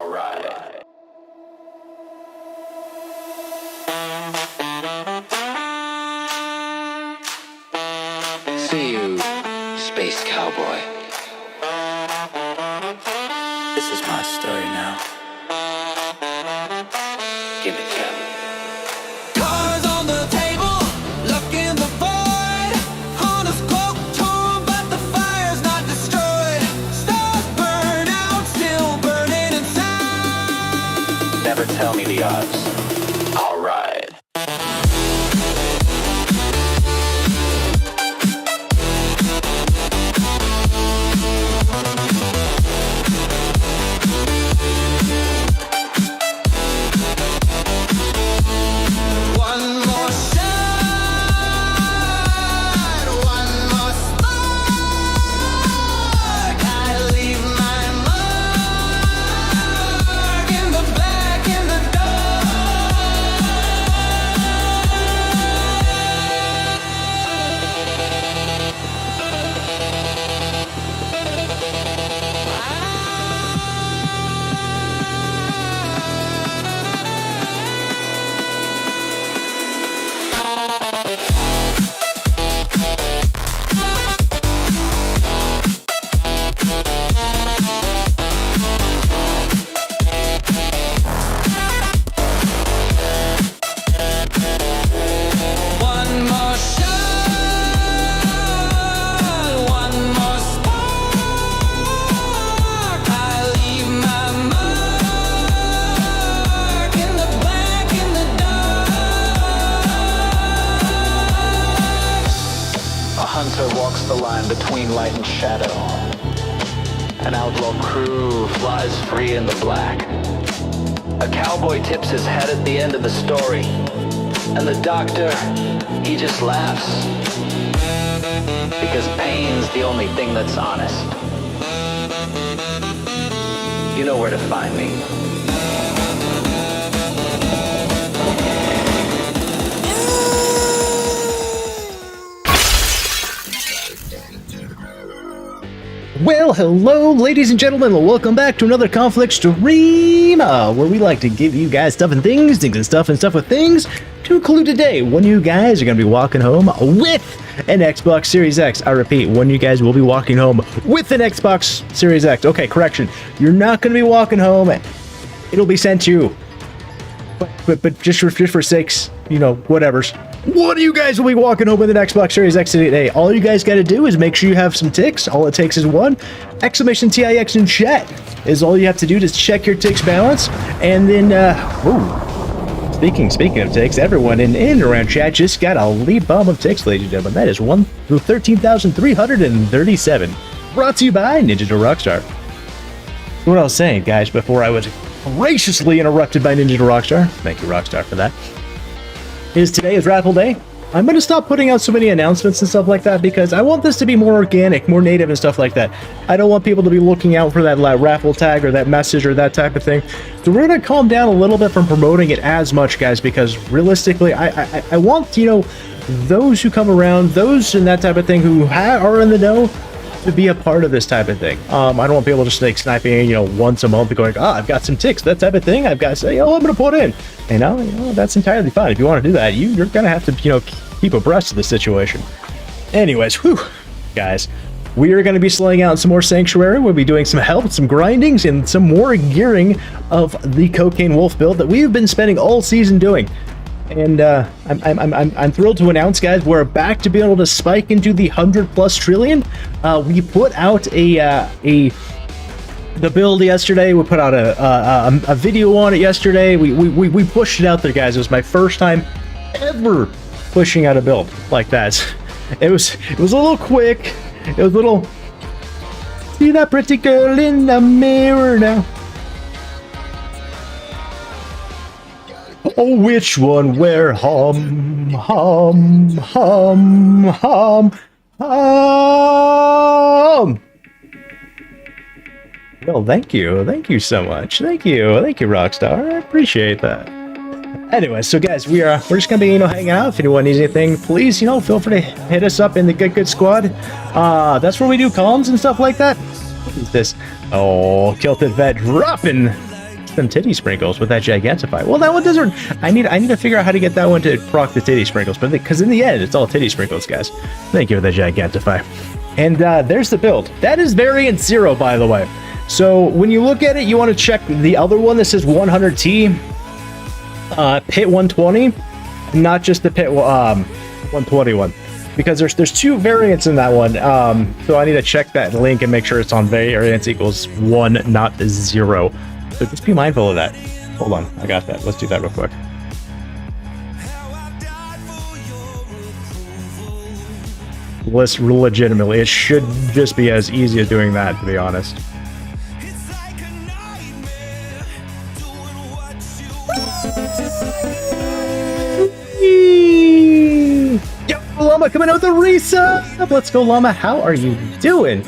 Alright. See you, Space Cowboy. This is my story now. Give it, Kevin. Cards on the table, luck in the void. Hunter's cloak torn, but the fire's not destroyed. Stars burn out, still burning inside. Never tell me the odds. Alright. One more shot, one more spark. I leave my mark in the black, in the One more shot, one more spark. I leave my mark in the black, in the dark. A hunter walks the line between light and shadow. An outlaw crew flies free in the black. A cowboy tips his head at the end of the story. And the doctor, he just laughs. Because pain's the only thing that's honest. You know where to find me. Well, hello, ladies and gentlemen. Welcome back to another Conflict stream, where we like to give you guys stuff and things and stuff with things. To include today, one of you guys are going to be walking home with an Xbox Series X. I repeat, one of you guys will be walking home with an Xbox Series X. Okay, correction. You're not going to be walking home. It'll be sent to you. But just for sakes, you know, whatever's. One of you guys will be walking home with an Xbox Series X today. All you guys got to do is make sure you have some TIX. All it takes is one exclamation TIX in chat. Is all you have to do to check your TIX balance. And then, Speaking of TIX, everyone in and around chat just got a lead bomb of TIX, ladies and gentlemen. That is 13,337. Brought to you by Ninja to Rockstar. What I was saying, guys, before I was graciously interrupted by Ninja to Rockstar, thank you, Rockstar, for that, is today is Raffle Day. I'm going to stop putting out so many announcements and stuff like that because I want this to be more organic, more native and stuff like that. I don't want people to be looking out for that raffle tag or that message or that type of thing. So we're going to calm down a little bit from promoting it as much, guys, because realistically, I want, you know, those who come around, those and that type of thing who are in the know to be a part of this type of thing. I don't want people just like sniping, you know, once a month and going, I've got some TIX, that type of thing. I've got to say, I'm going to put in. You know, that's entirely fine. If you want to do that, you're going to have to, you know, keep abreast of the situation. Anyways, guys, we are going to be slaying out some more Sanctuary. We'll be doing some help, some grindings, and some more gearing of the Cocaine Wolf build that we've been spending all season doing. And I'm thrilled to announce, guys, we're back to be able to spike into the 100+ trillion. We put out the build yesterday. We put out a video on it yesterday. We pushed it out there, guys. It was my first time ever pushing out a build like that. It was a little quick. It was a little. See that pretty girl in the mirror now. Oh, which one? Where? Hum. Well, thank you so much. Thank you, Rockstar. I appreciate that. Anyway, so guys, we're just gonna be, you know, hanging out. If anyone needs anything, please, you know, feel free to hit us up in the Good Squad. That's where we do comms and stuff like that. What is this? Oh, Kilted Vet dropping them titty sprinkles with that Gigantify. Well, that one doesn't. I need to figure out how to get that one to proc the titty sprinkles, but because in the end, it's all titty sprinkles, guys. Thank you for the Gigantify. And there's the build. That is variant 0, by the way. So when you look at it, you want to check the other one that says 100T, pit 120, not just the pit 121. Because there's 2 variants in that one, so I need to check that link and make sure it's on variance equals 1, not 0. So just be mindful of that. Hold on, I got that. Let's do that real quick. Legitimately, it should just be as easy as doing that, to be honest. Llama coming out with a resub. Let's go, Llama. How are you doing?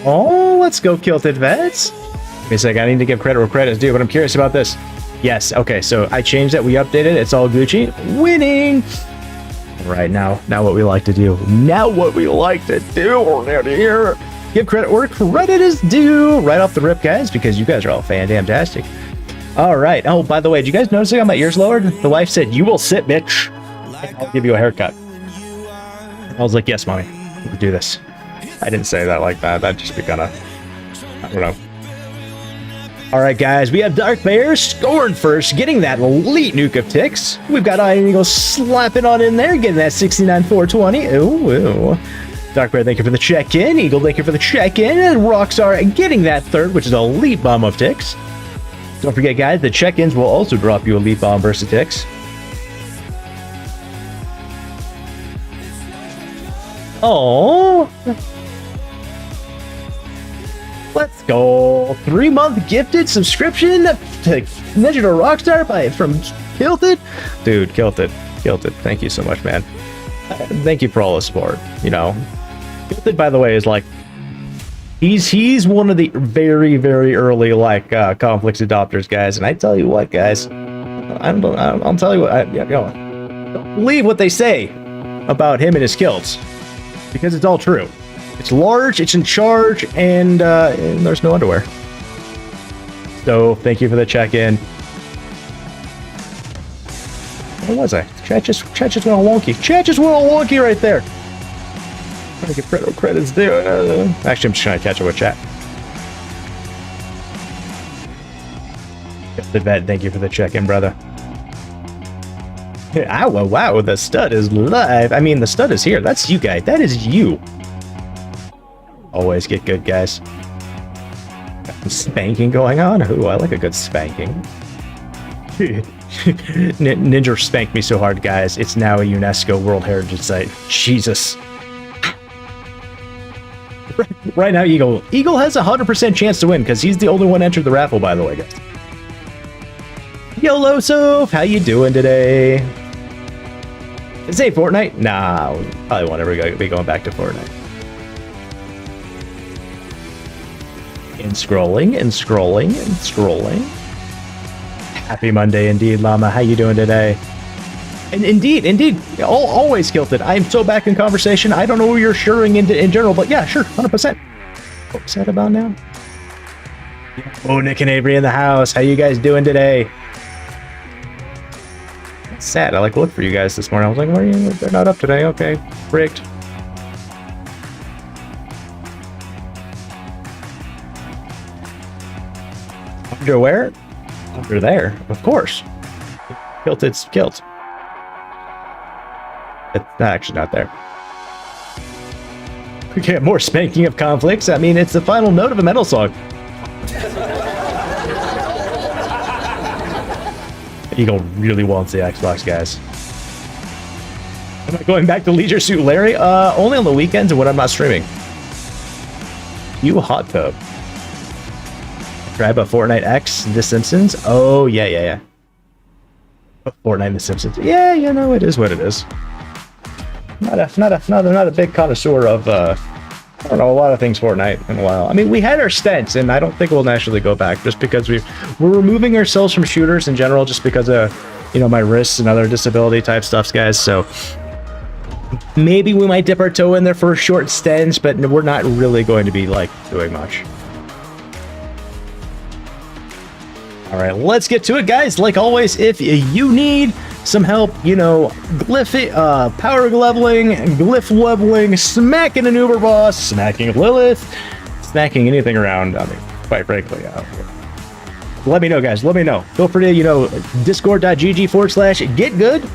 Oh, let's go, Kilted Vets. Give me a sec. I need to give credit where credit's due, but I'm curious about this. Yes. Okay. So I changed that. We updated. It's all Gucci. Winning. Right now what we like to do. Now what we like to do around here. Give credit where credit is due. Right off the rip, guys, because you guys are all fan-damn-tastic. All right. Oh, by the way, did you guys notice I got my ears lowered? The wife said, "You will sit, bitch. I'll give you a haircut." I was like, "Yes, mommy. We can do this." I didn't say that like that. That'd just be kind of, I don't know. All right, guys. We have Dark Bear scoring first, getting that elite nuke of TIX. We've got Iron Eagle slapping on in there, getting that 69,420. Ooh. Dark Bear, thank you for the check-in. Eagle, thank you for the check-in. And Rockstar getting that third, which is an elite bomb of TIX. Don't forget, guys, the check-ins will also drop you a lead bomb versus TIX. Oh, let's go! 3-month gifted subscription to Ninja to Rockstar from Kilted. Dude, Kilted. Thank you so much, man. Thank you for all the support. You know, Kilted, by the way, is like. He's one of the very, very early conflicts adopters, guys. And I tell you what, guys, I'll tell you what. Don't believe what they say about him and his kills, because it's all true. It's large, it's in charge, and there's no underwear. So thank you for the check-in. Where was I? Chat just went all wonky. Chat just went all wonky right there. Trying to get credits due. Actually, I'm just trying to catch up with chat. The vet, thank you for the check-in, brother. Ow, wow, the stud is live. I mean, the stud is here. That's you, guys. That is you. Always get good, guys. Got some spanking going on. Ooh, I like a good spanking. Ninja spanked me so hard, guys. It's now a UNESCO World Heritage Site. Jesus. Right now, Eagle has a 100% chance to win because he's the only one entered the raffle, by the way, guys. YOLO Soph, how you doing today? Is it Fortnite? Nah, probably won't ever be going back to Fortnite. And scrolling. Happy Monday indeed, Llama. How you doing today? And indeed, always Kilted. I am so back in conversation. I don't know who you're shuring in general, but yeah, sure, 100%. What was that about now? Oh, Nick and Avery in the house. How you guys doing today? It's sad. I looked for you guys this morning. I was like, where are you? They're not up today. Okay, rigged. Under where? Under there, of course. Kilted's kilt. It's actually not there. We get more spanking of conflicts. I mean, it's the final note of a metal song. Eagle really wants the Xbox, guys. Am I going back to Leisure Suit Larry? Only on the weekends and when I'm not streaming. You hot tub. Grab a Fortnite X, The Simpsons. Oh, yeah. Fortnite, The Simpsons. Yeah, you know, it is what it is. Not a big connoisseur of I don't know, a lot of things Fortnite in a while. I mean, we had our stints, and I don't think we'll naturally go back just because we're removing ourselves from shooters in general, just because of, you know, my wrists and other disability type stuffs, guys. So Maybe we might dip our toe in there for a short stint, but we're not really going to be like doing much. All right, let's get to it, guys. Like always, if you need some help, you know, power leveling, glyph leveling, smacking an Uber boss, smacking Lilith, smacking anything around, I mean, quite frankly, let me know, guys. Let me know. Feel free to, you know, discord.gg/getgood.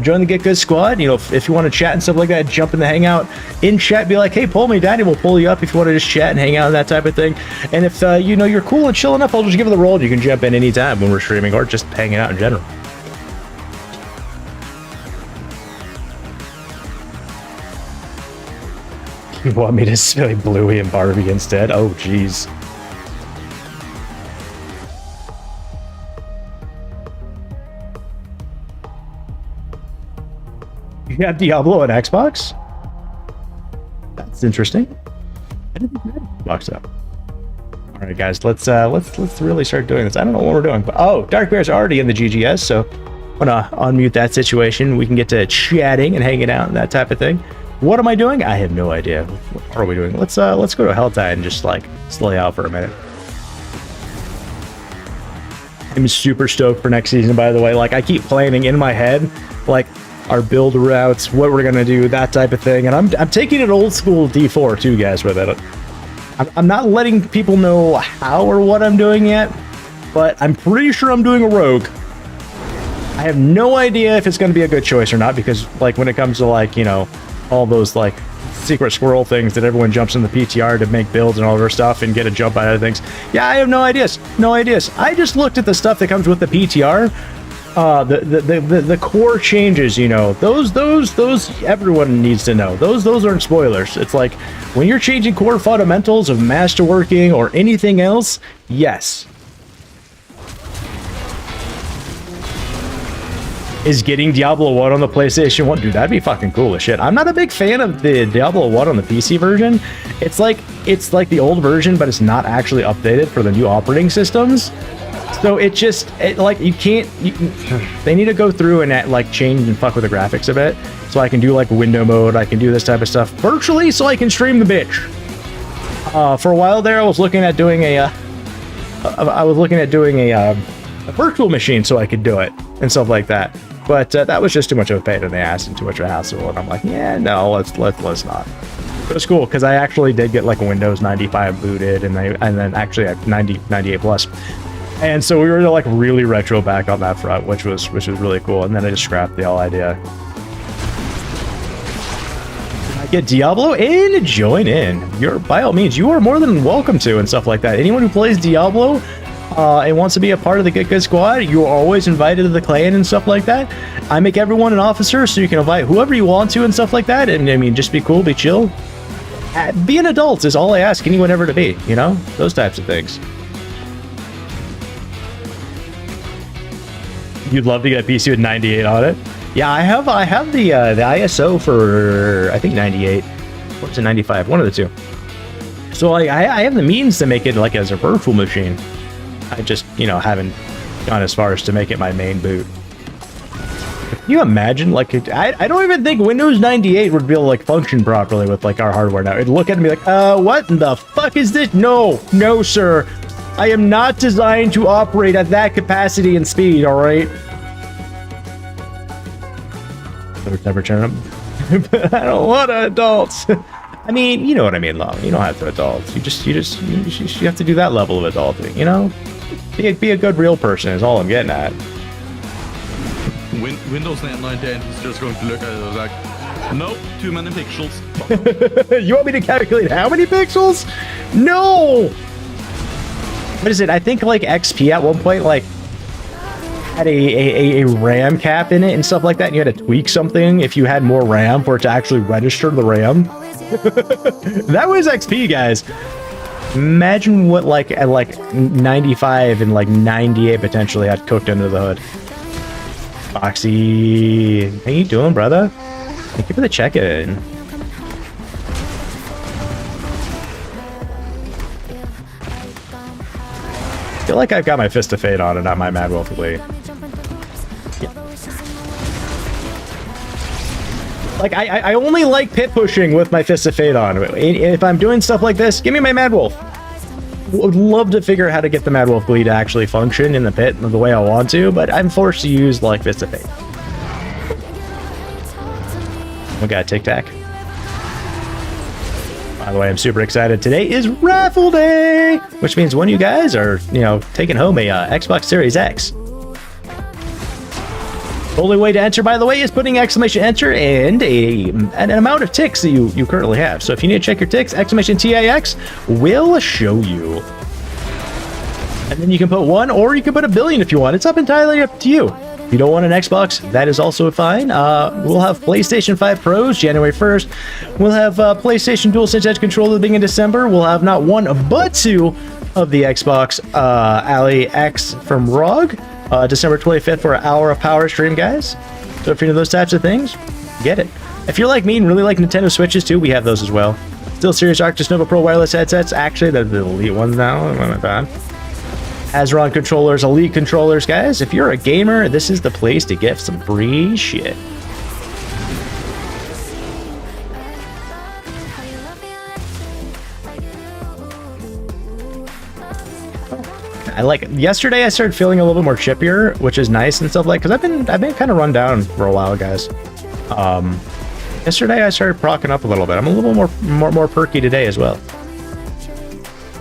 Join the Get Good squad. You know, if you want to chat and stuff like that, jump in the hangout in chat. Be like, hey, pull me, Daddy. We'll pull you up if you want to just chat and hang out and that type of thing. And if you know you're cool and chill enough, I'll just give it the roll. You can jump in anytime when we're streaming or just hanging out in general. You want me to say Bluey and Barbie instead? Oh, jeez. You have Diablo on Xbox? That's interesting. I didn't think you had Xbox up. All right, guys, let's really start doing this. I don't know what we're doing, but oh, Dark Bear's already in the GGS, so I'm gonna unmute that situation. We can get to chatting and hanging out and that type of thing. What am I doing? I have no idea. What are we doing? Let's go to Helltide and just like slay out for a minute. I'm super stoked for next season, by the way. Like, I keep planning in my head, like, our build routes, what we're gonna do, that type of thing, and I'm taking it old school D4 too, guys, with it. I'm not letting people know how or what I'm doing yet, but I'm pretty sure I'm doing a rogue. I have no idea if it's gonna be a good choice or not, because like when it comes to like, you know, all those like secret squirrel things that everyone jumps in the PTR to make builds and all their stuff and get a jump out of things. Yeah, I have no ideas. I just looked at the stuff that comes with the PTR. The core changes, you know, those everyone needs to know. Those aren't spoilers. It's like when you're changing core fundamentals of masterworking or anything else, yes. Is getting Diablo 1 on the PlayStation 1, dude, that'd be fucking cool as shit. I'm not a big fan of the Diablo 1 on the PC version. It's like the old version, but it's not actually updated for the new operating systems. So it like you can't. They need to go through and like change and fuck with the graphics a bit, so I can do like window mode. I can do this type of stuff virtually, so I can stream the bitch. For a while there, I was looking at doing a virtual machine so I could do it and stuff like that. But that was just too much of a pain in the ass and too much of a hassle. And I'm like, yeah, no, let's not. It was cool because I actually did get like a Windows 95 booted, and then actually at 98 plus. And so we were like really retro back on that front, which was really cool. And then I just scrapped the whole idea. I get Diablo in, join in. You're by all means, you are more than welcome to and stuff like that. Anyone who plays Diablo and wants to be a part of the Get Good squad, you're always invited to the clan and stuff like that. I make everyone an officer, so you can invite whoever you want to and stuff like that. And I mean, just be cool, be chill. Be an adult is all I ask anyone ever to be. You know, those types of things. You'd love to get a PC with 98 on it. Yeah, I have the ISO for I think 98 or is it 95, one of the two. So I have the means to make it like as a virtual machine. I just, you know, haven't gone as far as to make it my main boot. Can you imagine, like, I don't even think Windows 98 would be able to like function properly with like our hardware now. It'd look at me like, what in the fuck is this? No, sir. I am not designed to operate at that capacity and speed, all right? Never turn up. I don't want adults. I mean, you know what I mean, Long. You don't have to adults. You have to do that level of adulting, you know? Be a good real person is all I'm getting at. Windows 98 is just going to look at it like, nope, too many pixels. You want me to calculate how many pixels? No! What is it? I think like XP at one point like had a RAM cap in it and stuff like that, and you had to tweak something if you had more RAM for it to actually register the RAM. That was XP, guys. Imagine what like at like 95 and like 98 potentially had cooked under the hood. Foxy, how you doing, brother? Thank you for the check-in. I feel like I've got my Fist of Fate on and not my Mad Wolf Lee. Yeah. Like, I only like pit pushing with my Fist of Fate on. If I'm doing stuff like this, give me my Mad Wolf. Would love to figure out how to get the Mad Wolf Glee to actually function in the pit the way I want to, but I'm forced to use, like, Fist of Fate. We got Tic Tac. By the way, I'm super excited. Today is raffle day, which means one of you guys are, you know, taking home a Xbox Series X. The only way to enter, by the way, is putting exclamation enter and an amount of ticks that you currently have. So if you need to check your ticks, exclamation TIX will show you. And then you can put 1 or you can put 1 billion if you want. It's entirely up to you. If you don't want an Xbox, that is also fine. We'll have PlayStation 5 Pros January 1st. We'll have PlayStation DualSense Edge controller at the beginning of December. We'll have not 1 but 2 of the XBOX ALLY X from ROG. December 25th for an hour of power stream, guys. So if you're into those types of things, get it. If you're like me and really like Nintendo Switches too, we have those as well. SteelSeries Arctis Nova Pro wireless headsets. Actually, they're the elite ones now. Oh my god. Azron controllers, elite controllers, guys. If you're a gamer, this is the place to get some free shit. I like it. Yesterday I started feeling a little bit more chippier, which is nice and stuff like, because I've been kind of run down for a while, guys. Yesterday I started procking up a little bit. I'm a little more perky today as well.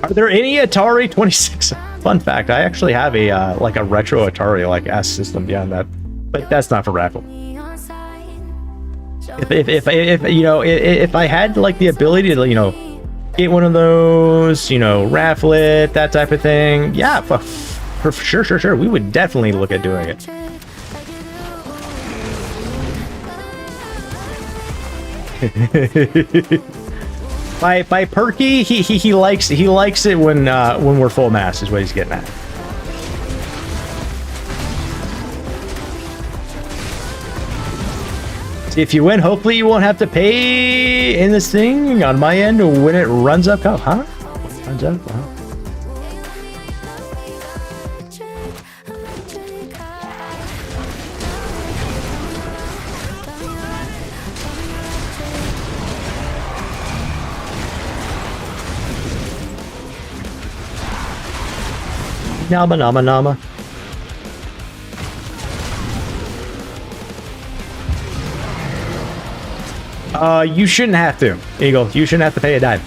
Are there any Atari 26? Fun fact, I actually have a like a retro Atari like S system beyond that, but that's not for raffle. If you know, if I had like the ability to, you know, get one of those, you know, raffle it, that type of thing, yeah, for sure, we would definitely look at doing it. By perky, he likes it when we're full mass is what he's getting at. See, if you win, hopefully you won't have to pay in this thing on my end when it runs up. Huh? Runs up? Huh? Nama. You shouldn't have to, Eagle. You shouldn't have to pay a dime.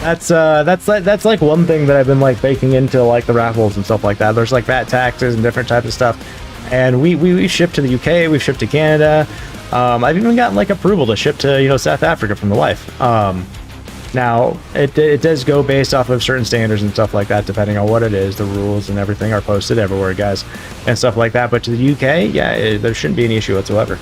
That's like one thing that I've been like baking into like the raffles and stuff like that. There's like VAT taxes and different types of stuff, and we ship to the UK, we've shipped to Canada. I've even gotten like approval to ship to, you know, South Africa from the wife. Now, it does go based off of certain standards and stuff like that, depending on what it is. The rules and everything are posted everywhere, guys, and stuff like that. But to the UK, yeah, there shouldn't be any issue whatsoever.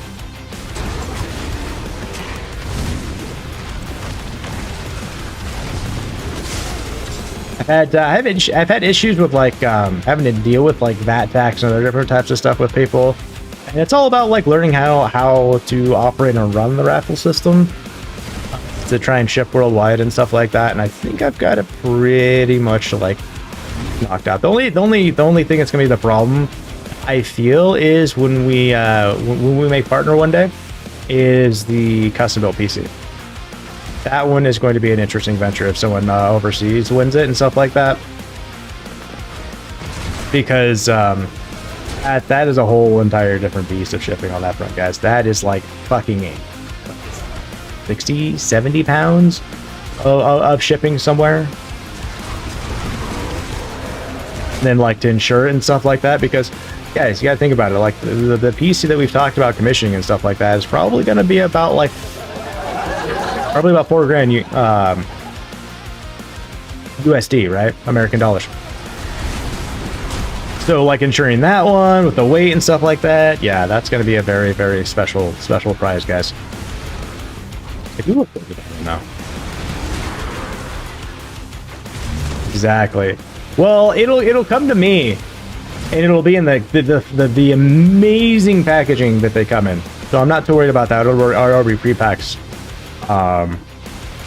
I've had issues with like having to deal with like VAT tax and other different types of stuff with people, and it's all about like learning how to operate and run the raffle system to try and ship worldwide and stuff like that. And I think I've got it pretty much like knocked out. The only thing that's gonna be the problem, I feel, is when we make partner one day, is the custom built PC. That one is going to be an interesting venture if someone overseas wins it and stuff like that, because that is a whole entire different beast of shipping on that front, guys. That is like fucking 60, 70 pounds of shipping somewhere. And then like to insure it and stuff like that, because guys, you gotta think about it, like the PC that we've talked about commissioning and stuff like that is probably gonna be about like probably about $4,000 USD, right? American dollars. So like insuring that one with the weight and stuff like that, yeah, that's gonna be a very, very special prize, guys. I do look good now. Exactly. Well, it'll come to me, and it'll be in the amazing packaging that they come in. So I'm not too worried about that. It'll be pre-packs.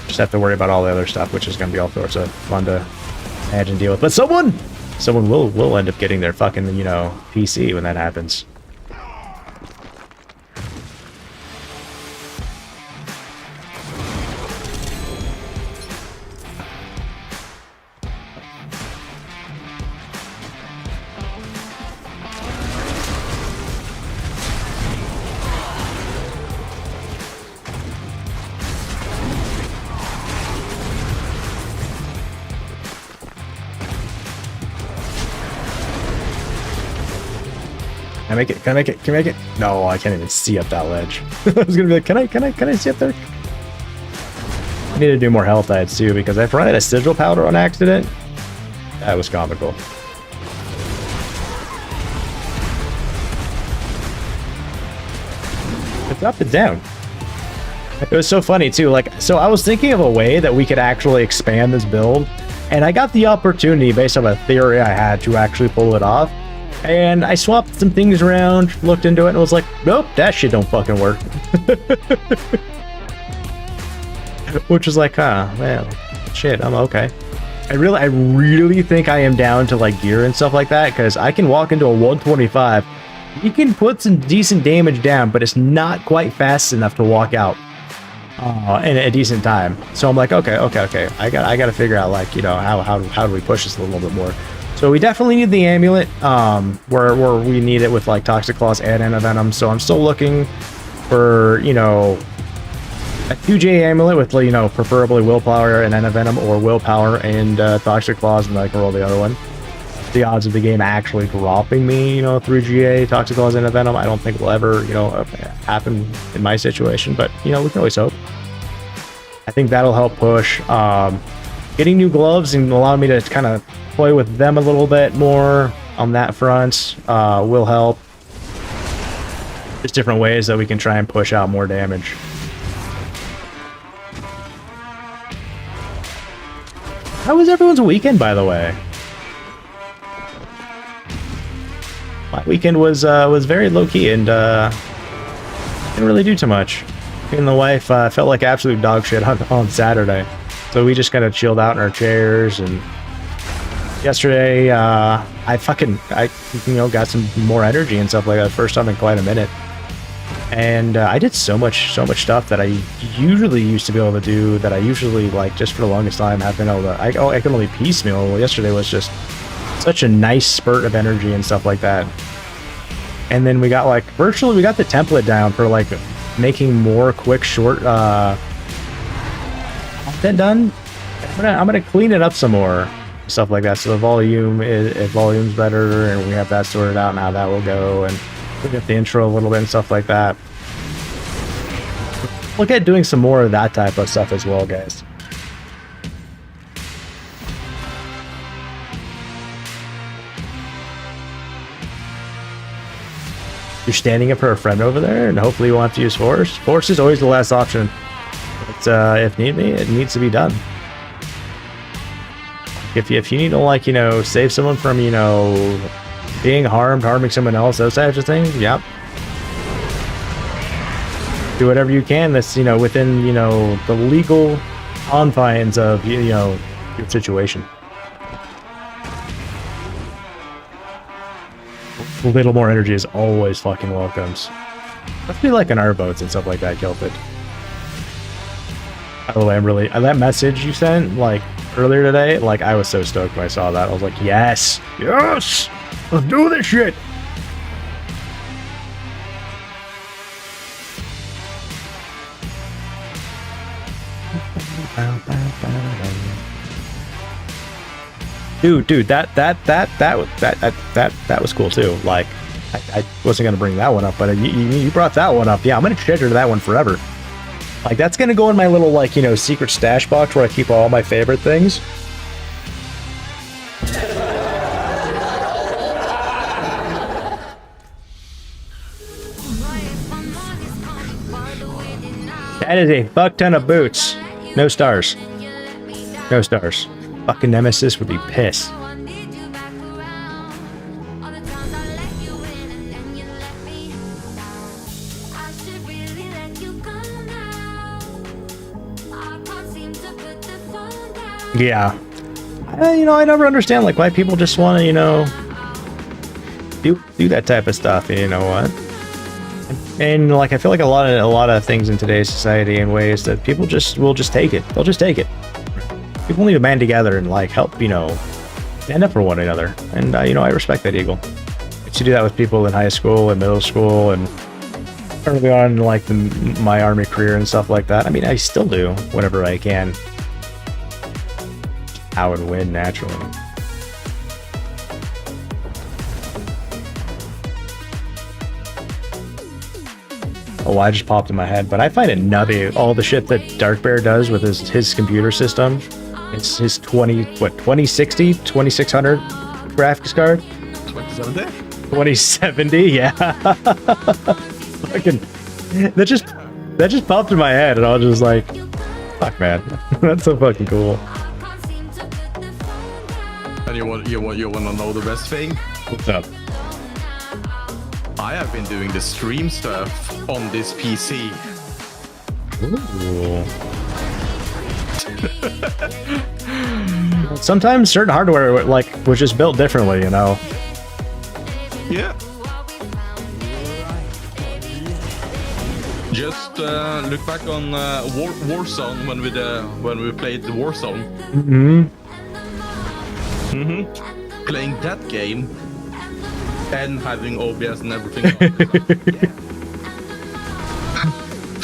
Just have to worry about all the other stuff, which is going to be all sorts of fun to manage and deal with. But someone someone will end up getting their fucking, you know, PC when that happens. Can I make it? Can I make it? Can I make it? No, I can't even see up that ledge. I was gonna be like, can I see up there? I need to do more health diets too, because I tried a sigil powder on accident. That was comical. It's up and down. It was so funny too. Like, so I was thinking of a way that we could actually expand this build, and I got the opportunity based on a theory I had to actually pull it off. And I swapped some things around, looked into it, and was like, nope, that shit don't fucking work. Which was like, huh, well, shit, I'm okay. I really think I am down to like gear and stuff like that, because I can walk into a 125. You can put some decent damage down, but it's not quite fast enough to walk out in a decent time. So I'm like, okay. I got to figure out, like, you know, how do we push this a little bit more. So we definitely need the amulet, where we need it with like Toxic Claws and Venom. So I'm still looking for, you know, a 2J amulet with, you know, preferably Willpower and Venom, or Willpower and Toxic Claws, and I can roll the other one. The odds of the game actually dropping me, you know, 3GA, Toxic Claws, and Venom, I don't think will ever, you know, happen in my situation, but, you know, we can always hope. I think that'll help push. Getting new gloves and allowing me to kind of play with them a little bit more on that front will help. There's different ways that we can try and push out more damage. How was everyone's weekend, by the way? My weekend was very low-key and didn't really do too much. Me and the wife felt like absolute dog shit on Saturday. So we just kind of chilled out in our chairs, and yesterday I you know, got some more energy and stuff like that, first time in quite a minute. And I did so much stuff that I usually used to be able to do, that I usually, like, just for the longest time have been able to, I can only piecemeal. Well, yesterday was just such a nice spurt of energy and stuff like that. And then we got, like, virtually, we got the template down for, like, making more quick, short content done. I'm gonna clean it up some more, stuff like that, so the volume's better, and we have that sorted out and how that will go, and look at the intro a little bit and stuff like that. Look at doing some more of that type of stuff as well, guys. You're standing up for a friend over there, and hopefully you won't have to use force. Force is always the last option. But if need be, it needs to be done. If you need to, like, you know, save someone from, you know, being harming someone else, those types of things, yep. Do whatever you can that's, you know, within, you know, the legal confines of, you know, your situation. A little more energy is always fucking welcomes. Let's be like in our boats and stuff like that, Kelpid. By the way, that message you sent, like, earlier today, like, I was so stoked when I saw that. I was like, yes! Yes! Let's do this shit! Dude, that was cool too. Like, I wasn't gonna bring that one up, but you brought that one up. Yeah, I'm gonna treasure that one forever. Like, that's gonna go in my little, like, you know, secret stash box where I keep all my favorite things. That is a fuck ton of boots. No stars. No stars. Fucking Nemesis would be pissed. Yeah. You know, I never understand like why people just want to, you know, do that type of stuff. You know what? And like I feel like a lot of things in today's society in ways that people just will just take it. They'll just take it. People need to band together and like help, you know, stand up for one another. And you know, I respect that, Eagle. I used to do that with people in high school and middle school and early on in like my army career and stuff like that. I mean, I still do whenever I can. I would win naturally. Oh, I just popped in my head, but I find it nutty all the shit that Dark Bear does with his computer system. It's his 2060, 2600 graphics card. 2070? 2070, yeah. Fucking, that just popped in my head, and I was just like, fuck, man, that's so fucking cool. And you want to know the best thing? What's up? I have been doing the stream stuff on this PC. Ooh. Sometimes certain hardware like was just built differently, you know. Yeah. Just look back on Warzone when we played the Warzone. Playing that game and having OBS and everything.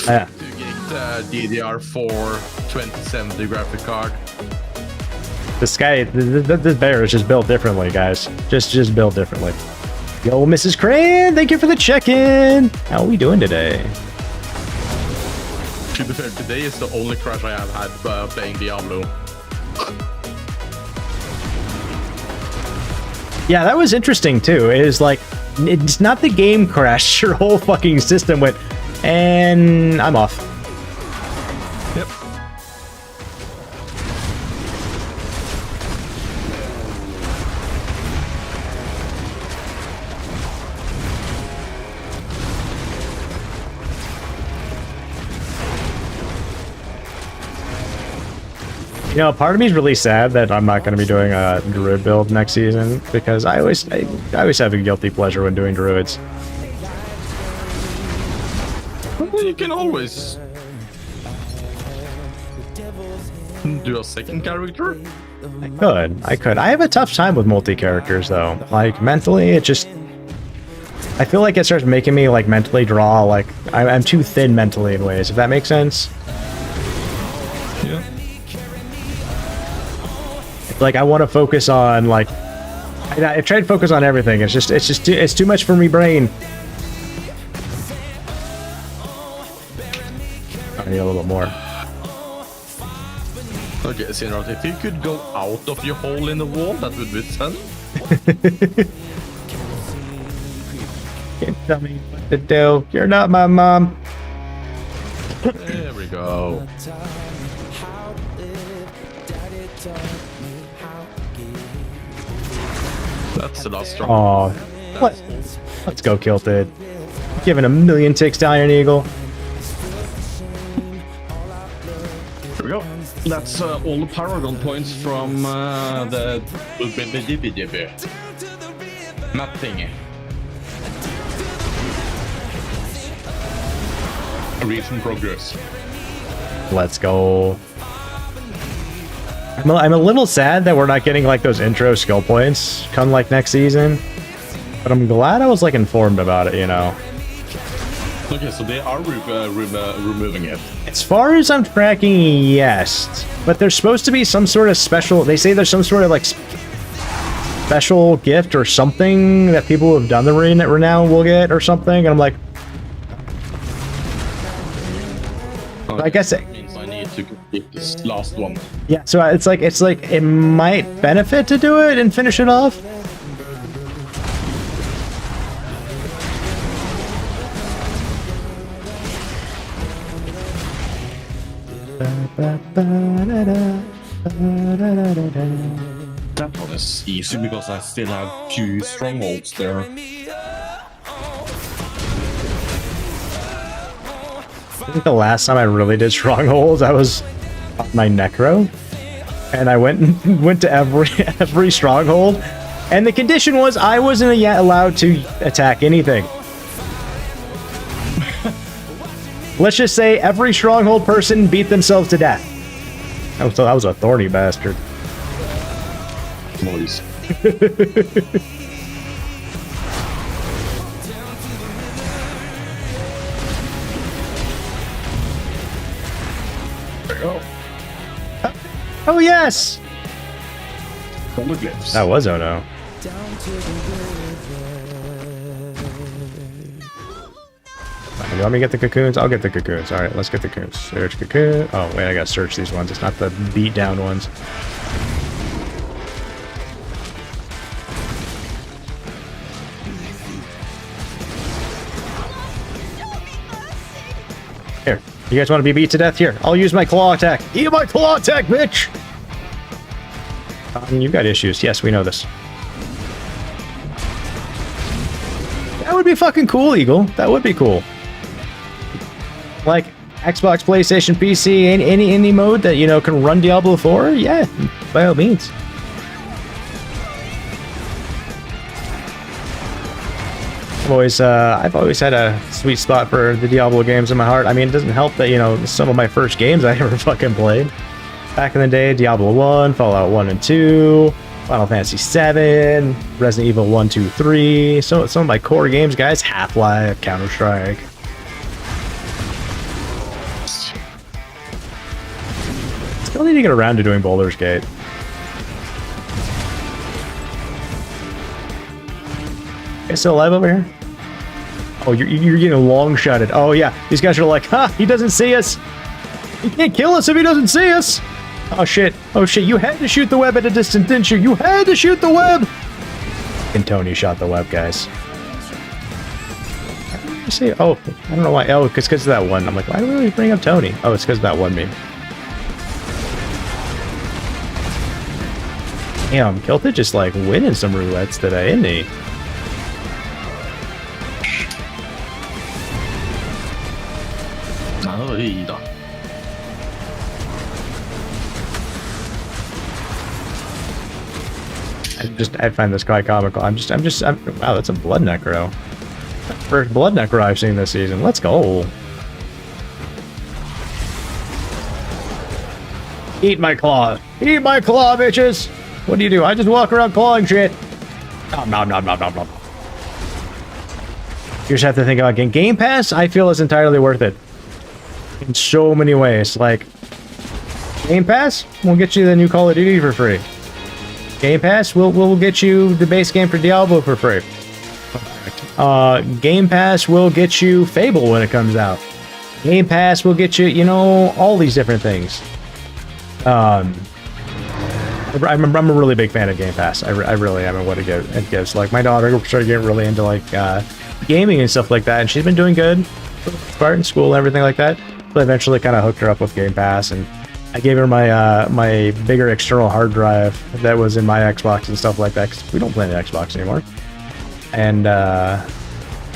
Yeah. 2 gig DDR4 2070 graphic card. This bear is just built differently, guys. Just built differently. Yo, Mrs. Crane, thank you for the check-in. How are we doing today? To be fair, today is the only crash I have had playing Diablo. Yeah, that was interesting too. It is like, it's not the game crashed, your whole fucking system went, and I'm off. Yep. You know, part of me is really sad that I'm not going to be doing a druid build next season, because I always have a guilty pleasure when doing druids. You can always do a second character. I could. I have a tough time with multi-characters though. Like mentally, it just, I feel like it starts making me like mentally draw, like I'm too thin mentally in ways, if that makes sense. Yeah. Like I want to focus on like, I tried to focus on everything. It's too much for me brain. I need a little bit more. Okay, Sinrod, if you could go out of your hole in the wall, that would be fun. Can't tell me what to do. You're not my mom. There we go. That's the last strong. Oh, let's go, Kilted. Giving a million ticks to Iron Eagle. There we go. That's all the Paragon points from the map thingy. Recent progress. Let's go. I'm a little sad that we're not getting like those intro skill points come like next season, but I'm glad I was like informed about it, you know. Okay, so they are removing it. As far as I'm tracking, yes, but there's supposed to be some sort of special, they say there's some sort of like special gift or something that people who have done the renown will get or something, and I'm like, Okay, I guess that means I need to complete this last one. yeah, so it's like it might benefit to do it and finish it off. That one is easy because I still have few strongholds there. I think the last time I really did strongholds, I was on my Necro. and I went to every stronghold, and the condition was I wasn't yet allowed to attack anything. Let's just say every stronghold person beat themselves to death. That was a thorny bastard. Noise. There you go. Oh yes! Solar glyphs. That was oh no. You want me to get the cocoons? I'll get the cocoons. Alright, let's get the cocoons. Search cocoon. Oh, wait, I gotta search these ones. It's not the beat down ones. Here. You guys want to be beat to death? Here. I'll use my claw attack. Eat my claw attack, bitch! You've got issues. Yes, we know this. That would be fucking cool, Eagle. That would be cool. Like Xbox, PlayStation, PC, any indie mode that, you know, can run Diablo 4, yeah, by all means. I've always had a sweet spot for the Diablo games in my heart. I mean, it doesn't help that, you know, some of my first games I ever fucking played back in the day, Diablo 1, Fallout 1 and 2, Final Fantasy 7, Resident Evil 1, 2, 3. So some of my core games, guys, Half-Life, Counter-Strike. Still need to get around to doing Baldur's Gate. You guys still alive over here? Oh, you're getting long-shotted. Oh yeah, these guys are like, ha, he doesn't see us. He can't kill us if he doesn't see us. Oh shit, oh shit, you had to shoot the web at a distance, didn't you? You had to shoot the web! And Tony shot the web, guys. You see, oh, I don't know why. Oh, it's because of that one. I'm like, why do we bring up Tony? Oh, it's because of that one meme. Damn, Kilted just like winning some roulettes today, isn't he? I find this quite comical. I'm wow, that's a blood necro. First blood necro I've seen this season. Let's go. Eat my claw. Eat my claw, bitches. What do? I just walk around clawing shit. Nom nom nom nom nom nom. You just have to think about Game Pass. I feel is entirely worth it in so many ways. Like Game Pass will get you the new Call of Duty for free. Game Pass will get you the base game for Diablo for free. Game Pass will get you Fable when it comes out. Game Pass will get you, you know, all these different things. I'm a really big fan of Game Pass. I really am, and what it gives. Like my daughter started getting really into like gaming and stuff like that, and she's been doing good, starting school and everything like that. So I eventually kind of hooked her up with Game Pass, and I gave her my my bigger external hard drive that was in my Xbox and stuff like that, because we don't play the Xbox anymore. And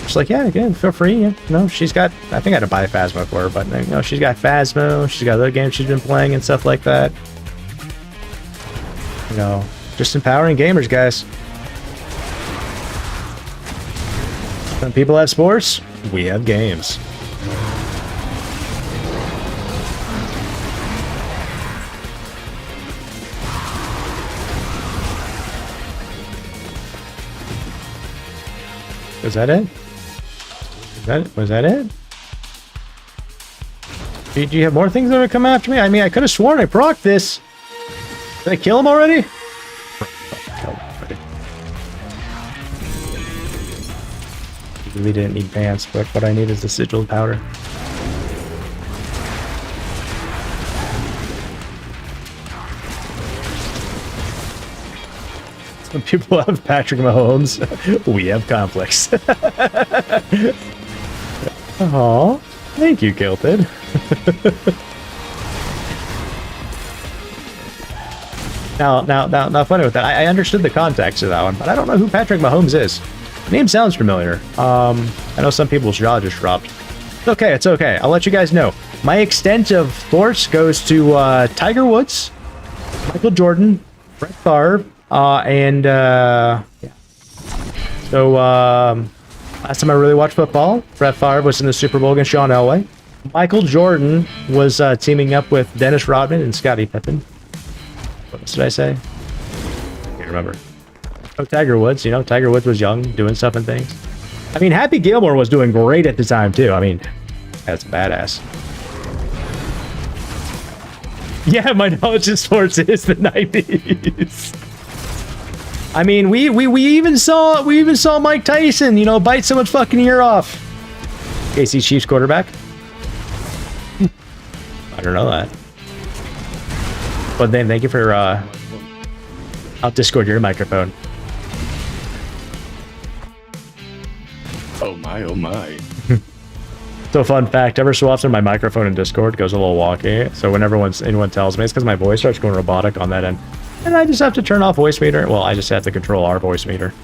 she's like, yeah, again, feel free. Yeah. No, she's got, I think I had to buy Phasmo for her, but you know, she's got Phasmo, she's got other games she's been playing and stuff like that. You know, just empowering gamers, guys. When people have sports, we have games. Was that it? Was that it? Do you have more things that would come after me? I mean, I could have sworn I procced this. Did I kill him already? Really didn't need pants, but what I need is the sigil powder. Some people have Patrick Mahomes. We have conflicts. Aw, thank you, Kilted. Now, funny with that. I understood the context of that one, but I don't know who Patrick Mahomes is. The name sounds familiar. I know some people's jaw just dropped. It's okay, it's okay. I'll let you guys know. My extent of force goes to Tiger Woods, Michael Jordan, Brett Favre, and yeah. So last time I really watched football, Brett Favre was in the Super Bowl against Sean Elway. Michael Jordan was teaming up with Dennis Rodman and Scottie Pippen. What else did I say? Can't remember. Oh, Tiger Woods. You know, Tiger Woods was young, doing stuff and things. I mean, Happy Gilmore was doing great at the time too. I mean, that's badass. Yeah, my knowledge of sports is the 90s. I mean, we even saw Mike Tyson, you know, bite someone's fucking ear off. KC Chiefs quarterback. I don't know that. But then thank you for I'll Discord your microphone. Oh my, oh my. So fun fact, ever so often my microphone in Discord goes a little wonky. So whenever anyone tells me, it's because my voice starts going robotic on that end. And I just have to turn off voice meter. Well, I just have to control our voice meter.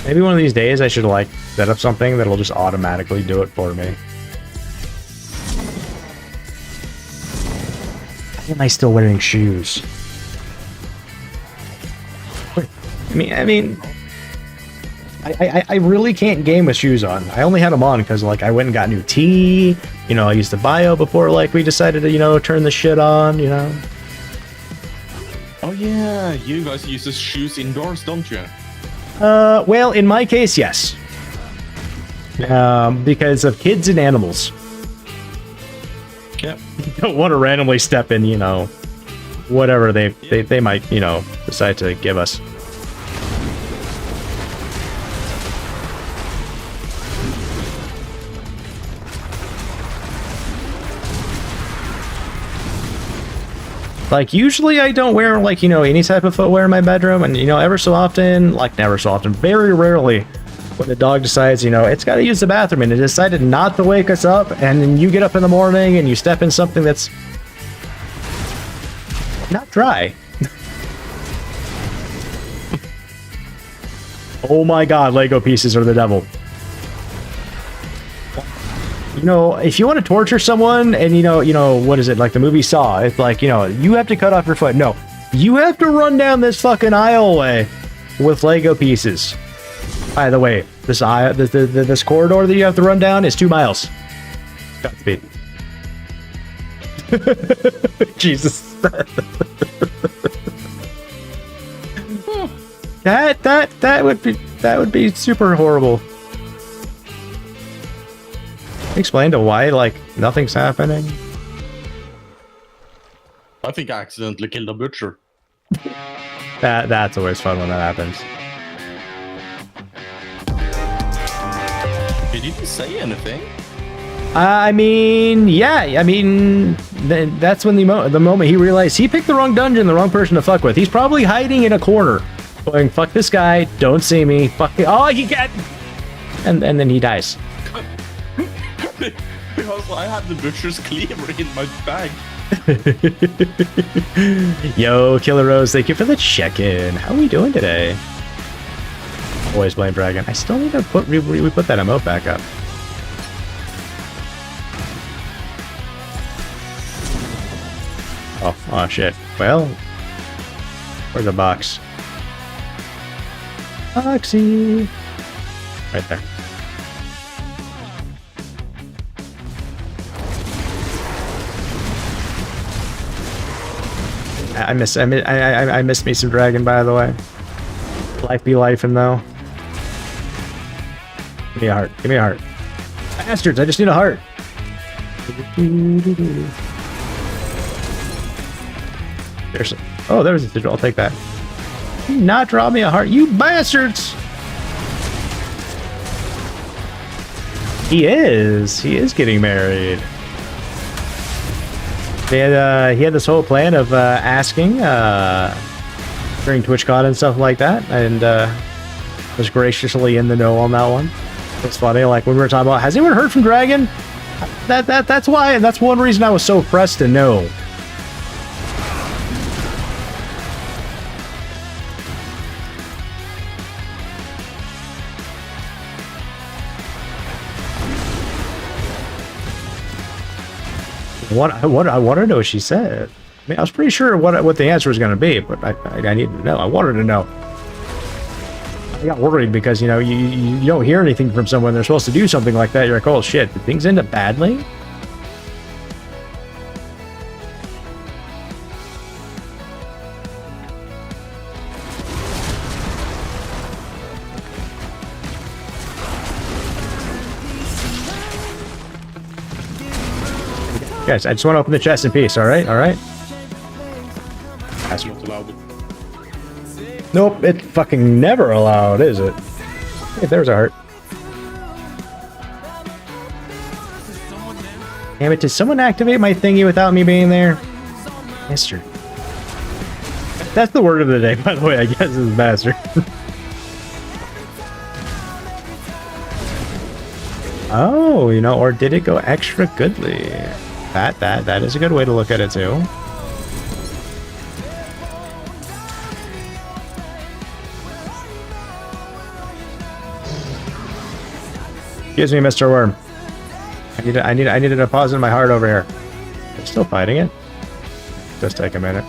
Maybe one of these days I should like set up something that'll just automatically do it for me. Why am I still wearing shoes? I mean, I really can't game with shoes on. I only had them on because like I went and got new tea. You know, I used the bio before like we decided to, you know, turn the shit on, you know. Oh yeah, you guys use the shoes indoors, don't you? Well, in my case, yes. Because of kids and animals. Yep. You don't want to randomly step in, you know, whatever they might, you know, decide to give us. Like, usually I don't wear, like, you know, any type of footwear in my bedroom. And, you know, ever so often, like, never so often, very rarely, when the dog decides, you know, it's got to use the bathroom and it decided not to wake us up. And then you get up in the morning and you step in something that's not dry. Oh my god, Lego pieces are the devil. You know, if you want to torture someone and, you know, what is it, like the movie Saw, it's like, you know, you have to cut off your foot. No, you have to run down this fucking aisleway with Lego pieces. By the way, this corridor that you have to run down is 2 miles. Godspeed. Jesus. That would be super horrible. Explain to why, like, nothing's happening. I think I accidentally killed a butcher. That's always fun when that happens. He didn't say anything. I mean, yeah. I mean, that's when the moment he realized he picked the wrong dungeon, the wrong person to fuck with. He's probably hiding in a corner, going, "Fuck this guy! Don't see me! Fuck me! Oh, he got!" And then he dies. Because I had the butcher's cleaver in my bag. Yo, Killer Rose, thank you for the check-in. How are we doing today? Always blame Dragon. I still need to put we put that emote back up. Oh shit. Well, where's the box? Boxy. Right there. I miss me some Dragon, by the way. Life be lifing though. Give me a heart. Give me a heart. Bastards, I just need a heart. There's there's a digital. I'll take that. Do not draw me a heart, you bastards! He is getting married. He had this whole plan of asking during TwitchCon and stuff like that, and was graciously in the know on that one. It's funny, like when we were talking about, has anyone heard from Dragon? That's why, and that's one reason I was so pressed to know. I wanted to know what she said. I mean, I was pretty sure what the answer was going to be, but I needed to know. I wanted to know. I got worried because, you know, you don't hear anything from someone. They're supposed to do something like that. You're like, oh, shit. Did things end up badly? Guys, I just want to open the chest in peace, alright? Alright? That's not allowed. Nope, it's fucking never allowed, is it? Hey, there's a heart. Damn it, did someone activate my thingy without me being there? Mister. That's the word of the day, by the way, I guess, is bastard. Oh, you know, or did it go extra goodly? That is a good way to look at it too. Excuse me, Mr. Worm. I need a deposit in my heart over here. They're still fighting it. Just take a minute.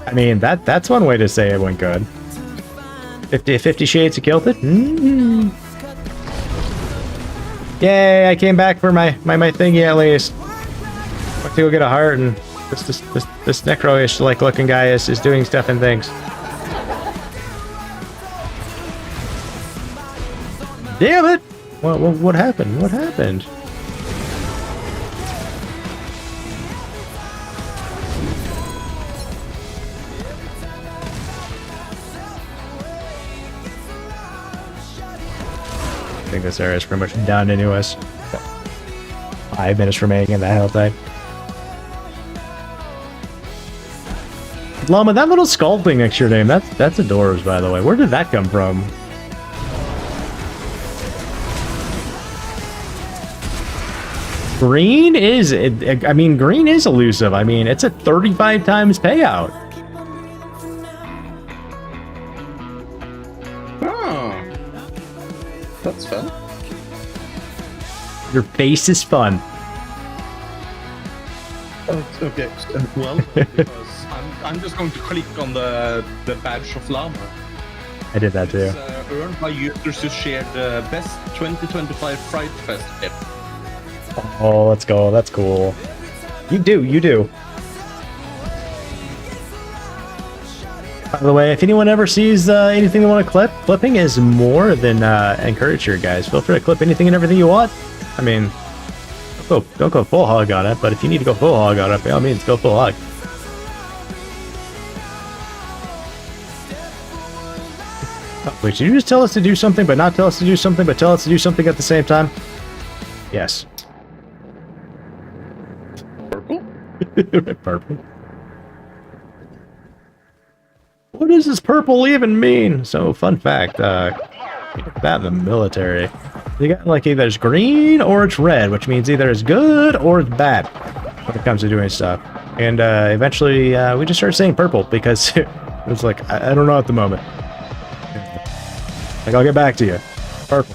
I mean, that's one way to say it went good. 50 Shades of killed it. Yay! I came back for my thingy at least. Went to go get a heart, and this necro-ish like looking guy is doing stuff and things. Damn it! What happened? What happened? I think this area is pretty much done anyways. 5 minutes remaining in the hell type. Llama, that little skull thing next to your name, that's adorable, by the way. Where did that come from? Green is, I mean, green is elusive. I mean, it's a 35 times payout. That's fun. Your face is fun. Okay. Well, because I'm just going to click on the badge of llama. I did that too. It's earned by users who shared the best 2025 Fright Fest tip. Oh, let's go. That's cool. You do. By the way, if anyone ever sees anything they want to clip, clipping is more than encouraged here, guys. Feel free to clip anything and everything you want. I mean, don't go full hog on it, but if you need to go full hog on it, by all means, go full hog. Oh, wait, did you just tell us to do something, but not tell us to do something, but tell us to do something at the same time? Yes. Purple? Purple. What does this purple even mean? So, fun fact, that in the military, you got like either it's green or it's red, which means either it's good or it's bad when it comes to doing stuff. And eventually, we just started saying purple because it was like, I don't know at the moment. Like, I'll get back to you. Purple.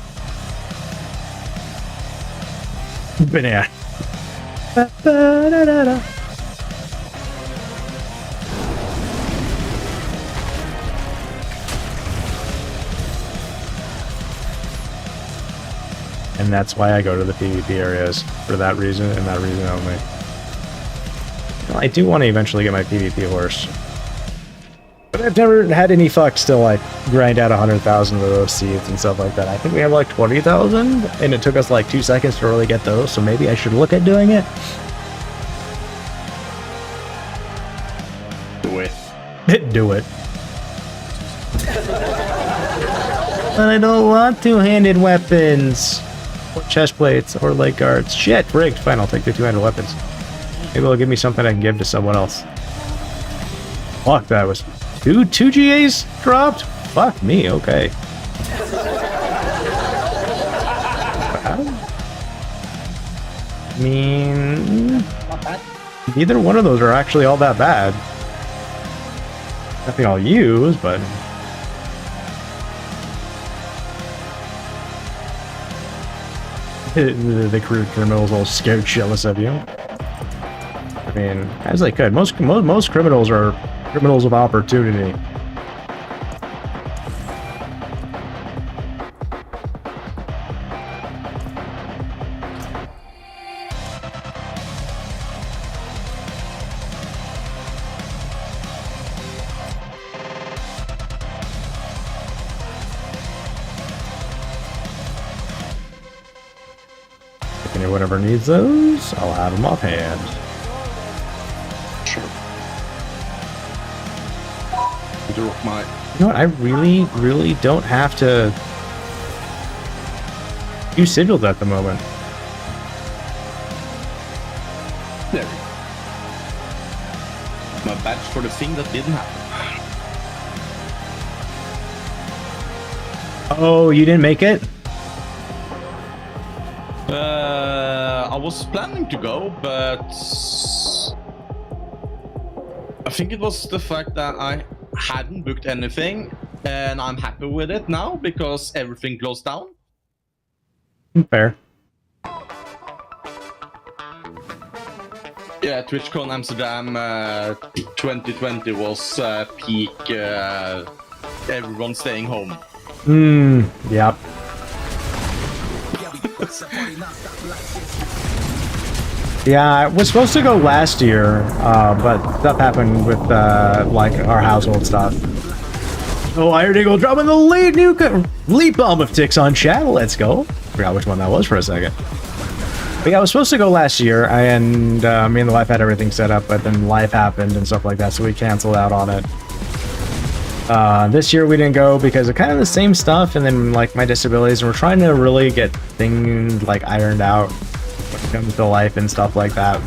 Banana. Ba-da-da-da. And that's why I go to the PvP areas, for that reason and that reason only. Well, I do want to eventually get my PvP horse. But I've never had any fucks to like grind out 100,000 of those seeds and stuff like that. I think we have like 20,000, and it took us like 2 seconds to really get those, so maybe I should look at doing it. Do it. Do it. But I don't want two-handed weapons. Or chest plates, or leg guards. Shit, rigged. Fine, I'll take the two-handed weapons. Maybe it'll give me something I can give to someone else. Fuck, that was... Two GAs dropped? Fuck me, okay. I mean... neither one of those are actually all that bad. Nothing I'll use, but... the career criminals all scared shitless of you. I mean, as they could. Most criminals are criminals of opportunity. If anyone ever needs those, I'll have them offhand. Sure. Drop my... You know what? I really don't have to use sigils at the moment. There we go. My badge for the thing that didn't happen. Oh, you didn't make it? I was planning to go, but I think it was the fact that I hadn't booked anything, and I'm happy with it now because everything closed down. Fair. Yeah, TwitchCon Amsterdam 2020 was peak. Everyone staying home. Yep. Yeah, I was supposed to go last year, but stuff happened with like our household stuff. Oh, Iron Eagle dropping the lead bomb of ticks on chat. Let's go. Forgot which one that was for a second. But yeah, I was supposed to go last year, and me and the wife had everything set up, but then life happened and stuff like that, so we canceled out on it. This year we didn't go because of kind of the same stuff, and then like my disabilities, and we're trying to really get things like ironed out when it comes to life and stuff like that.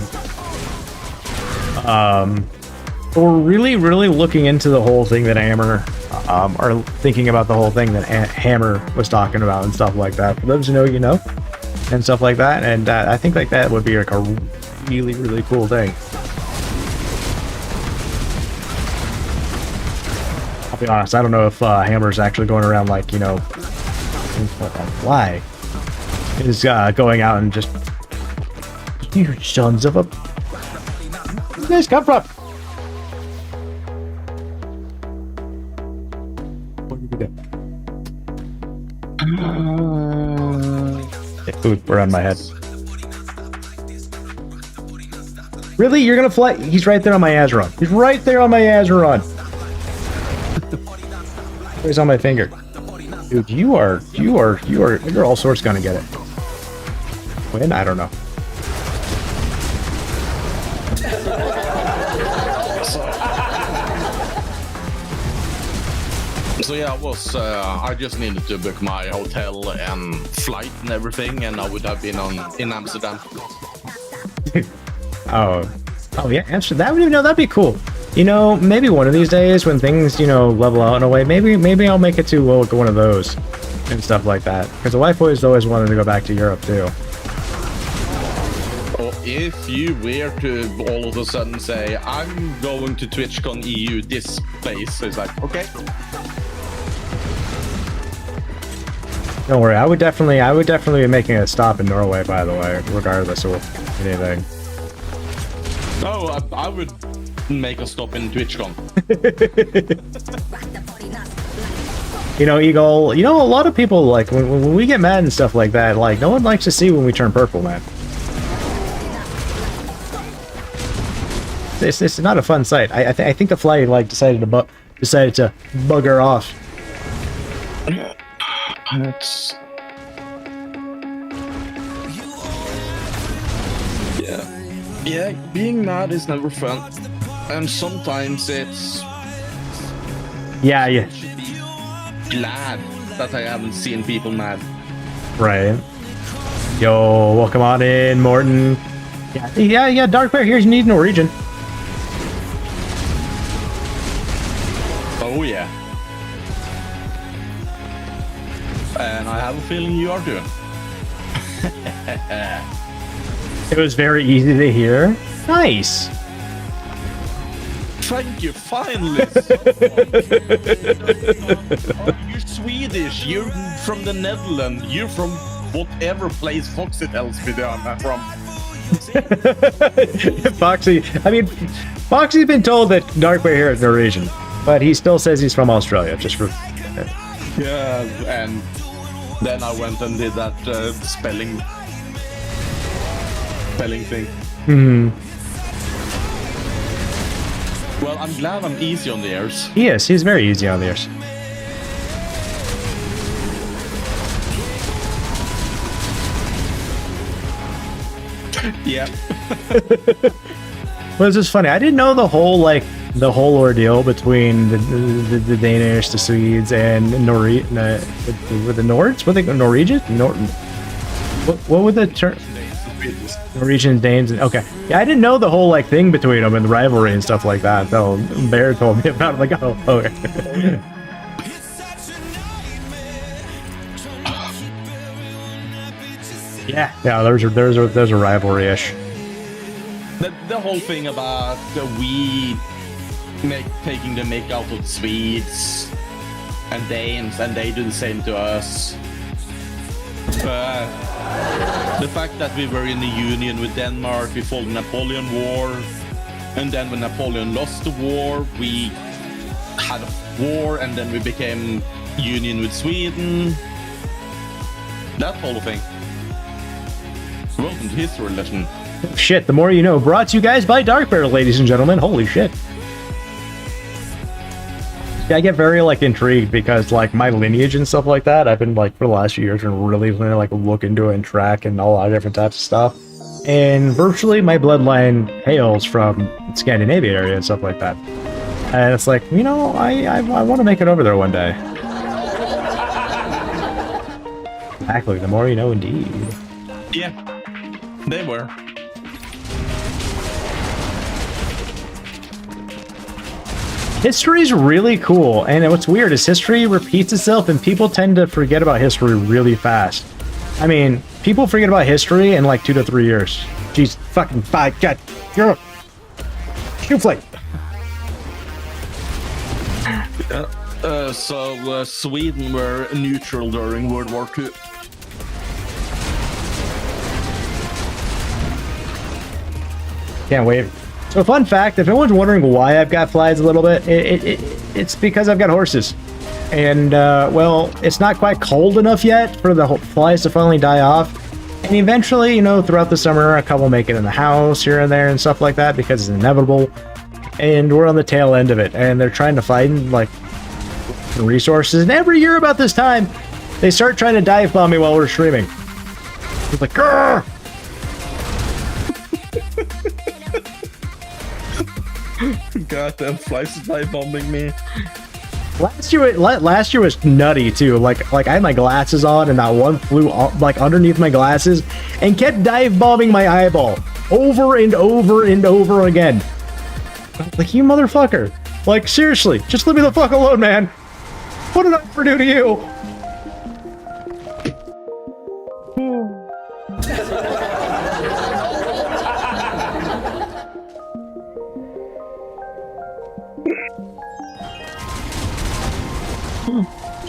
But we're really looking into the whole thing that Hammer, or thinking about the whole thing that Hammer was talking about and stuff like that. For those who know, you know, and stuff like that. And I think like that would be like a really cool thing. I'll be honest, I don't know if Hammer's actually going around like, you know, why is going out and just, you sons of a, where did you guys come from? What did you do? Ooh, we're on my head. Really? You're gonna fly? He's right there on my Azeron. He's right there on my Azeron. He's on my finger. Dude, you're all sorts gonna get it. When? I don't know. So yeah, I just needed to book my hotel and flight and everything, and I would have been in Amsterdam. Oh yeah, Amsterdam. That'd be cool. You know, maybe one of these days when things, you know, level out in a way, maybe I'll make it to one of those and stuff like that. Because the wife always wanted to go back to Europe too. Or if you were to all of a sudden say, I'm going to TwitchCon EU, this place, it's like, okay. Don't worry, I would definitely be making a stop in Norway, by the way, regardless of anything. No, I would make a stop in TwitchCon. You know, Eagle, you know, a lot of people, like, when we get mad and stuff like that, like, no one likes to see when we turn purple, man. It's not a fun sight. I think the flight, like, decided to bugger off. It's... Yeah, being mad is never fun. And sometimes it's... Yeah. I should be glad that I haven't seen people mad. Right. Yo, welcome on in, Morton. Yeah, Dark Bear, here's need Norwegian. Oh yeah. And I have a feeling you are too. It was very easy to hear. Nice. Thank you, finally. You're Swedish. You're from the Netherlands. You're from whatever place Foxy tells me they are from. Foxy, I mean, Foxy's been told that Darkbear here is Norwegian, but he still says he's from Australia, just for... Yeah, and then I went and did that spelling thing. Well, I'm glad I'm easy on the ears. Yes, he's very easy on the ears. Yeah. Well, it's just funny. I didn't know the whole ordeal between the Danish, the Swedes, and with the Nords. What they Norwegian? What would the term? Norwegian, Danes. Okay, yeah, I didn't know the whole thing between them and the rivalry and stuff like that. So Bear told me about it. Like, oh, okay. Yeah, there's a rivalry-ish. The whole thing about we taking the make out of Swedes and Danes, and they do the same to us. The fact that we were in a union with Denmark, we fought the Napoleon War, and then when Napoleon lost the war, we had a war, and then we became union with Sweden. That whole thing. Welcome to history lesson. Shit, the more you know. Brought to you guys by Darkbear, ladies and gentlemen. Holy shit. Yeah, I get very intrigued because my lineage and stuff like that, I've been for the last few years been really look into it and track and all that different types of stuff. And virtually my bloodline hails from Scandinavia area and stuff like that. And it's I want to make it over there one day. Exactly, the more you know indeed. Yeah, they were. History's really cool, and what's weird is history repeats itself, and people tend to forget about history really fast. I mean, people forget about history in 2 to 3 years. Jeez, fucking 5, God, you're a shoeflake. So Sweden were neutral during World War II. Can't wait. So fun fact, if anyone's wondering why I've got flies a little bit, it's because I've got horses. And, well, it's not quite cold enough yet for the flies to finally die off. And eventually, throughout the summer, a couple make it in the house here and there and stuff like that because it's inevitable. And we're on the tail end of it. And they're trying to find, resources. And every year about this time, they start trying to dive bomb me while we're streaming. It's like, grrr! Goddamn flies is dive bombing me. Last year was nutty too. Like I had my glasses on and that one flew underneath my glasses and kept dive bombing my eyeball over and over and over again. You motherfucker! Seriously, just leave me the fuck alone, man. What did I ever do to you?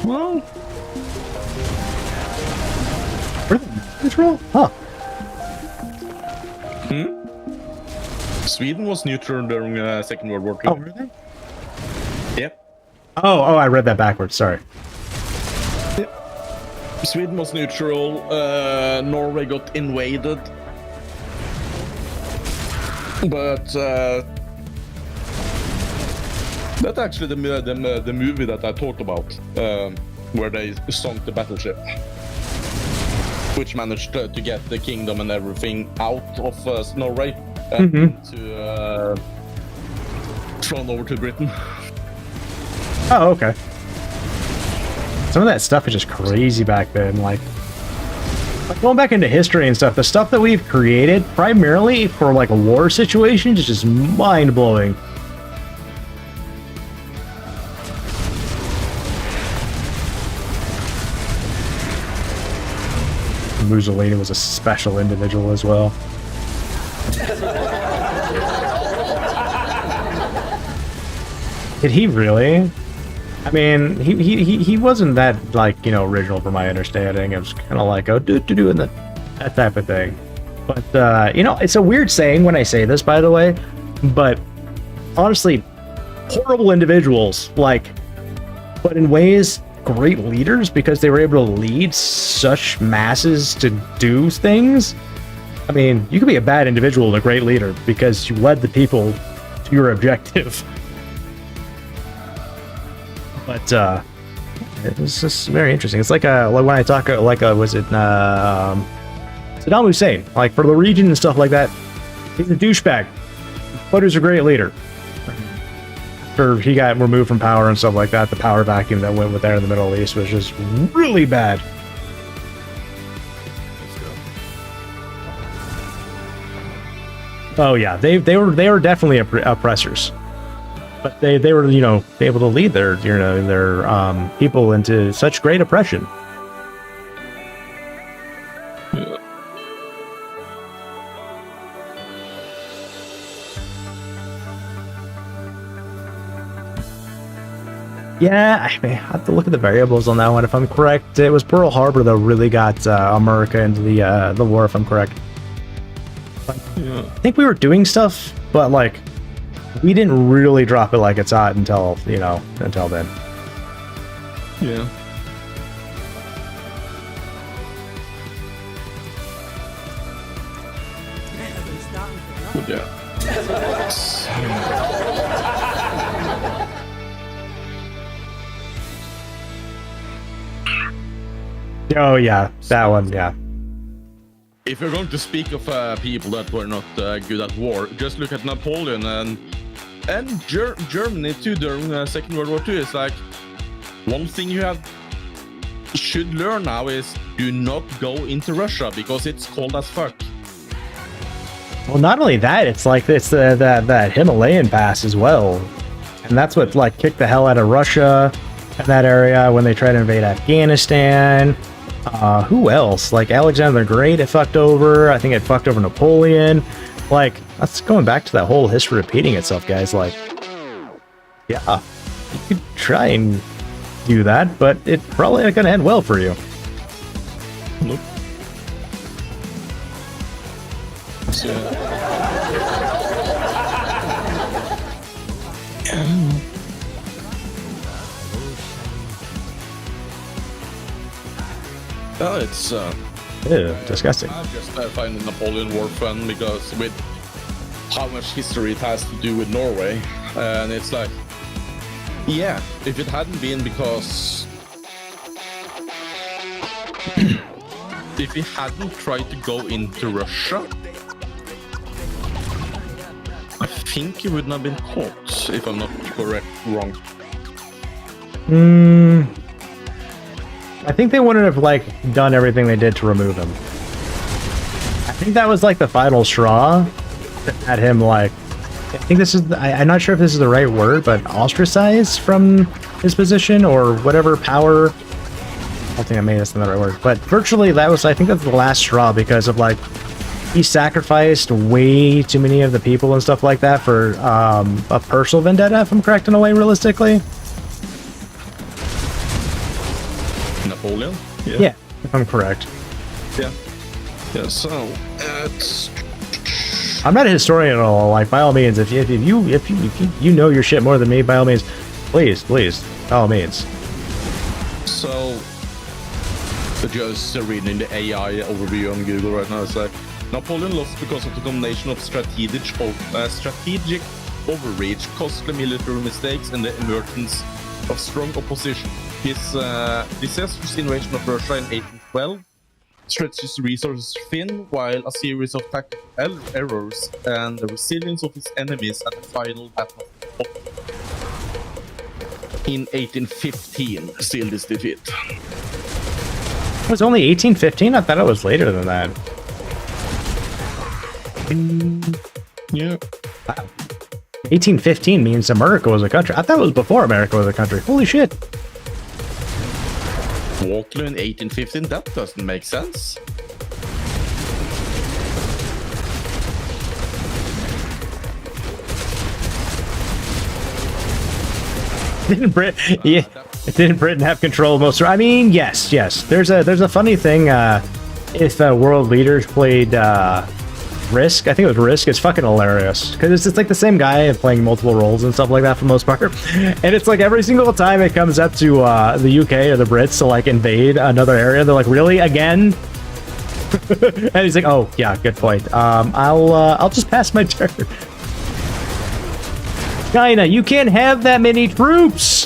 Well, where the neutral? Huh? Sweden was neutral during Second World War II. Oh, were they? Yep. Oh, I read that backwards. Sorry. Yep. Sweden was neutral. Norway got invaded, but that's actually the movie that I talked about, where they sunk the battleship, which managed to get the kingdom and everything out of Norway and to thrown over to Britain. Oh, okay. Some of that stuff is just crazy back then. Going back into history and stuff, the stuff that we've created primarily for war situations is just mind-blowing. Mussolini was a special individual as well. Did he really? I mean, he wasn't that, like, you know, original from my understanding. It was kind of like, oh, doing that type of thing. But, you know, it's a weird saying when I say this, by the way, but honestly, horrible individuals, like, but in ways, great leaders because they were able to lead such masses to do things. I mean, you could be a bad individual and a great leader because you led the people to your objective. But it's just very interesting. It's like when I talk was it Saddam Hussein, like for the region and stuff like that. He's a douchebag, but he's a great leader. After he got removed from power and stuff like that, the power vacuum that went with there in the Middle East was just really bad. Oh yeah, they were definitely oppressors. But they were, you know, able to lead their people into such great oppression. Yeah, I may have to look at the variables on that one. If I'm correct, it was Pearl Harbor that really got America into the war. If I'm correct, I think we were doing stuff, but like. We didn't really drop it like it's hot until, you know, until then. Yeah. Yeah. Oh yeah, that one, yeah. If you're going to speak of people that were not good at war, just look at Napoleon and Germany too during Second World War II. It's like one thing you should learn now is do not go into Russia because it's cold as fuck. Well, not only that, it's like it's that Himalayan pass as well, and that's what like kicked the hell out of Russia in that area when they tried to invade Afghanistan. Who else? Like Alexander the Great, it fucked over. I think it fucked over Napoleon. Like, that's going back to that whole history repeating itself, guys. Like, yeah, you could try and do that, but it's probably not going to end well for you. Nope. Well, it's Ew, disgusting. I just find the Napoleon War fun because with how much history it has to do with Norway, and it's like, yeah, if it hadn't been because if he hadn't tried to go into Russia, I think he wouldn't have been caught, if I'm not wrong. I think they wouldn't have like done everything they did to remove him. I think that was like the final straw that had him like. I think this is. I'm not sure if this is the right word, but ostracized from his position or whatever power. I don't think I made this the right word, but virtually that was. I think that's the last straw because of like he sacrificed way too many of the people and stuff like that for a personal vendetta. If I'm correct in a way, realistically. Napoleon? Yeah, if I'm correct. Yeah. Yeah, so it's I'm not a historian at all. Like, by all means, if you know your shit more than me, by all means, please, by all means. So just reading the AI overview on Google right now, it's like Napoleon lost because of the combination of strategic overreach, costly military mistakes, and the emergence of strong opposition. His disastrous invasion of Russia in 1812 stretched his resources thin, while a series of tactical errors and the resilience of his enemies at the final battle in 1815 sealed his defeat. It was only 1815? I thought it was later than that. Yeah. Wow. 1815 means America was a country. I thought it was before America was a country. Holy shit. Waterloo in 1815? That doesn't make sense. Didn't Britain? Yeah, didn't Britain have control of most? I mean, yes. There's a funny thing. If world leaders played Risk, I think it was Risk. It's fucking hilarious because it's just like the same guy playing multiple roles and stuff like that for the most part. And it's like every single time it comes up to the UK or the Brits to like invade another area, they're like, really again? And he's like, oh yeah, good point. I'll just pass my turn. China, you can't have that many troops.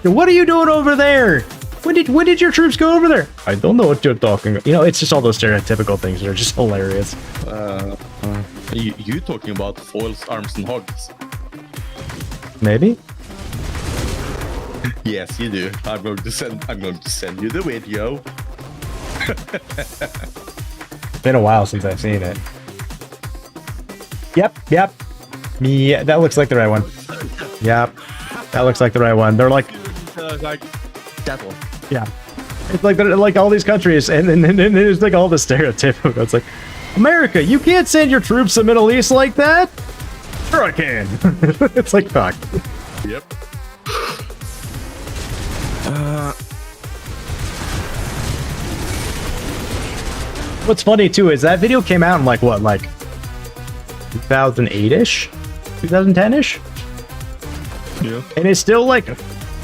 What are you doing over there? When did your troops go over there? I don't know what you're talking about. You know, it's just all those stereotypical things that are just hilarious. You talking about foils, arms, and hogs? Maybe. Yes, you do. I'm going to send you the video. It's been a while since I've seen it. Yep. Yeah, that looks like the right one. Yep, that looks like the right one. They're like that one. Yeah, it's like they're like all these countries, and there's like all the stereotypical. It's like, America, you can't send your troops to the Middle East like that. Sure, I can. It's like fuck. Yep. What's funny too is that video came out in like what, like 2008-ish, 2010-ish, Yeah. and it's still like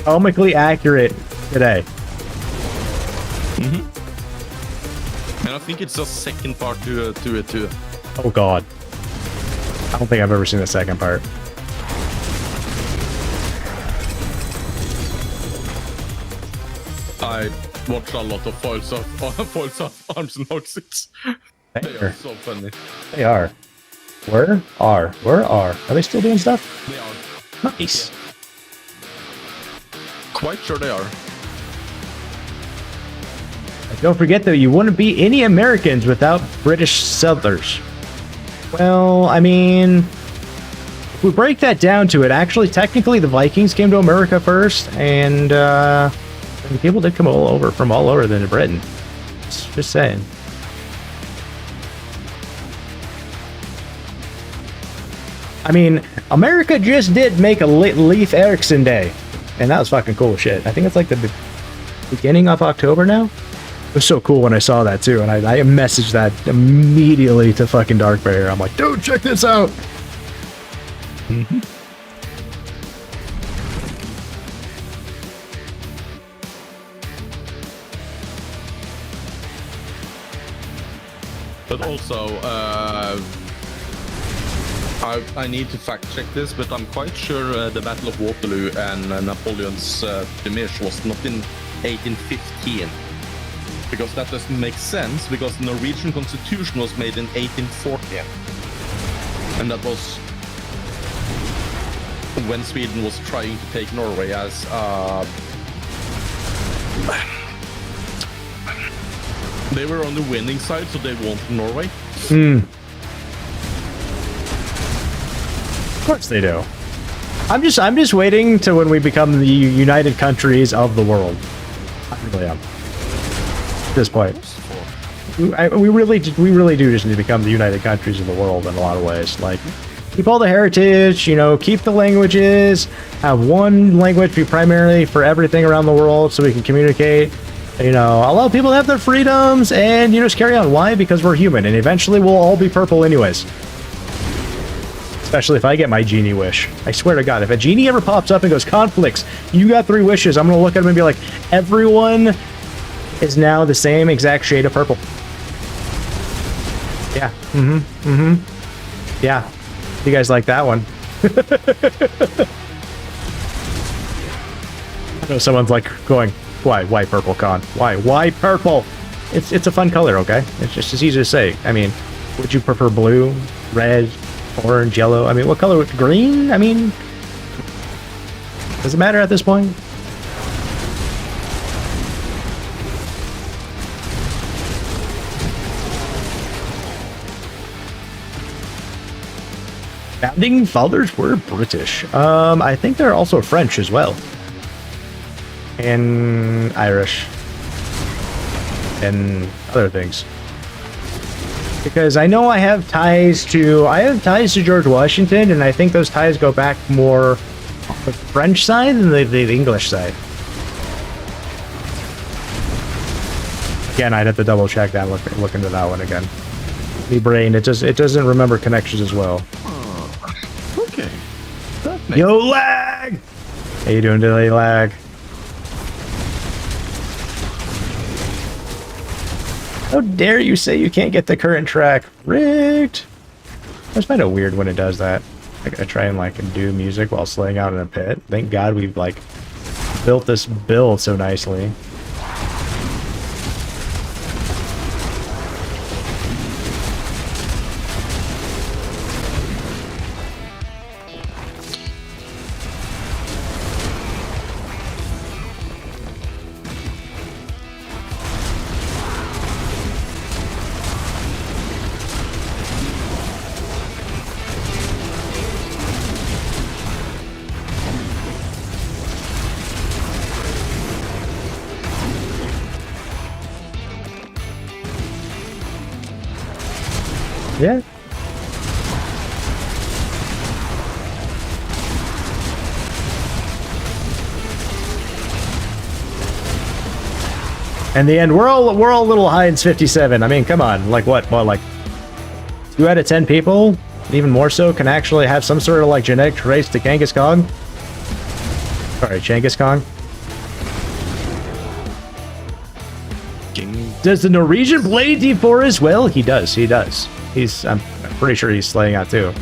comically accurate today. And I think it's the second part to it too. Oh god, I don't think I've ever seen the second part. I watched a lot of foils of arms and hogs. They are so funny. They are. Where are? Are they still doing stuff? They are. Nice. Quite sure they are. Don't forget though, you wouldn't be any Americans without British settlers. Well, I mean, if we break that down to it, actually, technically, the Vikings came to America first, and people did come from all over than Britain. Just saying. I mean, America just did make a Leif Erikson Day, and that was fucking cool shit. I think it's like the beginning of October now. It was so cool when I saw that too, and I messaged that immediately to fucking Darkbear. I'm like, dude, check this out. But also, I need to fact check this, but I'm quite sure the Battle of Waterloo and Napoleon's demise was not in 1815. Because that doesn't make sense, because the Norwegian constitution was made in 1840. And that was when Sweden was trying to take Norway as they were on the winning side, so they wanted Norway. Of course they do. I'm just waiting to when we become the United Countries of the world. I really am. At this point, we really do just need to become the United Countries of the world in a lot of ways. Like, keep all the heritage, you know, keep the languages, have one language be primarily for everything around the world so we can communicate, you know, allow people to have their freedoms, and, you know, just carry on. Why? Because we're human, and eventually we'll all be purple anyways. Especially if I get my genie wish. I swear to God, if a genie ever pops up and goes, conflicts, you got 3 wishes, I'm gonna look at him and be like, everyone is now the same exact shade of purple. Yeah. Yeah. You guys like that one? I know someone's like going, why purple, Con? Why purple? It's a fun color, okay? It's just as easy to say. I mean, would you prefer blue, red, orange, yellow? I mean, what color? Green? I mean, does it matter at this point? Founding fathers were British. I think they're also French as well. And Irish. And other things. Because I know I have ties to George Washington, and I think those ties go back more The French side and the English side. Again, I'd have to double check that. Look into that one again. The brain, it doesn't remember connections as well. Okay. That makes Yo, lag! How you doing today, lag? How dare you say you can't get the current track? Rigged! That's kind of weird when it does that. I gotta try and like do music while slaying out in a pit. Thank God we've like built this build so nicely. Yeah. In the end, we're all a little high in 57. I mean, come on, like what? Well, like 2 out of 10 people, even more so, can actually have some sort of like genetic trace to Genghis Khan. Sorry, Genghis Khan. Does the Norwegian play D4 as well? He does. He does. I'm pretty sure he's slaying out too.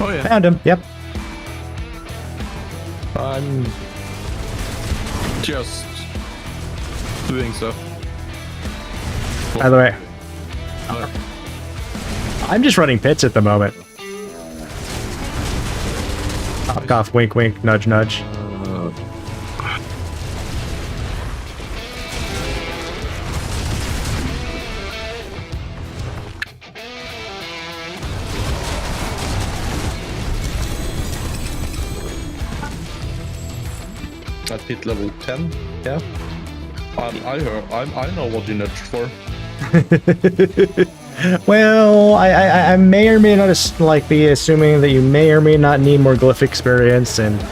Oh yeah. Found him. Yep. I'm just doing stuff. By the way, I'm just running pits at the moment. Cough, cough, wink, wink, nudge, nudge. At pit level 10, yeah. I know what you nudged for. Well, I may or may not like be assuming that you may or may not need more glyph experience and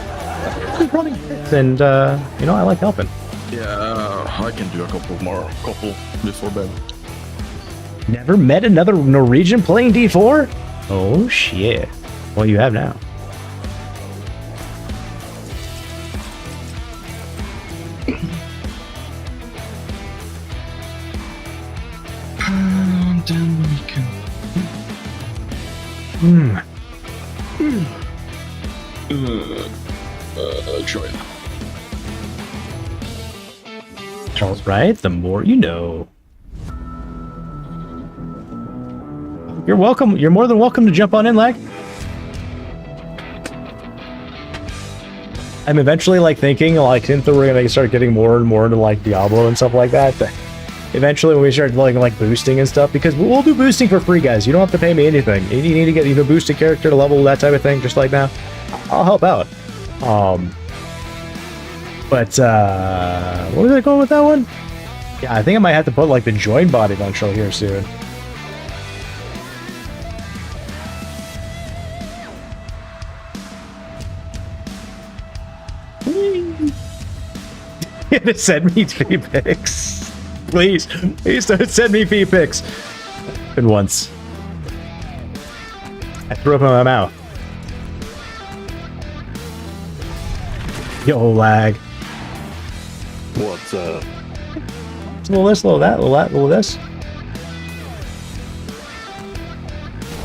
running pits, and you know, I like helping. Yeah, I can do a couple before bed. Never met another Norwegian playing D4? Oh shit. Well, you have now. Then we can. Try it. Charles, right? The more you know. You're welcome. You're more than welcome to jump on in, Lag. I'm eventually like thinking like since we're gonna start getting more and more into like Diablo and stuff like that. Eventually, when we start like boosting and stuff, because we'll do boosting for free, guys. You don't have to pay me anything. You need to get boost a character to level, that type of thing, just like now. I'll help out. But what was I going with that one? Yeah, I think I might have to put like the join bot eventually here soon. Send me fee pics. Please don't send me fee pics. And once. I threw up in my mouth. Yo, lag. What's up? A little this, a little that, a little that, a little this.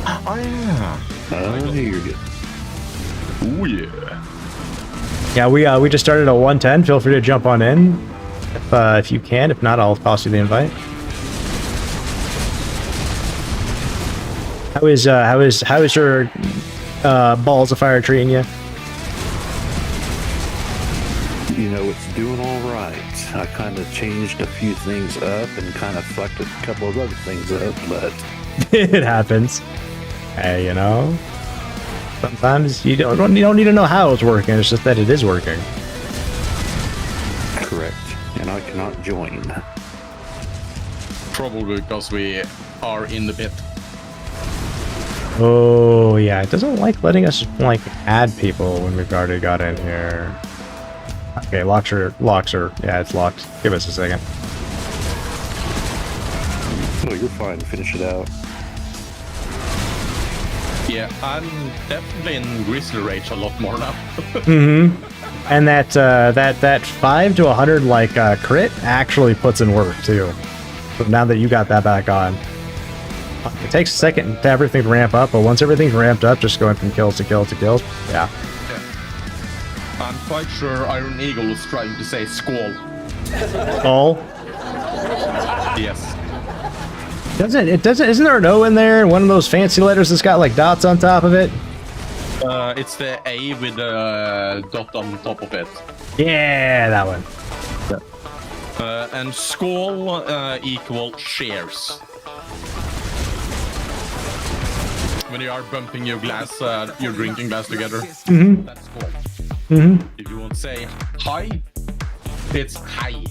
Oh yeah. Oh, you're good. Oh yeah. Yeah, we just started at 110. Feel free to jump on in if you can. If not, I'll toss you the invite. How is your balls of fire treating you? You know, it's doing all right. I kind of changed a few things up and kind of fucked a couple of other things up, but It happens. Hey, you know, sometimes you don't need to know how it's working. It's just that it is working. correct. And I cannot join. Probably because we are in the pit. Oh, yeah, it doesn't like letting us, like, add people when we've already got in here. Okay, locks are, yeah, it's locked. Give us a second. No, you're fine. Finish it out. Yeah, I'm definitely in Grizzly Rage a lot more now. And that 5 to 100, like, crit actually puts in work, too. So now that you got that back on. It takes a second to everything to ramp up, but once everything's ramped up, just going from kills to kills to kills, yeah. I'm quite sure Iron Eagle was trying to say squall. Oh. Yes. Isn't there an O in there? One of those fancy letters that's got like dots on top of it? It's the A with a dot on top of it. Yeah, that one. And squall equal shares. When you are bumping your glass, your drinking glass together, that's squall. If you want to say hi, it's high.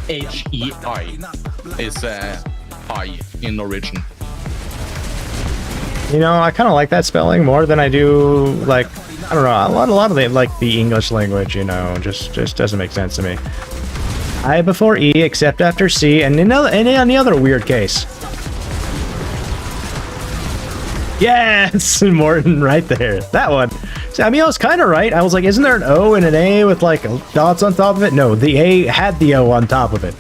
H-E-I is high in Norwegian. You know, I kind of like that spelling more than I do, like, I don't know, a lot of the, like, the English language, you know, just doesn't make sense to me. I before E, except after C, and in any other weird case. Yes, Morton, right there. That one. So, I mean, I was kind of right. I was like, isn't there an O and an A with, like, dots on top of it? No, the A had the O on top of it.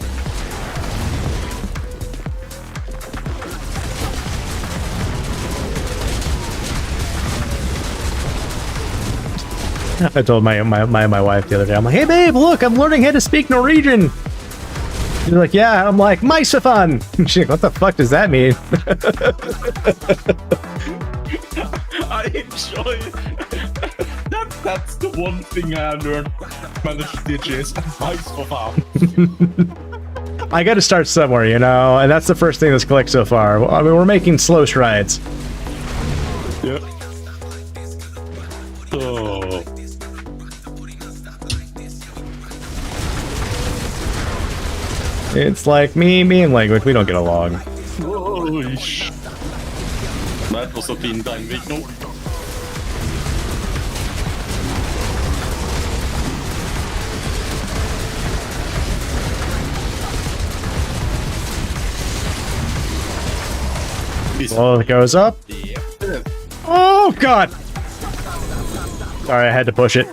I told my wife the other day, I'm like, hey babe, look, I'm learning how to speak Norwegian. She's like, yeah. I'm like, Meisefan. She's like, what the fuck does that mean? I enjoy it. That's the one thing I learned. Managed to teach is nice for fun. I got to start somewhere, you know, and that's the first thing that's clicked so far. I mean, we're making slow strides. Yep. Oh. It's like me and language, we don't get along. That was a fin time, Vigno. Well, it goes up. Oh, God! Sorry, I had to push it.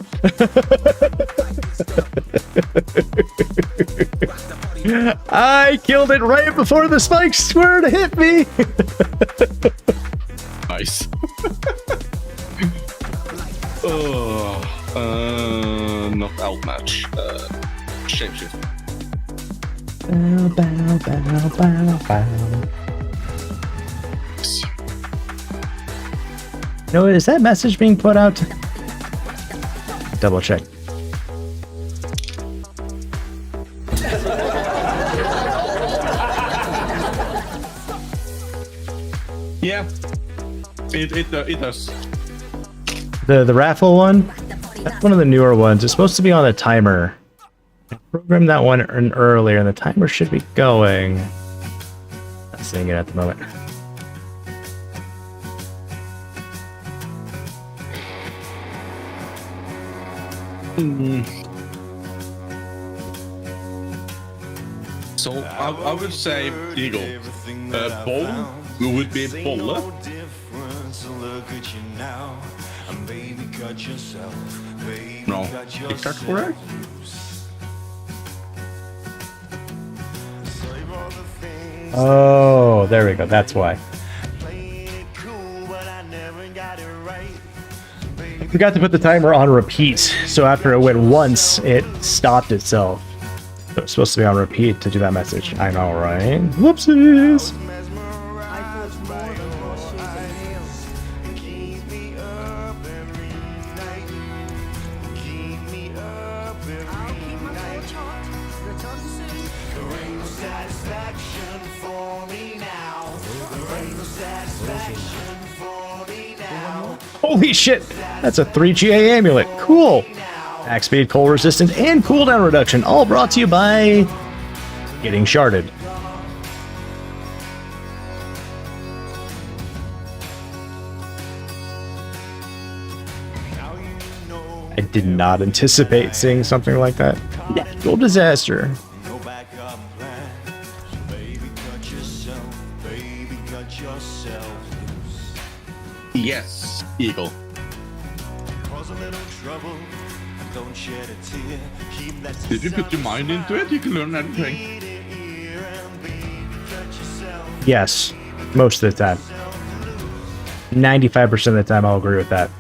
I killed it right before the spikes were to hit me. Nice. Not outmatch. Shapeshift. Bow, bow, bow, bow, bow. No, is that message being put out? Double check. Yeah, it does. The raffle one? That's one of the newer ones. It's supposed to be on a timer. I programmed that one earlier, and the timer should be going. Not seeing it at the moment. So I would say Eagle. Bowl would be bolle. No, is that correct? Oh, there we go. That's why. I forgot to put the timer on repeat, so after it went once, it stopped itself. So it's supposed to be on repeat to do that message. I know, right? Whoopsies! Holy shit! That's a 3GA amulet. Cool! Attack speed, cold resistance, and cooldown reduction, all brought to you by getting sharded. I did not anticipate seeing something like that. Natural disaster. No backup plan. So baby, cut yourself. Baby, cut yourself loose. Yes, Eagle. Cause a little trouble. Don't shed a tear. Keep that Did you put your mind into it? You can learn anything. here and baby, cut yourself. Yes, most of the time. 95% of the time, I'll agree with that.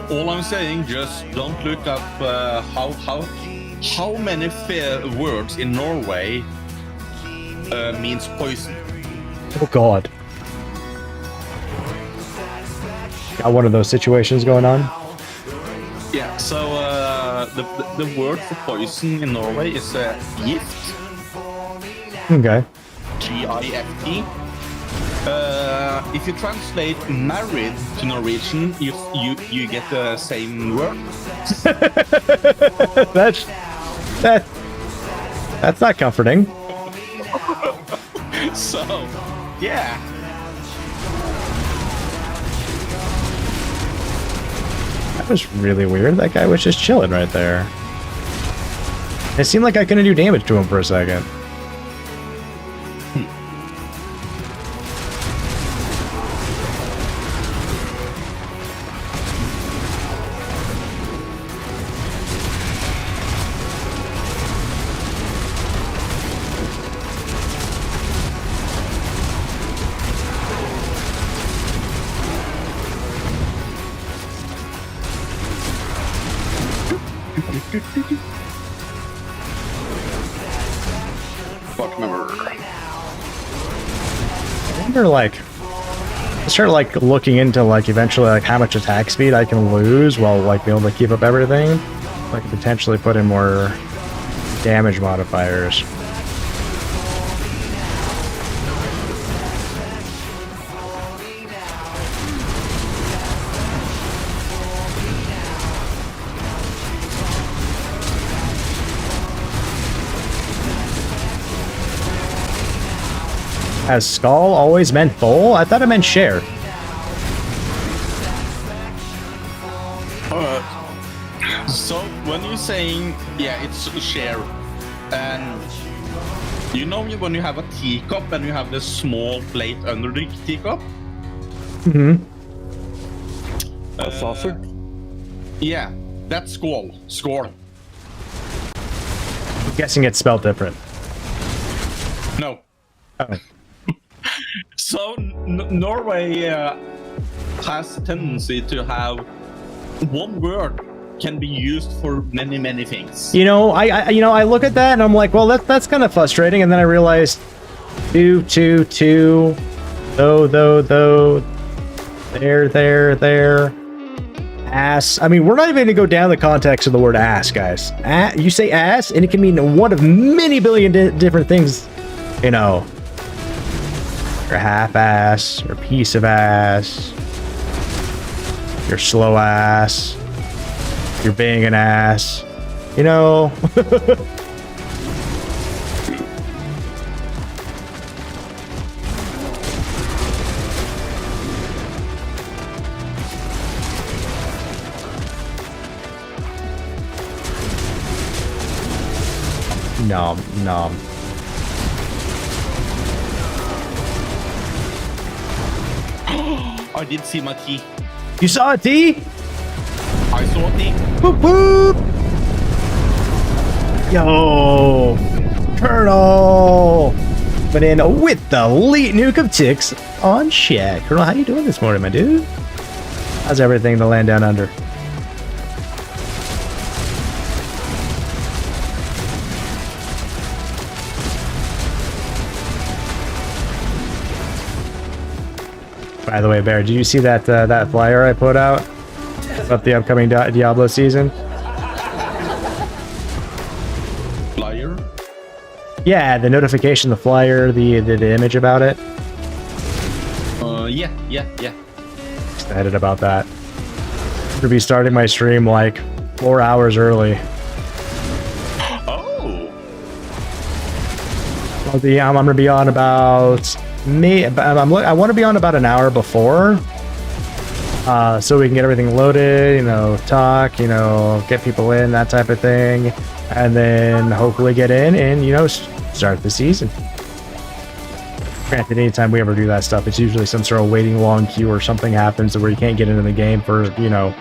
All I'm saying, just don't look up how many words in Norway means poison. Oh God. Got one of those situations going on. Yeah. So the word for poison in Norway is gift. Okay. G-I-F-T. If you translate married to Norwegian, you get the same word. That's not comforting. So, yeah. That was really weird. That guy was just chilling right there. It seemed like I couldn't do damage to him for a second. Fuck member. I wonder, like, I started like looking into like eventually like how much attack speed I can lose while like being able to keep up everything. I could potentially put in more damage modifiers. Has skull always meant full? I thought it meant share. So when you're saying, yeah, it's share, and you know when you have a teacup and you have the small plate under the teacup? Mm-hmm. A saucer? Yeah, that's skål. Skål. I'm guessing it's spelled different. No. Oh. So Norway has a tendency to have one word can be used for many things. You know, I look at that and I'm like, well, that's kind of frustrating. And then I realized, though, there, ass. I mean, we're not even going to go down the context of the word ass, guys. You say ass, and it can mean one of many billion different things. You know, your half ass, your piece of ass, your slow ass, you're being an ass, you know. Nom. I did see my T. You saw a T? I saw a T. Boop boop. Yo, Colonel, but in with the elite nuke of TIX on Shaq. Colonel, how you doing this morning, my dude? How's everything in the land down under? By the way, Bear, did you see that that flyer I put out about the upcoming Diablo season? Flyer? Yeah, the notification, the flyer, the image about it. Yeah. Excited about that. I'm gonna be starting my stream like 4 hours early. Oh. I'm gonna be on about I want to be on about an hour before, so we can get everything loaded, you know, talk, you know, get people in, that type of thing, and then hopefully get in and, you know, start the season. Granted, anytime we ever do that stuff, it's usually some sort of waiting long queue or something happens where you can't get into the game for, you know,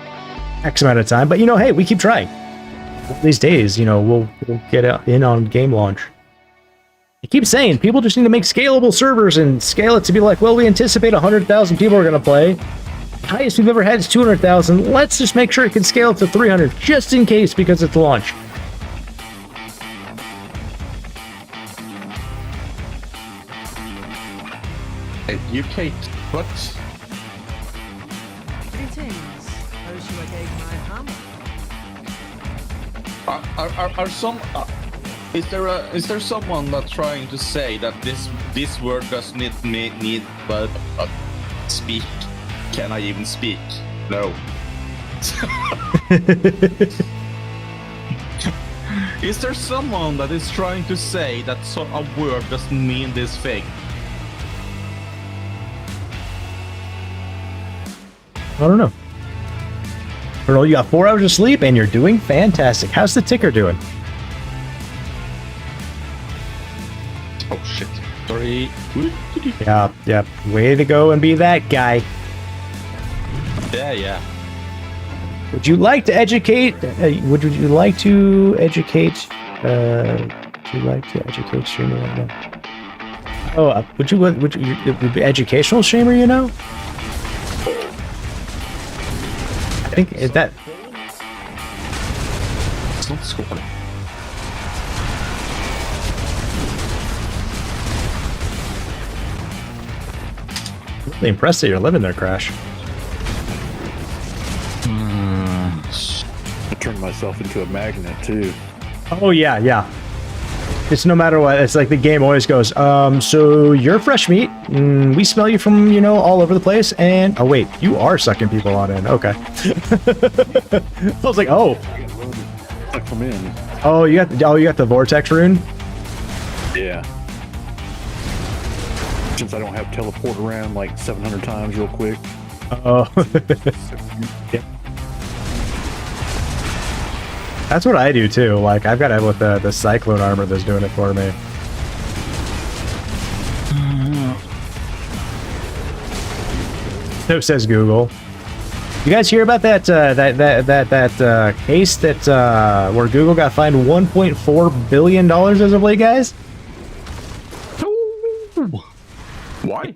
X amount of time. But, you know, hey, we keep trying. These days, you know, we'll get in on game launch. I keep saying, people just need to make scalable servers and scale it to be like, well, we anticipate 100,000 people are going to play. Highest we've ever had is 200,000. Let's just make sure it can scale to 300, just in case, because it's launch. Educate. What? Greetings. Those who I gave my hammer. Are some? Is there someone that's trying to say that this word does need speak? Can I even speak? No. Is there someone that is trying to say that a word doesn't mean this thing? I don't know. Earl, you got 4 hours of sleep and you're doing fantastic. How's the ticker doing? Oh shit. Sorry. Yeah. Way to go and be that guy. Yeah. Would you like to educate? Would you like to educate? Would you like to educate streamer right now? Oh, would you be educational streamer? You know. I think is that. It's not squatting. Really impressed that you're living there, Crash. I turned myself into a magnet too. Oh yeah. It's no matter what. It's like the game always goes. So you're fresh meat. We smell you from, you know, all over the place. And oh wait, you are sucking people on in. Okay. I was like, oh. Suck them in. Oh, you got the vortex rune. Yeah. Since I don't have teleport around like 700 times real quick. Oh. Yep. That's what I do too. Like I've got it with the cyclone armor that's doing it for me. So says Google. You guys hear about that case that where Google got fined $1.4 billion as of late, guys? Why?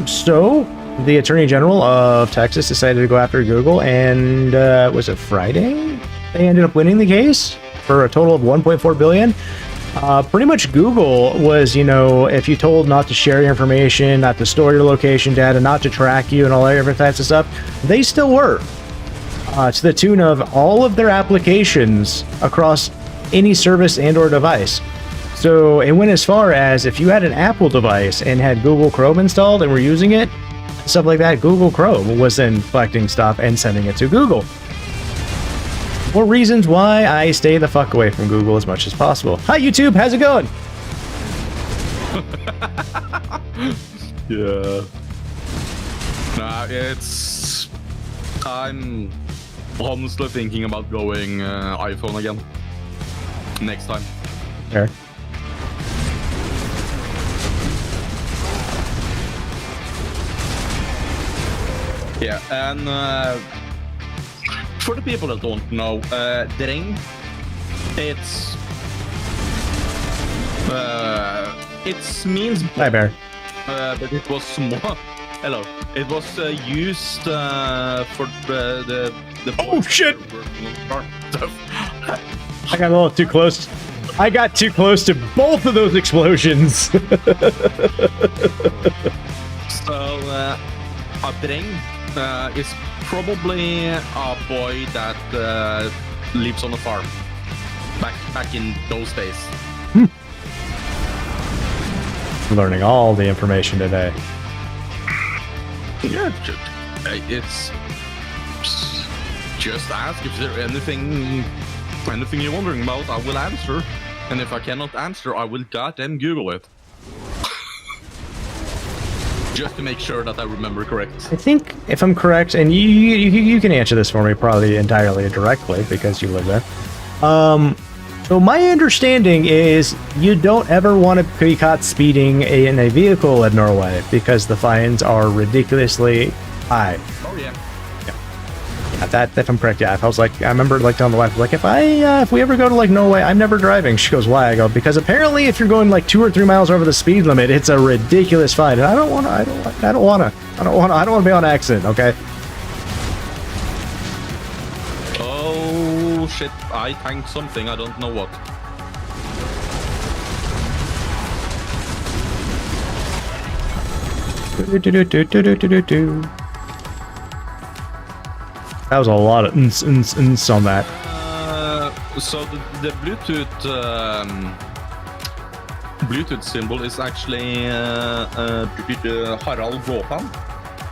So the Attorney General of Texas decided to go after Google, and was it Friday? They ended up winning the case for a total of $1.4 billion. Pretty much Google was, you know, if you told not to share your information, not to store your location data, not to track you and all that different types of stuff, they still were. To the tune of all of their applications across any service and or device. So it went as far as if you had an Apple device and had Google Chrome installed and were using it, stuff like that, Google Chrome was then collecting stuff and sending it to Google. More reasons why I stay the fuck away from Google as much as possible. Hi YouTube, how's it going? Yeah. Nah, I'm honestly thinking about going iPhone again. Next time. There. Yeah, and for the people that don't know, Dreng, it means Hi, Bear. but it was small. Hello. It was used for the Oh shit! I got a little too close. I got too close to both of those explosions. So, a Dreng is probably a boy that lives on a farm back in those days. Learning all the information today. Yeah, it's just ask if there's anything you're wondering about. I will answer, and if I cannot answer, I will goddamn Google it. Just to make sure that I remember correct. I think, if I'm correct, and you can answer this for me probably entirely directly because you live there. So my understanding is you don't ever want to be caught speeding in a vehicle in Norway because the fines are ridiculously high. Oh yeah. That, if I'm correct, yeah. I was like, I remember like telling the wife, like, if we ever go to like Norway, I'm never driving. She goes, why? I go, because apparently if you're going like 2 or 3 miles over the speed limit, it's a ridiculous fine. And I don't want to be on an accident. Okay. Oh shit! I tanked something. I don't know what. That was a lot of ns on that. So the Bluetooth symbol is actually Harald Blåtann.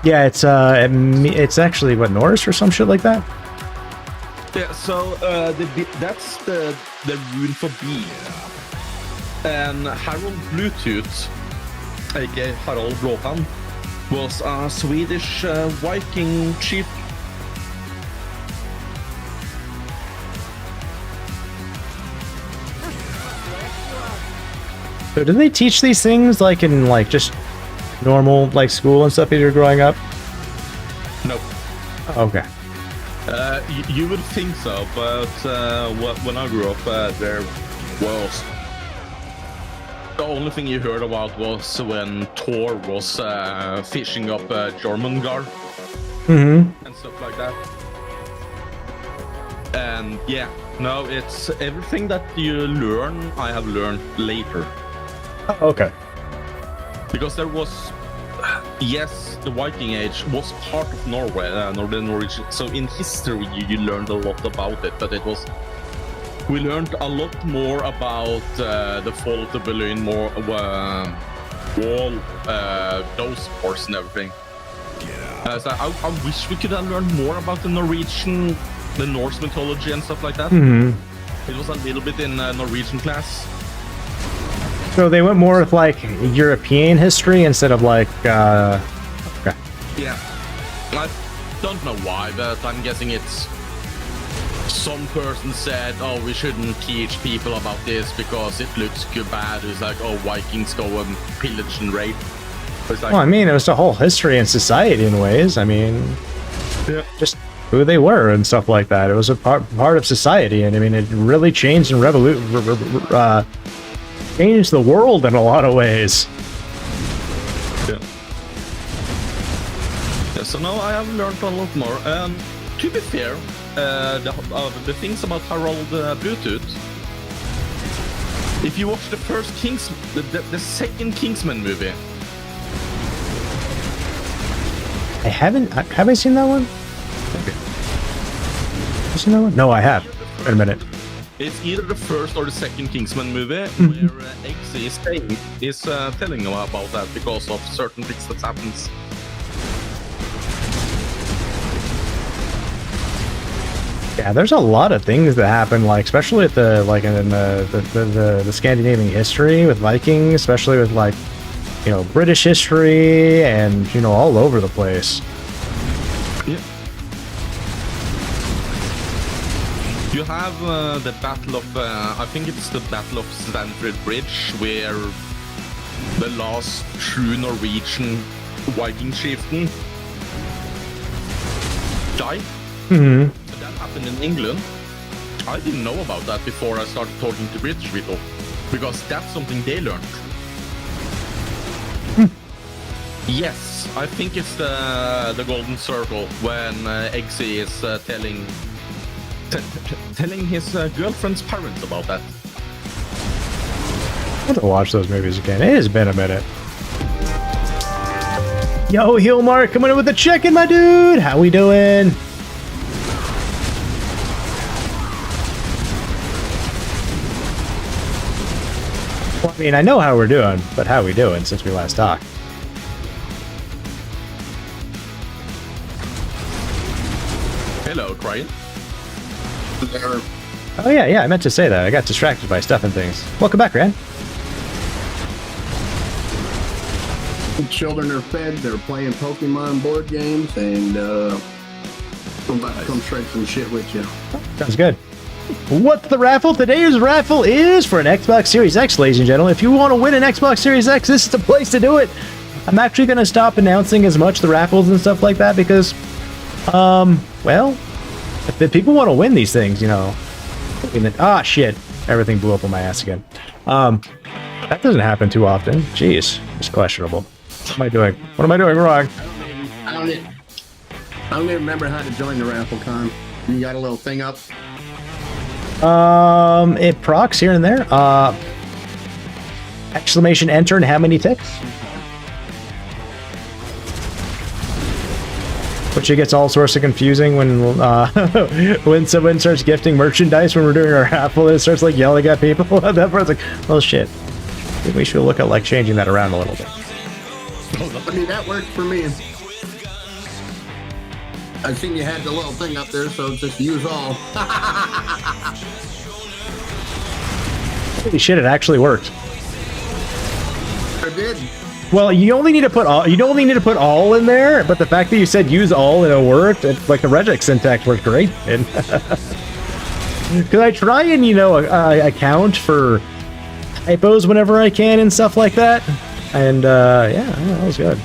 Yeah, it's actually what, Norse or some shit like that. Yeah, so that's the rune for B. And Harald Bluetooth, aka Harald Blåtann, was a Swedish Viking chief. So do they teach these things like in like just normal like school and stuff as you're growing up? No. Okay. You would think so, but when I grew up, there was the only thing you heard about was when Thor was fishing up Jormungandr and stuff like that. And yeah, no, it's everything that you learn. I have learned later. Oh, okay. Because there was, yes, the Viking Age was part of Norway, Northern Norwegian. So in history, you learned a lot about it, but we learned a lot more about the fall of the Berlin Wall, those wars and everything. So I wish we could have learned more about the Norwegian, the Norse mythology and stuff like that. It was a little bit in Norwegian class. So they went more with like European history instead of like okay. Yeah, I don't know why, but I'm guessing it's some person said, oh, we shouldn't teach people about this because it looks good bad. It's like, oh, Vikings go and pillage and rape. It's like, Well, I mean, it was the whole history and society in ways. I mean, yeah. just who they were and stuff like that. It was a part of society, and I mean, it really changed and changed the world in a lot of ways. Yeah. Yeah, so now I have learned a lot more. To be fair, the things about Harald Bluetooth, if you watch the first the second Kingsman movie. Have I seen that one? Okay. Have you seen that one? No, I have. Wait a minute. It's either the first or the second Kingsman movie where Eggsy is telling about that because of certain things that happens. Yeah, there's a lot of things that happen, like especially at in the Scandinavian history with Vikings, especially with like, you know, British history and, you know, all over the place. Yeah. You have the Battle of, I think it's the Battle of Stanford Bridge, where the last true Norwegian Viking chieftain died. That happened in England. I didn't know about that before I started talking to British people, because that's something they learned. Yes, I think it's the Golden Circle when Eggsy is telling his girlfriend's parents about that. I have to watch those movies again. It has been a minute. Yo, Hilmar, coming in with the check-in, my dude. How we doing? Well, I mean, I know how we're doing, but how we doing since we last talked? Hello, Brian. Oh yeah, I meant to say that. I got distracted by stuff and things. Welcome back, Rand. The children are fed. They're playing Pokemon board games, and I'm about to come trade some shit with you. Sounds good. What's the raffle? Today's raffle is for an Xbox Series X, ladies and gentlemen. If you want to win an Xbox Series X, this is the place to do it. I'm actually going to stop announcing as much the raffles and stuff like that because, well, if the people want to win these things, you know. Ah, shit. Everything blew up on my ass again. That doesn't happen too often. Jeez. It's questionable. What am I doing? What am I doing wrong? I don't even remember how to join the raffle con. You got a little thing up? It procs here and there. Exclamation enter and how many ticks? Which it gets all sorts of confusing when when someone starts gifting merchandise when we're doing our raffle. It starts like yelling at people. That part's like, oh shit. Maybe we should look at like changing that around a little bit. I mean, that worked for me. I seen you had the little thing up there, so just use all. Holy shit! It actually worked. I did. Well, you only need to put all. You don't only need to put all in there, but the fact that you said use all and it worked, like the regex syntax worked great. And because I try and account for typos whenever I can and stuff like that, and yeah, that was good.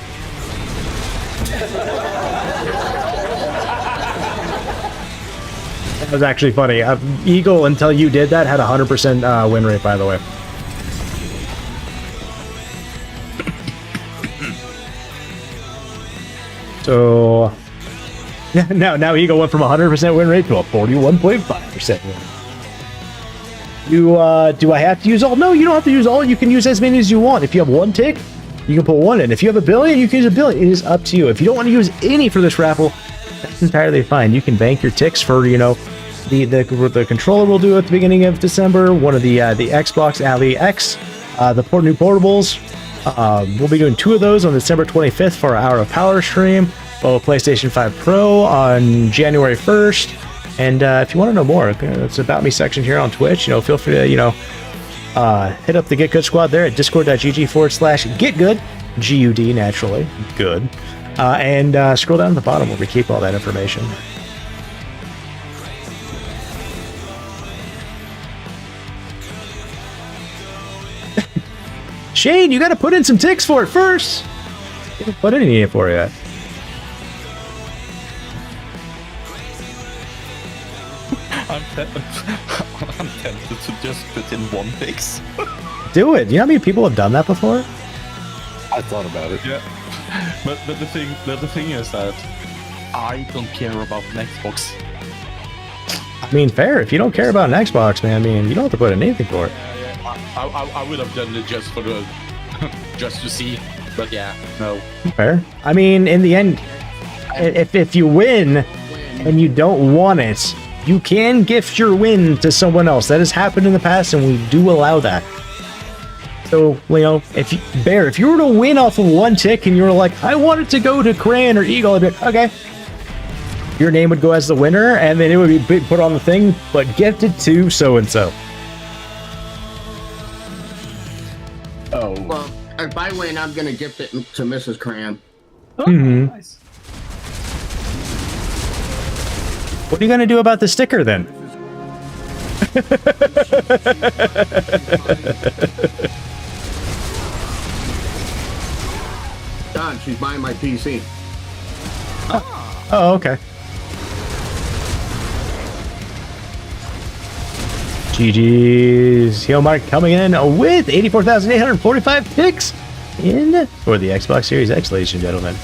That was actually funny. Eagle, until you did that, had 100% win rate, by the way. So now Eagle went from 100% win rate to a 41.5% win. Do I have to use all? No, you don't have to use all. You can use as many as you want. If you have one tick, you can put one in. If you have a billion, you can use a billion. It is up to you. If you don't want to use any for this raffle, that's entirely fine. You can bank your ticks for, the controller we'll do at the beginning of December, one of the XBOX ALLY X, the new portables. We'll be doing 2 of those on December 25th for our Hour of Power stream, follow PlayStation 5 Pro on January 1st. And if you want to know more, it's About Me section here on Twitch. Feel free to, hit up the Get Good squad there at discord.gg/getgood, GUD naturally, good. And scroll down to the bottom where we keep all that information. Shane, you got to put in some ticks for it first. You haven't put any in for it. I'm tempted to just put in 1 ticks. Do it. You know how many people have done that before? I thought about it. Yeah, but the thing is that I don't care about an Xbox. I mean, fair. If you don't care about an Xbox, man, you don't have to put in anything for it. I would have done it just for the just to see, but yeah, no. Fair. I mean, in the end, if you win and you don't want it, you can gift your win to someone else. That has happened in the past, and we do allow that. So, if you were to win off of 1 tick and you were like, I want it to go to Cran or Eagle, I'd be like, okay. Your name would go as the winner, and then it would be put on the thing, but gifted to so-and-so. Oh. Well, if I win, I'm going to gift it to Mrs. Cran. Oh, nice. What are you going to do about the sticker, then? Don, she's buying my PC. Oh, okay. GG's. Heel Mark coming in with 84,845 ticks in for the Xbox Series X, ladies and gentlemen.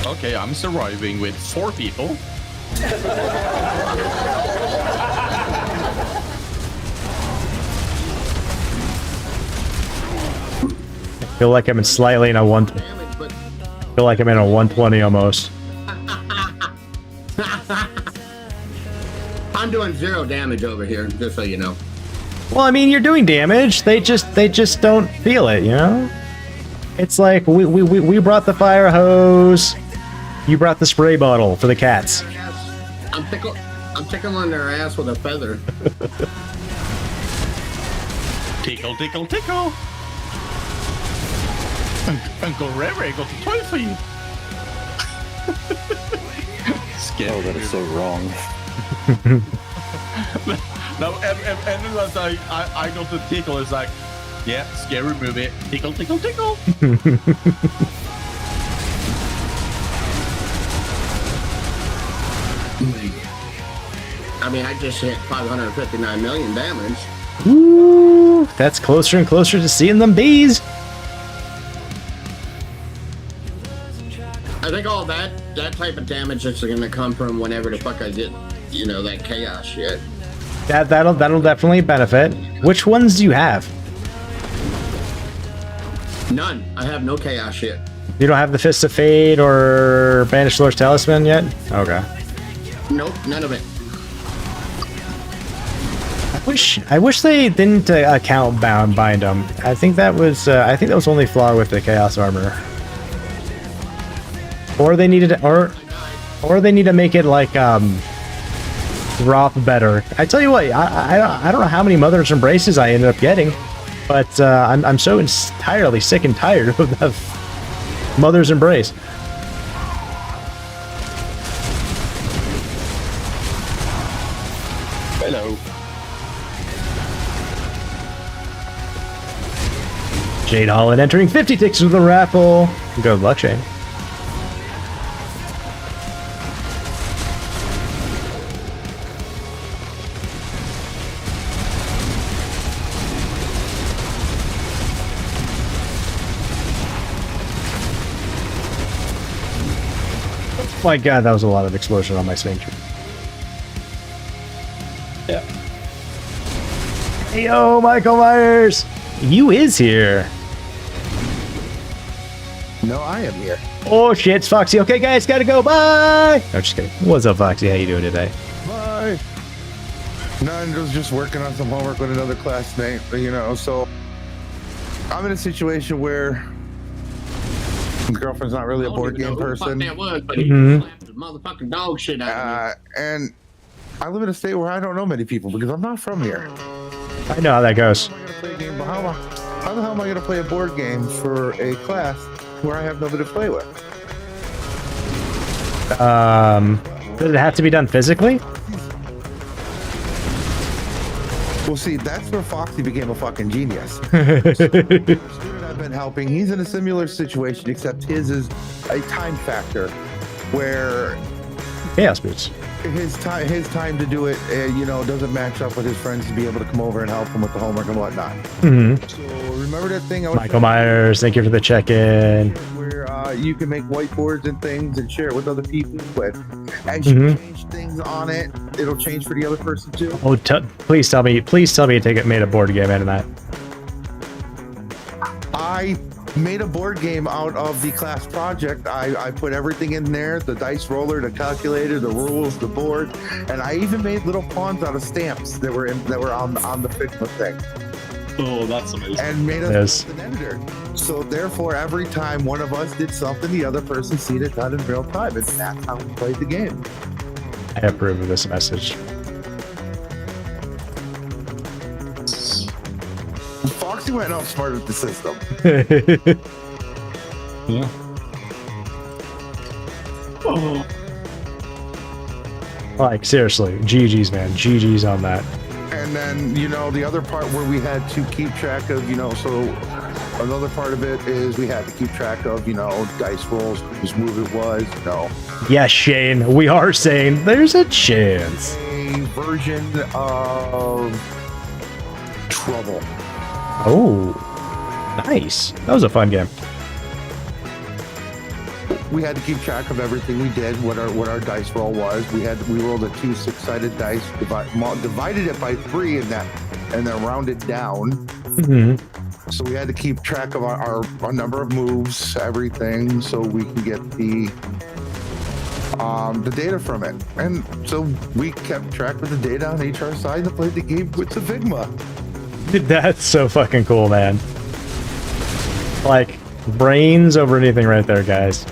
Okay, I'm surviving with 4 people. I feel like I'm in slightly in a one. I feel like I'm in a 120 almost. I'm doing 0 damage over here, just so you know. Well, I mean, you're doing damage. They just don't feel it, you know? It's like we brought the fire hose. You brought the spray bottle for the cats. I'm tickling their ass with a feather. Tickle, tickle, tickle. Uncle Ray got a toy for you. Scary. Oh, that is so wrong. Now, everyone's like, I got the tickle. It's like, yeah, scary movie. Tickle, tickle, tickle. I mean, I just hit 559 million damage. Ooh, that's closer and closer to seeing them bees. I think all that type of damage is going to come from whenever the fuck I get, you know, that chaos shit. That'll definitely benefit. Which ones do you have? None. I have no chaos shit. You don't have the Fist of Fate or Banished Lord's Talisman yet? Okay. Nope, none of it. I wish they didn't account bind them. I think that was only flaw with the Chaos Armor. Or they needed or they need to make it like drop better. I tell you what, I don't know how many Mother's Embraces I ended up getting, but I'm so entirely sick and tired of the Mother's Embrace. Hello. Jade Holland entering 50 ticks with the raffle. Good luck, Shane. Oh my god, that was a lot of explosion on my swing tree. Yeah. Hey, yo, Michael Myers! You is here. No, I am here. Oh shit, it's Foxy. Okay, guys, gotta go. Bye! No, just kidding. What's up, Foxy? How you doing today? Bye. None, just working on some homework with another classmate, you know, so I'm in a situation where his girlfriend's not really a board game person. That was, but he slapped the motherfucking dog shit out of me. And I live in a state where I don't know many people because I'm not from here. I know how that goes. How the hell am I going to play a board game for a class where I have nobody to play with? Does it have to be done physically? Well, see, that's where Foxy became a fucking genius. The student I've been helping, he's in a similar situation, except his is a time factor where Chaos Boots. his time to do it, you know, doesn't match up with his friends to be able to come over and help him with the homework and whatnot. Mm-hmm. So remember that thing I was Michael Myers, thank you for the check-in. where you can make whiteboards and things and share it with other people, but as you change things on it, it'll change for the other person too. Oh, please tell me you made a board game out of that. I made a board game out of the class project. I put everything in there, the dice roller, the calculator, the rules, the board, and I even made little pawns out of stamps that were on the Figma thing. Oh, that's amazing. And made Yes. an editor. So therefore, every time one of us did something, the other person seen it done in real time, and that's how we played the game. I approve of this message. Foxy went off smart with the system. Yeah. Oh. Like, seriously, GG's, man. GG's on that. And then, you know, the other part where we had to keep track of, you know, so another part of it is we had to keep track of, you know, dice rolls, whose move it was, you know. Yes, Shane, we are saying there's a chance. A version of Trouble. Oh, nice. That was a fun game. We had to keep track of everything we did, what our dice roll was. We rolled a 2 6-sided dice, divided it by 3 and then rounded down. Mm-hmm. So we had to keep track of our number of moves, everything, so we can get the data from it. And so we kept track of the data on each our side and played the game with the Figma. That's so fucking cool, man. Like, brains over anything right there, guys.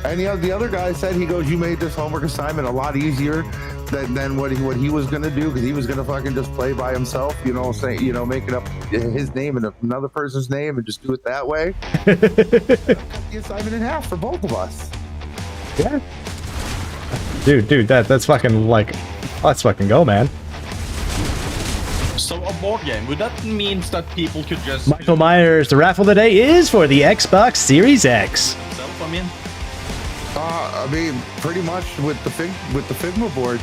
And the other guy said, he goes, you made this homework assignment a lot easier than what he was going to do, because he was going to fucking just play by himself, you know, saying, you know, making up his name and another person's name and just do it that way. Cut the assignment in half for both of us. Yeah. Dude, that's fucking like, let's fucking go, man. So a board game, would that mean that people could just... Michael Myers, the raffle today is for the Xbox Series X. I mean, pretty much with the Figma board,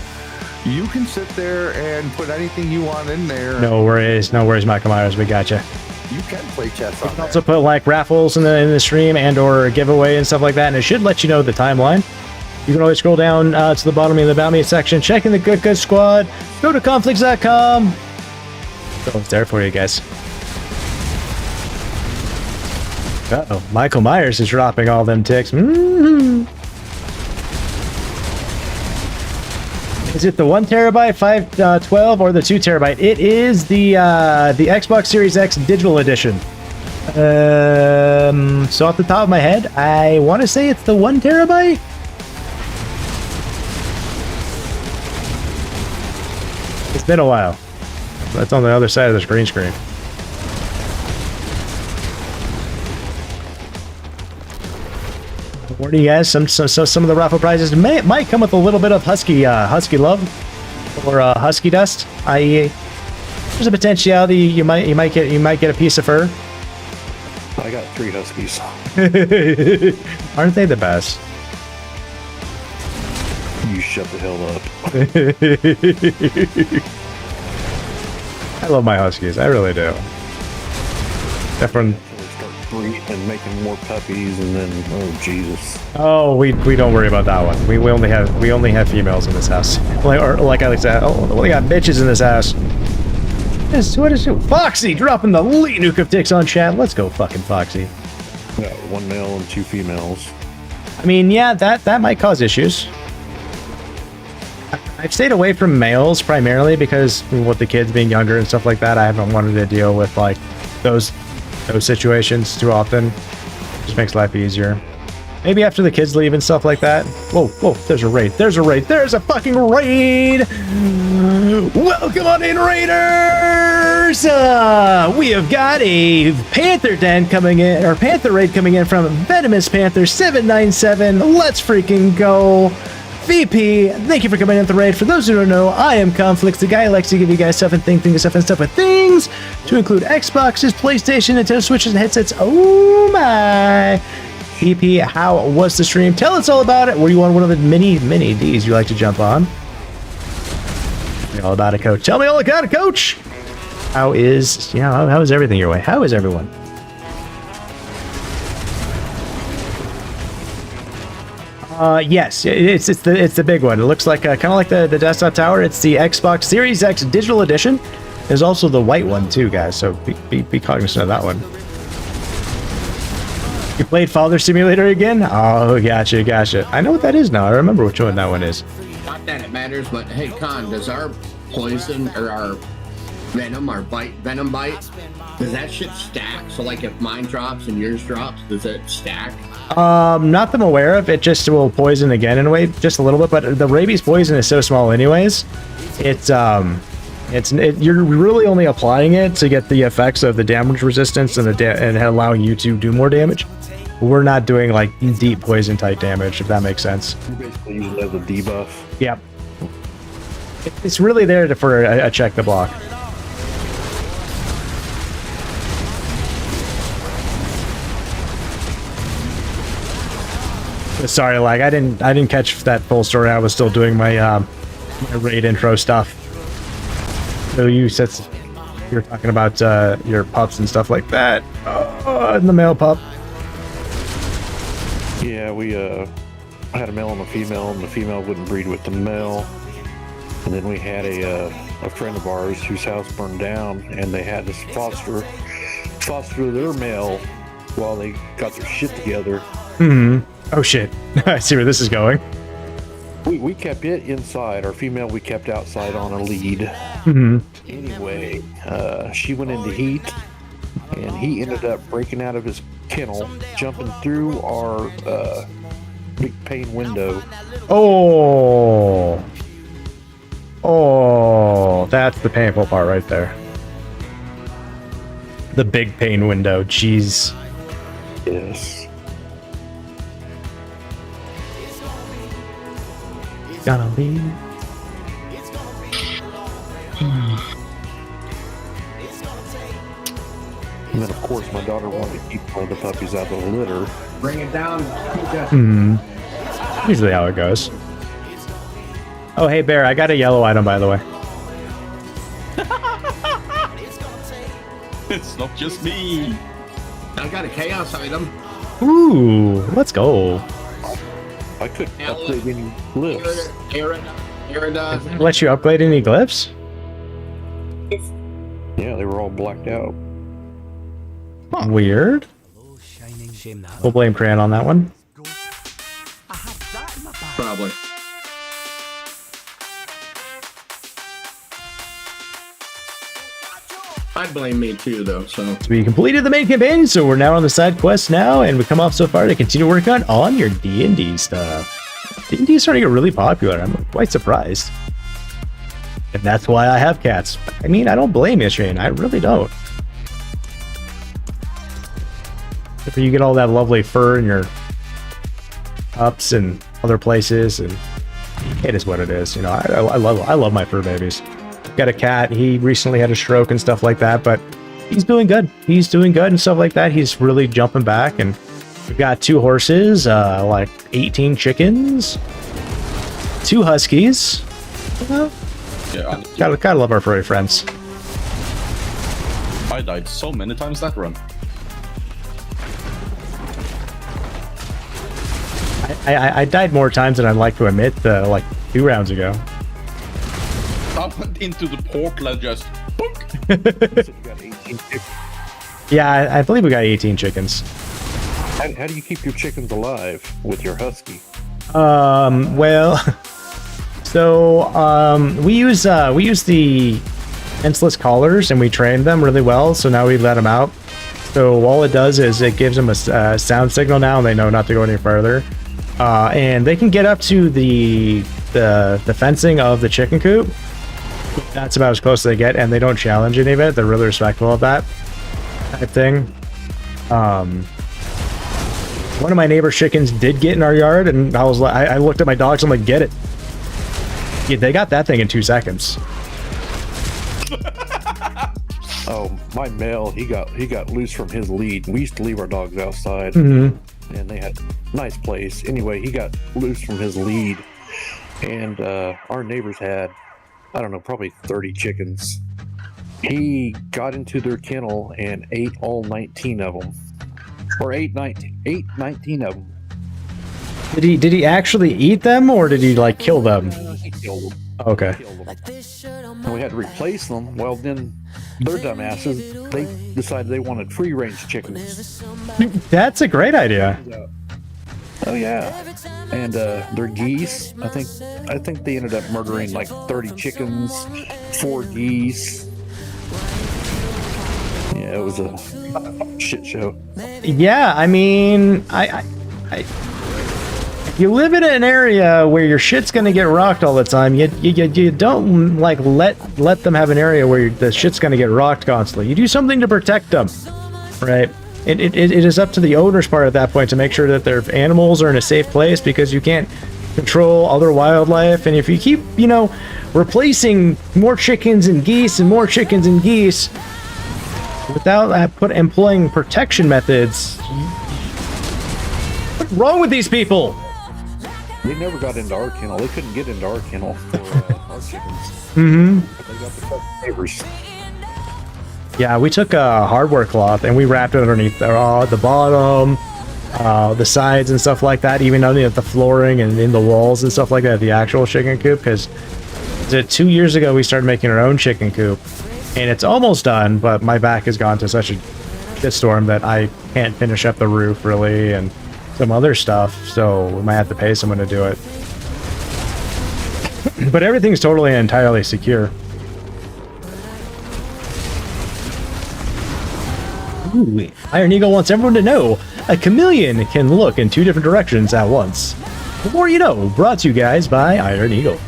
you can sit there and put anything you want in there. No worries, Michael Myers, we got you. You can play chess on You can there. also put like raffles in the stream and or giveaway and stuff like that, and it should let you know the timeline. You can always scroll down to the bottom of the About Me section, check in the Good Squad, go to conflicts.com. So it's there for you guys. Uh-oh, Michael Myers is dropping all them ticks. Mm-hmm. Is it the 1 terabyte, 512, or the 2 terabyte? It is the Xbox Series X Digital Edition. So off the top of my head, I want to say it's the 1 terabyte. It's been a while. That's on the other side of the green screen. Warning you guys, some of the raffle prizes might come with a little bit of husky love or husky dust, i.e., there's a potentiality you might get a piece of fur. I got 3 huskies. Aren't they the best? You shut the hell up. I love my huskies, I really do. Different. Start breeding and making more puppies, and then oh Jesus. Oh, we don't worry about that one. We only have females in this house. Like I like to say, we got bitches in this house. What is it? Foxy dropping the lead nuke of dicks on chat. Let's go, fucking Foxy. Yeah, 1 male and 2 females. I mean, yeah, that might cause issues. I've stayed away from males primarily because with the kids being younger and stuff like that, I haven't wanted to deal with like those situations too often. Just makes life easier. Maybe after the kids leave and stuff like that. Whoa, there's a raid. There's a fucking raid! Welcome on in, Raiders! We have got a Panther Den coming in, or Panther raid coming in from Venomous Panther 797. Let's freaking go! VP, thank you for coming in the raid. For those who don't know, I am Conflicts, the guy who likes to give you guys stuff and stuff with things, to include Xboxes, PlayStation, Nintendo Switches, and headsets. Oh my! VP, how was the stream? Tell us all about it. Were you on one of the many Ds you like to jump on? Tell me all about it, Coach. Tell me all about it, Coach! How is everything your way? How is everyone? Yes, it's the big one. It looks like kind of like the desktop tower. It's the Xbox Series X Digital Edition. There's also the white one too, guys. So be cognizant of that one. You played Father Simulator again? Oh, gotcha. I know what that is now. I remember which one that one is. Not that it matters, but hey, Con, does our poison or our venom, venom bite, does that shit stack? So like if mine drops and yours drops, does it stack? Not that I'm aware of. It just will poison again in a way, just a little bit. But the rabies poison is so small, anyways. You're really only applying it to get the effects of the damage resistance and and allowing you to do more damage. We're not doing like deep poison type damage, if that makes sense. You basically use it as a debuff. Yep. It's really there for a check the block. Sorry, like I didn't catch that full story. I was still doing my my raid intro stuff. So you were talking about your pups and stuff like that. And the male pup. Yeah, we had a male and a female, and the female wouldn't breed with the male. And then we had a friend of ours whose house burned down, and they had to foster their male while they got their shit together. Oh shit. I see where this is going. We kept it inside. Our female we kept outside on a lead. Anyway, she went into heat, and he ended up breaking out of his kennel, jumping through our big pane window. Oh. Oh, that's the painful part right there. The big pane window. Jeez. Yes. Gonna leave. And then, of course, my daughter wanted to keep one of the puppies out of the litter. Bring it down. Usually how it goes. Oh, hey, Bear, I got a yellow item, by the way. It's not just me. I got a chaos item. Ooh, let's go. I couldn't upgrade any glyphs. Aaron, Let you upgrade any glyphs? Yeah, they were all blacked out. Weird. We'll blame Crayon on that one. probably. I'd blame me too, though. So We completed the main campaign, so we're now on the side quest now, and we come off so far to continue working on all your D&D stuff. D&D is starting to get really popular. I'm quite surprised. And that's why I have cats. I mean, I don't blame you, Shane. I really don't. If you get all that lovely fur in your ups and other places, and it is what it is. You know, I love my fur babies. Got a cat. He recently had a stroke and stuff like that, but he's doing good. He's doing good and stuff like that. He's really jumping back, and we've got 2 horses, like 18 chickens, 2 huskies. Yeah, Gotta love our furry friends. I died so many times that run. I died more times than I'd like to admit, like 2 rounds ago. I went into the portal and just book. You got 18 chickens. Yeah, I believe we got 18 chickens. How do you keep your chickens alive with your husky? Well, so we use the senseless collars, and we train them really well. So now we let them out. So all it does is it gives them a sound signal now, and they know not to go any further. And they can get up to the fencing of the chicken coop. That's about as close as they get, and they don't challenge any of it. They're really respectful of that type thing. One of my neighbor's chickens did get in our yard, and I was like, I looked at my dogs. I'm like, get it. Yeah, they got that thing in 2 seconds. Oh, my male, he got loose from his lead. We used to leave our dogs outside, Mm-hmm. and they had a nice place. Anyway, he got loose from his lead, and our neighbors had, I don't know, probably 30 chickens. He got into their kennel and ate all 19 of them. Or 19 of them. Did he actually eat them, or did he like kill them? He killed them. Okay. And we had to replace them. Well, then their dumbasses, they decided they wanted free range chickens. That's a great idea. Oh yeah, and their geese. I think they ended up murdering like 30 chickens, 4 geese. Yeah, it was a shit show. Yeah, I mean, if you live in an area where your shit's gonna get rocked all the time, you don't like let them have an area where the shit's gonna get rocked constantly. You do something to protect them, right? It is up to the owner's part at that point to make sure that their animals are in a safe place, because you can't control other wildlife. And if you keep, replacing more chickens and geese and more chickens and geese without employing protection methods, what's wrong with these people? They never got into our kennel. They couldn't get into our kennel for our chickens. Mm-hmm. They got the neighbors. Yeah, we took a hardware cloth and we wrapped it underneath the bottom, the sides and stuff like that, even underneath the flooring and in the walls and stuff like that, the actual chicken coop, because 2 years ago we started making our own chicken coop, and it's almost done, but my back has gone to such a shitstorm that I can't finish up the roof really and some other stuff, so we might have to pay someone to do it. But everything's totally and entirely secure. Ooh, Iron Eagle wants everyone to know a chameleon can look in 2 different directions at once. The more you know, brought to you guys by Iron Eagle.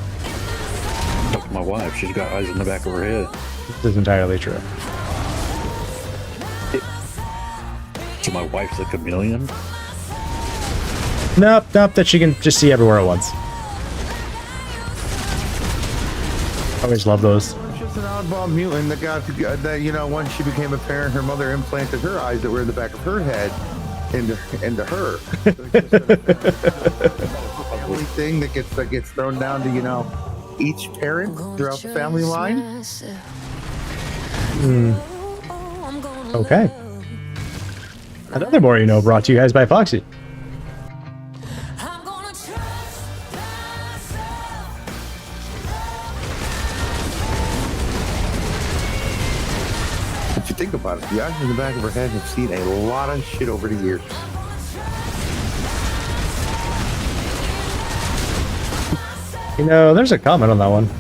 Look at my wife. She's got eyes in the back of her head. This is entirely true. So my wife's a chameleon? Nope, that she can just see everywhere at once. Always love those. It's just an oddball mutant that got that, you know, once she became a parent, her mother implanted her eyes that were in the back of her head into her. So it's just a family thing that gets thrown down to, you know, each parent throughout the family line. Okay. Another more you know brought to you guys by Foxy. If you think about it, the eyes in the back of her head have seen a lot of shit over the years. You know, there's a comment on that one.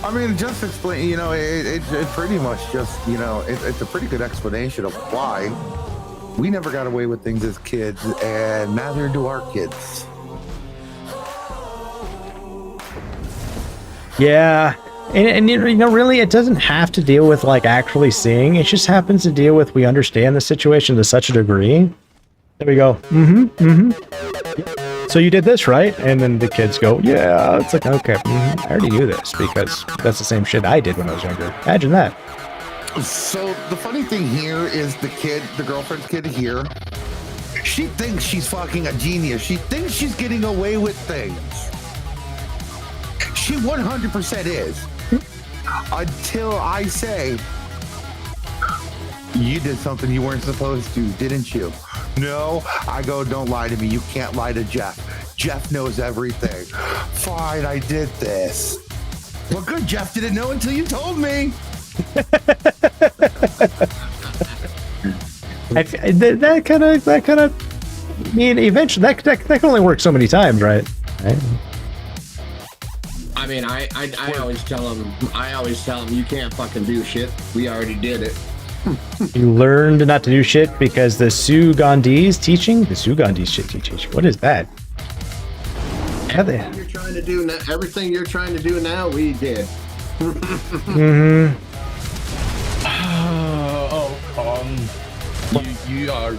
I mean, just explain, you know, it pretty much just, you know, it's a pretty good explanation of why we never got away with things as kids, and neither do our kids. Yeah. And you know, really, it doesn't have to deal with, like, actually seeing. It just happens to deal with we understand the situation to such a degree. There we go. So you did this, right? And then the kids go, yeah. It's like, okay, I already knew this because that's the same shit I did when I was younger. Imagine that. So the funny thing here is the girlfriend's kid here, she thinks she's fucking a genius. She thinks she's getting away with things. She 100% is. Until I say, you did something you weren't supposed to, didn't you? No. I go, don't lie to me. You can't lie to Jeff. Jeff knows everything. Fine, I did this. Well, good. Jeff didn't know until you told me. That kind of. I mean, eventually, that can only work so many times, right? I mean, I always tell them, you can't fucking do shit. We already did it. You learned not to do shit because the Sugandi's teaching? The Sugandi's shit teaching. What is that? Everything you're trying to do now, we did. You are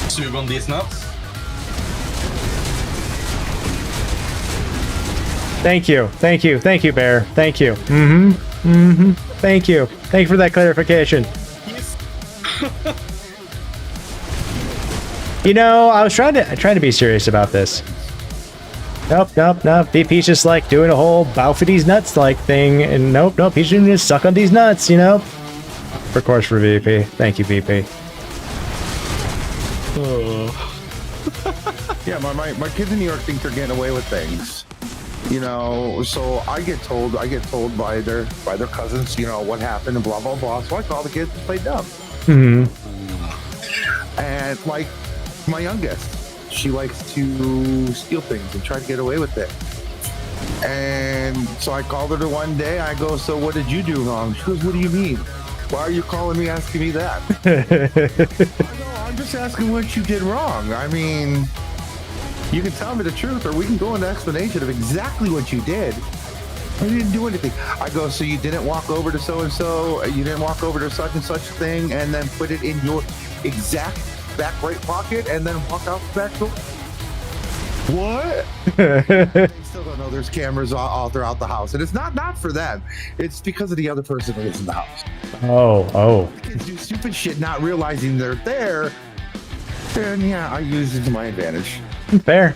sug on these nuts. Thank you, Bear. Thank you. Thank you for that clarification. You know, I was trying to be serious about this. Nope. VP's just like doing a whole bow for these nuts like thing, and nope. He's just suck on these nuts, you know. Of course, for VP. Thank you, VP. Yeah, my kids in New York think they're getting away with things. You know, so I get told by their cousins, you know, what happened and blah blah blah. So I call the kids and play dumb. And like my youngest, she likes to steal things and try to get away with it. And so I called her to one day. I go, so what did you do wrong? She goes, what do you mean? Why are you calling me asking me that? I go, I'm just asking what you did wrong. I mean, you can tell me the truth, or we can go into explanation of exactly what you did. I didn't do anything. I go, so you didn't walk over to so-and-so, you didn't walk over to such and such thing, and then put it in your exact back right pocket, and then walk out the back door? What? They still don't know there's cameras all throughout the house, and it's not for them. It's because of the other person who is in the house. Oh. Kids do stupid shit, not realizing they're there. And yeah, I use it to my advantage. Fair.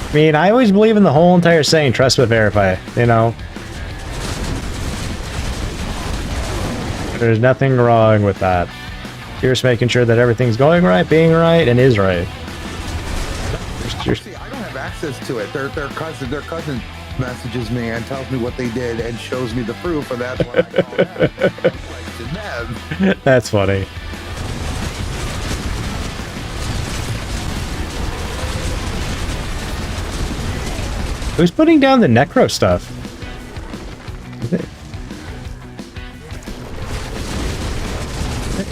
I mean, I always believe in the whole entire saying, trust but verify, you know? There's nothing wrong with that. You're just making sure that everything's going right, being right, and is right. See, I don't have access to it. Their cousin messages me and tells me what they did and shows me the proof, and that's when I question them. That's funny. Who's putting down the necro stuff?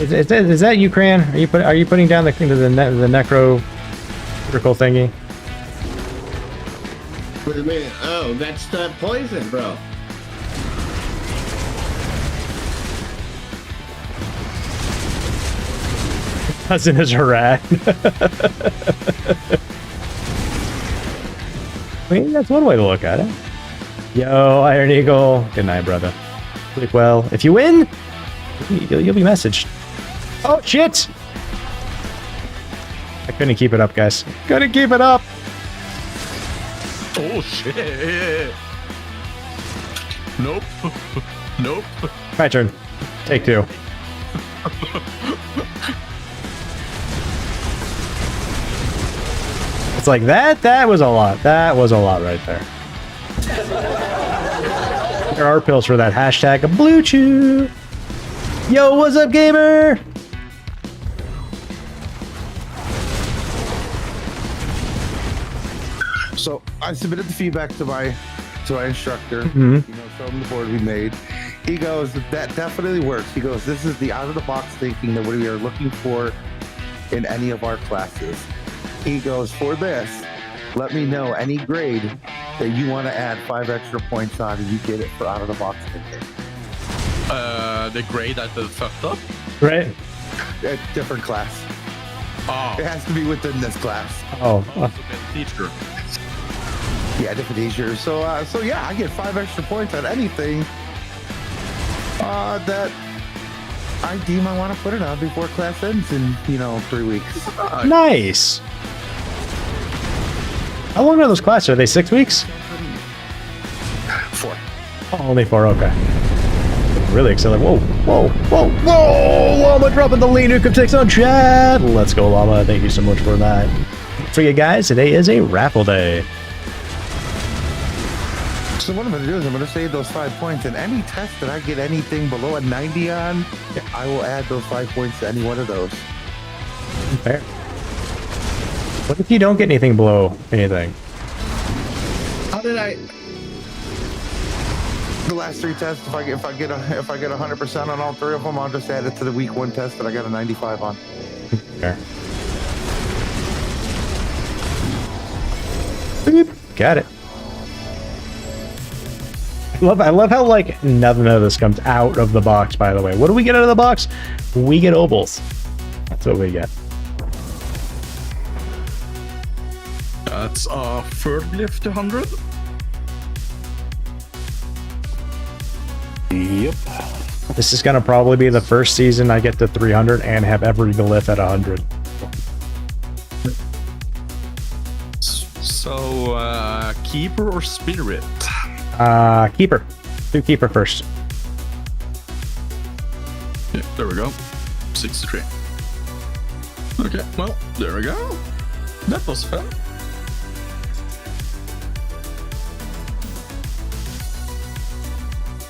Is that Ukraine? Are you putting down the necro critical thingy? Wait a minute. Oh, that's the poison, bro. Cousin is a rat. I mean, that's one way to look at it. Yo, Iron Eagle. Good night, brother. Sleep well. If you win, you'll be messaged. Oh, shit! I couldn't keep it up, guys. Couldn't keep it up! Oh shit! Nope. Nope. My turn. Take two. It's like that was a lot. That was a lot right there. There are pills for that hashtag Blue Chew. Yo, what's up, gamer? So I submitted the feedback to my instructor. Mhm. Showed him the board we made. He goes, that definitely works. He goes, this is the out of the box thinking that we are looking for in any of our classes. He goes, for this, let me know any grade that you want to add 5 extra points on, and you get it for out of the box thinking. The grade that the fucked up? Right? A different class. Oh. It has to be within this class. Oh. Teacher. Yeah, different teachers. So yeah, I get 5 extra points on anything that I deem I want to put it on before class ends in 3 weeks. Nice. How long are those classes? Are they 6 weeks? 4. Oh, only 4. Okay. Really excited. Whoa, whoa, whoa, whoa! Llama dropping the lean nuke of TIX on chat. Let's go, Llama. Thank you so much for that. For you guys, today is a raffle day. So what I'm going to do is I'm going to save those 5 points, and any test that I get anything below a 90 on, I will add those 5 points to any one of those. Fair. What if you don't get anything below anything? How did I? The last 3 tests, if I get 100% on all 3 of them, I'll just add it to the week 1 test that I got a 95 on. Fair. Boop. Got it. I love how like none of this comes out of the box. By the way, what do we get out of the box? We get obols. That's what we get. That's a third lift to 100. Yep. This is gonna probably be the first season I get to 300 and have every glyph at 100. So, keeper or spirit? Keeper. Do keeper first. Yeah, there we go. 63. Okay, well, there we go. That was fun.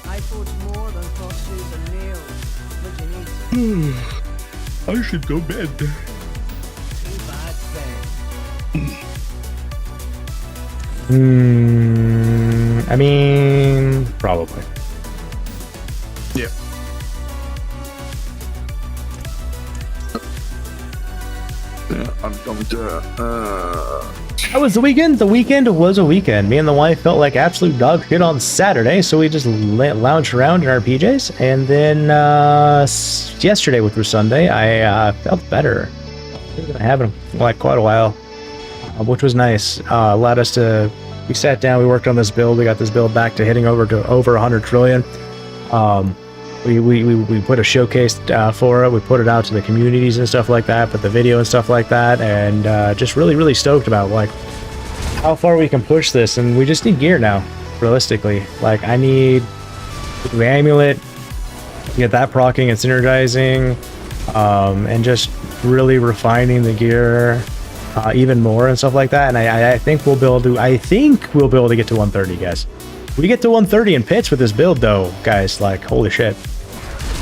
I fought more than crosses and nails. What you need? I should go bed. Too bad then. I mean, probably. Yeah. Yeah, I'm going to. How was the weekend? The weekend was a weekend. Me and the wife felt like absolute dog shit on Saturday, so we just lounged around in our PJs. And then yesterday, which was Sunday, I felt better. I haven't like quite a while, which was nice. Allowed us to. We sat down. We worked on this build. We got this build back to hitting over 100 trillion. We put a showcase for it. We put it out to the communities and stuff like that, put the video and stuff like that, and just really stoked about like how far we can push this. And we just need gear now, realistically. Like I need the amulet, get that proccing and synergizing, and just really refining the gear even more and stuff like that. And I think we'll be able to. I think we'll be able to get to 130, guys. We get to 130 in pits with this build, though, guys. Like, holy shit!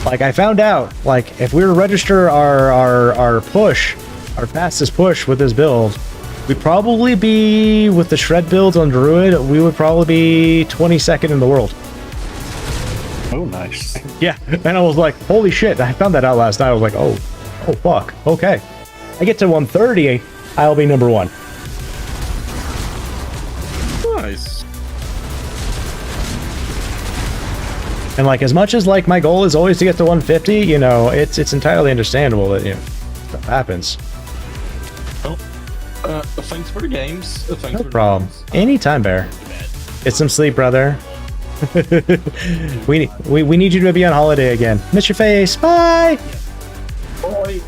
Like, I found out, like, if we were to register our push, our fastest push with this build, we'd probably be, with the shred builds on Druid, we would probably be 22nd in the world. Oh, nice. Yeah, and I was like, holy shit, I found that out last night. I was like, oh fuck, okay. I get to 130, I'll be number 1. Nice. And like, as much as like my goal is always to get to 150, you know, it's entirely understandable that, you know, stuff happens. Well, thanks for the games. Thanks No for problem. The games. Anytime, Bear. Get some sleep, brother. we need you to be on holiday again. Miss your face. Bye. Bye.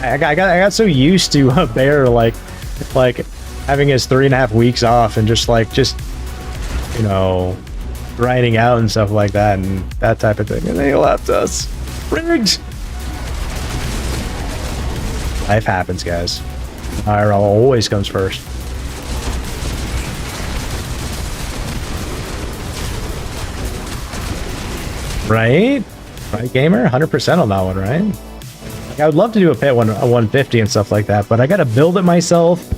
I got so used to Bear like having his 3.5 weeks off and just you know, grinding out and stuff like that and that type of thing, and they left us. Rigged. Life happens, guys. IRL always comes first. Right, gamer. 100% on that one, right? Like, I would love to do a pit 150 and stuff like that, but I gotta build it myself,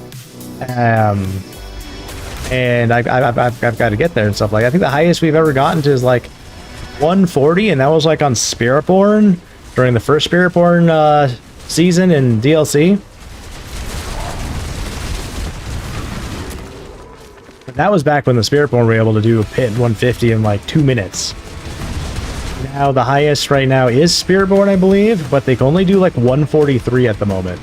and I've got to get there and stuff like that. I think the highest we've ever gotten to is like 140, and that was like on Spiritborn during the first Spiritborn season in DLC. But that was back when the Spiritborn were able to do a pit 150 in like 2 minutes. Now the highest right now is Spiritborn, I believe, but they can only do like 143 at the moment.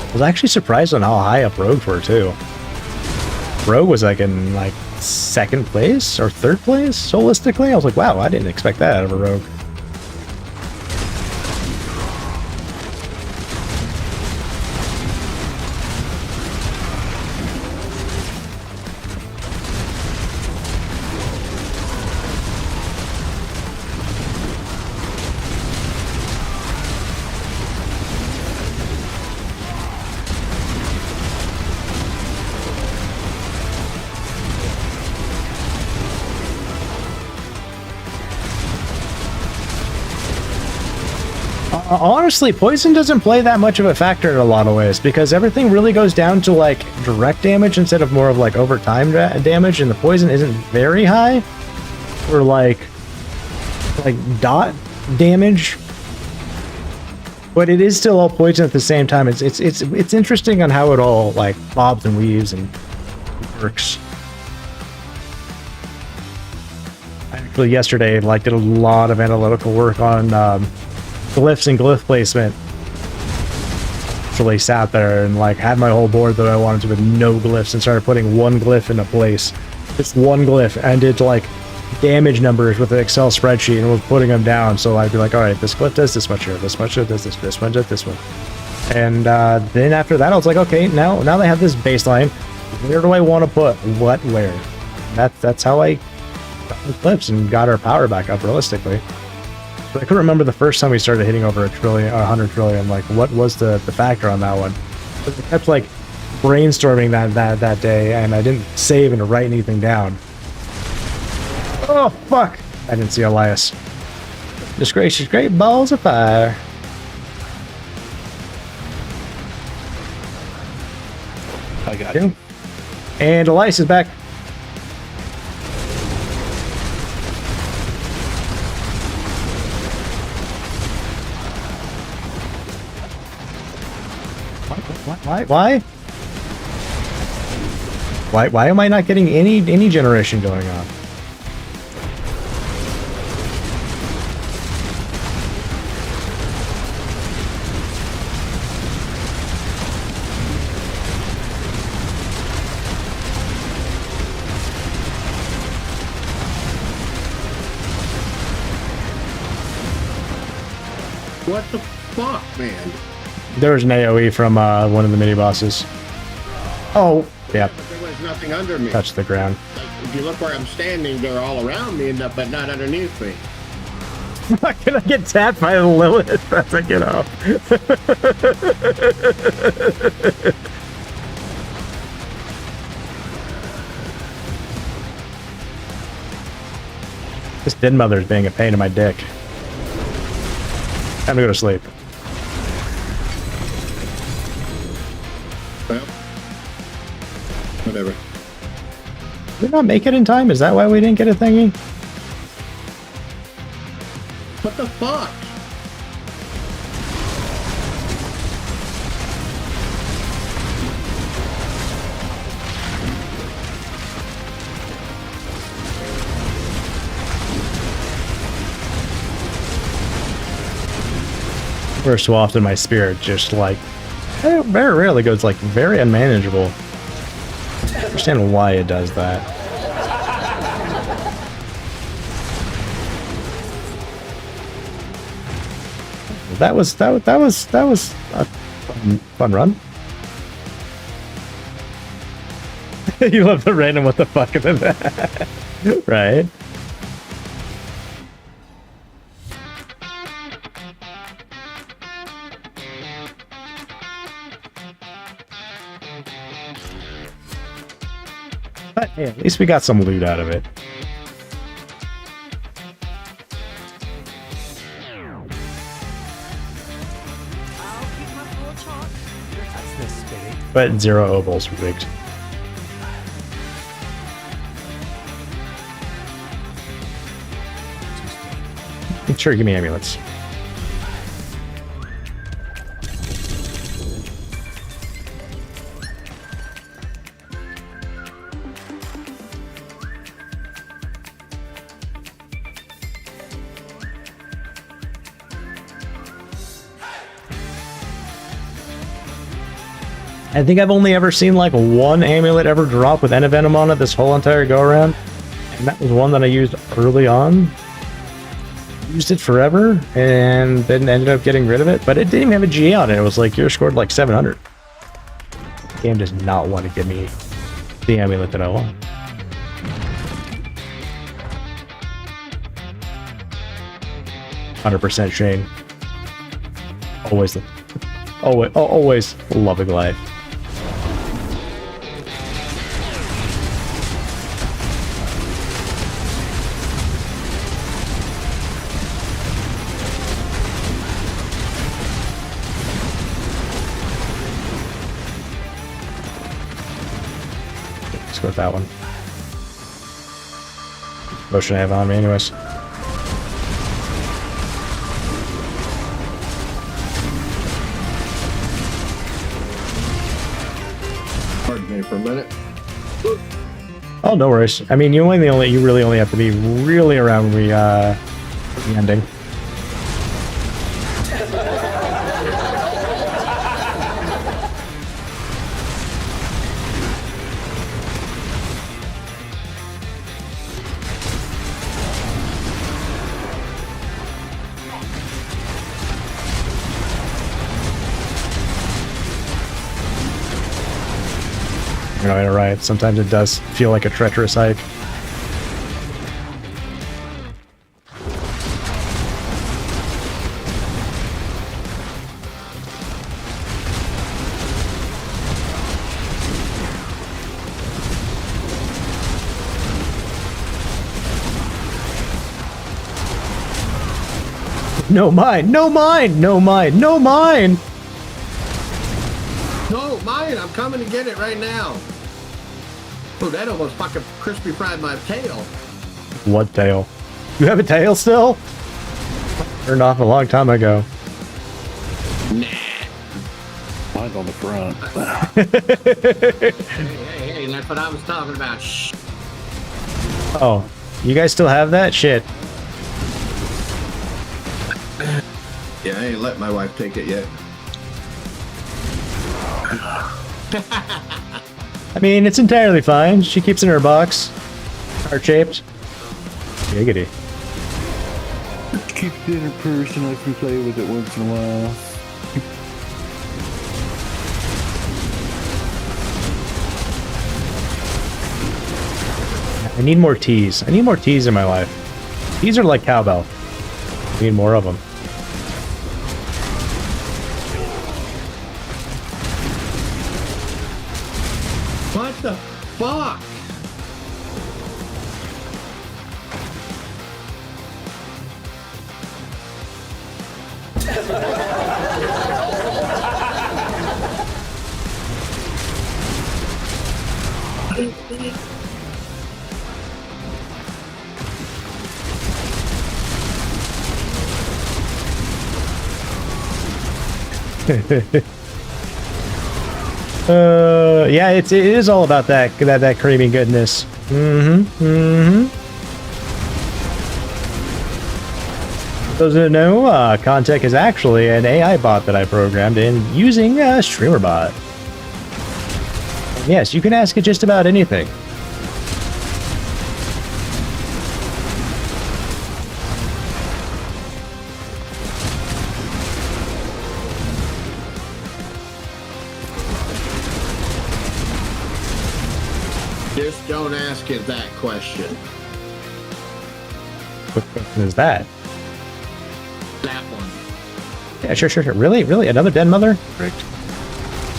I was actually surprised on how high up Rogue were too. Rogue was like in like 2nd place or 3rd place holistically. I was like, wow, I didn't expect that out of a Rogue. Honestly, poison doesn't play that much of a factor in a lot of ways because everything really goes down to like direct damage instead of more of like over time damage, and the poison isn't very high for like dot damage, but it is still all poison at the same time. It's interesting on how it all like bobs and weaves and works. I actually yesterday like did a lot of analytical work on glyphs and glyph placement. Actually sat there and like had my whole board that I wanted to with no glyphs and started putting one glyph into place. Just one glyph, and did like damage numbers with an Excel spreadsheet and was putting them down. So I'd be like, all right, this glyph does this much here, this much here, this one does this one. And then after that I was like, okay, now they have this baseline. Where do I want to put what where? That's how I got the glyphs and got our power back up realistically. I couldn't remember the first time we started hitting over 100 trillion. Like, what was the factor on that one? But I kept like brainstorming that day, and I didn't save and write anything down. Oh fuck! I didn't see Elias. Just gracious, great balls of fire. I got you. And Elias is back. Why am I not getting any generation going on? What the fuck, man? There was an AoE from one of the mini bosses. Oh, yeah. But there was nothing under me. touch the ground. Like, if you look where I'm standing, they're all around me, but not underneath me. I'm not gonna get tapped by the Lilith as I get off. This Den Mother is being a pain in my dick. Time to go to sleep. Well, whatever. Did we not make it in time? Is that why we didn't get a thingy? What the fuck? Where so often my spirit just like very rarely goes like very unmanageable. I don't understand why it does that. That was a fun run. You love the random what the fuck of that, right? But hey, at least we got some loot out of it. But 0 obols rigged. Sure, give me amulets. I think I've only ever seen like one amulet ever drop with Envenom on it this whole entire go around. And that was one that I used early on. Used it forever and then ended up getting rid of it, but it didn't even have a GA on it. It was like you're scored like 700. The game does not want to give me the amulet that I want. %, Shane. Always loving life. Let's go with that one. Motion I have on me anyways. Pardon me for a minute. Oh, no worries. I mean, you really only have to be really around the ending. You know, you're right. Sometimes it does feel like a treacherous hike. No mine! No mine! No mine! No mine! No, mine! I'm coming to get it right now. Oh, that almost fucking crispy fried my tail. What tail? You have a tail still? Turned off a long time ago. Nah. Mine's on the front. Hey, that's what I was talking about. Shh. Oh, you guys still have that? Shit. Yeah, I ain't let my wife take it yet. I mean, it's entirely fine. She keeps it in her box. Heart-shaped. Giggity. Keep it in her purse and I can play with it once in a while. I need more T's. I need more T's in my life. T's are like cowbell. I need more of them. What the fuck? Yeah, it is all about that creamy goodness. Those that know, Contech is actually an AI bot that I programmed in using StreamerBot. Yes, you can ask it just about anything. Just don't ask it that question. What question is that? That one. Yeah, sure. Really? Another den mother? Correct.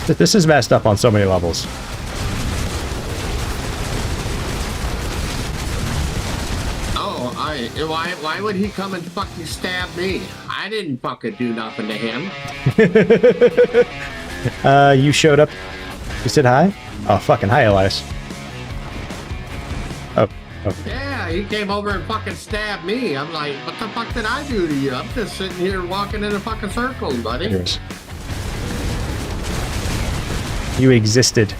This is messed up on so many levels. Oh, why would he come and fucking stab me? I didn't fucking do nothing to him. You showed up. You said hi? Oh, fucking hi, Elias. Oh. Yeah, he came over and fucking stabbed me. I'm like, what the fuck did I do to you? I'm just sitting here walking in a fucking circle, buddy. Yours. You existed.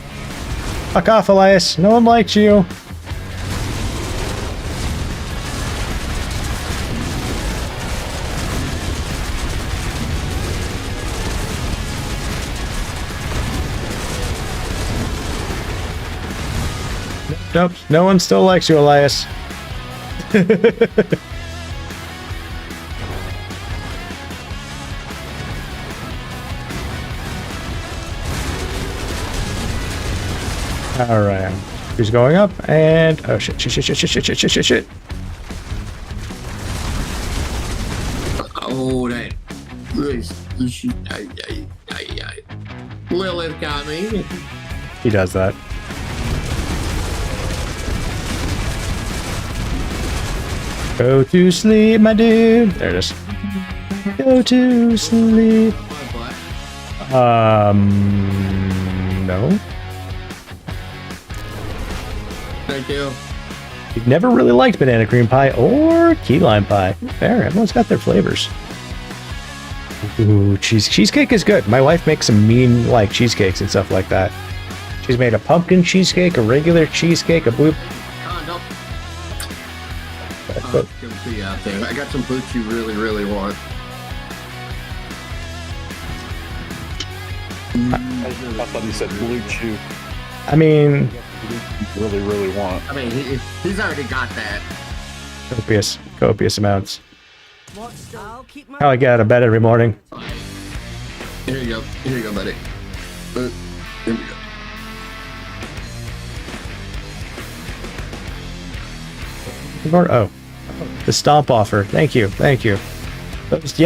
Fuck off, Elias. No one likes you. Nope, no one still likes you, Elias. Alright. He's going up, and... oh, shit. Oh, that... Lilith got me. He does that. Go to sleep, my dude. There it is. Go to sleep. No. Thank you. You've never really liked banana cream pie or key lime pie. Fair, everyone's got their flavors. Ooh, cheesecake is good. My wife makes some mean, like, cheesecakes and stuff like that. She's made a pumpkin cheesecake, a regular cheesecake, a blue... out there. I got some boots you really want. I thought he said blue chew. I mean... really want. I mean, he's already got that. Copious amounts. I'll keep my How I get out of bed every morning. Here you go, buddy. Here we go. Oh, the stomp offer. Thank you. Yep. That's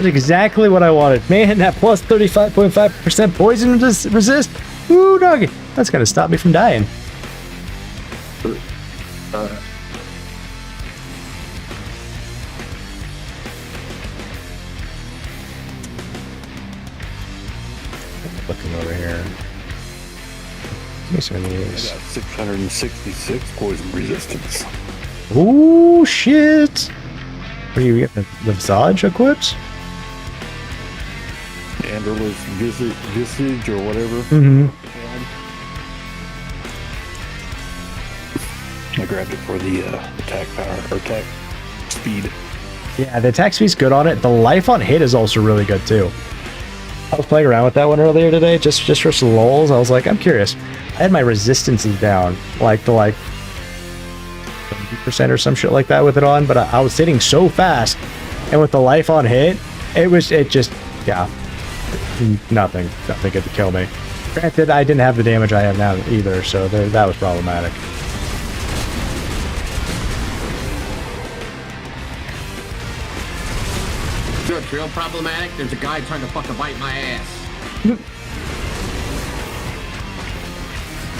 exactly what I wanted. Man, that plus 35.5% poison resist. Ooh, doggy. That's gonna stop me from dying. Looking over here. Give me some of I these. got 666 poison resistance. Ooh, shit. Where you get the Visage equipped? Anderla's visage or whatever. I grabbed it for the attack power or attack speed. Yeah, the attack speed's good on it. The life on hit is also really good too. I was playing around with that one earlier today, just for some lulz. I was like, I'm curious. I had my resistances down, like to like 70% or some shit like that with it on, but I was hitting so fast, and with the life on hit, it just nothing could kill me. Granted, I didn't have the damage I have now either, so that was problematic. know what's real problematic? There's a guy trying to fucking bite my ass.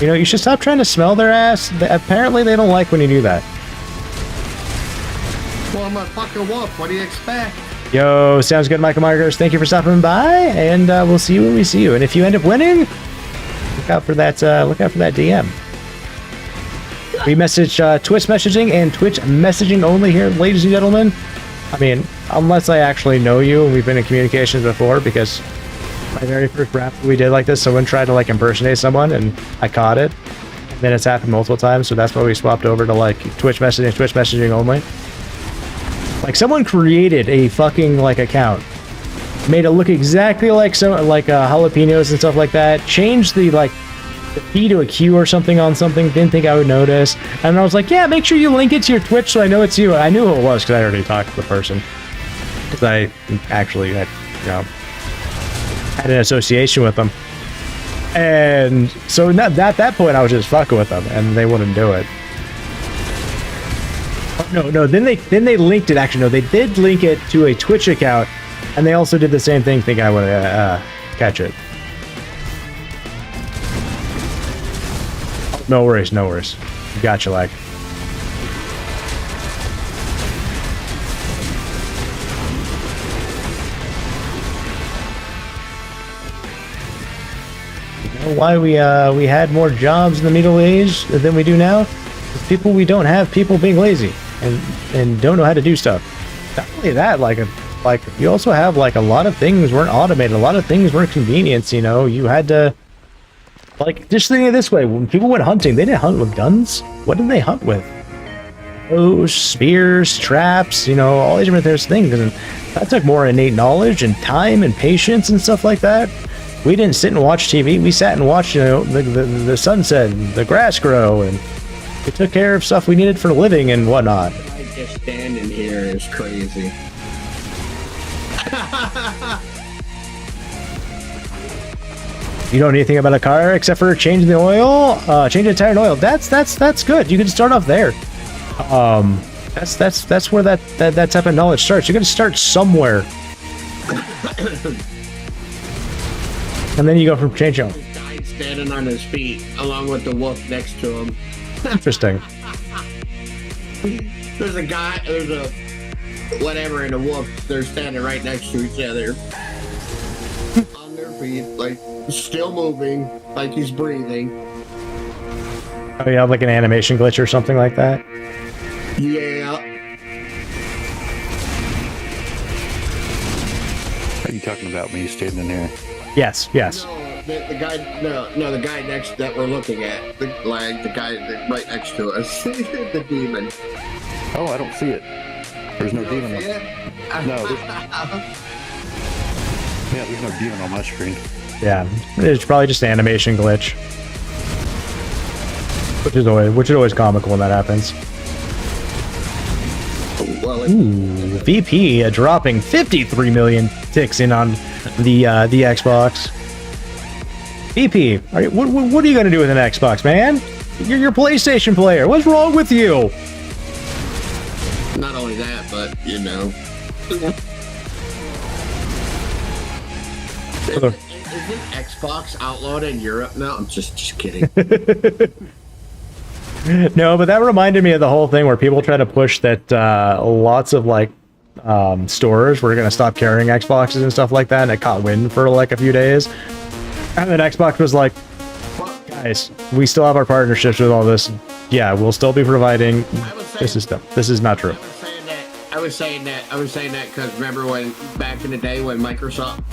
You know, you should stop trying to smell their ass. Apparently, they don't like when you do that. Well, I'm a fucking wolf. What do you expect? Yo, sounds good, Michael Markers. Thank you for stopping by, and we'll see you when we see you. And if you end up winning, look out for that. Look out for that DM. We message Twitch messaging and Twitch messaging only here, ladies and gentlemen. I mean, unless I actually know you and we've been in communications before, because my very first rap we did like this, someone tried to like impersonate someone and I caught it. And then it's happened multiple times, so that's why we swapped over to like Twitch messaging only. Like someone created a fucking like account, made it look exactly like some like jalapenos and stuff like that, changed the like the P to a Q or something on something, didn't think I would notice, and I was like, yeah, make sure you link it to your Twitch so I know it's you. I knew who it was because I already talked to the person, because I actually had, you know, had an association with them, and so at that point I was just fucking with them and they wouldn't do it. No, then they linked it. Actually, no, they did link it to a Twitch account, and they also did the same thing, thinking I would catch it. No worries. Gotcha, like. You know why we had more jobs in the Middle Age than we do now? People we don't have people being lazy and don't know how to do stuff. Not only that, like you also have like a lot of things weren't automated, a lot of things weren't convenience, you know. You had to, like, just think of it this way, when people went hunting, they didn't hunt with guns. What did they hunt with? Bows, spears, traps, you know, all these different things, and that took more innate knowledge and time and patience and stuff like that. We didn't sit and watch TV, we sat and watched, you know, the sunset and the grass grow, and we took care of stuff we needed for a living and whatnot. I just standing here is crazy. You don't know anything about a car except for changing the oil, changing the tire and oil. That's good. You can start off there. That's where that type of knowledge starts. You're gonna start somewhere, and then you go from changing. Guy standing on his feet, along with the wolf next to him. Interesting. There's a whatever and a wolf. They're standing right next to each other on their feet, like still moving, like he's breathing. Oh, you have like an animation glitch or something like that? Yeah. Are you talking about me standing there? Yes. The guy, the guy next that we're looking at, the guy right next to us, the demon. Oh, I don't see it. There's no demon. No. Yeah, there's no demon on my screen. Yeah, it's probably just an animation glitch, which is always comical when that happens. Well, Ooh, VP dropping 53 million ticks in on the Xbox. VP, what are you gonna do with an Xbox, man? You're your PlayStation player. What's wrong with you? not only that, but you know. Isn't Xbox outlawed in Europe now? I'm just kidding. No, but that reminded me of the whole thing where people try to push that lots of like stores were going to stop carrying Xboxes and stuff like that, and it caught wind for like a few days. And then Xbox was like, guys, we still have our partnerships with all this. Yeah, we'll still be providing this is stuff. This is not true. I was saying that because remember when back in the day when Microsoft,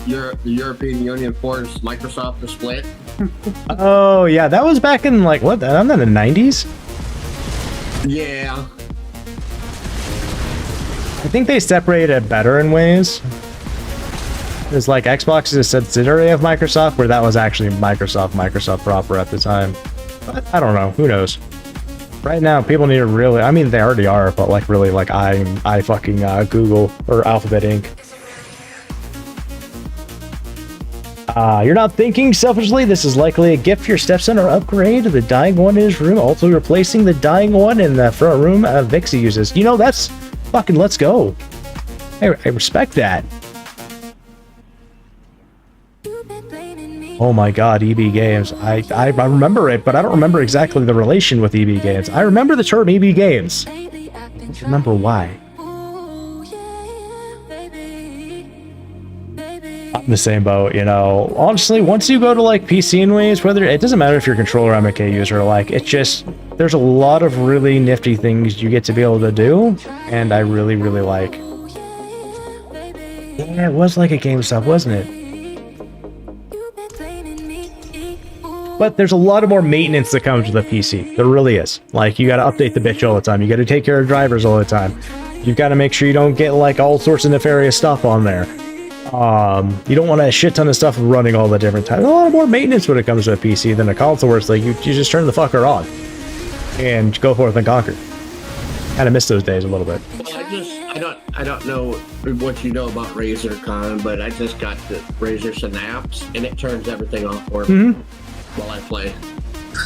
the European Union forced Microsoft to split? Oh yeah, that was back in like what? I'm in the 90s. Yeah. I think they separated better in ways. It's like Xbox is a subsidiary of Microsoft, where that was actually Microsoft proper at the time. But I don't know. Who knows? Right now, people need to really, I mean, they already are, but like really like I fucking Google or Alphabet Inc. You're not thinking selfishly. This is likely a gift for your stepson or upgrade the dying one in his room, also replacing the dying one in the front room Vixie uses. You know, that's fucking let's go. I respect that. Oh my god, EB Games. I remember it, but I don't remember exactly the relation with EB Games. I remember the term EB Games. I don't remember why. I'm in the same boat, you know. Honestly, once you go to like PC and ways, whether it doesn't matter if you're a controller or MK user, like it's just there's a lot of really nifty things you get to be able to do, and I really like. Yeah, it was like a GameStop, wasn't it? But there's a lot of more maintenance that comes with a PC. There really is. Like, you gotta update the bitch all the time. You gotta take care of drivers all the time. You've gotta make sure you don't get, like, all sorts of nefarious stuff on there. You don't want a shit ton of stuff running all the different times. A lot more maintenance when it comes to a PC than a console where it's like, you just turn the fucker on. And go forth and conquer. Kinda miss those days a little bit. Well, I don't know what you know about Razer, Con, but I just got the Razer Synapse, and it turns everything off for me while I play.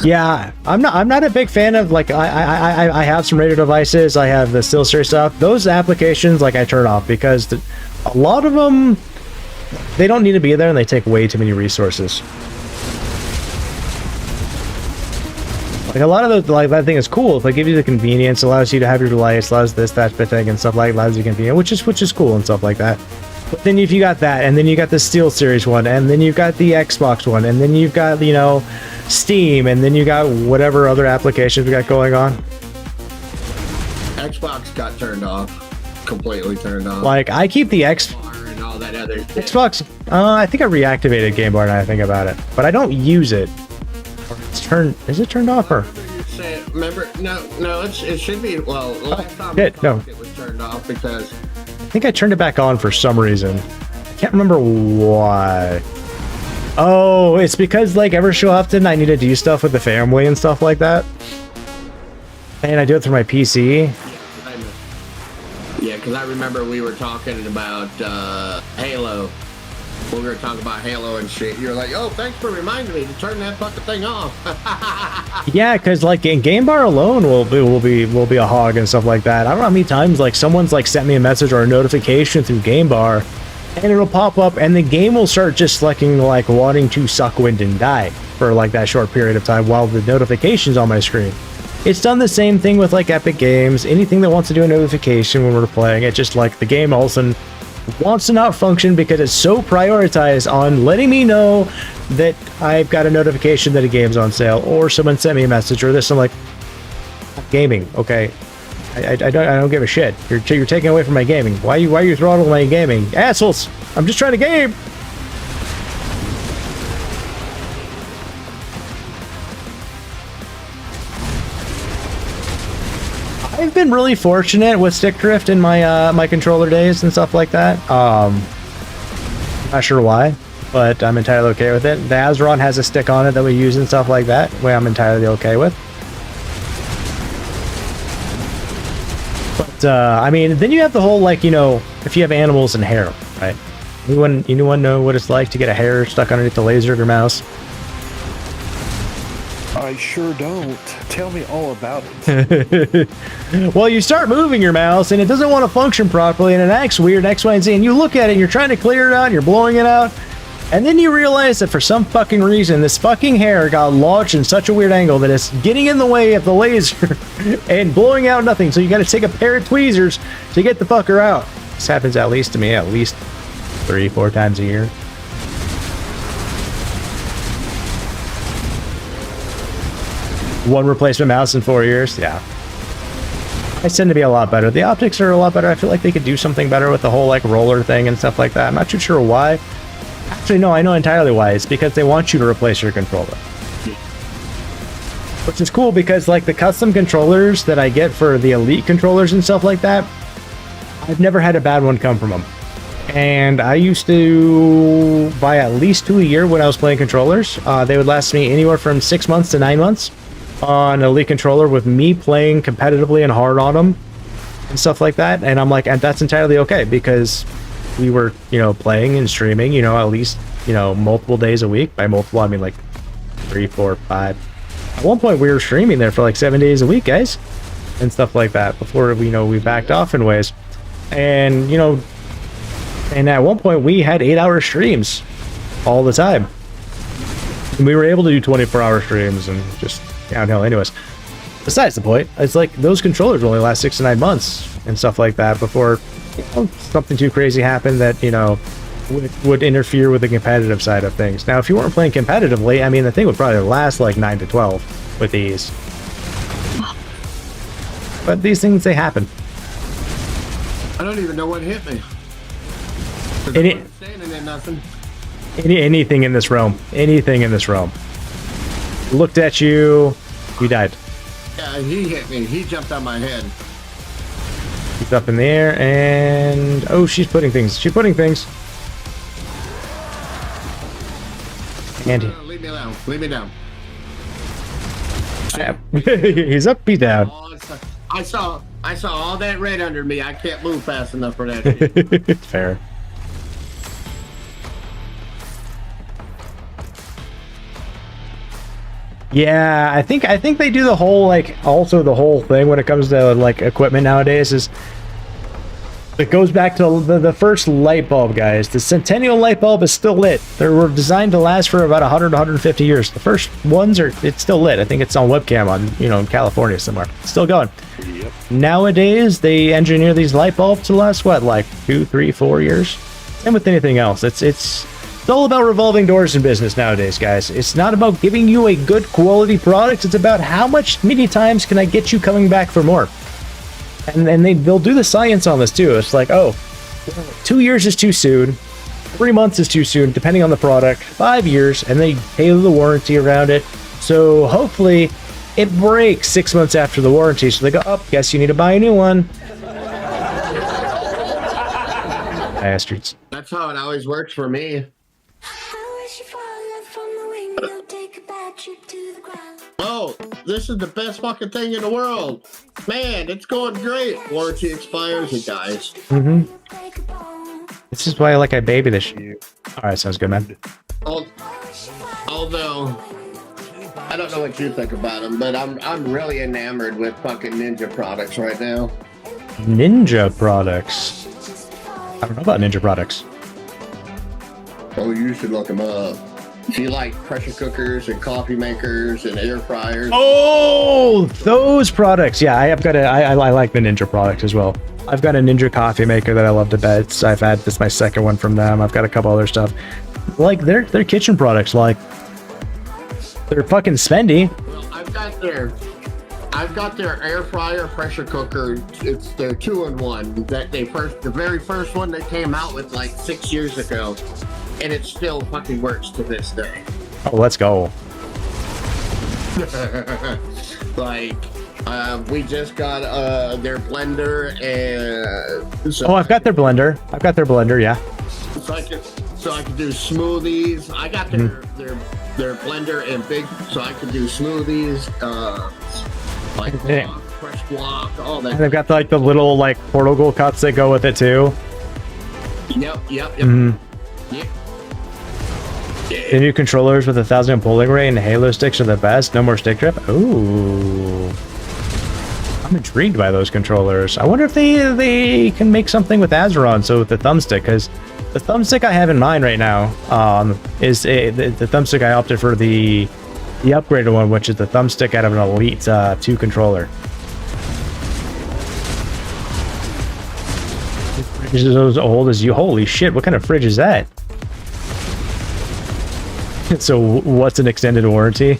Yeah, I'm not a big fan of, like, I have some Razer devices. I have the SteelSeries stuff. Those applications, like, I turn off because a lot of them, they don't need to be there and they take way too many resources. Like, a lot of those, like, that thing is cool. If they give you the convenience, allows you to have your lights, allows this, that, thing, and stuff like that, allows you convenience, which is cool and stuff like that. But then if you got that, and then you got the SteelSeries one, and then you've got the Xbox one, and then you've got, you know, Steam, and then you got whatever other applications we got going on. Xbox got turned off, completely turned off. Like, I keep the and all that other shit. Xbox. I think I reactivated Game Bar now I think about it, but I don't use it. It's turned. Is it turned off or? Remember? No. It should be. Well, last time Shit, no. it was turned off because I think I turned it back on for some reason. I can't remember why. Oh, it's because, like, every so often I need to do stuff with the family and stuff like that. And I do it through my PC. Yeah, because I remember we were talking about Halo. When we were talking about Halo and shit, you were like, "Oh, thanks for reminding me to turn that fucking thing off." Yeah, because like Game Bar alone will be a hog and stuff like that. I don't know how many times like someone's like sent me a message or a notification through Game Bar, and it'll pop up, and the game will start just like wanting to suck wind and die for like that short period of time while the notification's on my screen. It's done the same thing with like Epic Games. Anything that wants to do a notification when we're playing, it just like the game all of a sudden wants to not function because it's so prioritized on letting me know that I've got a notification that a game's on sale, or someone sent me a message or this. I'm like, gaming, okay. I don't give a shit. You're taking away from my gaming. Why are you throttling my gaming? Assholes! I'm just trying to game! I've been really fortunate with stick drift in my my controller days and stuff like that. Not sure why, but I'm entirely okay with it. The Azron has a stick on it that we use and stuff like that, which I'm entirely okay with. But I mean, then you have the whole, like, you know, if you have animals and hair, right? Anyone know what it's like to get a hair stuck underneath the laser of your mouse? I sure don't. Tell me all about it. Well, you start moving your mouse and it doesn't want to function properly and it acts weird, X, Y, and Z, and you look at it and you're trying to clear it out and you're blowing it out, and then you realize that for some fucking reason this fucking hair got lodged in such a weird angle that it's getting in the way of the laser and blowing out nothing, so you got to take a pair of tweezers to get the fucker out. This happens at least to me at least 3-4 times a year. One replacement mouse in 4 years. Yeah, I tend to be a lot better. The optics are a lot better. I feel like they could do something better with the whole like roller thing and stuff like that. I'm not too sure why. Actually, no, I know entirely why. It's because they want you to replace your controller, which is cool because like the custom controllers that I get for the Elite controllers and stuff like that, I've never had a bad one come from them. And I used to buy at least 2 a year when I was playing controllers. They would last me anywhere from 6 months to 9 months on an Elite controller with me playing competitively and hard on them and stuff like that. And I'm like, and that's entirely okay because we were, you know, playing and streaming, you know, at least, you know, multiple days a week. By multiple, I mean like 3, 4, 5. At one point we were streaming there for like 7 days a week, guys, and stuff like that before, you know, we backed off in ways. And, you know, and at one point we had 8-hour streams all the time. And we were able to do 24-hour streams and just downhill anyways. Besides the point, it's like those controllers only last 6 to 9 months and stuff like that before something too crazy happened that, would interfere with the competitive side of things. Now, if you weren't playing competitively, I mean, the thing would probably last like 9 to 12 with these. But these things, they happen. I don't even know what hit me. Standing there, nothing. Anything in this realm. Anything in this realm. Looked at you. You died. Yeah, he hit me. He jumped on my head. He's up in the air and... Oh, she's putting things. She's putting things. And Leave me alone. Leave me down. he's up, he's down. Oh, I saw all that red under me. I can't move fast enough for that shit. Fair. Yeah, I think they do the whole also the whole thing when it comes to equipment nowadays is it goes back to the first light bulb, guys. The Centennial light bulb is still lit. They were designed to last for about 100 150 years. The first ones it's still lit. I think it's on webcam on in California somewhere. It's still going. Yep. Nowadays they engineer these light bulbs to last what, like 2, 3, 4 years? And with anything else, it's all about revolving doors in business nowadays, guys. It's not about giving you a good quality product. It's about many times can I get you coming back for more. And they'll do the science on this too. It's like, 2 years is too soon, 3 months is too soon, depending on the product, 5 years, and they tailor the warranty around it. So hopefully it breaks 6 months after the warranty. So they go, guess you need to buy a new one. Bastards. That's how it always works for me. Oh, this is the best fucking thing in the world. Man, it's going great. Warranty expires, it dies. Mm-hmm. This is why I baby this shit. Alright, sounds good, man. Although, I don't know what you think about them, but I'm really enamored with fucking Ninja products right now. Ninja products? I don't know about Ninja products. Oh, you should look them up. If you like pressure cookers and coffee makers and air fryers. Oh, those products. Yeah, I like the Ninja products as well. I've got a Ninja coffee maker that I love to bits. I've had this my second one from them. I've got a couple other stuff. Their kitchen products, they're fucking spendy. Well, I've got their air fryer pressure cooker. It's their 2-in-1 that the very first one they came out with 6 years ago. And it still fucking works to this day. Oh, let's go. We just got their blender and... So I've got their blender. Yeah. So I can do smoothies. I got their blender and big, so I can do smoothies, fresh guac, all that. And they've got the little portable cups that go with it too. Yep. Mm-hmm. Yep. The new controllers with 1,000 polling rate and Halo sticks are the best. No more stick drift. Ooh. I'm intrigued by those controllers. I wonder if they can make something with Azeron, so with the thumbstick, because the thumbstick I have in mind right now is the thumbstick I opted for the upgraded one, which is the thumbstick out of an Elite 2 controller. This is as old as you. Holy shit, what kind of fridge is that? So what's an extended warranty?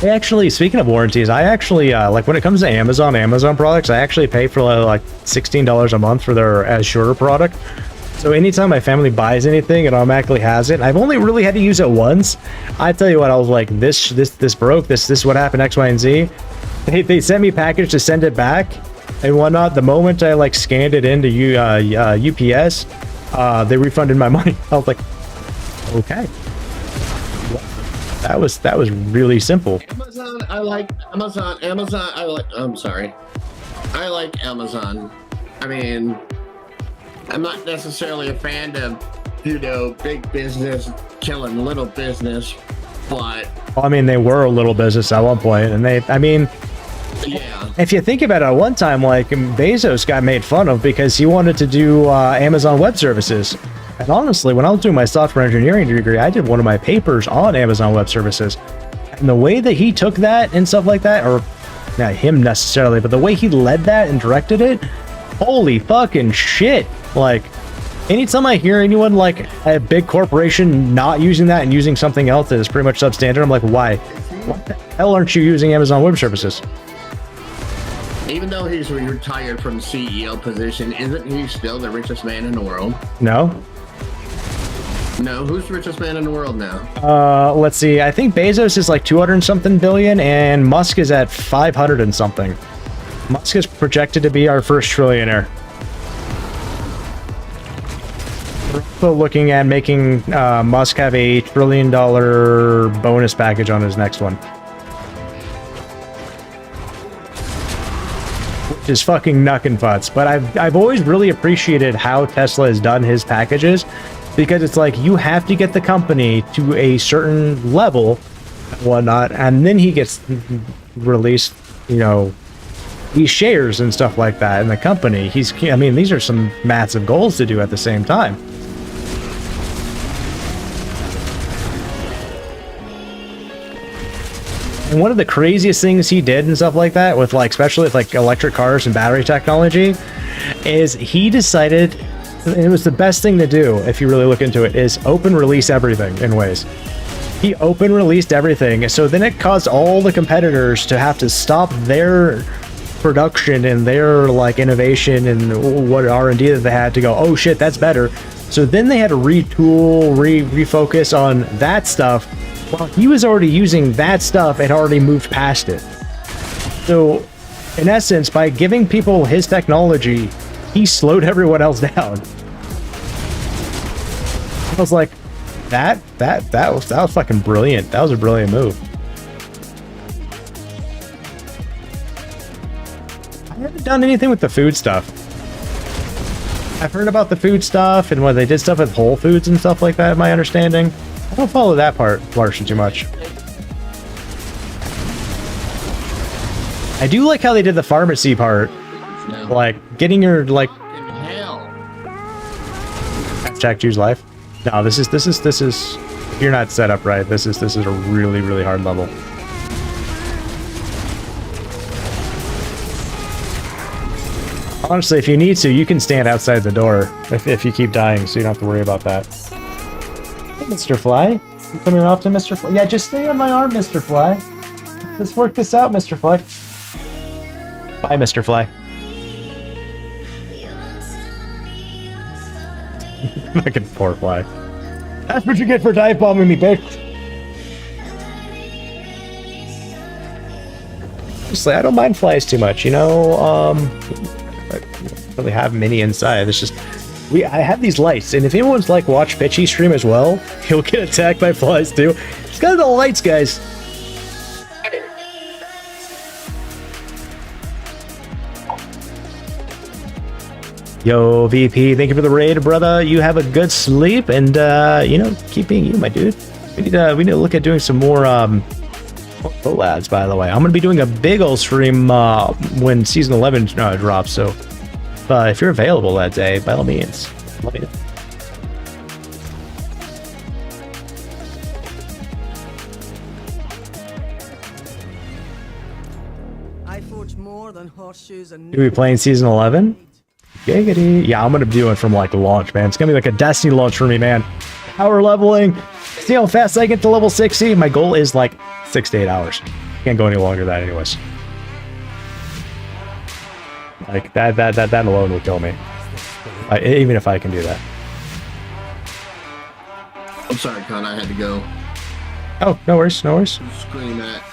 Actually, speaking of warranties, I actually when it comes to Amazon products, I actually pay for $16 a month for their as shorter product. So anytime my family buys anything, it automatically has it. And I've only really had to use it once. I tell you what, I was like, this broke, this what happened, X, Y, and Z. They sent me a package to send it back and whatnot. The moment I scanned it into UPS, they refunded my money. I was like, okay. That was really simple. Amazon, I like Amazon. I like Amazon. I mean, I'm not necessarily a fan of, big business killing little business, but... Well, I mean, they were a little business at one point, and yeah. If you think about it, at one time, Bezos got made fun of because he wanted to do Amazon Web Services. And honestly, when I was doing my software engineering degree, I did one of my papers on Amazon Web Services. And the way that he took that and stuff like that, or not him necessarily, but the way he led that and directed it, holy fucking shit. Like, anytime I hear anyone like a big corporation not using that and using something else that is pretty much substandard, I'm like, why? What the hell aren't you using Amazon Web Services? Even though he's retired from the CEO position, isn't he still the richest man in the world? No. No, who's the richest man in the world now? Let's see. I think Bezos is like 200 and something billion, and Musk is at 500 and something. Musk is projected to be our first trillionaire. We're also looking at making Musk have a $1 trillion bonus package on his next one. Which is fucking knuckin' futz. But I've always really appreciated how Tesla has done his packages, because it's like you have to get the company to a certain level and whatnot, and then he gets released, you know, these shares and stuff like that in the company. I mean, these are some massive goals to do at the same time. And one of the craziest things he did and stuff like that, with like, especially with like electric cars and battery technology, is he decided, and it was the best thing to do if you really look into it, is open release everything in ways. He open released everything, so then it caused all the competitors to have to stop their production and their like innovation and what R&D that they had to go, oh shit, that's better. So then they had to retool, refocus on that stuff. Well, he was already using that stuff and already moved past it. So in essence, by giving people his technology, he slowed everyone else down. I was like, that was fucking brilliant. That was a brilliant move. I haven't done anything with the food stuff. I've heard about the food stuff and when they did stuff with Whole Foods and stuff like that, my understanding. I don't follow that part too much. I do like how they did the pharmacy part. Like, getting your, like... Jack Jew's life? No, this is... If you're not set up right, this is a really, really hard level. Honestly, if you need to, you can stand outside the door if you keep dying, so you don't have to worry about that. Hey, Mr. Fly. You coming often, Mr. Fly? Yeah, just stay on my arm, Mr. Fly. Let's work this out, Mr. Fly. Bye, Mr. Fly. Fucking poor Fly. That's what you get for dive bombing me, bitch. Honestly, I don't mind flies too much, you know. I don't really have many inside. It's just I have these lights, and if anyone's like watch Pitchy stream as well, he'll get attacked by flies too. It's got the lights, guys. Yo, VP, thank you for the raid, brother. You have a good sleep, and you know, keep being you, my dude. We need to look at doing some more collabs, by the way. I'm gonna be doing a big old stream when season 11 drops. So if you're available that day, by all means, let me know. I forge more than horseshoes and You be playing season 11? Giggity. Yeah, I'm gonna be doing from like launch, man. It's gonna be like a Destiny launch for me, man. Power leveling. See how fast I get to level 60? My goal is like 6 to 8 hours. Can't go any longer than that anyways. Like that alone would kill me. Even if I can do that. I'm sorry, Con, I had to go. Oh, no worries, no worries. Scream at.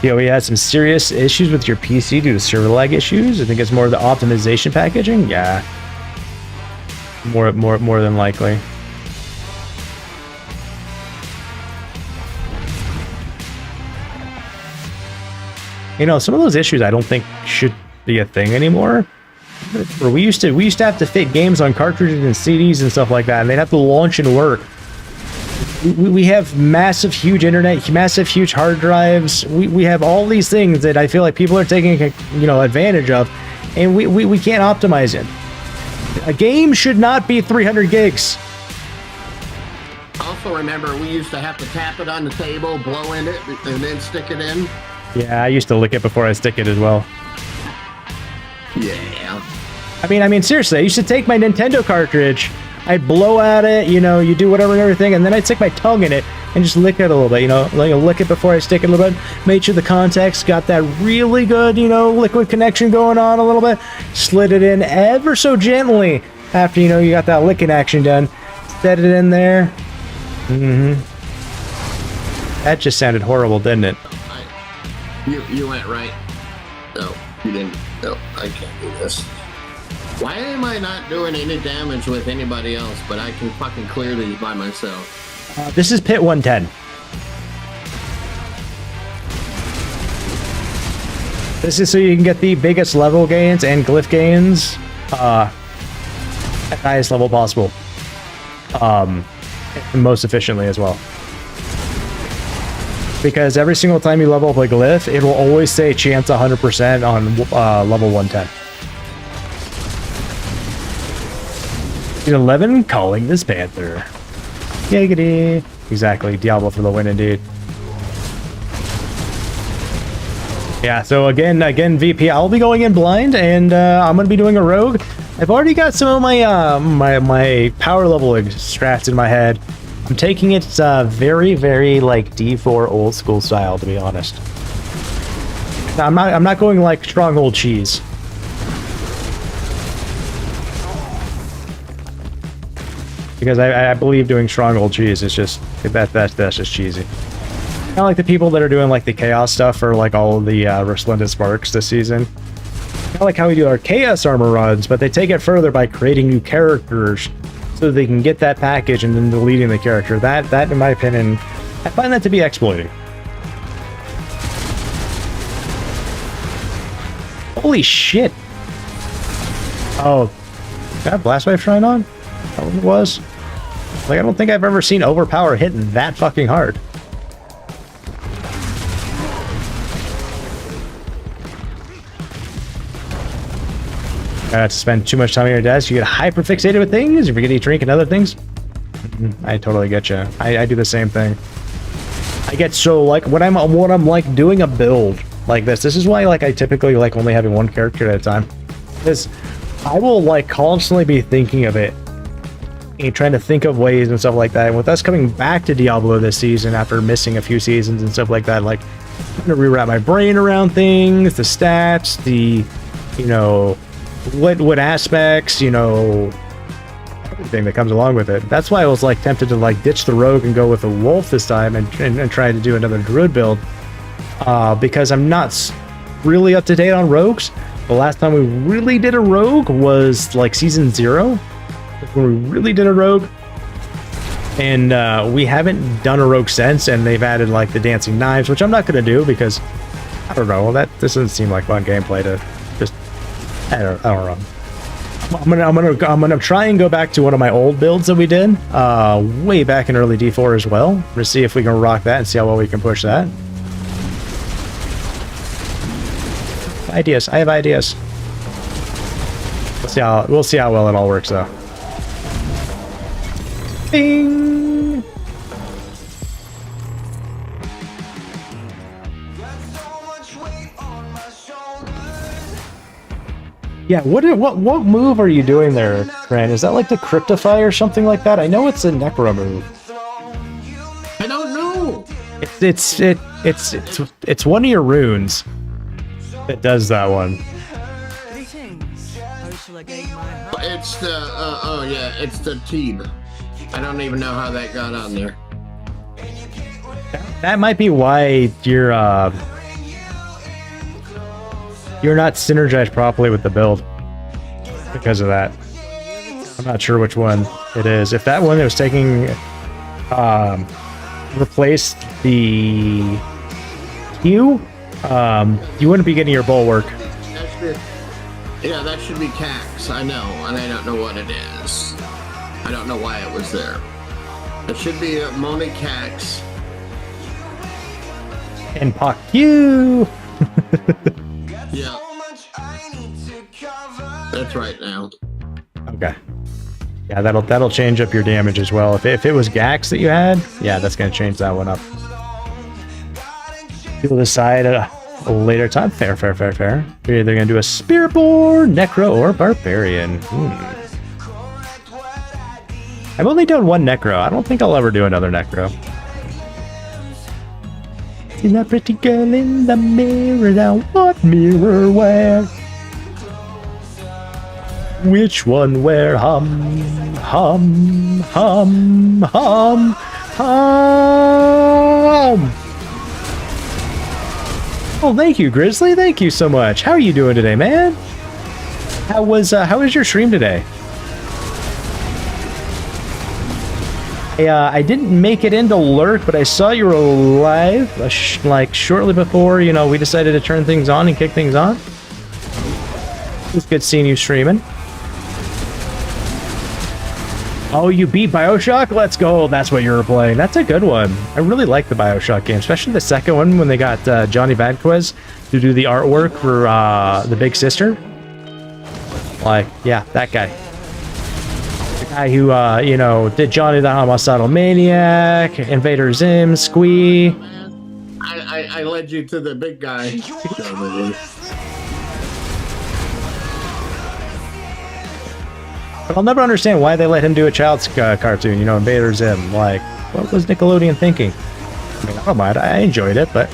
Yeah, we had some serious issues with your PC due to server lag issues. I think it's more of the optimization packaging. Yeah, more than likely. You know, some of those issues I don't think should be a thing anymore. We used to have to fit games on cartridges and CDs and stuff like that, and they'd have to launch and work. We have massive, huge internet, massive, huge hard drives. We have all these things that I feel like people are taking, advantage of, and we can't optimize it. A game should not be 300 gigs. Also, remember, we used to have to tap it on the table, blow in it, and then stick it in. Yeah, I used to lick it before I stick it as well. Yeah. I mean, seriously, I used to take my Nintendo cartridge, I'd blow at it, you do whatever and everything, and then I'd stick my tongue in it and just lick it a little bit, like lick it before I stick it a little bit, made sure the contacts got that really good, liquid connection going on a little bit, slid it in ever so gently after, you got that licking action done, set it in there. That just sounded horrible, didn't it? You went right. No, you didn't. No, I can't do this. Why am I not doing any damage with anybody else, but I can fucking clear these by myself? This is pit 110. This is so you can get the biggest level gains and glyph gains at the highest level possible. Most efficiently as well. Because every single time you level up a glyph, it will always say chance 100% on level 110. 11 calling this Panther. Giggity. Exactly, Diablo for the win indeed. Yeah, so again, VP, I'll be going in blind, and I'm gonna be doing a rogue. I've already got some of my my power level strats in my head. I'm taking it very, very like D4 old school style, to be honest. I'm not going like stronghold cheese. Because I believe doing stronghold cheese is just that's just cheesy. Kind of like the people that are doing like the chaos stuff for like all of the Resplendent Sparks this season. Kind of like how we do our chaos armor runs, but they take it further by creating new characters so they can get that package and then deleting the character. That in my opinion, I find that to be exploiting. Holy shit! Oh, got Blast Wave Shrine on? Is that what it was? Like, I don't think I've ever seen Overpower hitting that fucking hard. I have to spend too much time on your desk. You get hyper-fixated with things. You forget to eat, drink, and other things. I totally get you. I do the same thing. I get so, like, when I'm like doing a build like this is why, like, I typically like only having one character at a time. Because I will, like, constantly be thinking of it and trying to think of ways and stuff like that. And with us coming back to Diablo this season after missing a few seasons and stuff like that, like, I'm gonna rewrap my brain around things, the stats, the, what aspects, everything that comes along with it. That's why I was like tempted to like ditch the rogue and go with a wolf this time and try to do another druid build, because I'm not really up to date on rogues. The last time we really did a rogue was like season 0, when we really did a rogue, and we haven't done a rogue since. And they've added like the dancing knives, which I'm not going to do because I don't know. This doesn't seem like fun gameplay to just. I don't know. I'm gonna try and go back to one of my old builds that we did way back in early D4 as well, to see if we can rock that and see how well we can push that. Ideas. I have ideas. We'll see how well it all works though. Bing. Yeah, what move are you doing there, Ran? Is that like the Cryptify or something like that? I know it's a Necro move. I don't know. It's one of your runes that does that one. It's the it's the Teeb. I don't even know how that got on there. That might be why you're not synergized properly with the build because of that. I'm not sure which one it is. If that one that was taking replaced the Q, you wouldn't be getting your bulwark. Yeah, that should be Cax. I know, and I don't know what it is. I don't know why it was there. It should be a Monique Hacks. And Pak you. Yeah. That's right now. Okay. Yeah, that'll change up your damage as well. If it was Gax that you had, yeah, that's gonna change that one up. People decide at a later time. Fair. You're either gonna do a Spearborn, Necro, or Barbarian. I've only done one Necro. I don't think I'll ever do another Necro. See that pretty girl in the mirror now? What mirror wear? Which one wear? Hum. Oh, thank you, Grizzly. Thank you so much. How are you doing today, man? How was your stream today? I didn't make it into Lurk, but I saw you were live, like shortly before, we decided to turn things on and kick things on. It was good seeing you streaming. Oh, you beat BioShock? Let's go. That's what you were playing. That's a good one. I really like the BioShock game, especially the second one when they got Johnny Vadquez to do the artwork for the Big Sister. Like, yeah, that guy. The guy who, did Johnny the Homicidal Maniac, Invader Zim, Squee. I led you to the big guy. But I'll never understand why they let him do a child's cartoon, Invader Zim. Like, what was Nickelodeon thinking? I mean, I don't mind. I enjoyed it, but...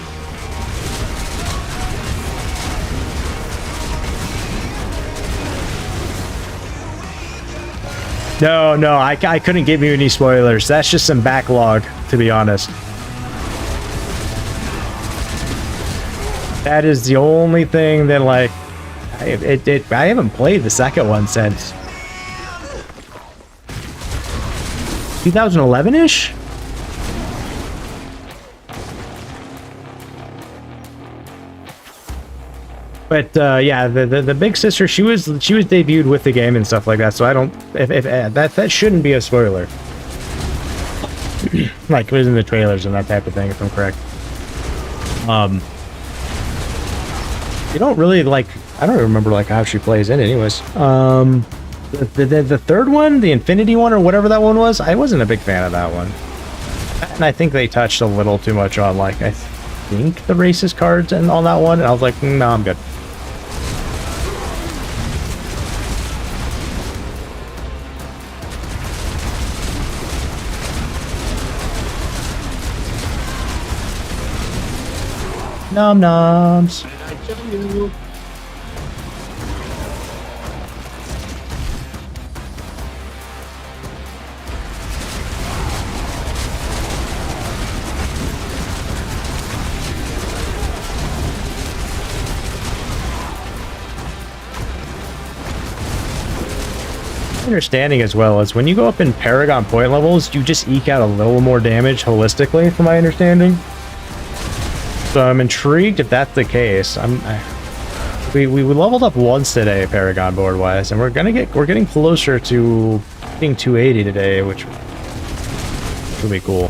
No, I couldn't give you any spoilers. That's just some backlog, to be honest. That is the only thing that, like... I haven't played the second one since... 2011-ish? But yeah, the Big Sister, she was debuted with the game and stuff like that, so I don't if that shouldn't be a spoiler. Like it was in the trailers and that type of thing, if I'm correct. You don't really like, I don't remember like how she plays in it anyways. The third one, the Infinity one or whatever that one was, I wasn't a big fan of that one. And I think they touched a little too much on, like, I think the racist cards and on that one. And I was like, no, I'm good. Nom noms. I tell you. Understanding as well is when you go up in Paragon point levels, you just eke out a little more damage holistically, from my understanding. So I'm intrigued if that's the case. We leveled up once today, Paragon board wise, and we're getting closer to getting 280 today, which will be cool.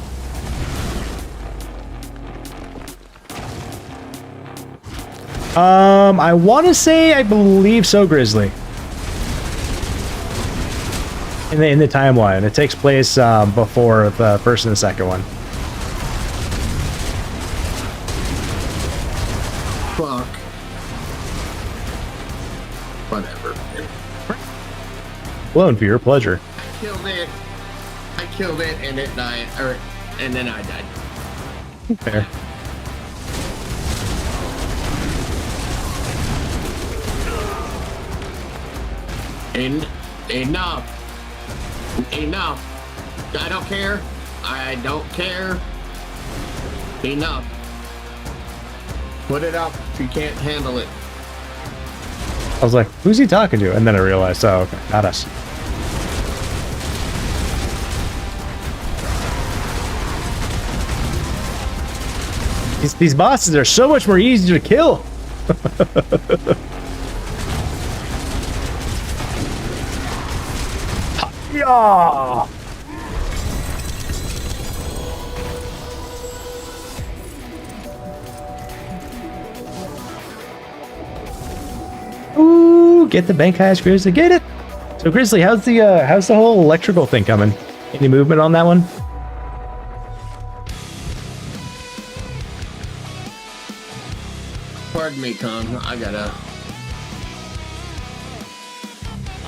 I want to say I believe so, Grizzly. In the timeline, it takes place before the first and the second one. Fuck. Whatever. Blown for your pleasure. I killed it and it died, and then I died. Fair. Enough. I don't care. I don't care. Enough. Put it up if you can't handle it. I was like, who's he talking to? And then I realized, oh, okay, not us. These bosses are so much more easy to kill. Yeah. Ooh, get the bank highest Grizzly. Get it. So Grizzly, how's the whole electrical thing coming? Any movement on that one? Pardon me, Con. I gotta.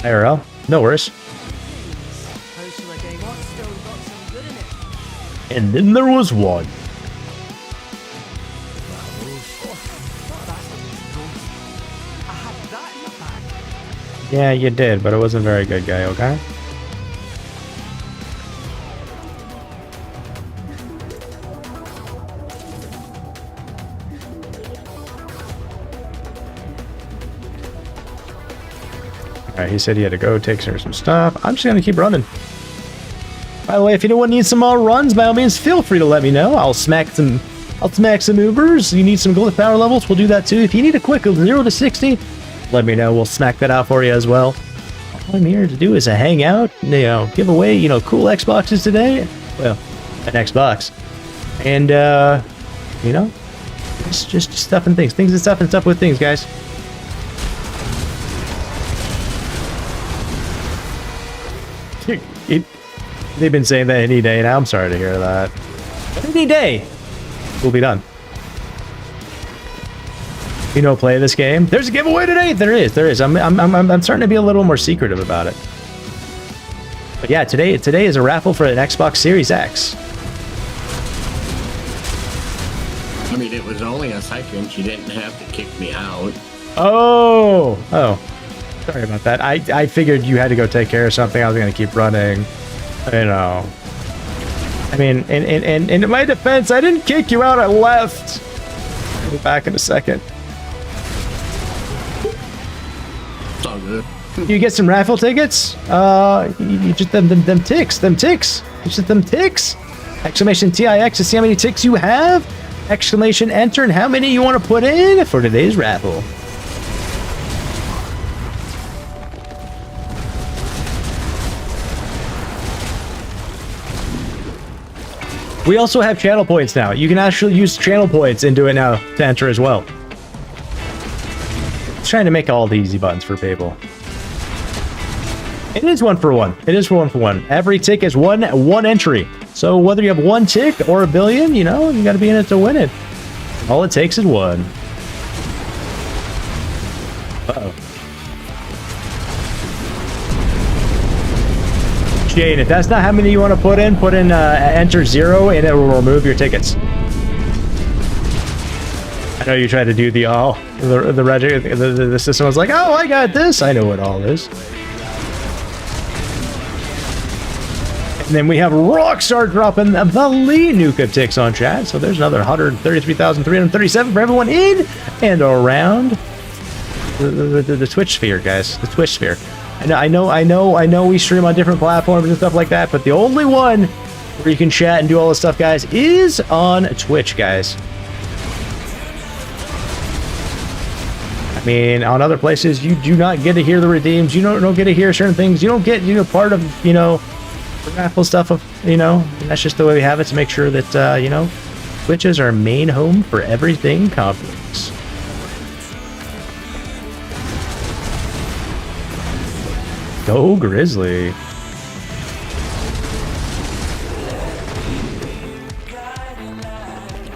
IRL? No worries. Potion again. What's still got some good in it? And then there was one. I had that in the bag. Yeah, you did, but it wasn't very good, guy, okay? Alright, he said he had to go take care of some stuff. I'm just gonna keep running. By the way, if anyone needs some more runs, by all means, feel free to let me know. I'll smack some Ubers. You need some glyph power levels, we'll do that too. If you need a quick 0 to 60, let me know. We'll smack that out for you as well. All I'm here to do is hang out, give away, cool Xboxes today. Well, an Xbox. And, just stuff and things. Things and stuff with things, guys. They've been saying that any day now. I'm sorry to hear that. Any day, we'll be done. Play this game. There's a giveaway today. There is. I'm starting to be a little more secretive about it. But yeah, today is a raffle for an Xbox Series X. I mean, it was only a second. You didn't have to kick me out. Oh. Sorry about that. I figured you had to go take care of something. I was gonna keep running. I mean, and in my defense, I didn't kick you out. I left. I'll be back in a second. It's all good. You get some raffle tickets? You just them ticks. You just them ticks. Exclamation TIX to see how many ticks you have. Exclamation enter and how many you want to put in for today's raffle. We also have channel points now. You can actually use channel points into it now to enter as well. It's trying to make all the easy buttons for people. It is 1 for 1. It is 1 for 1. Every tick is one entry. So whether you have 1 tick or a billion, you got to be in it to win it. All it takes is 1. Uh-oh. Jane, if that's not how many you want to put in enter 0 and it will remove your tickets. I know you tried to do the system was like, oh, I got this. I know what all is. And then we have Rockstar dropping the lead nuke of ticks on chat. So there's another 133,337 for everyone in and around the Twitch sphere, guys. The Twitch sphere. I know we stream on different platforms and stuff like that, but the only one where you can chat and do all this stuff, guys, is on Twitch, guys. I mean, on other places, you do not get to hear the redeems. You don't get to hear certain things. You don't get, part of, the raffle stuff of, and that's just the way we have it to make sure that, Twitch is our main home for everything conflicts. Go Grizzly.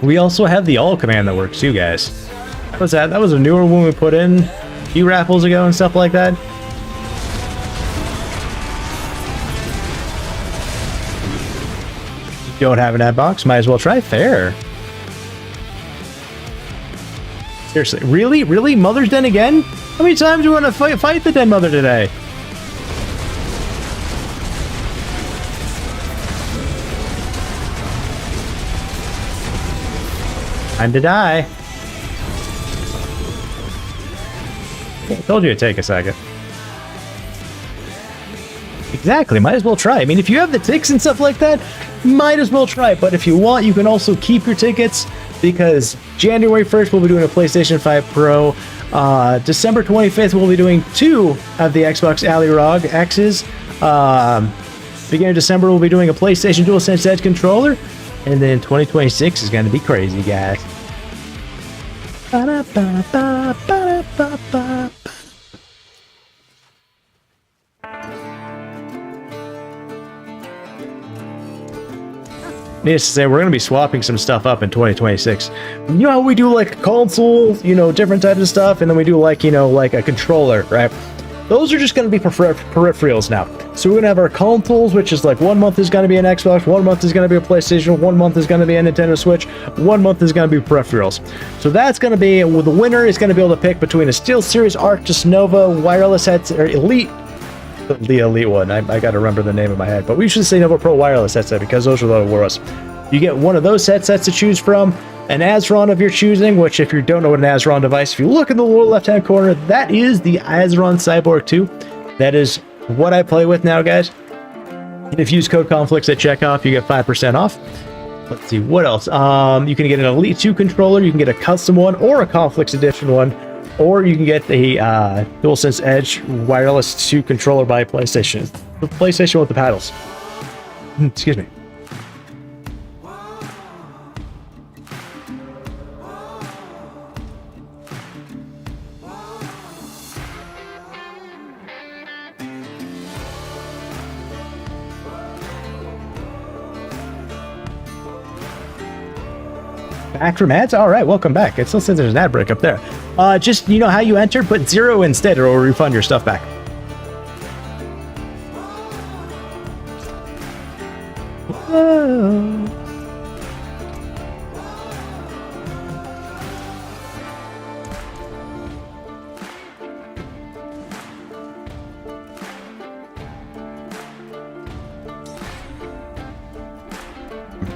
We also have the all command that works too, guys. What's that? That was a newer one we put in a few raffles ago and stuff like that. Don't have an ad box? Might as well try. Fair. Seriously, really? Mother's Den again? How many times do we want to fight the Den Mother today? Time to die. I told you it'd take a second. Exactly, might as well try. I mean, if you have the ticks and stuff like that, might as well try. But if you want, you can also keep your tickets, because January 1st, we'll be doing a PlayStation 5 Pro. December 25th, we'll be doing 2 of the XBOX ALLY ROG X's. Beginning of December, we'll be doing a PlayStation DualSense Edge controller. And then 2026 is going to be crazy, guys. needless to say, we're going to be swapping some stuff up in 2026. You know how we do like consoles, you know, different types of stuff, and then we do like, you know, like a controller, right? Those are just going to be peripherals now. So we're going to have our consoles, which is like 1 month is going to be an Xbox, 1 month is going to be a PlayStation, 1 month is going to be a Nintendo Switch, 1 month is going to be peripherals. So that's going to be, well, the winner is going to be able to pick between a SteelSeries Arctis Nova wireless headset, or Elite, the Elite one. I got to remember the name in my head, but we should say Nova Pro wireless headset because those are the worst. You get one of those headsets to choose from, an Azron of your choosing, which if you don't know what an Azron device, if you look in the lower left-hand corner, that is the Azron Cyborg 2. That is what I play with now, guys. And if you use code conflicts at checkout, you get 5% off. Let's see, what else? You can get an Elite 2 controller, you can get a custom one, or a Conflicts Edition one, or you can get the DualSense Edge Wireless 2 controller by PlayStation. The PlayStation with the paddles. Excuse me. Back from ads? All right, welcome back. It still says there's an ad break up there. Just, you know how you enter? Put 0 instead, or it'll refund your stuff back. Whoa.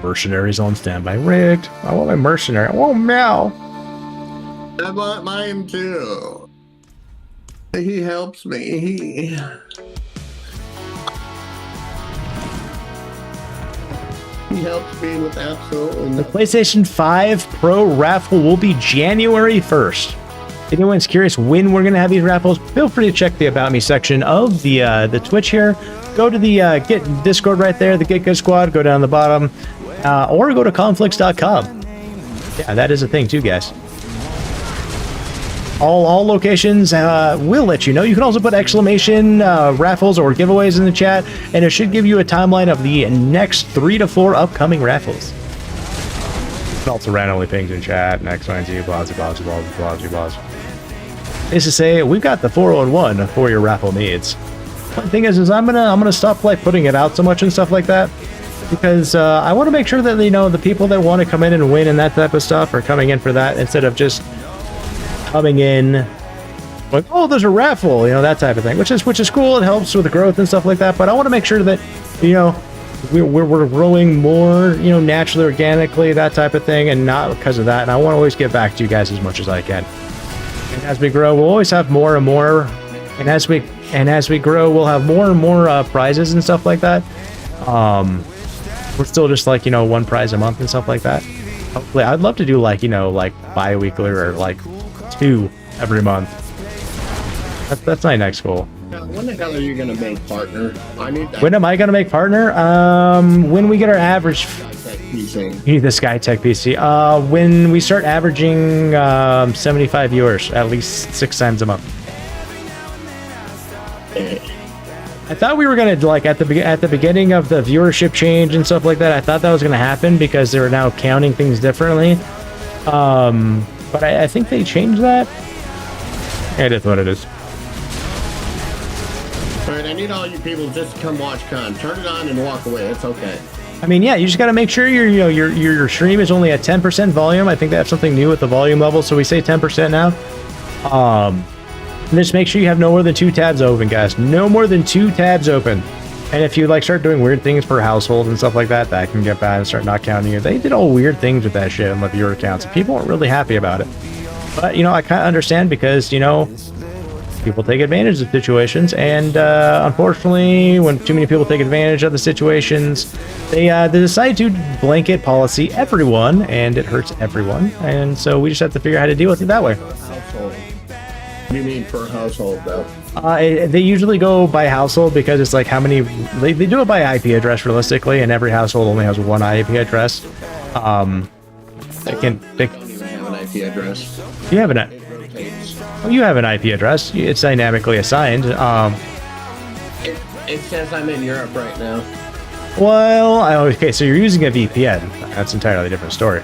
Mercenaries on standby. Rigged. I want my mercenary. I want meow. I want mine too. He helps me. He helps me with absolutely The nothing. PlayStation 5 Pro raffle will be January 1st. If anyone's curious when we're going to have these raffles, feel free to check the About Me section of the Twitch here. Go to the Get Discord right there, the Get Good Squad. Go down the bottom. Or go to conflicts.com. Yeah, that is a thing too, guys. All locations will let you know. You can also put exclamation raffles or giveaways in the chat, and it should give you a timeline of the next 3 to 4 upcoming raffles. You can also randomly pings in chat, and X, Y, and Z, blah, blah, blah, blah, blah, blah. Is to say, we've got the 401 for your raffle needs. One thing is I'm gonna stop like putting it out so much and stuff like that. Because I want to make sure that, you know, the people that want to come in and win and that type of stuff are coming in for that instead of just coming in like, oh, there's a raffle, you know, that type of thing, which is cool. It helps with the growth and stuff like that. But I want to make sure that, you know, we're growing more, you know, naturally, organically, that type of thing, and not because of that. And I want to always get back to you guys as much as I can. And as we grow, we'll always have more and more. And as we grow, we'll have more and more prizes and stuff like that. We're still just like, you know, 1 prize a month and stuff like that. Hopefully, I'd love to do like, you know, like bi-weekly or like 2 every month. That's my next goal. When the hell are you gonna make partner? I need that. When am I gonna make partner? When we get our average. You need the SkyTech PC. When we start averaging 75 viewers at least 6 times a month. I thought we were gonna like at the beginning of the viewership change and stuff like that. I thought that was gonna happen because they were now counting things differently. But I think they changed that. It is what it is. Alright, I need all you people just to come watch con. Turn it on and walk away. It's okay. I mean, yeah, you just gotta make sure your stream is only at 10% volume. I think they have something new with the volume level, so we say 10% now. And just make sure you have no more than 2 tabs open, guys. No more than 2 tabs open. And if you like start doing weird things per household and stuff like that, that can get bad and start not counting you. They did all weird things with that shit on the viewer accounts. People weren't really happy about it. But, you know, I kind of understand because, you know, people take advantage of situations. And unfortunately, when too many people take advantage of the situations, they decide to blanket policy everyone, and it hurts everyone. And so we just have to figure out how to deal with it that way. Household. You mean per household, though? They usually go by household because it's like how many... They do it by IP address, realistically, and every household only has 1 IP address. They don't even have an IP address. You have an... It rotates. Oh, you have an IP address. It's dynamically assigned. It says I'm in Europe right now. Well, okay, so you're using a VPN. That's an entirely different story.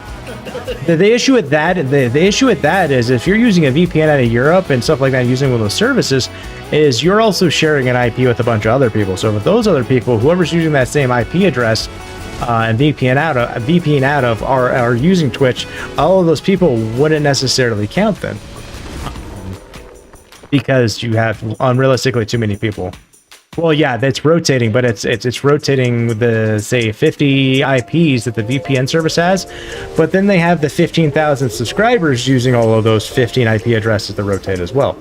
The issue with that, the issue with that is if you're using a VPN out of Europe and stuff like that, using one of those services, is you're also sharing an IP with a bunch of other people. So with those other people, whoever's using that same IP address and VPN out of are using Twitch, all of those people wouldn't necessarily count then, because you have unrealistically too many people. Well, yeah, that's rotating, but it's rotating the, say, 50 IPs that the VPN service has, but then they have the 15,000 subscribers using all of those 15 IP addresses that rotate as well.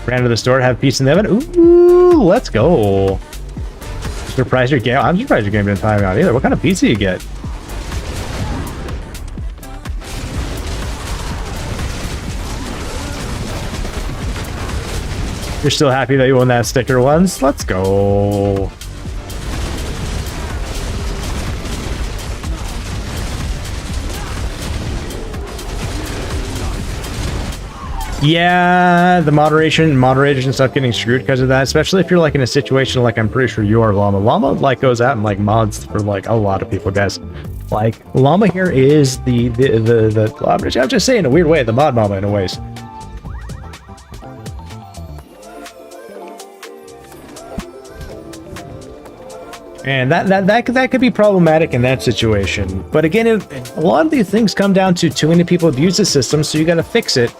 Ran to the store, have peace in the oven. Ooh, let's go. Surprised your game. I'm surprised your game didn't time out either. What kind of pizza you get? You're still happy that you won that sticker once? Let's go. Yeah, the moderation stuff getting screwed because of that, especially if you're like in a situation like I'm pretty sure you are, Llama. Llama like goes out and like mods for like a lot of people, guys. Like Llama here is the I'm just saying in a weird way, the mod mama in a ways. And that could be problematic in that situation. But again, a lot of these things come down to too many people abuse the system, so you got to fix it.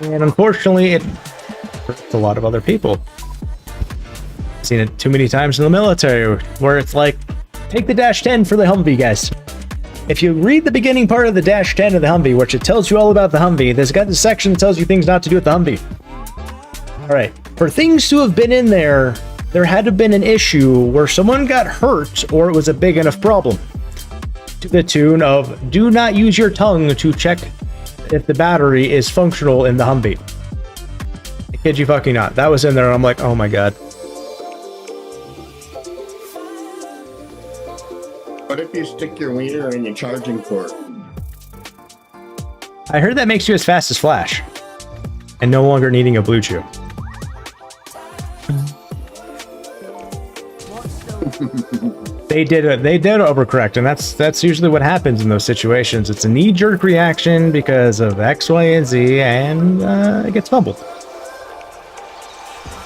And unfortunately, it hurts a lot of other people. I've seen it too many times in the military, where it's like, take the -10 for the Humvee, guys. If you read the beginning part of the -10 of the Humvee, which it tells you all about the Humvee, there's got this section that tells you things not to do with the Humvee. All right, for things to have been in there, there had to have been an issue where someone got hurt or it was a big enough problem. To the tune of, do not use your tongue to check if the battery is functional in the Humvee. I kid you fucking not. That was in there and I'm like, oh my god. What if you stick your wiener in your charging port? I heard that makes you as fast as Flash. And no longer needing a blue chew. They did overcorrect, and that's usually what happens in those situations. It's a knee-jerk reaction because of X, Y, and Z, and it gets fumbled.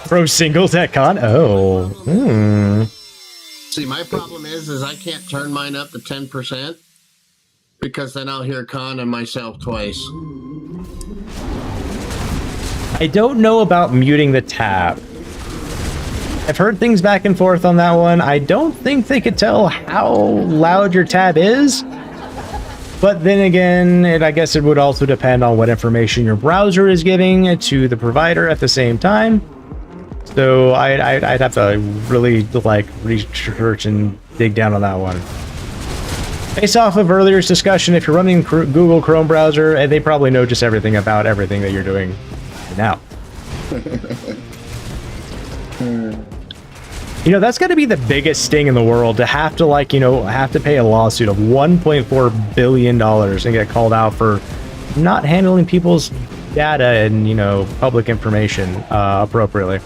Pro singles at con? Oh. See, my problem is I can't turn mine up to 10% because then I'll hear con and myself twice. I don't know about muting the tab. I've heard things back and forth on that one. I don't think they could tell how loud your tab is. But then again, I guess it would also depend on what information your browser is giving to the provider at the same time. So I'd have to really like research and dig down on that one. Based off of earlier discussion, if you're running Google Chrome browser, they probably know just everything about everything that you're doing now. You know, that's got to be the biggest sting in the world, to have to, like, you know, have to pay a lawsuit of $1.4 billion and get called out for not handling people's data and, you know, public information appropriately.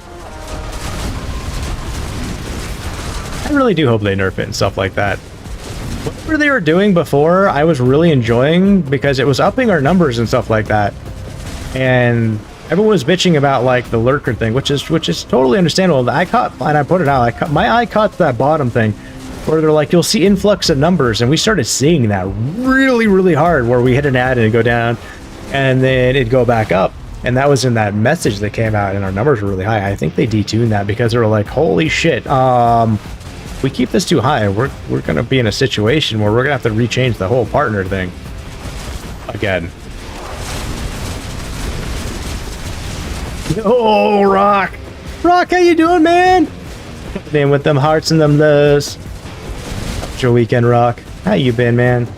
I really do hope they nerf it and stuff like that. Whatever they were doing before, I was really enjoying because it was upping our numbers and stuff like that. And everyone was bitching about like the lurker thing, which is totally understandable. I caught, and I put it out, my eye caught that bottom thing where they're like, you'll see influx of numbers, and we started seeing that really, really hard, where we hit an ad and it'd go down and then it'd go back up. And that was in that message that came out, and our numbers were really high. I think they detuned that because they were like, holy shit, if we keep this too high, we're gonna be in a situation where we're gonna have to rechange the whole partner thing again. Oh, Rock, how you doing, man? Coming in with them hearts and them lows. How's your weekend, Rock? How you been, man?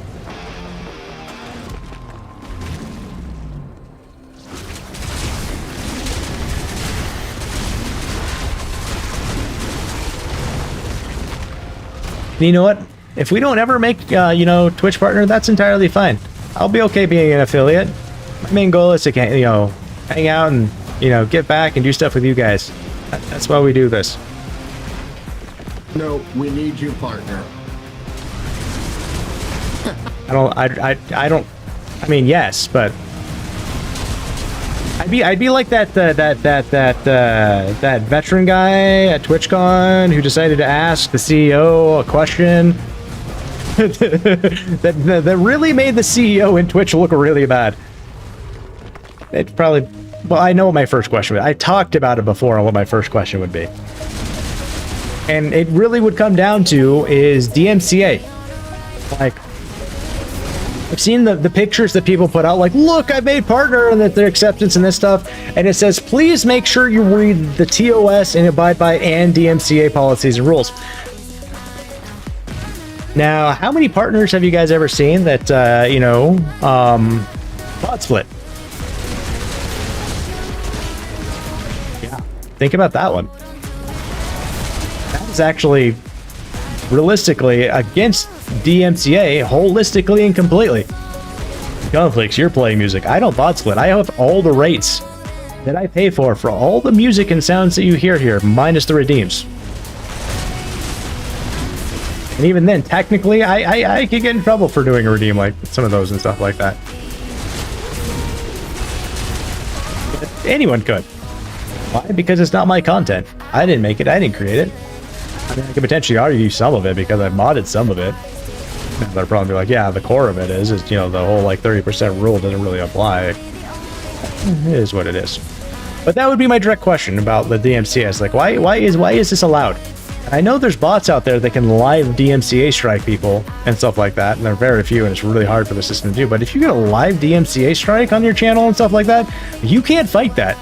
And you know what? If we don't ever make, you know, Twitch partner, that's entirely fine. I'll be okay being an affiliate. My main goal is to, you know, hang out and you know, get back and do stuff with you guys. That's why we do this. No, we need you, partner. I don't. I mean, yes, but I'd be like that veteran guy at TwitchCon who decided to ask the CEO a question that really made the CEO in Twitch look really bad. It probably. Well, I know what my first question was. I talked about it before on what my first question would be, and it really would come down to is DMCA. Like, I've seen the pictures that people put out, like, look, I made partner, and that their acceptance and this stuff, and it says, please make sure you read the TOS and abide by and DMCA policies and rules. Now, how many partners have you guys ever seen that, you know, bot split? Yeah, think about that one. That is actually realistically against DMCA holistically and completely. Conflicts, you're playing music. I don't bot split. I have all the rates that I pay for all the music and sounds that you hear here, minus the redeems. And even then, technically, I could get in trouble for doing a redeem like some of those and stuff like that. But anyone could. Why? Because it's not my content. I didn't make it. I didn't create it. I mean, I could potentially argue some of it because I modded some of it. They'll probably be like, yeah, the core of it is, you know, the whole like 30% rule doesn't really apply. It is what it is. But that would be my direct question about the DMCA. It's like, why is this allowed? And I know there's bots out there that can live DMCA strike people and stuff like that, and they're very few, and it's really hard for the system to do. But if you get a live DMCA strike on your channel and stuff like that, you can't fight that.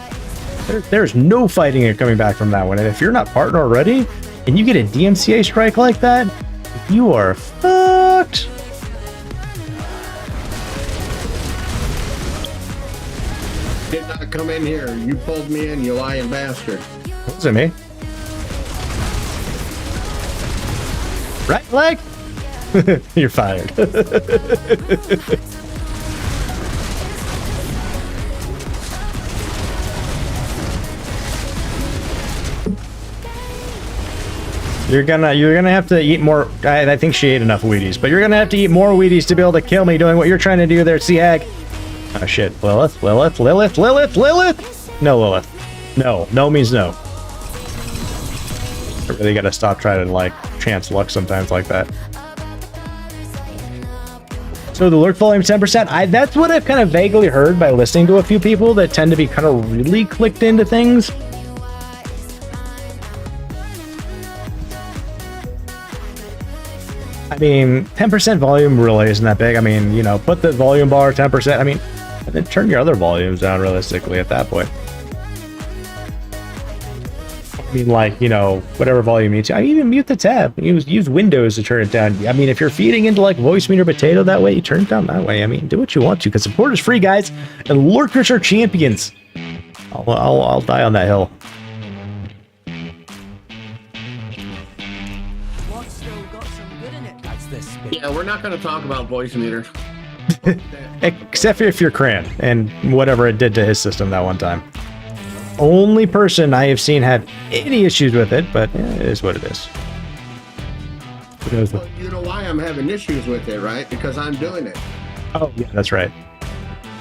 There's no fighting it coming back from that one. And if you're not partner already, and you get a DMCA strike like that, you are fucked. Did not come in here. You pulled me in, you lying bastard. Was it me? Right leg? You're fired. You're gonna have to eat more. I think she ate enough Wheaties, but you're gonna have to eat more Wheaties to be able to kill me doing what you're trying to do there, Seahag. Oh shit, Lilith. No, Lilith. No means no. I really gotta stop trying to like chance luck sometimes like that. So the lurk volume 10%. That's what I've kind of vaguely heard by listening to a few people that tend to be kind of really clicked into things. I mean, 10% volume really isn't that big. I mean, you know, put the volume bar 10%. I mean, and then turn your other volumes down realistically at that point. I mean, like, you know, whatever volume you need to. I even mute the tab. Use Windows to turn it down. I mean, if you're feeding into like voice meter potato that way, you turn it down that way. I mean, do what you want to, because support is free, guys, and lurkers are champions. I'll die on that hill. Yeah, we're not going to talk about voice meters. Except for if you're Cran and whatever it did to his system that one time. Only person I have seen have any issues with it, but it is what it is. Well, you know why I'm having issues with it, right? Because I'm doing it. Oh, yeah, that's right.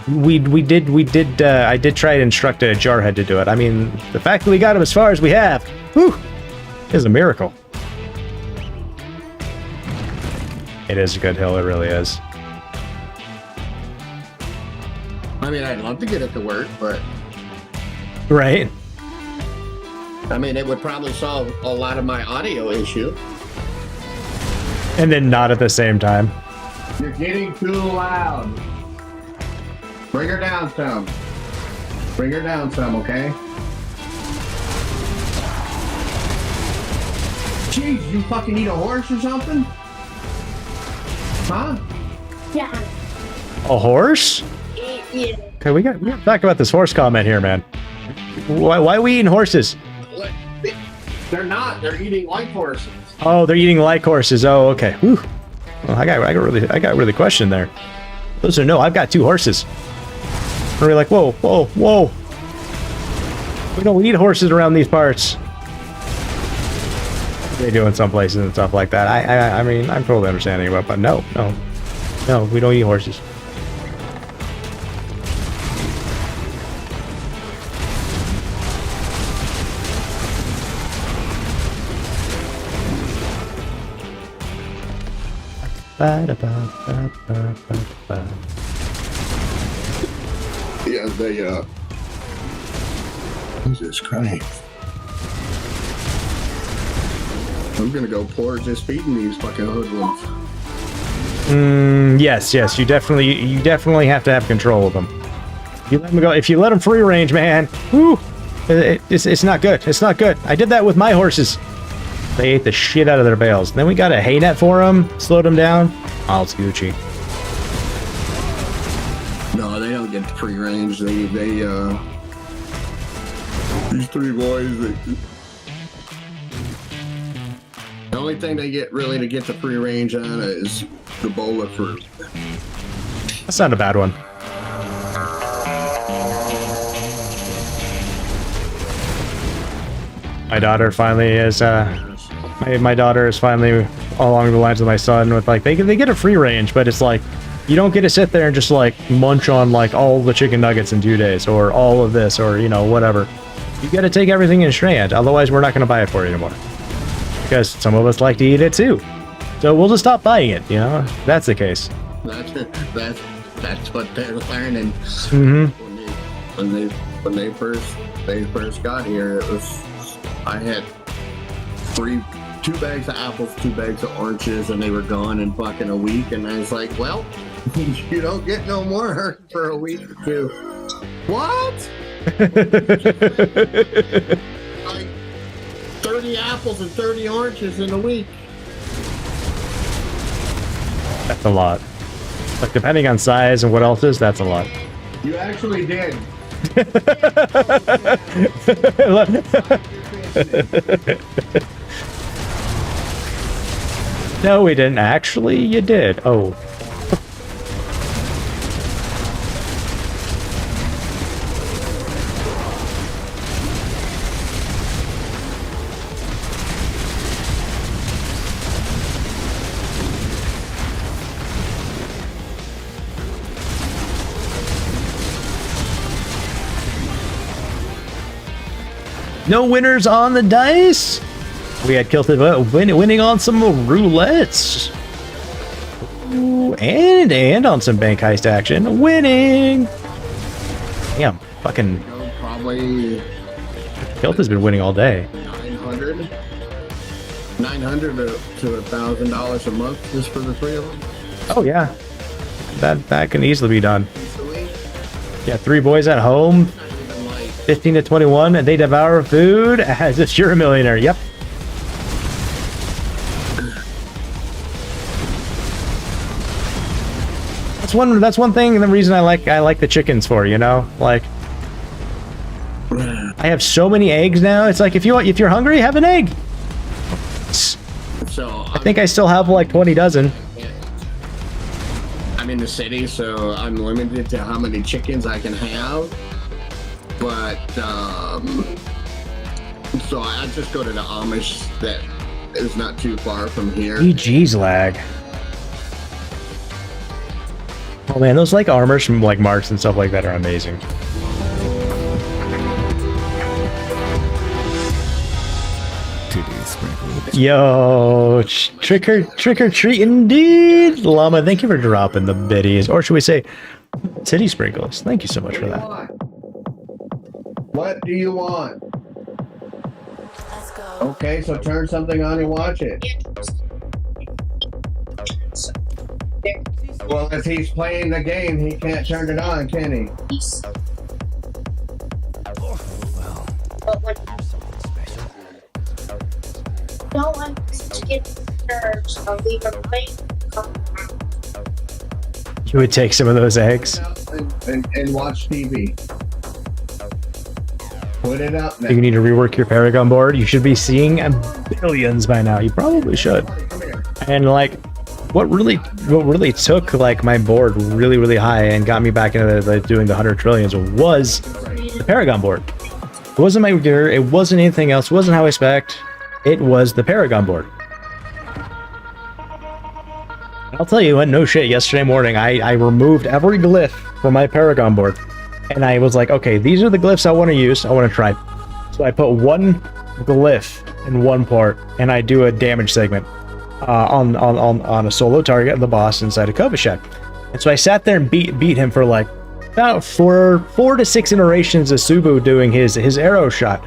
I did try to instruct a jarhead to do it. I mean, the fact that we got him as far as we have, whew, is a miracle. It is a good hill, it really is. I mean, I'd love to get it to work, but... Right? I mean, it would probably solve a lot of my audio issue. And then not at the same time. You're getting too loud. Bring her down some. Bring her down some, okay? Jeez, you fucking eat a horse or something? Huh? Yeah. A horse? Yeah. Okay, we got to talk about this horse comment here, man. Why are we eating horses? They're not. They're eating like horses. Oh, they're eating like horses. Oh, okay. Whew. Well, I got really questioned there. Those are no. I've got 2 horses. And we're like, whoa. We don't need horses around these parts. They do in some places and stuff like that. I mean, I'm totally understanding about, but no, we don't eat horses. Yeah, they Jesus Christ. I'm gonna go pour just beating these fucking hoodlums. Yes, you definitely have to have control of them. You let them go. If you let them free range, man, whoo, it's not good. It's not good. I did that with my horses. They ate the shit out of their bales. Then we got a hay net for them, slowed them down. Oh, it's Gucci. No, they don't get the free range. They these three boys. The only thing they get really to get the free range on is the bola fruit. That's not a bad one. My daughter finally is my daughter is finally along the lines of my son with like they get a free range, but it's like you don't get to sit there and just like munch on like all the chicken nuggets in 2 days or all of this or you know whatever. You got to take everything in strand, otherwise we're not going to buy it for you anymore. Because some of us like to eat it too, so we'll just stop buying it. You know, if that's the case. That's what they're learning. Mm-hmm. When they first got here, it was I had 2 bags of apples, 2 bags of oranges, and they were gone in fucking a week. And I was like, well, you don't get no more for a week or 2. What? Like 30 apples and 30 oranges in a week. That's a lot. Like depending on size and what else is, that's a lot. You actually did. No, we didn't. Actually, you did. Oh. No winners on the dice. We had Kilted winning on some roulettes. Ooh, and on some bank heist action. Winning. Damn, fucking. Probably. Kilted's been winning all day. 900 to $1,000 a month just for the 3 of them. Oh yeah, that can easily be done. Yeah, 3 boys at home. 15 to 21, and they devour food as if you're a millionaire. Yep. That's one thing, and the reason I like the chickens for, you know, like I have so many eggs now. It's like if you're hungry, have an egg. So I think I still have like 20 dozen. I'm in the city, so I'm limited to how many chickens I can have. But so I just go to the Amish that is not too far from here. GG's lag. Oh man, those like armors from like Marks and stuff like that are amazing. Yo, trick or treat indeed. Llama, thank you for dropping the biddies. Or should we say City Sprinkles? Thank you so much for that. What do you want? Okay, so turn something on and watch it. Well, if he's playing the game, he can't turn it on, can he? No one to get disturbed. I'll leave a plate. You would take some of those eggs and watch TV. Put it up now. You need to rework your Paragon board. You should be seeing billions by now. You probably should. And like, what really took like my board really high and got me back into doing the 100 trillions was the Paragon board. It wasn't my gear, it wasn't anything else, it wasn't how I spec'd. It was the Paragon board. I'll tell you what, no shit, yesterday morning I removed every glyph from my Paragon board. And I was like, okay, these are the glyphs I want to use, I want to try. So I put one glyph in one part, and I do a damage segment on a solo target of the boss inside a Cova Shed. And so I sat there and beat him for like about four to 6 iterations of Subu doing his arrow shot.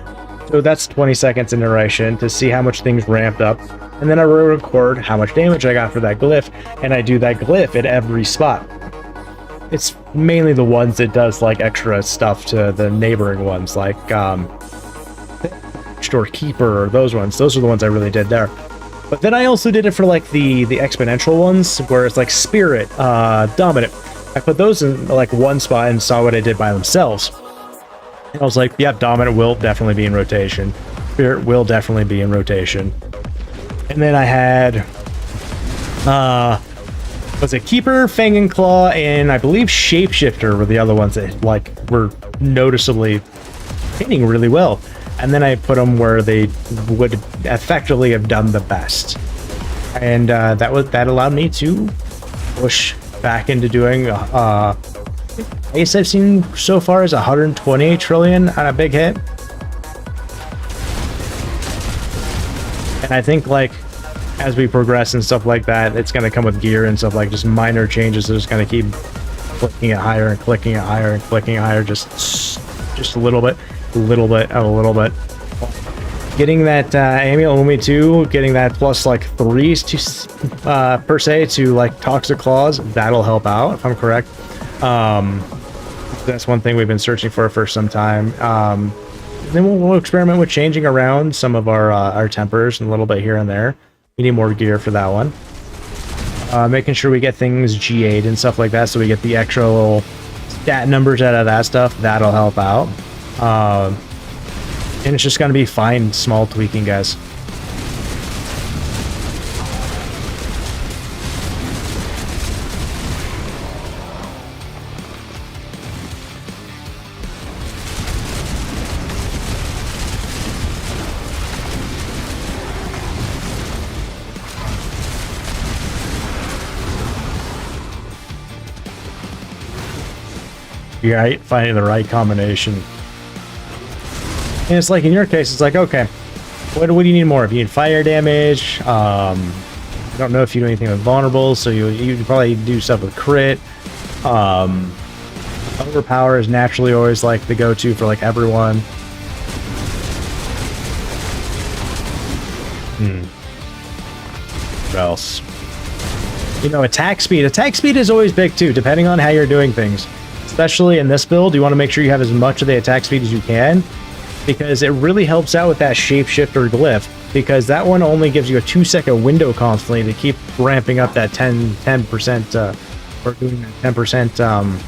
So that's 20 seconds in iteration to see how much things ramped up. And then I record how much damage I got for that glyph, and I do that glyph at every spot. It's mainly the ones that does like extra stuff to the neighboring ones, like Store Keeper or those ones. Those are the ones I really did there. But then I also did it for like the exponential ones, where it's like Spirit, Dominant. I put those in like one spot and saw what I did by themselves. And I was like, yep, Dominant will definitely be in rotation. Spirit will definitely be in rotation. And then I had, was it Keeper, Fang and Claw, and I believe Shapeshifter were the other ones that like were noticeably hitting really well. And then I put them where they would effectively have done the best. And that allowed me to push back into doing ace I've seen so far is 128 trillion on a big hit. And I think like as we progress and stuff like that, it's going to come with gear and stuff, like just minor changes. They're just going to keep clicking it higher and clicking it higher and clicking it higher, just a little bit, a little bit. Getting that Amulet Lumi 2, getting that plus like 3s to per se to like Toxic Claws, that'll help out if I'm correct. That's one thing we've been searching for some time. Then we'll experiment with changing around some of our tempers and a little bit here and there. We need more gear for that one. Making sure we get things G8 and stuff like that, so we get the extra little stat numbers out of that stuff. That'll help out. And it's just going to be fine, small tweaking, guys. Right, finding the right combination. And it's like in your case, it's like, okay, what do you need more of? You need fire damage. I don't know if you do anything with vulnerables, so you probably do stuff with crit. Overpower is naturally always like the go-to for like everyone. What else? You know, attack speed. Attack speed is always big too, depending on how you're doing things. Especially in this build, you want to make sure you have as much of the attack speed as you can, because it really helps out with that Shapeshifter glyph, because that one only gives you a 2-second window constantly to keep ramping up that 10% or doing that 10%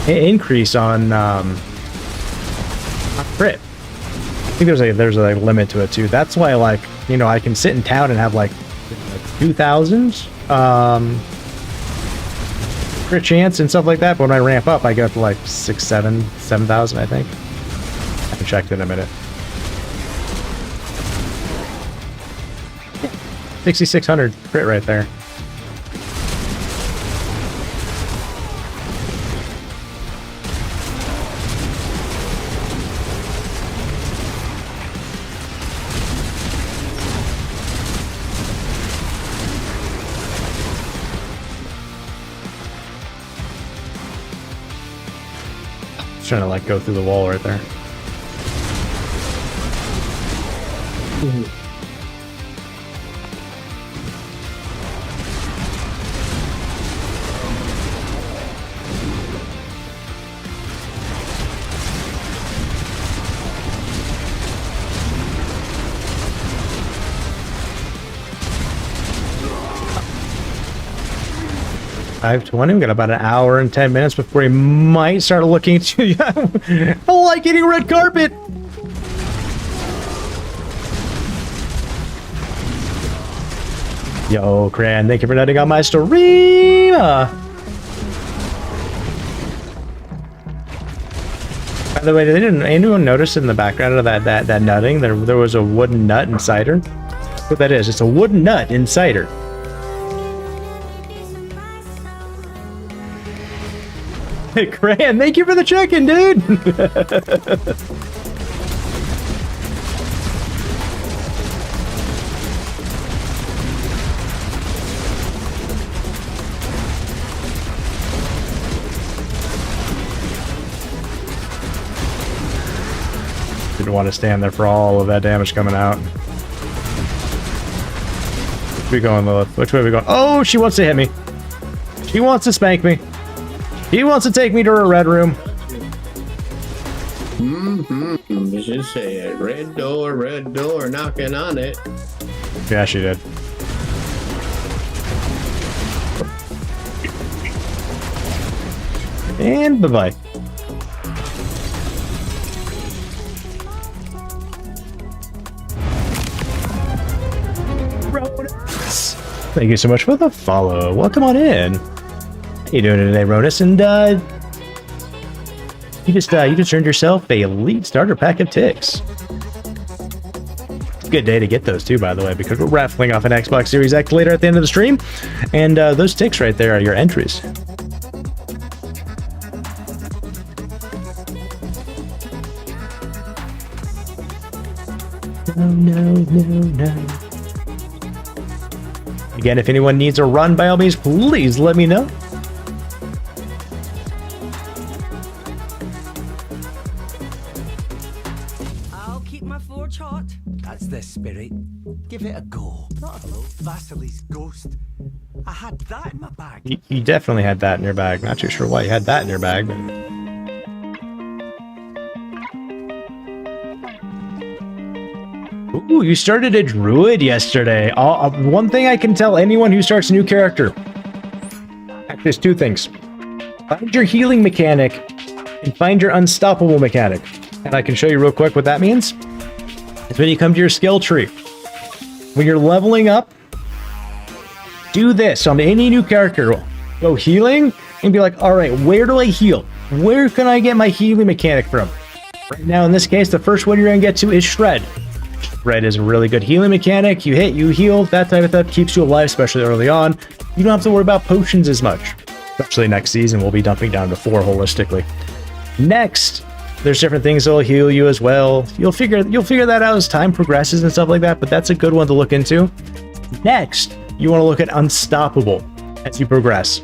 increase on crit. I think there's a limit to it too. That's why, like, you know, I can sit in town and have like 2,000 crit chance and stuff like that, but when I ramp up I go up to like 7,000 I think. I haven't checked in a minute. 6,600 crit right there. Trying to like go through the wall right there. $5:20. We got about an hour and 10 minutes before we might start looking to. I like eating red carpet. Yo, Cran, thank you for nutting on my stream. By the way, didn't anyone notice in the background of that nutting there was a wooden nut and cider? That's what that is. It's a wooden nut in cider. Hey, Cran, thank you for the check-in, dude. Didn't want to stand there for all of that damage coming out. Which way we going, Lilith? Which way are we going? Oh, she wants to hit me. She wants to spank me. He wants to take me to her red room. Just say it. Red door, knocking on it. Yeah, she did. And bye-bye. Thank you so much for the follow. Welcome on in. How you doing today, Ronus? And you just earned yourself a elite starter pack of TIX. It's a good day to get those too, by the way, because we're raffling off an Xbox Series X later at the end of the stream, and those TIX right there are your entries. No. Again, if anyone needs a run, by all means, please let me know. I'll keep my forge hot. That's the spirit. Give it a go. Not a Vasily's ghost. I had that in my bag. You definitely had that in your bag. Not too sure why you had that in your bag, but... Ooh, you started a druid yesterday. One thing I can tell anyone who starts a new character. Actually, there's two things. Find your healing mechanic and find your unstoppable mechanic. And I can show you real quick what that means. It's when you come to your skill tree. When you're leveling up, do this on any new character. Go healing and be like, all right, where do I heal? Where can I get my healing mechanic from? Right now, in this case, the first one you're going to get to is Shred. Shred is a really good healing mechanic. You hit, you heal, that type of stuff keeps you alive, especially early on. You don't have to worry about potions as much. Especially next season, we'll be dumping down to 4 holistically. Next, there's different things that'll heal you as well. You'll figure that out as time progresses and stuff like that, but that's a good one to look into. Next, you want to look at Unstoppable as you progress.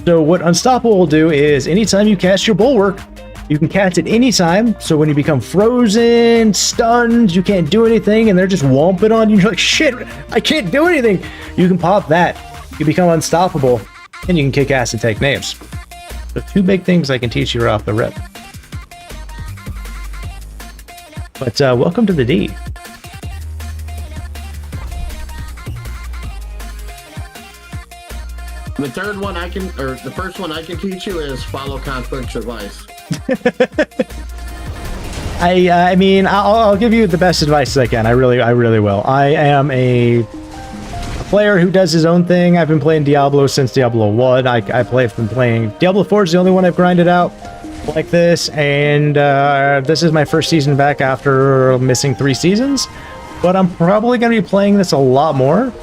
So what Unstoppable will do is anytime you cast your Bulwark, you can cast it anytime, so when you become frozen, stunned, you can't do anything, and they're just whomping on you, you're like, shit, I can't do anything! You can pop that, you become unstoppable, and you can kick ass and take names. So 2 big things I can teach you right off the rip. But welcome to the D. The third one the first one I can teach you is follow Conflict's advice. I mean, I'll give you the best advice I can. I really will. I am a player who does his own thing. I've been playing Diablo since Diablo 1. I've been playing Diablo 4 is the only one I've grinded out like this, and this is my first season back after missing 3 seasons. But I'm probably going to be playing this a lot more.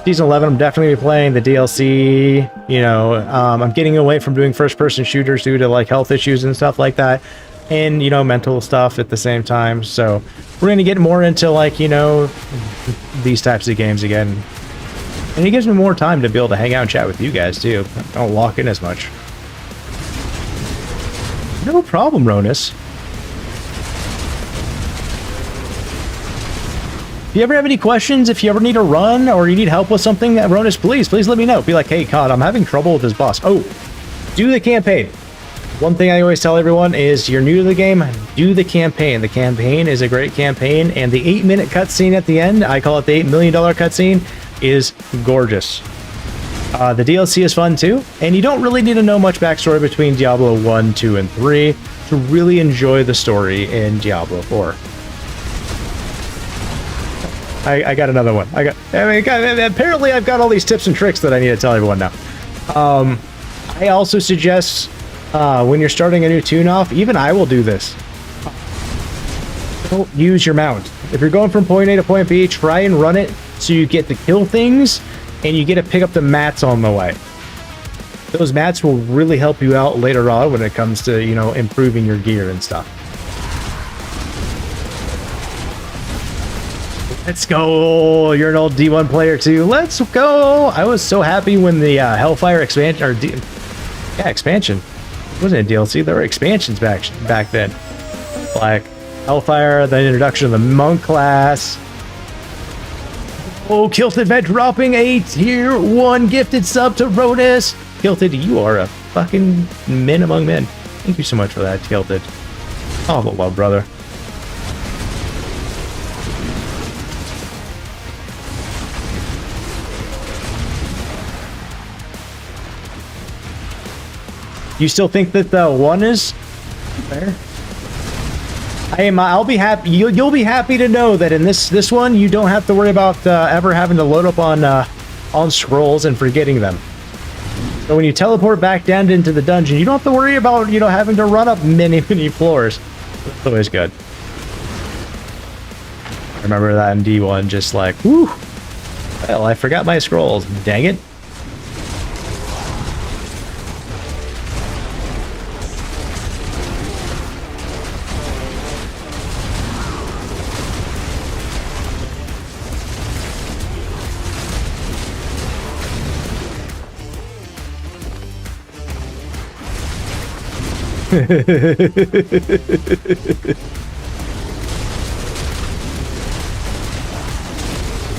Season 11, I'm definitely playing the DLC. You know, I'm getting away from doing first-person shooters due to like health issues and stuff like that, and you know, mental stuff at the same time. So we're gonna get more into like, you know, these types of games again, and it gives me more time to be able to hang out and chat with you guys too. I don't lock in as much. No problem, Ronus. If you ever have any questions, if you ever need a run or you need help with something, Ronus, please let me know. Be like, hey, COD, I'm having trouble with this boss. Oh, do the campaign. One thing I always tell everyone is you're new to the game, do the campaign. The campaign is a great campaign, and the 8-minute cutscene at the end, I call it the $8 million cutscene, is gorgeous. The DLC is fun too, and you don't really need to know much backstory between Diablo 1, 2, and 3 to really enjoy the story in Diablo 4. I got another one. Apparently I've got all these tips and tricks that I need to tell everyone now. I also suggest when you're starting a new tune-off, even I will do this. Don't use your mount. If you're going from point A to point B, try and run it so you get to kill things and you get to pick up the mats on the way. Those mats will really help you out later on when it comes to, you know, improving your gear and stuff. Let's go. You're an old D1 player too. Let's go. I was so happy when the Hellfire expansion, or expansion. It wasn't a DLC. There were expansions back then. Like Hellfire, the introduction of the Monk class. Oh, Kilted Vet dropping a tier 1 gifted sub to Rodis. Kilted, you are a fucking men among men. Thank you so much for that, Kilted. Oh, the love, brother. You still think that the 1 is fair? I'll be happy. You'll be happy to know that in this one, you don't have to worry about ever having to load up on scrolls and forgetting them. So when you teleport back down into the dungeon, you don't have to worry about, you know, having to run up many floors. That's always good. I remember that in D1, just like, whew. Well, I forgot my scrolls. Dang it.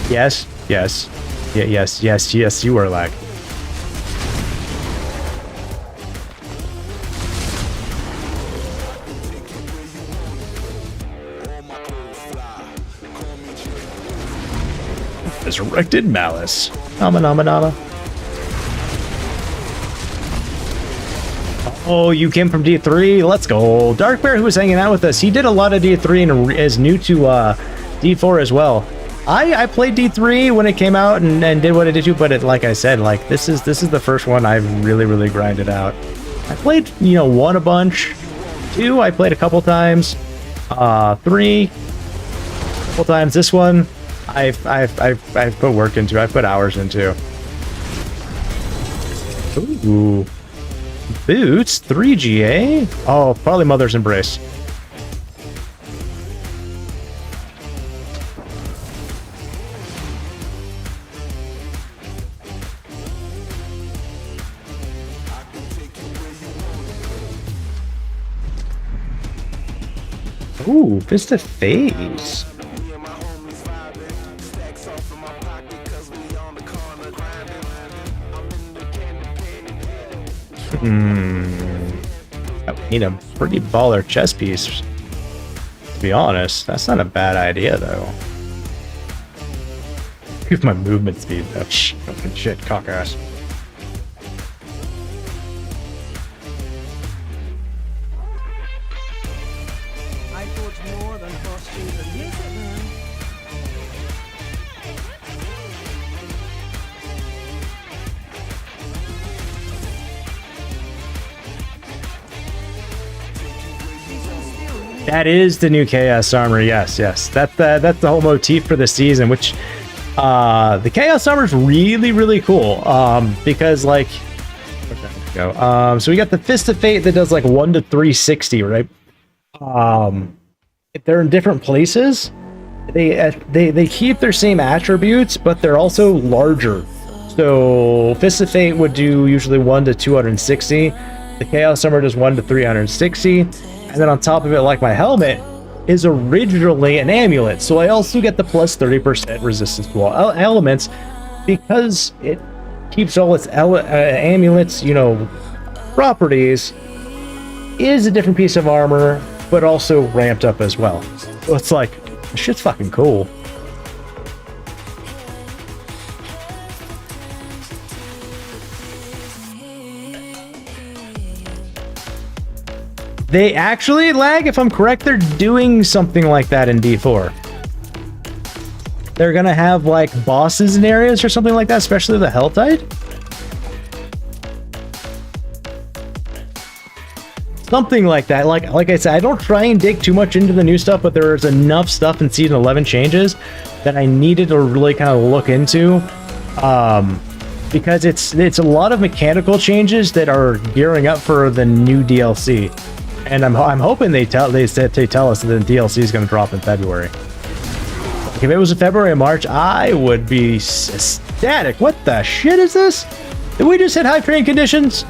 Yes, yes, yeah, yes, you are lag. Resurrected Malice. Nama. Oh, you came from D3? Let's go. Dark Bear, who was hanging out with us, he did a lot of D3 and is new to D4 as well. I played D3 when it came out and did what it did too, but like I said, like this is the first one I've really grinded out. I played, you know, 1 a bunch, 2 I played a couple times, 3 a couple times. This one I've put work into. I've put hours into. Ooh. Boots, 3GA? Oh, probably Mother's Embrace. Ooh, Fist of Face. I need a pretty baller chest piece. To be honest, that's not a bad idea though. Give my movement speed though. Fucking shit, cock ass. I thought more than cost you the music, man. That is the new Chaos Armor. Yes. That's the whole motif for the season. Which the Chaos Armor is really cool. Because like, so we got the Fist of Fate that does like 1 to 360, right? They're in different places. They keep their same attributes, but they're also larger. So Fist of Fate would do usually 1 to 260. The Chaos Armor does 1 to 360. And then on top of it, like my helmet, is originally an amulet. So I also get the plus 30% resistance to all elements because it keeps all its amulets, you know, properties, is a different piece of armor, but also ramped up as well. So it's like, this shit's fucking cool. They actually lag, if I'm correct, they're doing something like that in D4. They're gonna have like bosses in areas or something like that, especially the Hell Tide. Something like that. Like I said, I don't try and dig too much into the new stuff, but there's enough stuff in season 11 changes that I needed to really kind of look into, because it's a lot of mechanical changes that are gearing up for the new DLC, and I'm hoping they tell us that the DLC is going to drop in February. Like if it was in February or March, I would be ecstatic. What the shit is this? Did we just hit high crane conditions?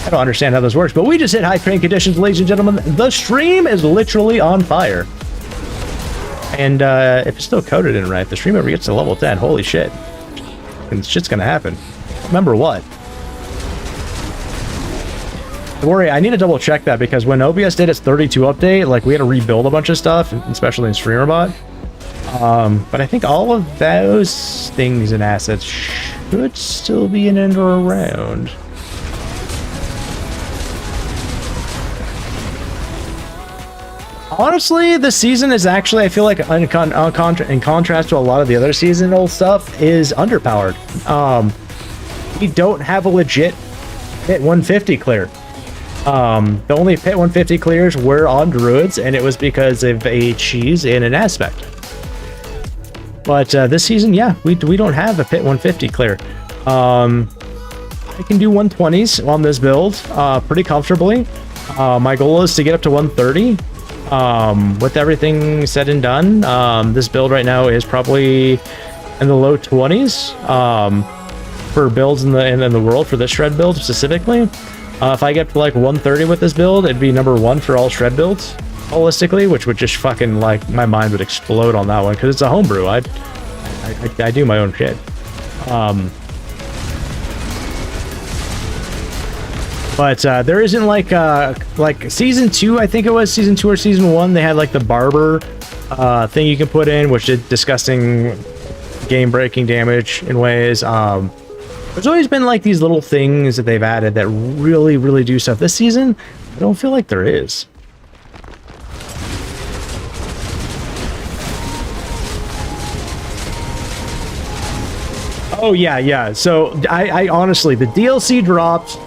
I don't understand how this works, but we just hit high crane conditions, ladies and gentlemen. The stream is literally on fire. And if it's still coded in right, the stream ever gets to level 10, holy shit. And shit's gonna happen. Remember what? Don't worry, I need to double check that, because when OBS did its 32 update, like we had to rebuild a bunch of stuff, especially in StreamerBot. But I think all of those things and assets should still be in and around. Honestly, this season is actually, I feel like, in contrast to a lot of the other seasonal stuff, is underpowered. We don't have a legit pit 150 clear. The only pit 150 clears were on druids, and it was because of a cheese in an aspect. But this season, yeah, we don't have a pit 150 clear. I can do 120s on this build pretty comfortably. My goal is to get up to 130. With everything said and done, this build right now is probably in the low 20s for builds in the world for this shred build specifically. If I get to like 130 with this build, it'd be number 1 for all shred builds holistically, which would just fucking, like, my mind would explode on that one, because it's a homebrew. I do my own shit. But there isn't like season 2, I think it was season 2 or season 1, they had like the barber thing you can put in, which did disgusting game breaking damage in ways. There's always been like these little things that they've added that really do stuff. This season, I don't feel like there is. Oh yeah. So I honestly, the DLC dropped.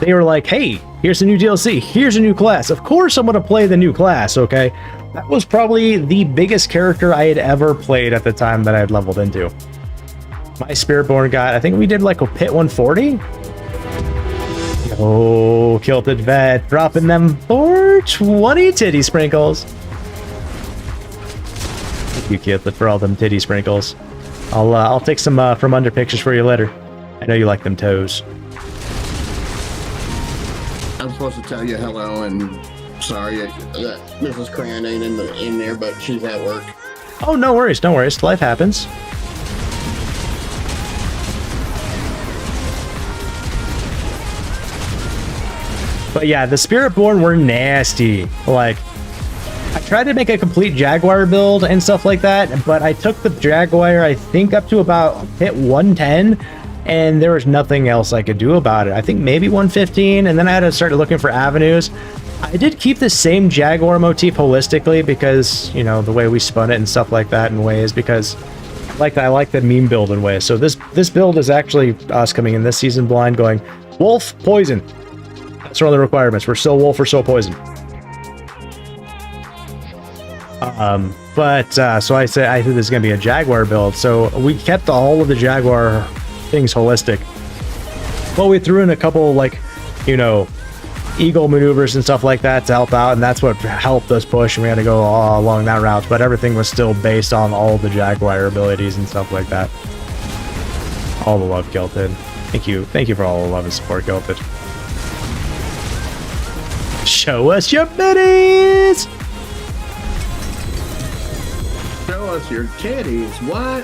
They were like, hey, here's a new DLC, here's a new class. Of course I'm going to play the new class, okay? That was probably the biggest character I had ever played at the time that I had leveled into. My Spiritborn got, I think we did like a pit 140? Oh, Kilted Vet, dropping them 420 titty sprinkles. Thank you, Kilted, for all them titty sprinkles. I'll take some from under pictures for you later. I know you like them toes. I'm supposed to tell you hello and sorry that Mrs. Cran ain't in there, but she's at work. Oh, no worries. Life happens. But yeah, the Spiritborn were nasty. Like, I tried to make a complete Jaguar build and stuff like that, but I took the Jaguar, I think, up to about hit 110, and there was nothing else I could do about it. I think maybe 115, and then I had to start looking for avenues. I did keep the same Jaguar motif holistically because, you know, the way we spun it and stuff like that in ways, because I like the meme build in ways. So this build is actually us coming in this season blind going, Wolf, Poison. That's one of the requirements. We're so Wolf or so Poison. So I said I think this is going to be a Jaguar build. So we kept all of the Jaguar things holistic. Well, we threw in a couple, like, you know, eagle maneuvers and stuff like that to help out, and that's what helped us push, and we had to go all along that route, but everything was still based on all the Jaguar abilities and stuff like that. All the love, Kilted. Thank you for all the love and support, Kilted. Show us your bitties! Show us your titties, what?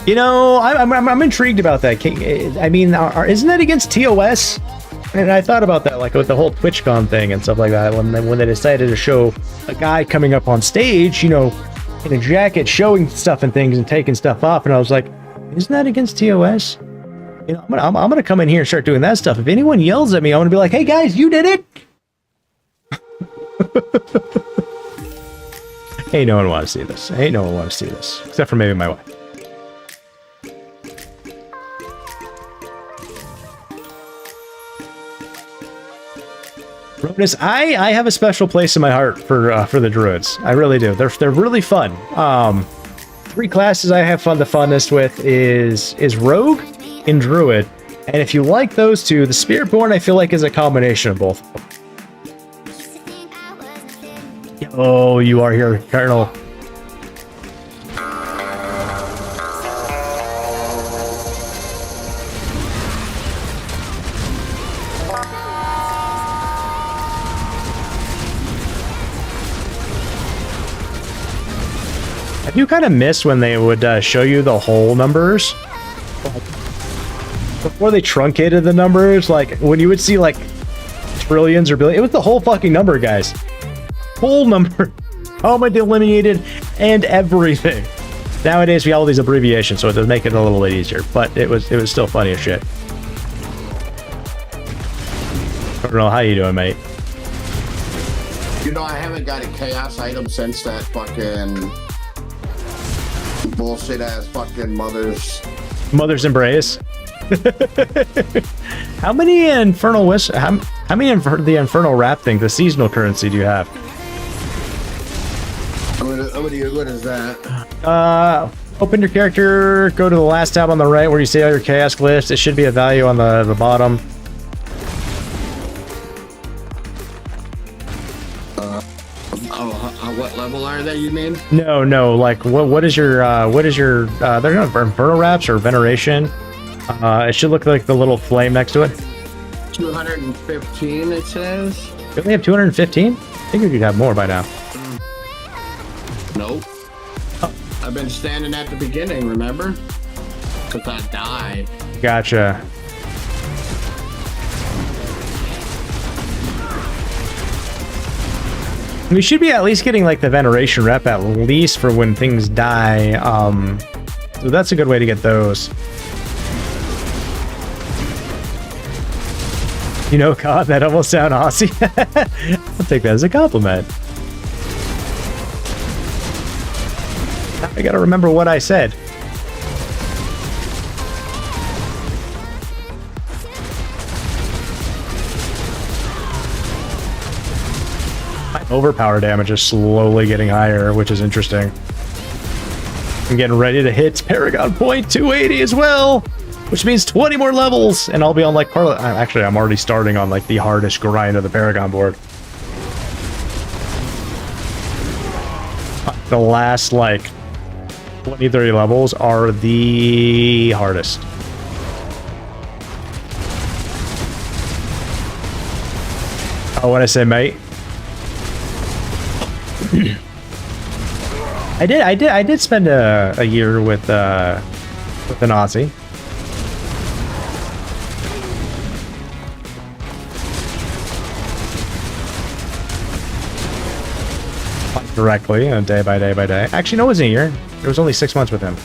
You know, I'm intrigued about that. I mean, isn't that against TOS? And I thought about that, like with the whole TwitchCon thing and stuff like that. When they decided to show a guy coming up on stage, you know, in a jacket, showing stuff and things and taking stuff off, and I was like, isn't that against TOS? You know, I'm gonna come in here and start doing that stuff. If anyone yells at me, I'm gonna be like, hey guys, you did it. Ain't no one want to see this. Ain't no one want to see this, except for maybe my wife. Bonus, I have a special place in my heart for the druids. I really do. They're really fun. 3 classes I have the funnest with is rogue and druid, and if you like those two, the spiritborn I feel like is a combination of both. Oh, you are here, Colonel. I do kind of miss when they would show you the whole numbers. Before they truncated the numbers, like when you would see like trillions or billions, it was the whole fucking number, guys. Whole number. Comma delimited and everything. Nowadays we have all these abbreviations, so it does make it a little bit easier, but it was still funny as shit. I don't know, how you doing, mate? You know, I haven't got a chaos item since that fucking bullshit ass fucking Mother's Embrace. How many Infernal how many the Infernal Wrap thing, the seasonal currency, do you have? What is that? Open your character, go to the last tab on the right where you see all your chaos glyphs. It should be a value on the bottom. What level are they, you mean? No, like what is your they're not Infernal Wraps or Veneration. It should look like the little flame next to it. 215 it says. You only have 215? I think we could have more by now. Nope. Oh. I've been standing at the beginning, remember? Because I died. Gotcha. We should be at least getting like the Veneration rep at least for when things die. So that's a good way to get those. You know, God, that almost sound Aussie. I'll take that as a compliment. I gotta remember what I said. My overpower damage is slowly getting higher, which is interesting. I'm getting ready to hit Paragon Point 280 as well, which means 20 more levels, and I'll be on like part of actually, I'm already starting on like the hardest grind of the Paragon board. The last like 20, 30 levels are the hardest. Oh, what I say, mate? I did spend a year with an Aussie. Directly, day by day by day. Actually, no, it wasn't a year. It was only 6 months with him.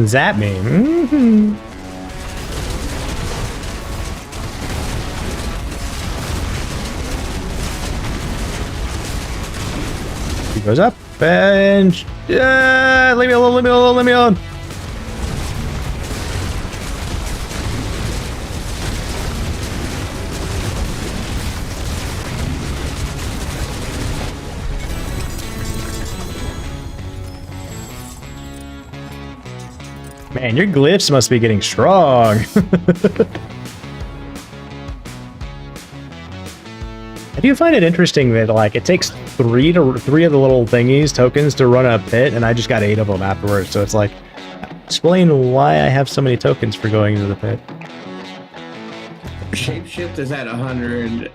Zap me. Mm-hmm. He goes up and leave me alone, leave me alone, leave me alone. Man, your glyphs must be getting strong. I do find it interesting that like it takes three of the little thingies, tokens, to run a pit, and I just got 8 of them afterwards. So it's like, explain why I have so many tokens for going into the pit. Shapeshift is at 100.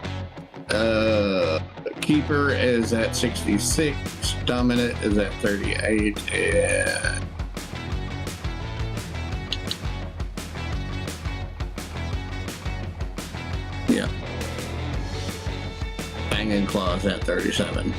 Keeper is at 66. Dominant is at 38. And Banging Claws at 37.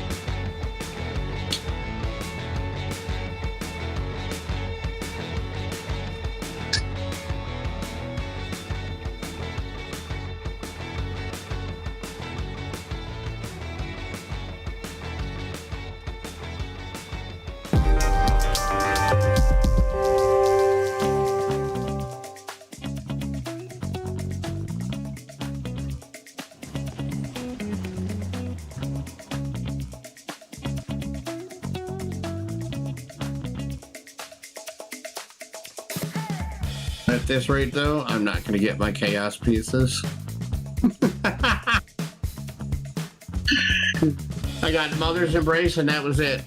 At this rate, though, I'm not going to get my chaos pieces. I got Mother's Embrace, and that was it.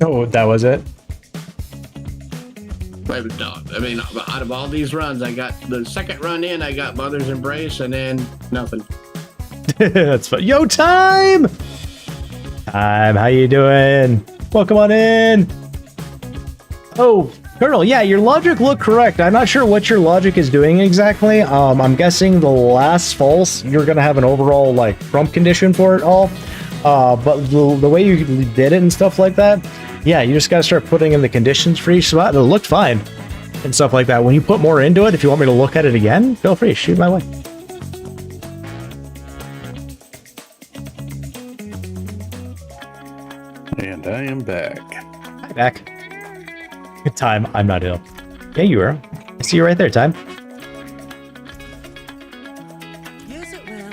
Oh, that was it? I mean, out of all these runs, I got the second run in, I got Mother's Embrace, and then nothing. That's fun. Yo, Time! Time, how you doing? Welcome on in. Oh, Colonel, yeah, your logic looked correct. I'm not sure what your logic is doing exactly. I'm guessing the last false, you're going to have an overall, like, trump condition for it all. But the way you did it and stuff like that, yeah, you just got to start putting in the conditions for each spot. It looked fine and stuff like that. When you put more into it, if you want me to look at it again, feel free, shoot my way. And I am back. Hi, back. Good time. I'm not ill. Yeah, you are. I see you right there, Time. Yes, it will.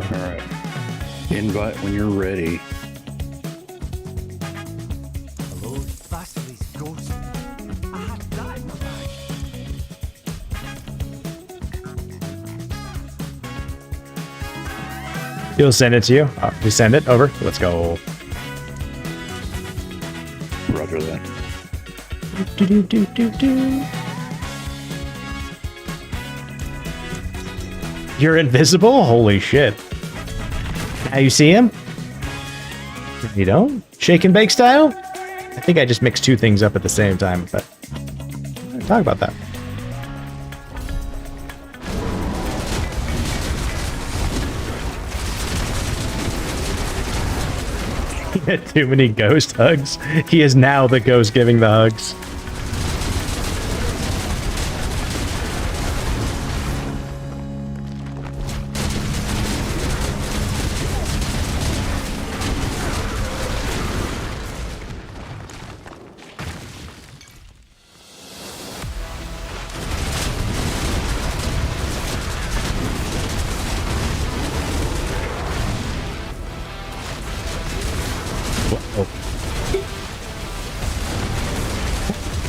All right. Invite when you're ready. Hello, Vasily's ghost. I had that in my bag. He'll send it to you. We send it over. Let's go. Roger that. You're invisible? Holy shit. Now you see him? You don't? Shake and bake style? I think I just mixed two things up at the same time, but talk about that. He had too many ghost hugs. He is now the ghost giving the hugs.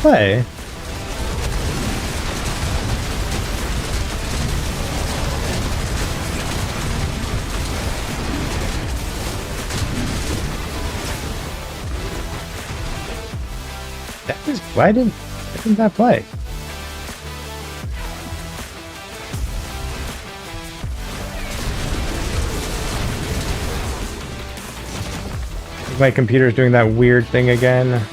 Play. Why didn't that play? My computer's doing that weird thing again.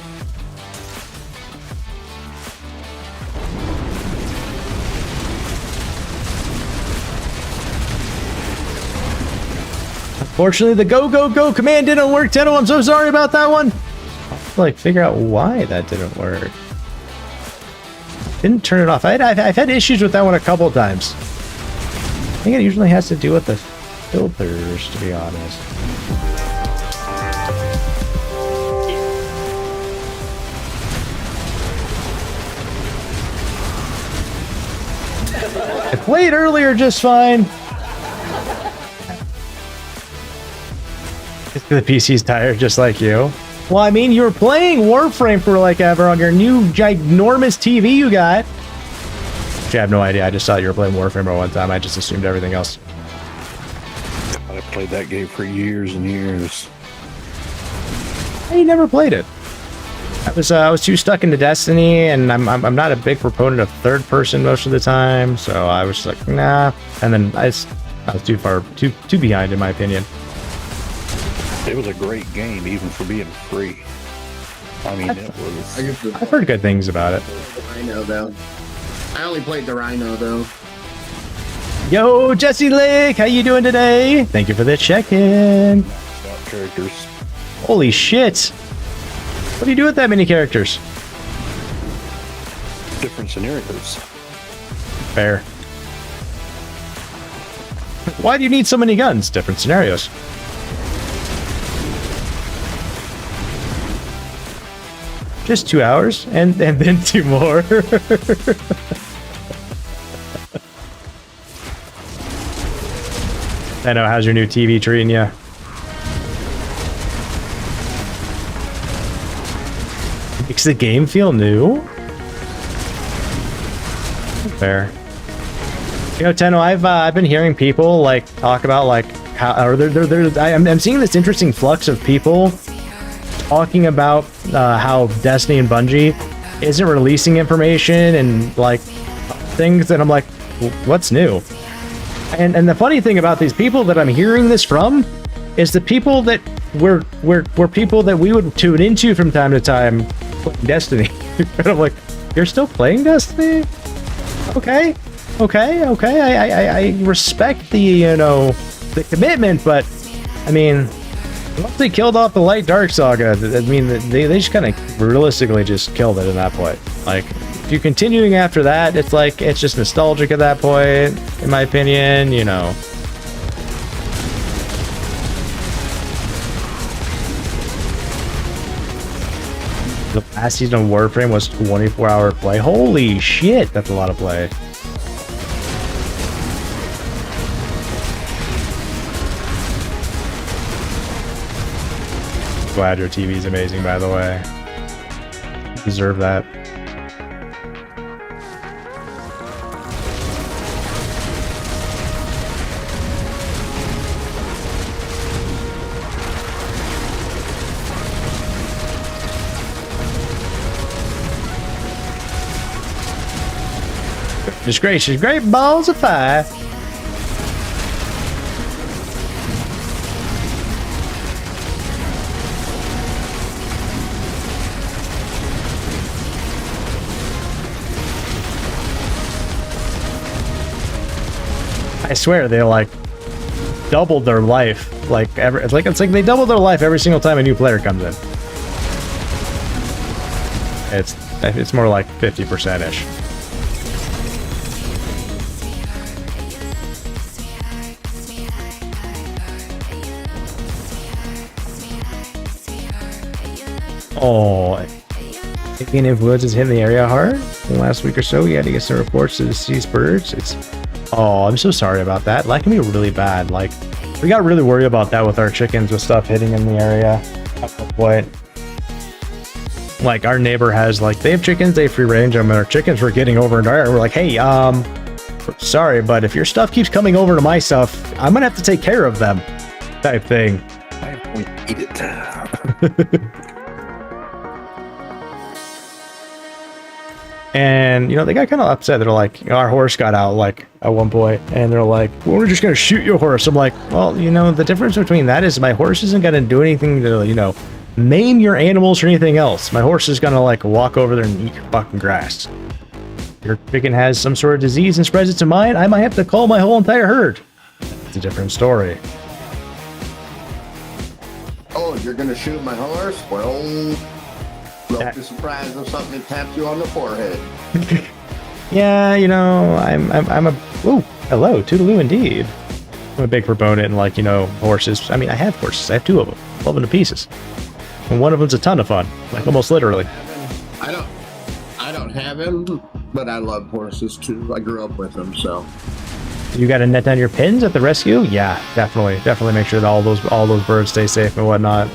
Unfortunately, the go command didn't work, Tenno. I'm so sorry about that one. I'll have to, like, figure out why that didn't work. Didn't turn it off. I've had issues with that one a couple of times. I think it usually has to do with the filters, to be honest. I played earlier just fine. The PC's tired just like you. Well, I mean, you were playing Warframe for like ever on your new ginormous TV you got. Which I have no idea. I just thought you were playing Warframe at one time. I just assumed everything else. I played that game for years and years. I never played it. I was too stuck into Destiny, and I'm not a big proponent of third person most of the time, so I was like, nah. And then I was too behind in my opinion. It was a great game, even for being free. I mean, it was. I've heard good things about it. The Rhino, though. I only played the Rhino, though. Yo, Jesse Lake, how you doing today? Thank you for the check-in. Characters. Holy shit. What do you do with that many characters? Different scenarios. Fair. Why do you need so many guns? Different scenarios. Just 2 hours, and then 2 more. I know, how's your new TV treating you? Makes the game feel new? Fair. You know, Tenno, I've been hearing people like talk about like how, or I'm seeing this interesting flux of people talking about how Destiny and Bungie isn't releasing information and like things, and I'm like, what's new? And the funny thing about these people that I'm hearing this from is the people that were people that we would tune into from time to time playing Destiny. And I'm like, you're still playing Destiny? Okay. I respect the, you know, the commitment, but I mean, once they killed off the Light Dark Saga, I mean, they just kind of realistically just killed it at that point. Like, if you're continuing after that, it's like, it's just nostalgic at that point, in my opinion, you know. The last season of Warframe was 24-hour play. Holy shit, that's a lot of play. Glad your TV is amazing, by the way. You deserve that. Just gracious, great balls of fire. I swear they like doubled their life. Like it's like they doubled their life every single time a new player comes in. It's more like 50%-ish. Oh, taking influence is hitting the area hard. In the last week or so, we had to get some reports to the sea birds. Oh, I'm so sorry about that. That can be really bad. Like, we got really worried about that with our chickens, with stuff hitting in the area at one point. Like, our neighbor has, like, they have chickens, they have free range them, and our chickens were getting over into our area. We're like, hey, sorry, but if your stuff keeps coming over to my stuff, I'm gonna have to take care of them, type thing. We eat it. And, you know, they got kind of upset. They're like, you know, our horse got out, like, at one point, and they're like, well, we're just going to shoot your horse. I'm like, well, you know, the difference between that is my horse isn't going to do anything to, you know, maim your animals or anything else. My horse is going to, like, walk over there and eat your fucking grass. Your chicken has some sort of disease and spreads it to mine, I might have to call my whole entire herd. It's a different story. Oh, you're going to shoot my horse? Well... Don't be surprised if something taps you on the forehead. Yeah, you know, I'm a... Ooh, hello, toodaloo indeed. I'm a big proponent in, like, you know, horses. I mean, I have horses. I have 2 of them. Love them to pieces. And one of them's a ton of fun. Like, almost literally. I don't have him, but I love horses, too. I grew up with them, so... You got to net down your pins at the rescue? Yeah, definitely. Definitely make sure that all those birds stay safe and whatnot.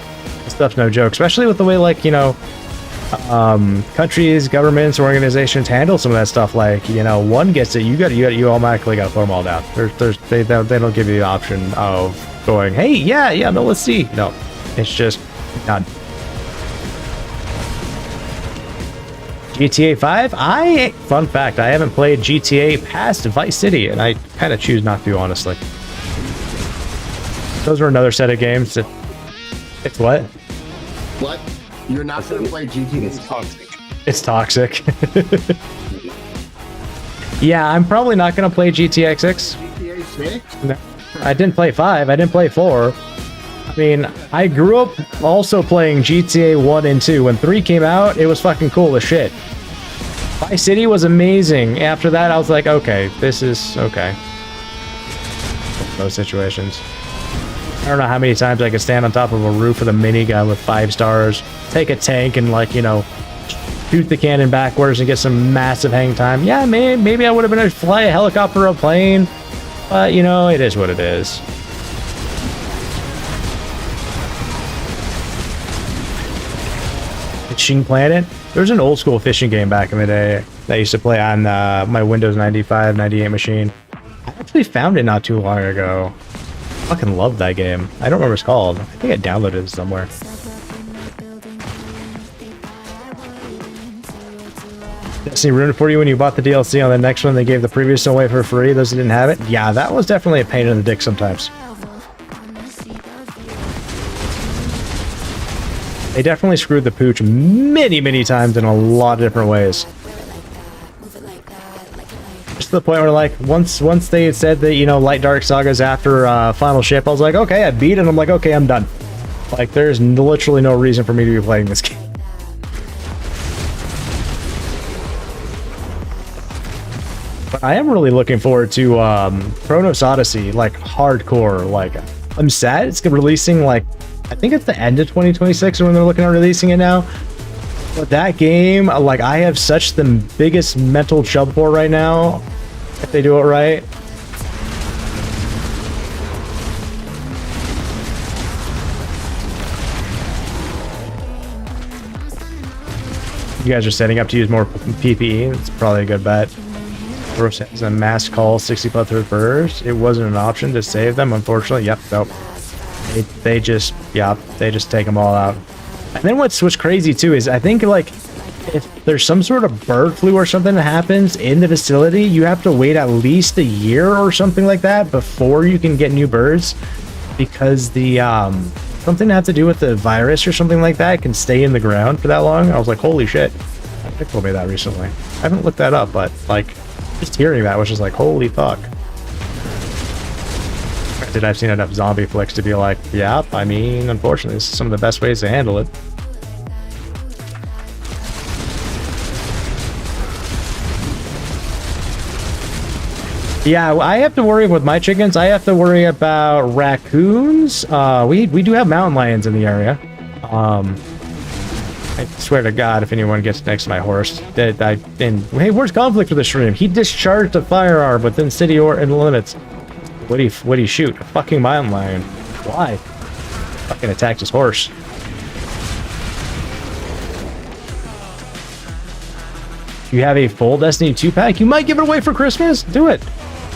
This stuff's no joke. Especially with the way, like, you know... countries, governments, organizations handle some of that stuff. Like, you know, one gets it, you automatically got to throw them all down. They don't give you the option of going, hey, yeah, no, let's see. No, it's just done. GTA 5. Fun fact, I haven't played GTA past Vice City, and I kind of choose not to, honestly. Those are another set of games. It's what? What? You're not going to play GTA? It's toxic. It's toxic. Yeah, I'm probably not going to play GTA 6. GTA See? No, I didn't play 5. I didn't play 4. I mean, I grew up also playing GTA 1 and 2. When 3 came out, it was fucking cool as shit. Vice City was amazing. After that, I was like, okay, this is okay. Those situations. I don't know how many times I could stand on top of a roof with a minigun with 5 stars, take a tank and, like, you know, shoot the cannon backwards and get some massive hang time. Yeah, maybe I would have been able to fly a helicopter or a plane, but, you know, it is what it is. Fishing Planet? There's an old school fishing game back in the day that I used to play on my Windows 95, 98 machine. I actually found it not too long ago. I fucking love that game. I don't remember what it's called. I think I downloaded it somewhere. Destiny ruined it for you when you bought the DLC on the next one. They gave the previous one away for free. Those who didn't have it. Yeah, that was definitely a pain in the dick sometimes. They definitely screwed the pooch many, many times in a lot of different ways. Just to the point where, like, once they had said that, you know, Light Dark Saga's after Final Ship, I was like, okay, I beat it, and I'm like, okay, I'm done. Like, there's literally no reason for me to be playing this game. But I am really looking forward to Chronos Odyssey, like, hardcore. Like, I'm sad it's releasing, like, I think it's the end of 2026 when they're looking at releasing it now. But that game, like, I have such the biggest mental chub for right now, if they do it right. You guys are setting up to use more PPE. It's probably a good bet. Gross has a mass call 60 plus burst. It wasn't an option to save them, unfortunately. Yep, nope. They just take them all out. And then what's crazy too is I think, like, if there's some sort of bird flu or something that happens in the facility, you have to wait at least a year or something like that before you can get new birds, because the something that has to do with the virus or something like that can stay in the ground for that long. I was like, holy shit. I think told me that recently. I haven't looked that up, but, like, just hearing that was just like, holy fuck. I've seen enough zombie flicks to be like, yeah, I mean, unfortunately, this is some of the best ways to handle it. Yeah, I have to worry with my chickens. I have to worry about raccoons. We do have mountain lions in the area. I swear to God, if anyone gets next to my horse, hey, where's conflict with the stream? He discharged a firearm within city or in limits. What'd he shoot? A fucking mountain lion. Why? Fucking attacked his horse. You have a full Destiny 2 pack? You might give it away for Christmas? Do it.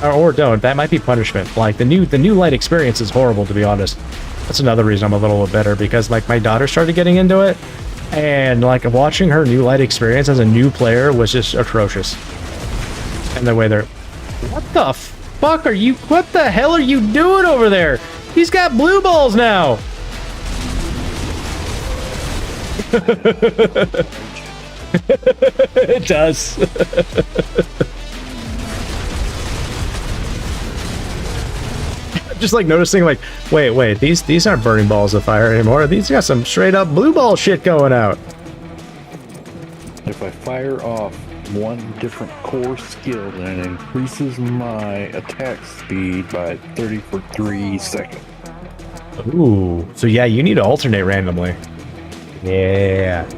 Or don't. That might be punishment. Like, the new light experience is horrible, to be honest. That's another reason I'm a little bit bitter, because, like, my daughter started getting into it, and, like, watching her new light experience as a new player was just atrocious. And the way they're... What the fuck are you... What the hell are you doing over there? He's got blue balls now! It does. Just like noticing, like, wait, these aren't burning balls of fire anymore. These got some straight up blue ball shit going out. If I fire off one different core skill, then it increases my attack speed by 30 for 3 seconds. Ooh, so yeah, you need to alternate randomly. Yeah.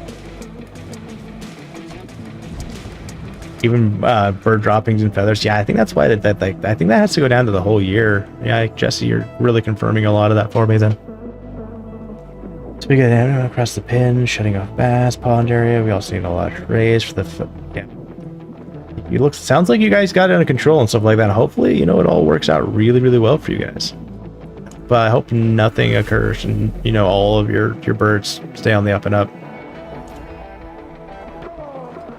Even bird droppings and feathers. Yeah, I think that's why I think that has to go down to the whole year. Yeah, Jesse, you're really confirming a lot of that for me then. So we got across the pin, shutting off bass pond area. We also need a lot of trays for the yeah. Sounds like you guys got it under control and stuff like that. Hopefully, you know, it all works out really, really well for you guys. But I hope nothing occurs and, you know, all of your birds stay on the up and up.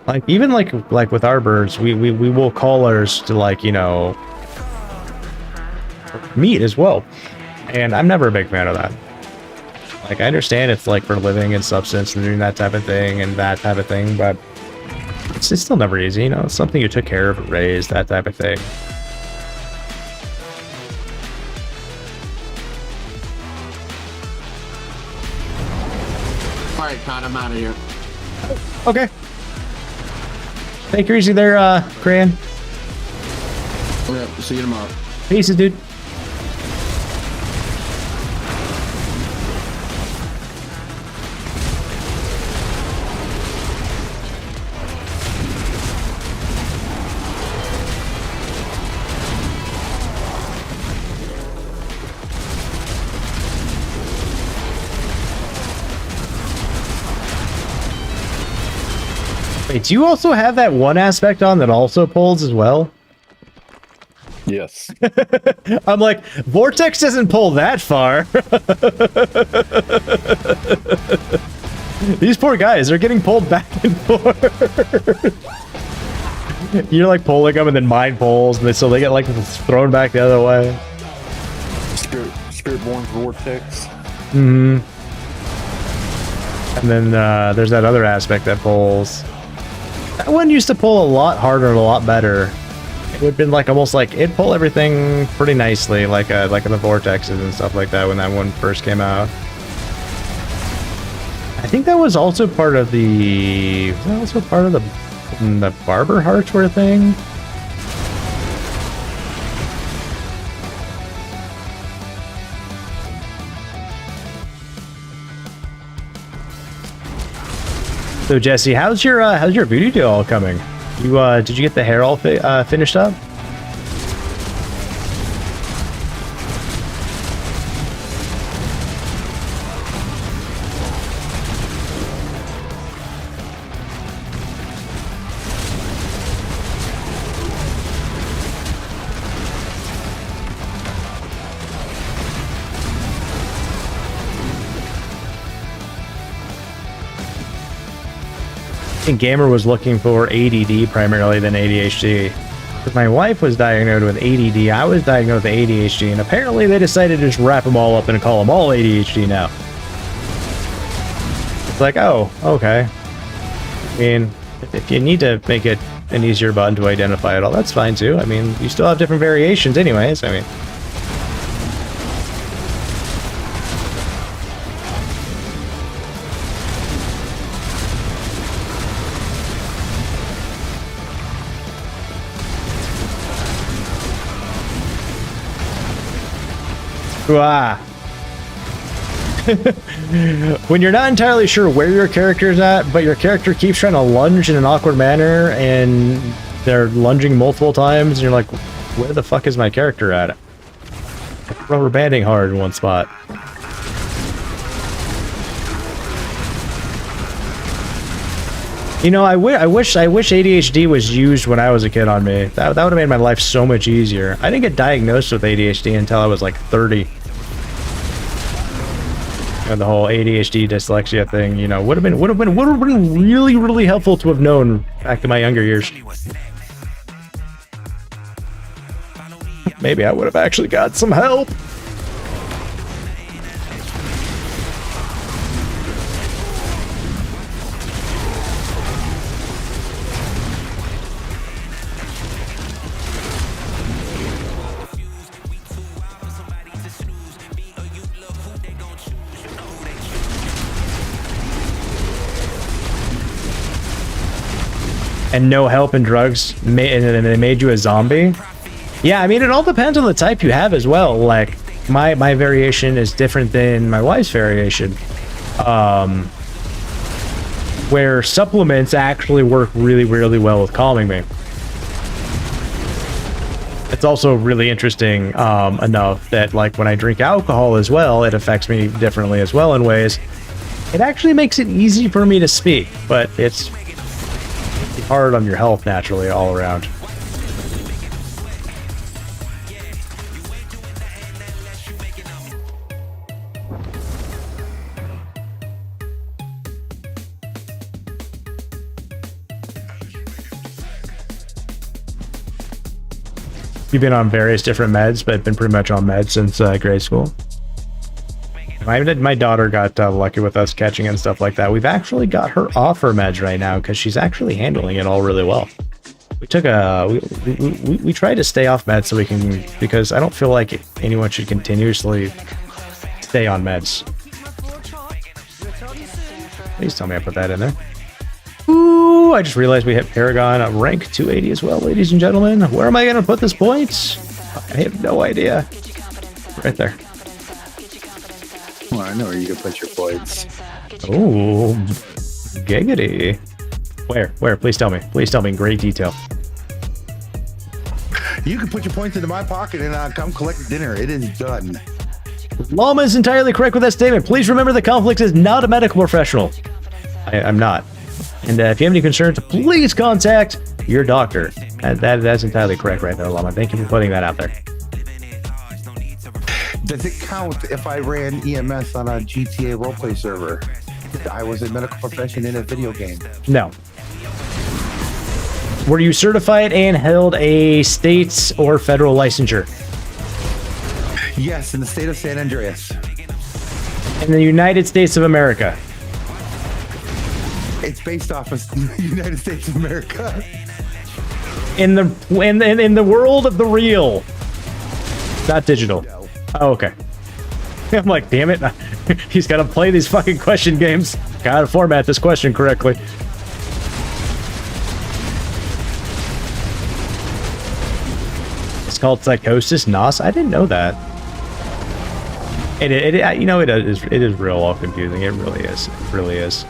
Like, even like with our birds, we will call ours to, like, you know, meat as well. And I'm never a big fan of that. Like, I understand it's like for living and substance and doing that type of thing and that type of thing, but it's still never easy, you know. It's something you took care of, raised, that type of thing. Alright, Todd, I'm out of here. Okay. Take her easy there, Crayon. Yeah, see you tomorrow. Pieces, dude. Wait, do you also have that one aspect on that also pulls as well? Yes. I'm like, Vortex doesn't pull that far. These poor guys are getting pulled back and forth. You're like pulling them and then mine pulls, and so they get like thrown back the other way. Spiritborn's Vortex. Mm-hmm. And then there's that other aspect that pulls. That one used to pull a lot harder and a lot better. It would have been like almost like it'd pull everything pretty nicely, like in the vortexes and stuff like that when that one first came out. I think that was also part of the. Was that also part of the Barber Hardware thing? So Jesse, how's your voodoo doll coming? You did you get the hair all finished up? I think Gamer was looking for ADD primarily than ADHD. Because my wife was diagnosed with ADD, I was diagnosed with ADHD, and apparently they decided to just wrap them all up and call them all ADHD now. It's like, oh, okay. I mean, if you need to make it an easier button to identify it all, that's fine too. I mean, you still have different variations anyways, I mean. When you're not entirely sure where your character's at, but your character keeps trying to lunge in an awkward manner and they're lunging multiple times, and you're like, where the fuck is my character at? Rubber banding hard in one spot. You know, I wish ADHD was used when I was a kid on me. That would have made my life so much easier. I didn't get diagnosed with ADHD until I was like 30. And the whole ADHD dyslexia thing, you know, would have been really, really helpful to have known back in my younger years. Maybe I would have actually got some help. And no help and drugs, and they made you a zombie? Yeah, I mean, it all depends on the type you have as well. Like, my variation is different than my wife's variation. Where supplements actually work really, really well with calming me. It's also really interesting enough that, like, when I drink alcohol as well, it affects me differently as well in ways. It actually makes it easy for me to speak, but it's hard on your health naturally all around. You've been on various different meds, but been pretty much on meds since grade school. My daughter got lucky with us catching and stuff like that. We've actually got her off her meds right now because she's actually handling it all really well. We took we tried to stay off meds so we can, because I don't feel like anyone should continuously stay on meds. Please tell me I put that in there. Ooh, I just realized we hit Paragon at rank 280 as well, ladies and gentlemen. Where am I going to put this point? I have no idea. Right there. Well, I know where you can put your points. Oh, giggity. Where? Where? Please tell me. Please tell me in great detail. You can put your points into my pocket and come collect dinner. It is done. Llama is entirely correct with that statement. Please remember that Conflicts is not a medical professional. I'm not. And if you have any concerns, please contact your doctor. That's entirely correct right there, Llama. Thank you for putting that out there. Does it count if I ran EMS on a GTA roleplay server? I was a medical profession in a video game. No. Were you certified and held a state or federal licensure? Yes, in the state of San Andreas. In the United States of America? It's based off of the United States of America. In the world of the real, not digital. No. Oh, okay. I'm like, damn it. He's got to play these fucking question games. Gotta format this question correctly. It's called psychosis, NOS. I didn't know that. It is real confusing. It really is. It really is.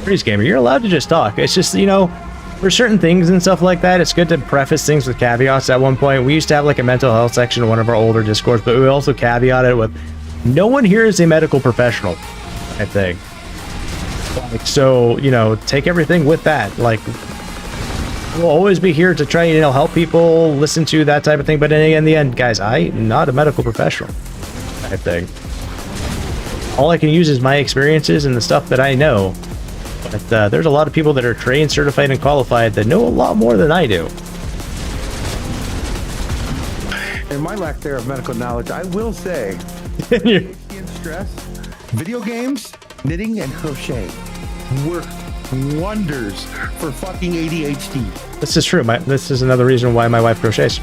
Freeze Gamer, you're allowed to just talk. It's just, for certain things and stuff like that, it's good to preface things with caveats. At one point, we used to have like a mental health section in one of our older Discords, but we also caveated it with, no one here is a medical professional, I think. Like, so, take everything with that. Like, we'll always be here to try, help people, listen to that type of thing. But in the end, guys, I'm not a medical professional, I think. All I can use is my experiences and the stuff that I know. But there's a lot of people that are trained, certified, and qualified that know a lot more than I do. In my lack there of medical knowledge, I will say, in stress, video games, knitting, and crochet work wonders for fucking ADHD. This is true. This is another reason why my wife crochets.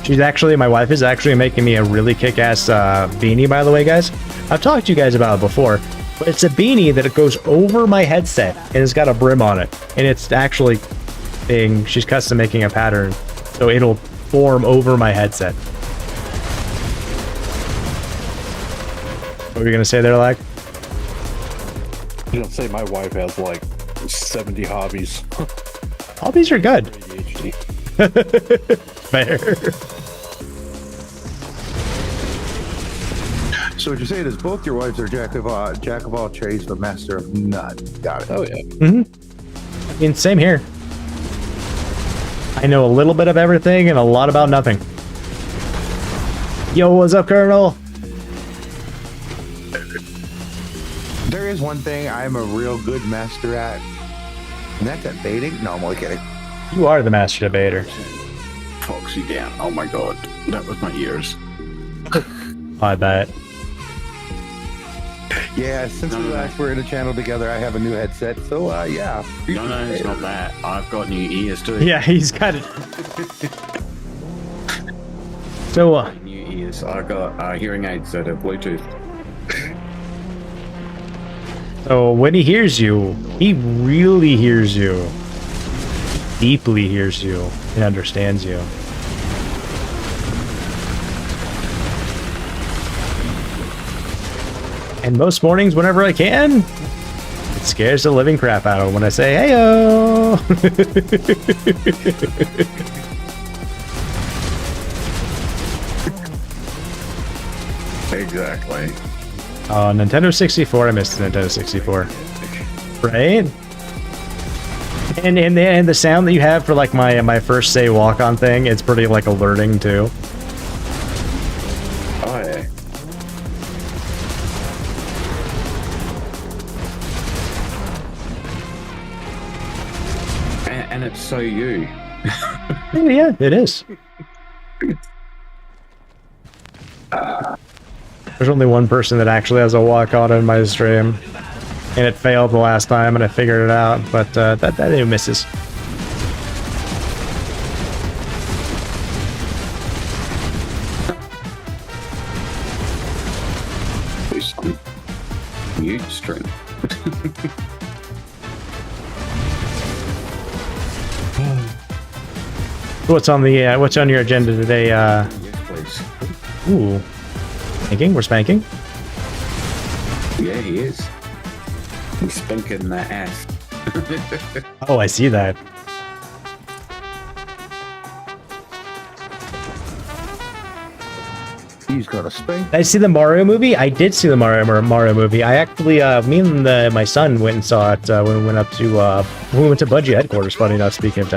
My wife is actually making me a really kick-ass beanie, by the way, guys. I've talked to you guys about it before, but it's a beanie that it goes over my headset, and it's got a brim on it. And it's actually she's custom making a pattern, so it'll form over my headset. What were you gonna say there, Lag? You don't say my wife has like 70 hobbies. Hobbies are good. ADHD. Fair. So what you're saying is both your wives are jack of all trades, but master of none. Got it. Oh yeah. Mm-hmm. I mean, same here. I know a little bit of everything and a lot about nothing. Yo, what's up, Colonel? There is one thing I'm a real good master at, and that's at baiting. No, I'm only kidding. You are the master debater. Foxy down. Oh my god. That was my ears. I bet. Yeah, since we last were in a channel together, I have a new headset, so yeah. No, it's not that. I've got new ears too. Yeah, he's got it. So, New ears. I got hearing aids that are Bluetooth. So when he hears you, he really hears you. Deeply hears you and understands you. And most mornings, whenever I can, it scares the living crap out of him when I say, "Heyo!" Exactly. Oh, Nintendo 64. I missed the Nintendo 64. Right? And the sound that you have for like my first say walk on thing, it's pretty like alerting too. Oh yeah. And it's so you. Yeah, it is. There's only one person that actually has a walk on in my stream, and it failed the last time, and I figured it out. But that it misses. true. What's on the what's on your agenda today? Yes, please. Ooh, spanking. We're spanking. Yeah, he is. He's spanking that ass. Oh, I see that. He's gonna spank. Did I see the Mario movie? I did see the Mario movie. I actually, me and my son went and saw it when we went up to when we went to Budgie headquarters. Funny enough, speaking of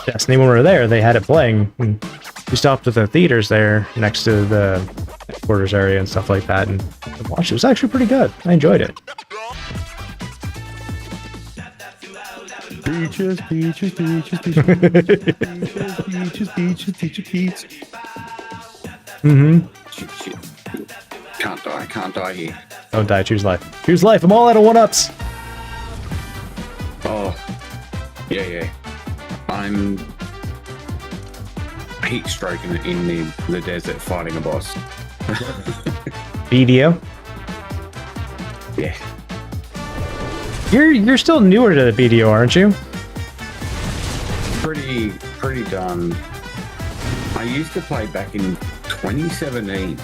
Destiny, when we were there, they had it playing. And we stopped at the theaters there next to the headquarters area and stuff like that, and watched it. It was actually pretty good. I enjoyed it. Peaches, peaches, peaches, peaches, peaches, peaches, peaches, peaches. Mm-hmm. Shoot. Can't die here. Don't die. Choose life. Choose life. I'm all out of one-ups. Oh, yeah. I'm heat stroking it in the desert fighting a boss. BDO. Yeah. You're still newer to the BDO, aren't you? Pretty done. I used to play back in 2017.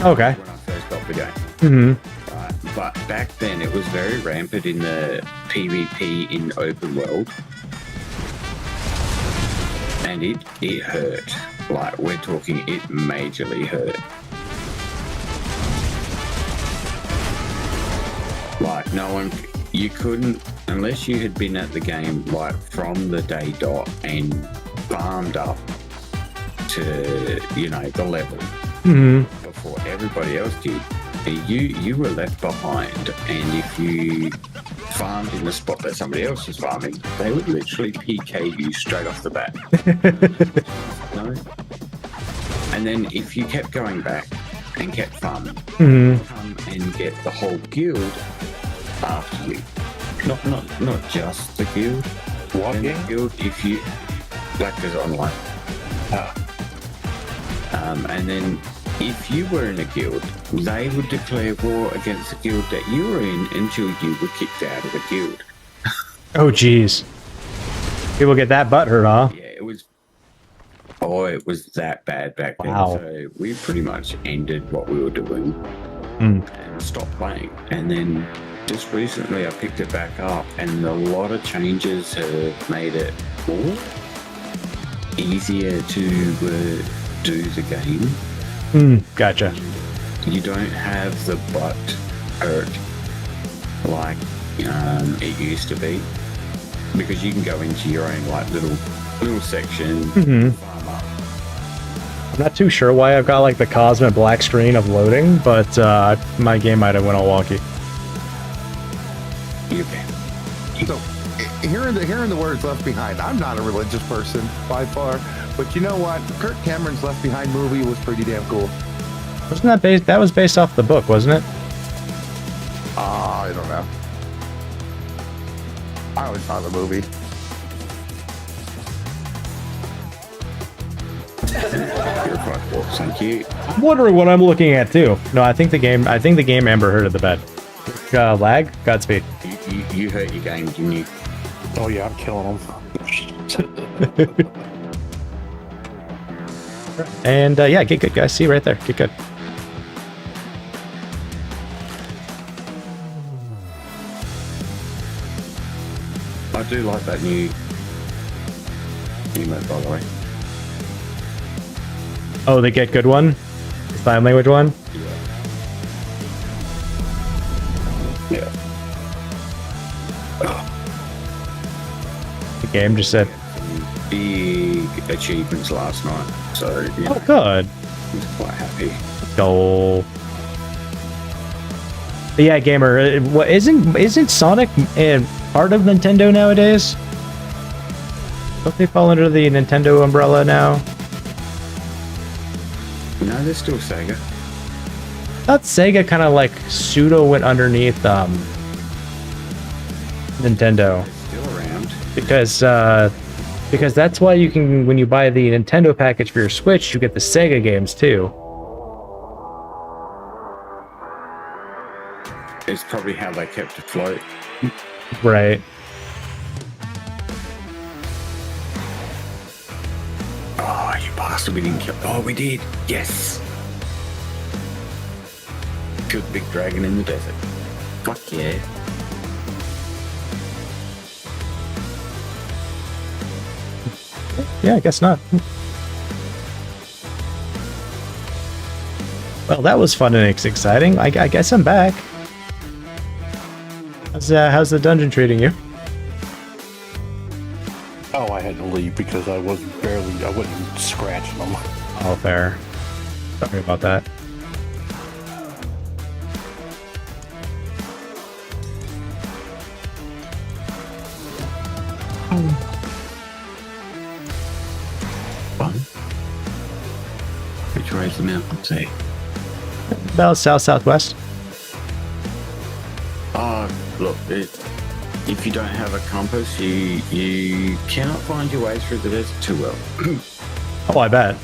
Okay. When I first got the game. Mm-hmm. Right. But back then it was very rampant in the PvP in open world. And it hurt. Like, we're talking, it majorly hurt. Like, no one, you couldn't, unless you had been at the game, like, from the day dot and farmed up to, you know, the level before everybody else did, you were left behind. And if you farmed in the spot that somebody else was farming, they would literally PK you straight off the bat. No? And then if you kept going back and kept farming, come and get the whole guild after you. Not just the guild. What and the guild, if you Blackers Online. And then if you were in a guild, they would declare war against the guild that you were in until you were kicked out of the guild. Oh, jeez. People get that butthurt, huh? Yeah, it was. Oh, it was that bad back then. Wow. So we pretty much ended what we were doing and stopped playing. And then just recently I picked it back up, and a lot of changes have made it more easier to do the game. Gotcha. You don't have the butt hurt like it used to be, because you can go into your own like little section. Farm up. I'm not too sure why I've got like the cosmic black screen of loading, but my game might have went all wonky. You can. So, hearing the words Left Behind, I'm not a religious person by far, but you know what? Kirk Cameron's Left Behind movie was pretty damn cool. Wasn't that based? That was based off the book, wasn't it? I don't know. I always saw the movie. Thank you. I'm wondering what I'm looking at too. No, I think the game Amber heard of the bed. Lag. Godspeed. You hurt your game, didn't you? Oh yeah, I'm killing them. And yeah, get good, guys. See you right there. Get good. I do like that new emote, by the way. Oh, the get good one? The sign language one? Yeah. The game just said, Big achievements last night, so you know, oh, good. I was quite happy. Goal. But yeah, gamer. What isn't Sonic part of Nintendo nowadays? Don't they fall under the Nintendo umbrella now? No, they're still Sega. I thought Sega kind of like pseudo went underneath Nintendo. Still around. Because that's why you can, when you buy the Nintendo package for your Switch, you get the Sega games too. It's probably how they kept afloat. Right. Oh, you bastard, we didn't kill. Oh, we did. Yes. Killed the big dragon in the desert. Fuck yeah. Yeah, I guess not. Well, that was fun and exciting. I guess I'm back. How's the dungeon treating you? Oh, I had to leave because I wasn't scratching them. Oh, fair. Sorry about that. Fun. Which way is the mountain, say? About southwest. Oh, look, if you don't have a compass, you cannot find your way through the desert too well. Oh, I bet.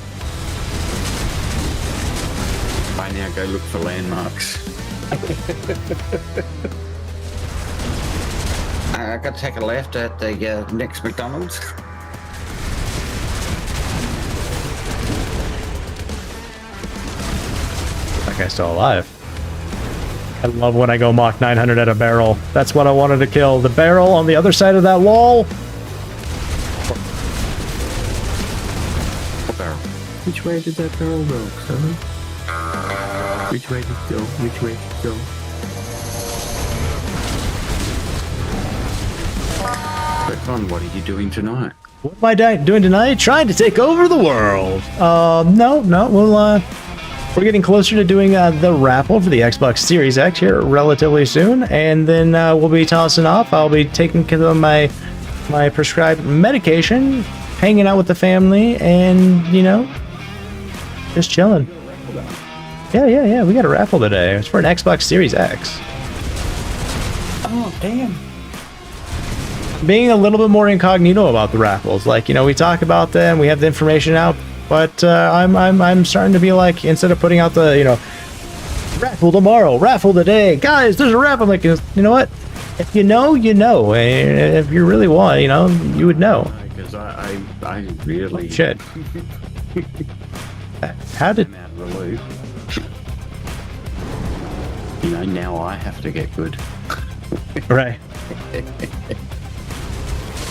I now go look for landmarks. I got to take a left at the next McDonald's. That guy's still alive. I love when I go Mach 900 at a barrel. That's what I wanted to kill. The barrel on the other side of that wall. What barrel? Which way did that barrel go, son? Which way did it go? Which way did it go? Red, what are you doing tonight? What am I doing tonight? Trying to take over the world. No, we're getting closer to doing the raffle for the Xbox Series X here relatively soon, and then we'll be tossing off. I'll be taking care of my prescribed medication, hanging out with the family, and just chilling. Yeah. We got a raffle today. It's for an Xbox Series X. Oh, damn. Being a little bit more incognito about the raffles, like we talk about them, we have the information out, but I'm starting to be like, instead of putting out the raffle tomorrow, raffle today, guys, there's a raffle. I'm like, you know what? If you know, and if you really want, you would know. Because I really shit. How did? Now I have to get good. Right.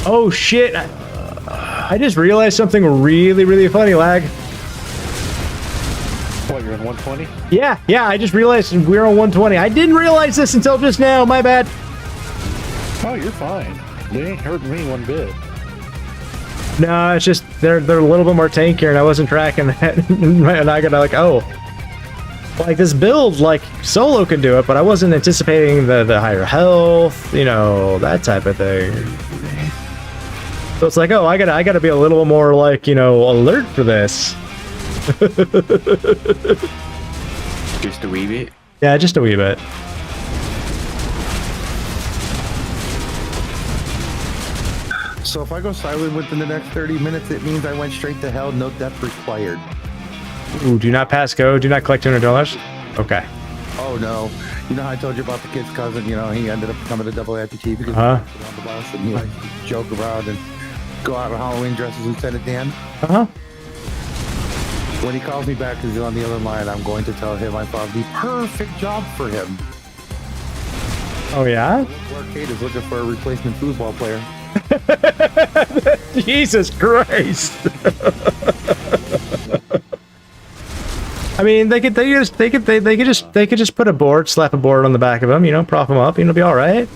Oh shit! I just realized something really funny, Lag. What, you're in 120? Yeah, I just realized we're on 120. I didn't realize this until just now, my bad. Oh, you're fine. They ain't hurting me one bit. No, it's just they're a little bit more tankier, and I wasn't tracking that. And I gotta like this build, like solo can do it, but I wasn't anticipating the higher health, that type of thing. So it's like, oh, I gotta be a little more like, alert for this. Just a wee bit? Yeah, just a wee bit. So if I go silent within the next 30 minutes, it means I went straight to hell, no death required. Ooh, do not pass go, do not collect $200. Okay. Oh no. You know how I told you about the kid's cousin, he ended up becoming a double amputee because he Uh-huh. was on the bus and he likes to joke around and go out in Halloween dressed as Lieutenant Dan. Uh-huh. When he calls me back because he's on the other line, I'm going to tell him I found the perfect job for him. Oh yeah? Arctis is looking for a replacement foosball player. Jesus Christ. I mean, they could just put a board, slap a board on the back of him, prop him up, and it'll be all right.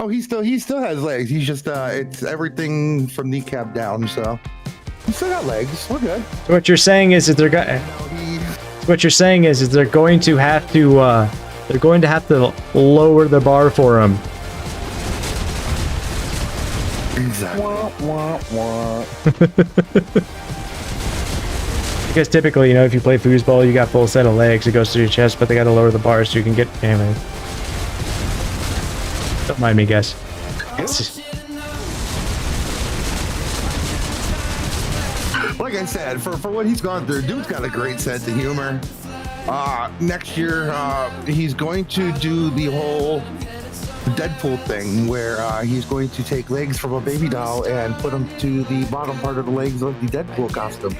Oh, he still has legs. He's just it's everything from kneecap down, so he still got legs. We're good. So what you're saying is that they're going to have to lower the bar for him. Exactly. Because typically, if you play foosball, you got full set of legs. It goes through your chest, but they got to lower the bar so you can get. Anyway, don't mind me, guys. Like I said, for what he's gone through, dude's got a great sense of humor. Next year, he's going to do the whole Deadpool thing where he's going to take legs from a baby doll and put them to the bottom part of the legs of the Deadpool costume.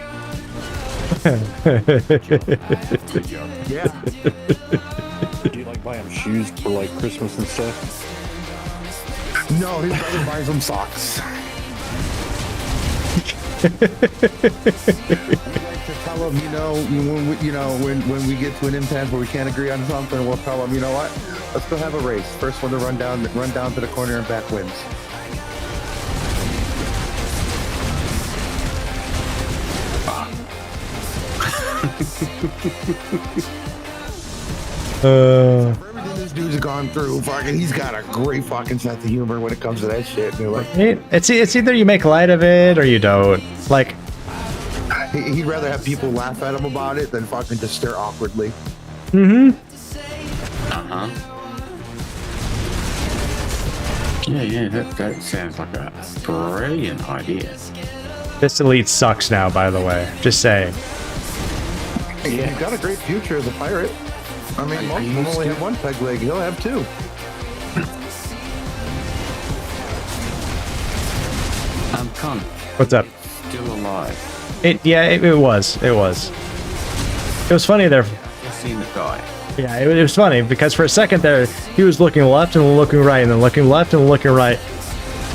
Yeah. Do you like buying shoes for like Christmas and stuff? No, his brother buys him socks. I'd like to tell him, when we get to an impasse where we can't agree on something, we'll tell him, you know what? Let's go have a race. First one to run down to the corner and back wins. Everything this dude's gone through, fucking, he's got a great fucking sense of humor when it comes to that shit. Like, it's either you make light of it or you don't. Like, he'd rather have people laugh at him about it than fucking just stare awkwardly. Mm-hmm. Yeah, that sounds like a brilliant idea. This elite sucks now, by the way. Just saying. Yeah, he's got a great future as a pirate. I mean, most of them only have one peg leg. He'll have two. Con. What's up? Still alive. It was. It was funny there. I've seen the guy. Yeah, it was funny because for a second there, he was looking left and looking right and then looking left and looking right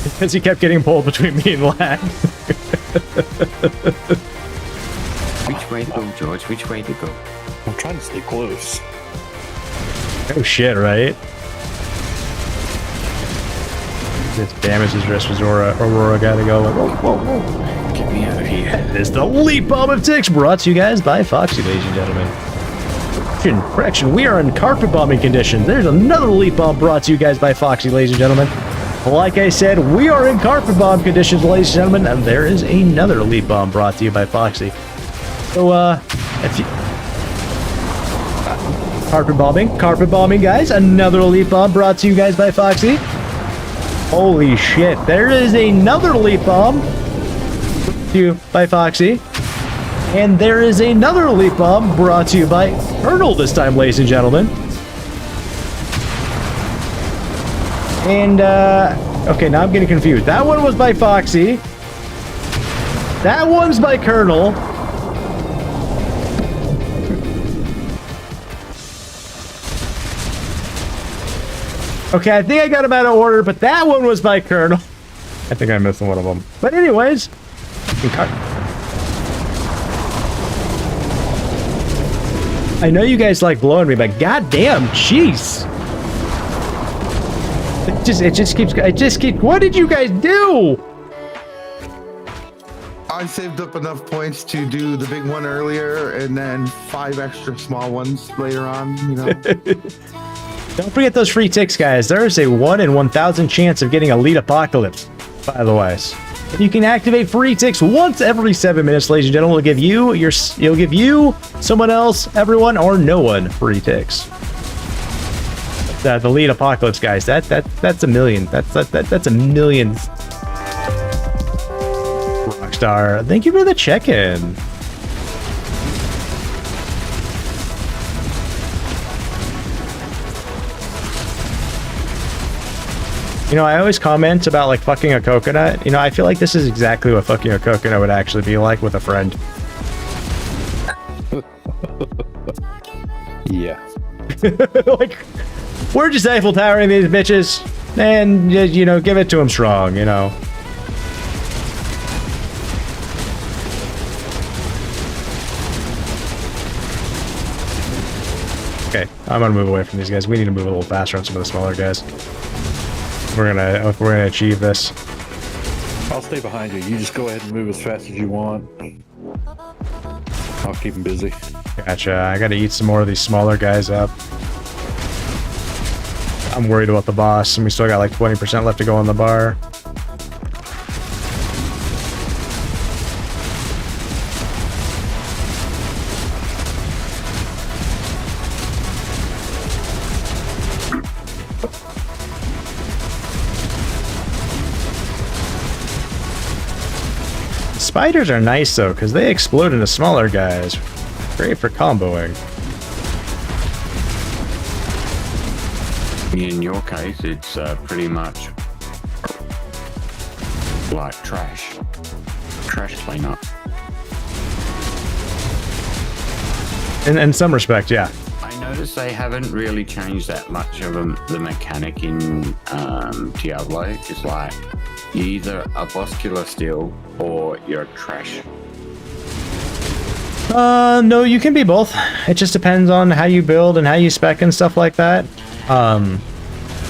because he kept getting pulled between me and Lag. Which way to go, George? Which way to go? I'm trying to stay close. Oh shit, right? This damages wrist was Aurora gotta go like, whoa. Get me out of here. It's the Leap Bomb of TIX, brought to you guys by Foxy, ladies and gentlemen. Correction, we are in carpet bombing conditions. There's another Leap Bomb brought to you guys by Foxy, ladies and gentlemen. Like I said, we are in carpet bomb conditions, ladies and gentlemen, and there is another Leap Bomb brought to you by Foxy. So, if you... Carpet bombing, guys. Another Leap Bomb brought to you guys by Foxy. Holy shit, there is another Leap Bomb brought to you by Foxy. And there is another Leap Bomb brought to you by Colonel this time, ladies and gentlemen. And, okay, now I'm getting confused. That one was by Foxy. That one's by Colonel. Okay, I think I got them out of order, but that one was by Colonel. I think I missed one of them. But anyways, I know you guys like blowing me, but goddamn, jeez. It just keeps, what did you guys do? I saved up enough points to do the big one earlier and then 5 extra small ones later on, Don't forget those free ticks, guys. There is a 1 in 1,000 chance of getting Elite Apocalypse, by the way. You can activate free ticks once every 7 minutes, ladies and gentlemen. It'll give you, someone else, everyone, or no one free ticks. The Elite Apocalypse, guys. That's a million. That's a million. Rockstar, thank you for the check-in. I always comment about like fucking a coconut. I feel like this is exactly what fucking a coconut would actually be like with a friend. Yeah. Like, we're just Eiffel Towering these bitches, and give it to them strong. Okay, I'm gonna move away from these guys. We need to move a little faster on some of the smaller guys. If we're gonna achieve this. I'll stay behind you. You just go ahead and move as fast as you want. I'll keep them busy. Gotcha. I gotta eat some more of these smaller guys up. I'm worried about the boss, and we still got like 20% left to go on the bar. Spiders are nice though, because they explode into smaller guys. Great for comboing. In your case, it's pretty much like trash cleanup. In some respect, yeah. I noticed they haven't really changed that much of the mechanic in Diablo. It's like you're either a boss killer still or you're trash. No, you can be both. It just depends on how you build and how you spec and stuff like that. The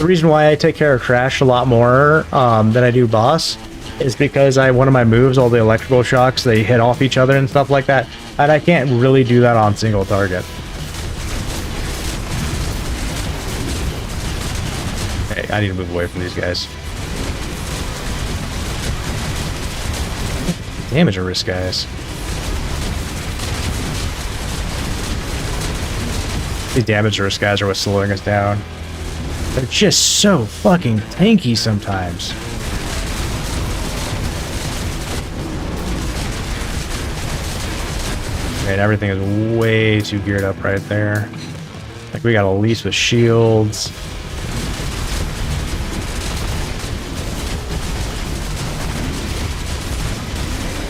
reason why I take care of trash a lot more than I do boss is because one of my moves, all the electrical shocks, they hit off each other and stuff like that, and I can't really do that on single target. Hey, I need to move away from these guys. Damage risk, guys. These damage risk guys are what's slowing us down. They're just so fucking tanky sometimes. Man, everything is way too geared up right there. Like, we got Elise with shields.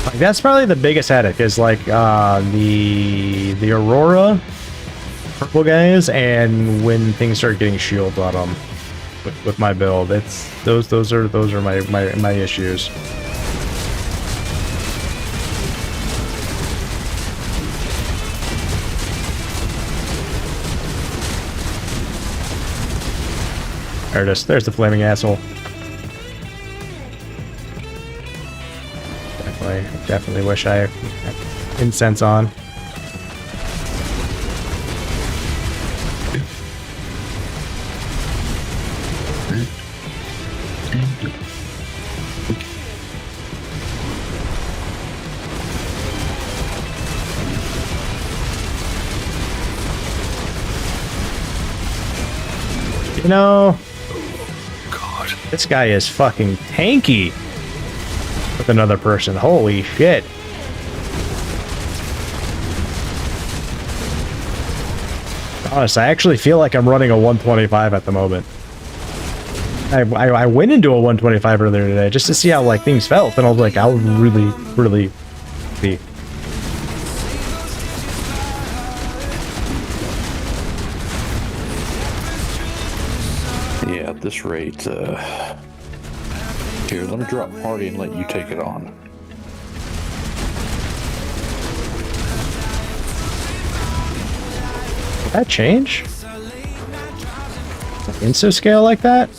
Like, that's probably the biggest headache, is like the Aurora purple guys, and when things start getting shields on them with my build, it's those are my issues. There it is. There's the flaming asshole. Definitely wish I had incense on. You know, God, this guy is fucking tanky with another person. Holy shit. Honest, I actually feel like I'm running a 125 at the moment. I went into a 125 earlier today just to see how like things felt, and I was like, I would really be. Yeah, at this rate, here, let me drop party and let you take it on. Did that change? Insta scale like that?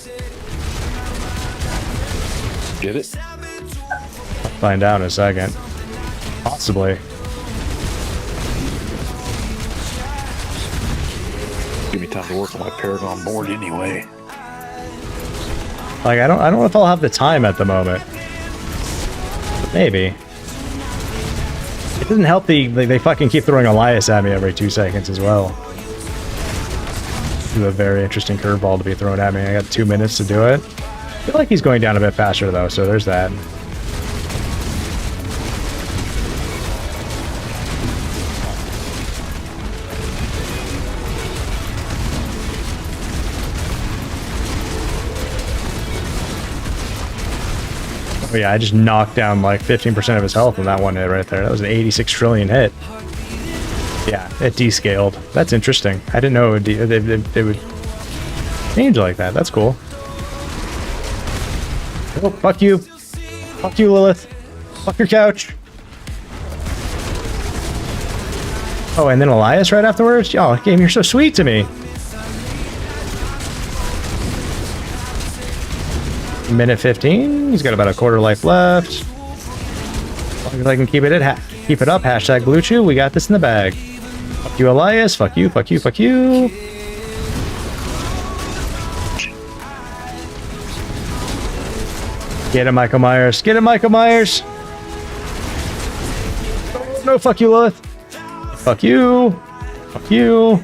Did it? I'll find out in a second. Possibly. Give me time to work on my Paragon board anyway. Like, I don't know if I'll have the time at the moment. But maybe. It doesn't help they fucking keep throwing Elias at me every 2 seconds as well. This is a very interesting curveball to be thrown at me. I got 2 minutes to do it. I feel like he's going down a bit faster though, so there's that. Oh yeah, I just knocked down like 15% of his health on that one hit right there. That was an 86 trillion hit. Yeah, it descaled. That's interesting. I didn't know they would change like that. That's cool. Oh, fuck you. Fuck you, Lilith. Fuck your couch. Oh, and then Elias right afterwards? Oh, game, you're so sweet to me. Minute 15. He's got about a quarter life left. As long as I can keep it up. Hashtag Blue Chew. We got this in the bag. Fuck you, Elias. Fuck you. Fuck you. Fuck you. Get him, Michael Myers. Get him, Michael Myers. Oh, no, fuck you, Lilith. Fuck you. Fuck you.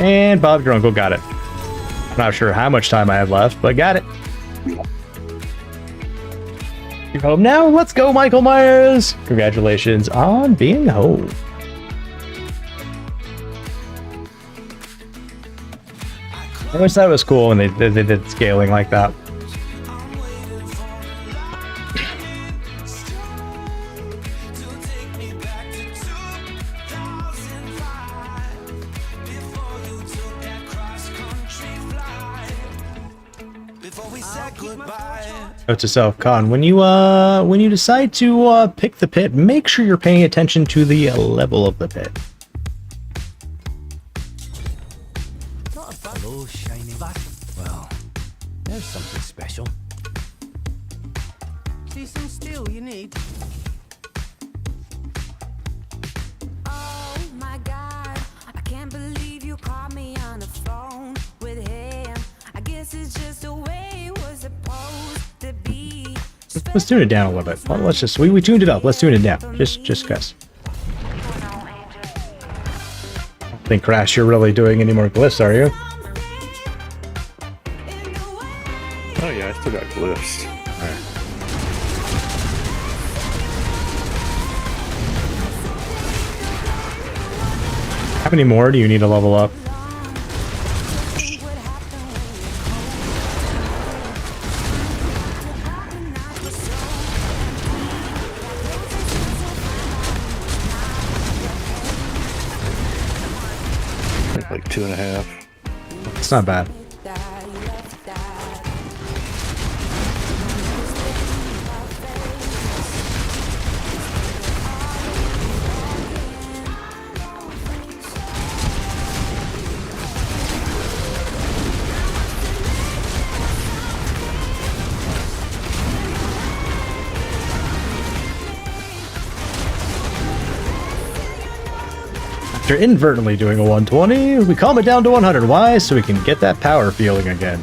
And Bob your uncle got it. I'm not sure how much time I have left, but got it. You're home now? Let's go, Michael Myers! Congratulations on being home. I always thought it was cool when they did scaling like that. Note to self, Con, when you decide to pick the pit, make sure you're paying attention to the level of the pit. Hello, shiny. Well, there's something special. See some steel you need. Oh my God, I can't believe you caught me on the phone with him. I guess it's just the way it was supposed to be. Let's tune it down a little bit. Well, let's just we tuned it up. Let's tune it down. Just cause. I don't think Crash, you're really doing any more glyphs, are you? Oh yeah, I still got glyphs. Alright. How many more do you need to level up? Like 2.5. It's not bad. After inadvertently doing a 120, we calm it down to 100. Why? So we can get that power feeling again.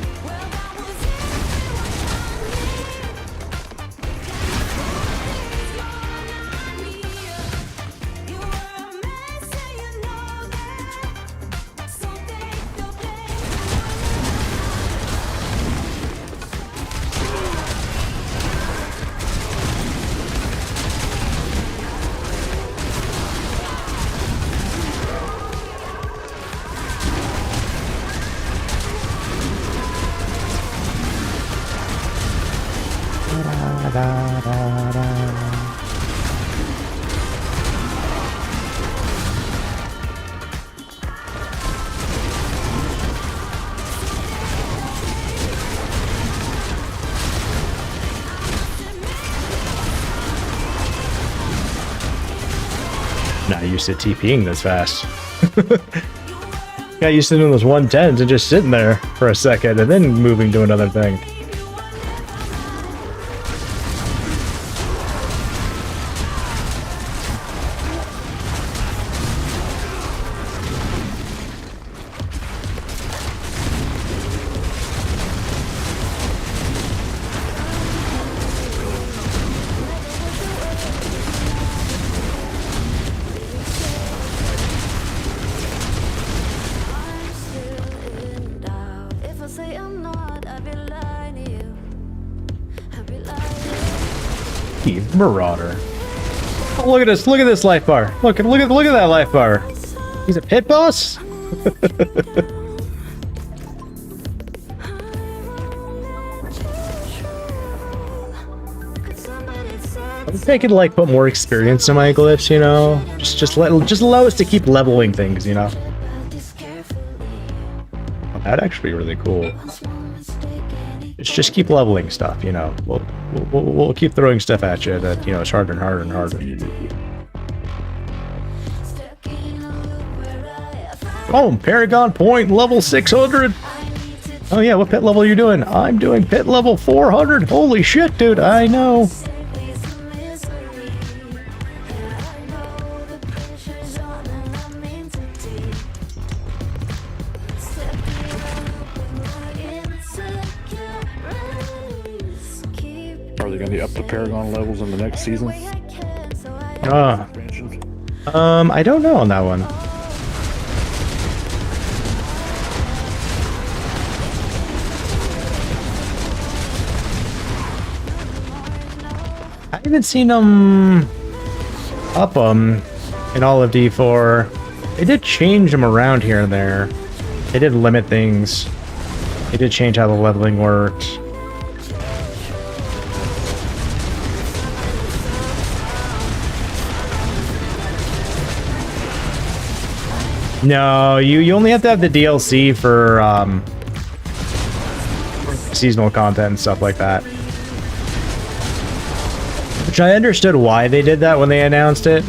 Not used to TPing this fast. Got used to doing those 110s and just sitting there for a second and then moving to another thing. Marauder. Oh, look at this! Look at this life bar! Look at that life bar! He's a pit boss? I'm thinking to like put more experience in my glyphs, you know? Just allow us to keep leveling things, you know? That'd actually be really cool. Just keep leveling stuff, you know. We'll keep throwing stuff at you that, you know, it's harder and harder and harder. Oh, Paragon Point, level 600. Oh yeah, what pit level are you doing? I'm doing pit level 400. Holy shit, dude, I know. Are they going to be up to Paragon levels in the next season? I don't know on that one. haven't seen them up them in all of D4. They did change them around here and there. They did limit things. They did change how the leveling worked. No, you only have to have the DLC for seasonal content and stuff like that. Which I understood why they did that when they announced it.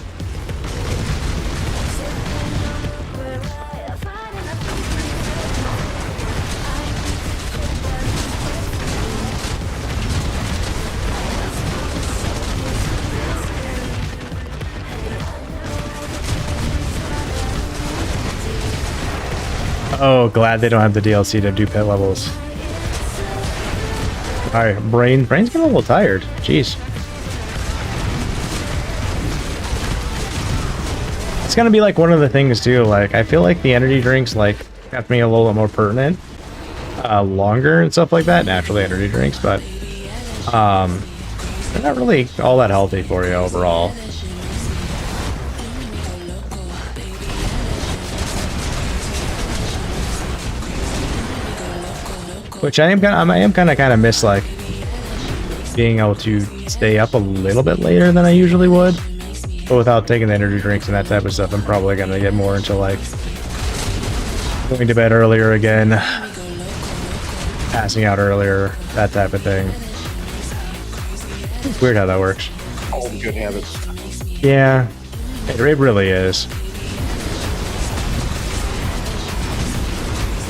Oh, glad they don't have the DLC to do pet levels. Alright, brain's getting a little tired. Jeez. It's gonna be like one of the things too, like I feel like the energy drinks like have to be a little bit more pertinent. Longer and stuff like that, naturally energy drinks, but they're not really all that healthy for you overall. Which I am kind of miss like being able to stay up a little bit later than I usually would, but without taking the energy drinks and that type of stuff, I'm probably gonna get more into like going to bed earlier again, passing out earlier, that type of thing. It's weird how that works. All the good habits. Yeah, it really is.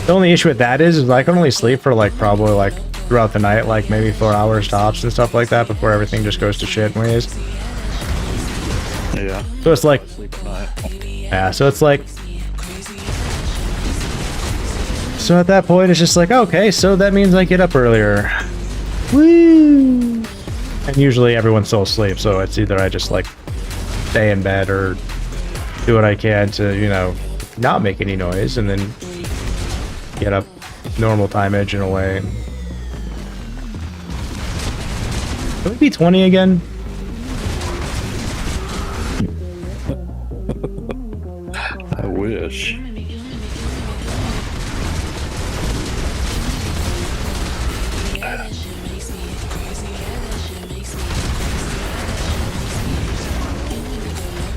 The only issue with that is I can only sleep for like probably like throughout the night, like maybe 4 hours tops and stuff like that before everything just goes to shit ways. Yeah. So it's like, yeah, so it's like, so at that point it's just like, okay, so that means I get up earlier. Woo! And usually everyone's still asleep, so it's either I just like stay in bed or do what I can to, you know, not make any noise and then get up normal timage in a way. Can we be 20 again? I wish.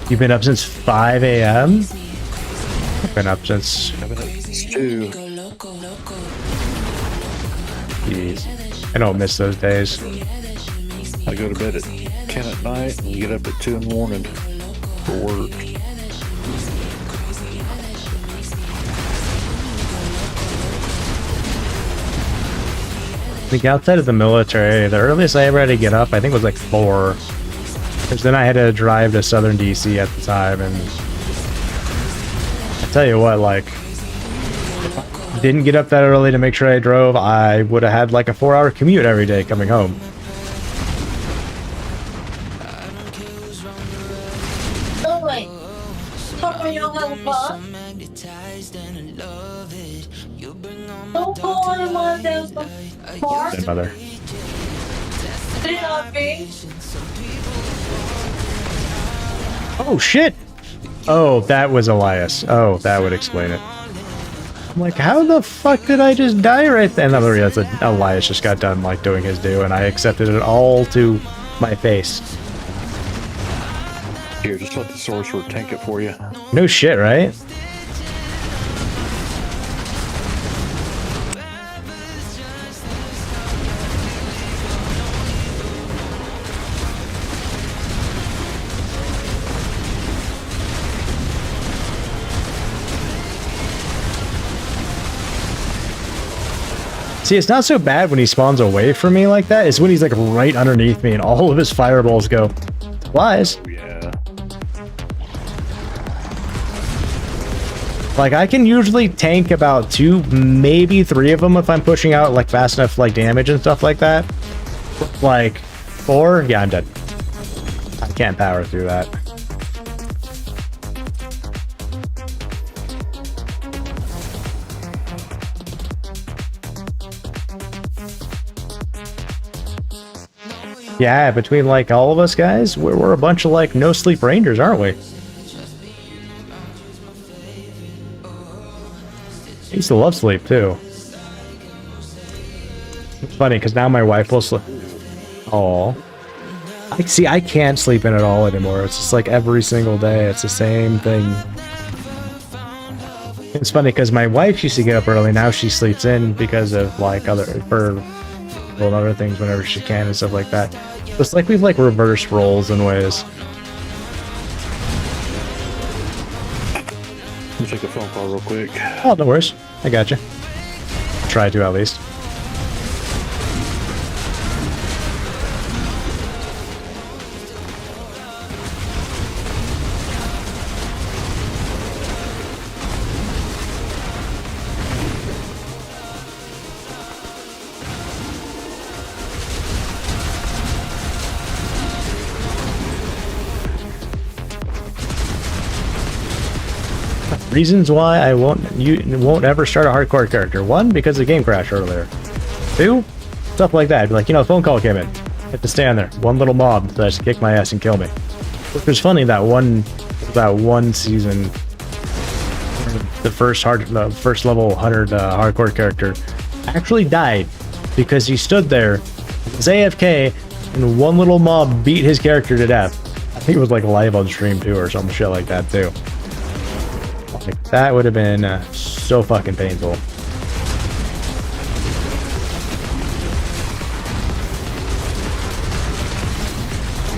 You've been up since 5 a.m.? I've been up since 2. Jeez. I don't miss those days. I go to bed at 10 at night and get up at 2 in the morning for work. I think outside of the military, the earliest I ever had to get up, I think was like 4. Because then I had to drive to southern DC at the time, and I tell you what, like, if I didn't get up that early to make sure I drove, I would have had like a 4-hour commute every day coming home. Oh wait. Oh, your little butt. Don't go on one of those cars. Dead mother. Did not be. Oh shit! Oh, that was Elias. Oh, that would explain it. I'm like, how the fuck did I just die right then? I realized that Elias just got done like doing his due, and I accepted it all to my face. Here, just let the sorcerer tank it for you. No shit, right? See, it's not so bad when he spawns away from me like that. It's when he's like right underneath me and all of his fireballs go. Flies. Yeah. Like, I can usually tank about 2, maybe 3 of them if I'm pushing out like fast enough like damage and stuff like that. Like 4, yeah, I'm dead. I can't power through that. Yeah, between like all of us guys, we're a bunch of like no sleep rangers, aren't we? I used to love sleep too. It's funny because now my wife will sleep. Oh, I can't sleep in at all anymore. It's just like every single day. It's the same thing. It's funny because my wife used to get up early. Now she sleeps in because of like other things whenever she can and stuff like that. It's like we've like reversed roles in ways. Let me take a phone call real quick. Oh, no worries. I got you. Try to at least. Reasons why I won't ever start a hardcore character. 1, because the game crashed earlier. 2, stuff like that. Like, you know, a phone call came in. I have to stand there. One little mob decides to kick my ass and kill me. Which was funny that one season, the first level 100 hardcore character actually died because he stood there, was AFK, and one little mob beat his character to death. I think it was like live on stream too, or some shit like that too. Like, that would have been so fucking painful.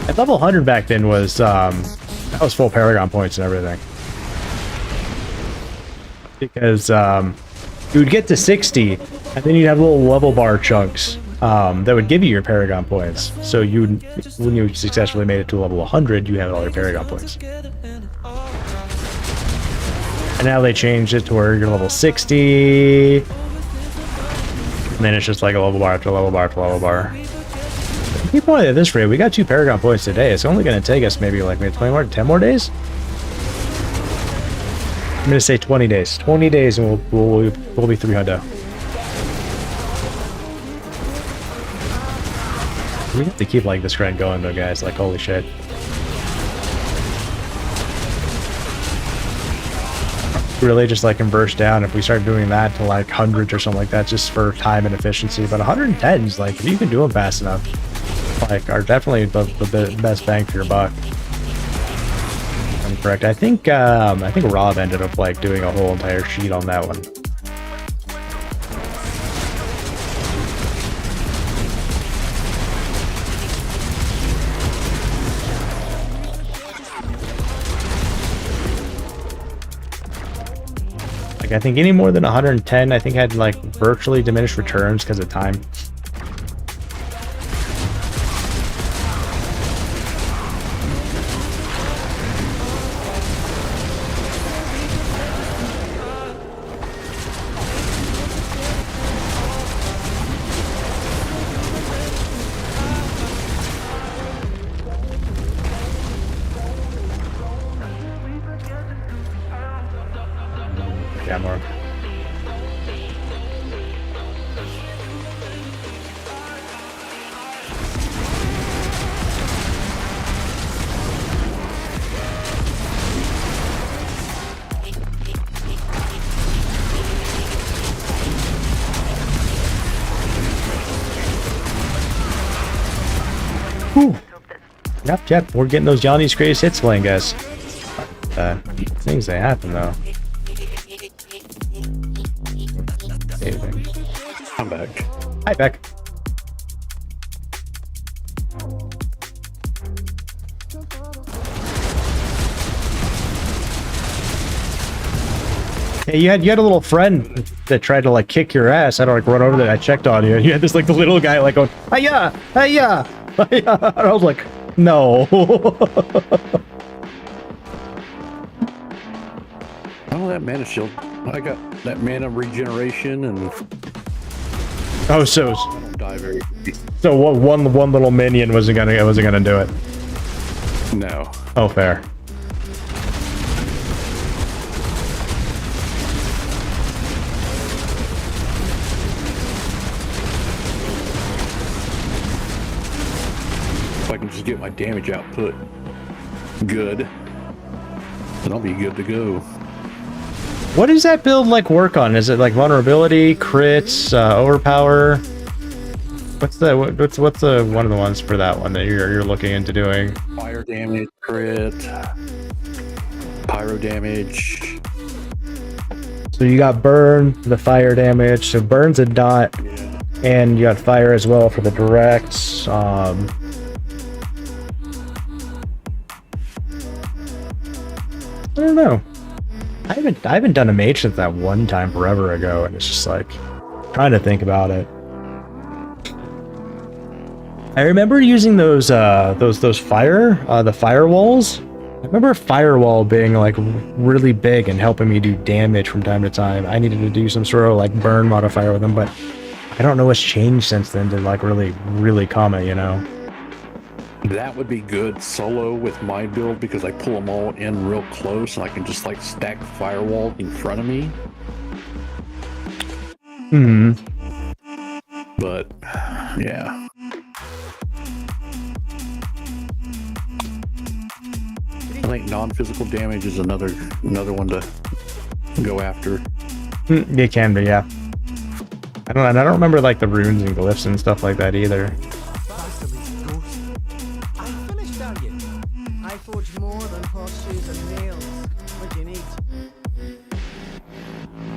At level 100 back then was that was full Paragon points and everything. Because you would get to 60, and then you'd have little level bar chunks that would give you your Paragon points. So when you successfully made it to level 100, you have all your Paragon points. And now they changed it to where you're level 60. And then it's just like a level bar after level bar after level bar. Keep going at this rate. We got 2 Paragon points today. It's only going to take us maybe 20 more, 10 more days? I'm going to say 20 days. 20 days and we'll be 300. We have to keep like this grind going though, guys. Like, holy shit. Really just like converse down if we start doing that to like hundreds or something like that, just for time and efficiency. But 110s, like, if you can do them fast enough, like, are definitely the best bang for your buck. I'm correct. I think Rob ended up like doing a whole entire sheet on that one. I think any more than 110, I think had like virtually diminished returns because of time. Yeah, more. Whew. Yep, we're getting those Yanni's greatest hits playing, guys. Things that happen though. Saving. I'm back. Hi, Beck. Hey, you had a little friend that tried to like kick your ass. I had to like run over there. I checked on you. You had this like the little guy like going, "Hiya, hiya, hiya." And I was like, no. Oh, that mana shield. I got that mana regeneration and. Oh, so what one little minion wasn't gonna do it. No. Oh, fair. just get my damage output good, then I'll be good to go. What does that build like work on? Is it like vulnerability, crits, overpower? What's the one of the ones for that one that you're looking into doing? Fire damage, crit, pyro damage. So you got burn, the fire damage. So burn's a dot, and you got fire as well for the directs. I don't know. I haven't done a mage since that one time forever ago, and it's just like trying to think about it. I remember using those the firewalls. I remember firewall being like really big and helping me do damage from time to time. I needed to do some sort of like burn modifier with them, but I don't know what's changed since then to like really calm it, you know. That would be good solo with my build because I pull them all in real close and I can just like stack firewall in front of me. Hmm. But yeah. I think non-physical damage is another one to go after. It can be, yeah. I don't remember like the runes and glyphs and stuff like that either. I finished, are you? I forged more than horseshoes and nails. What do you need?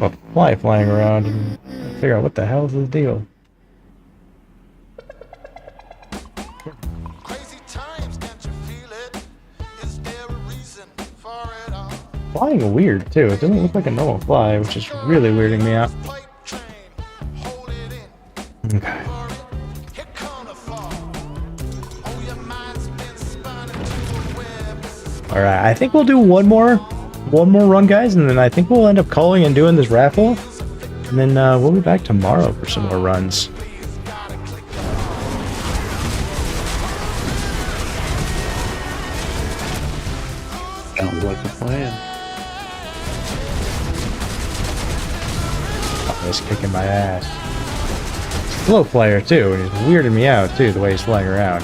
A fly flying around and figure out what the hell is the deal. Flying weird too. It doesn't look like a normal fly, which is really weirding me out. Okay. Alright, I think we'll do one more run, guys, and then I think we'll end up calling and doing this raffle. And then we'll be back tomorrow for some more runs. Sounds like a plan. He's kicking my ass. Slow player too, and he's weirding me out too, the way he's flying around.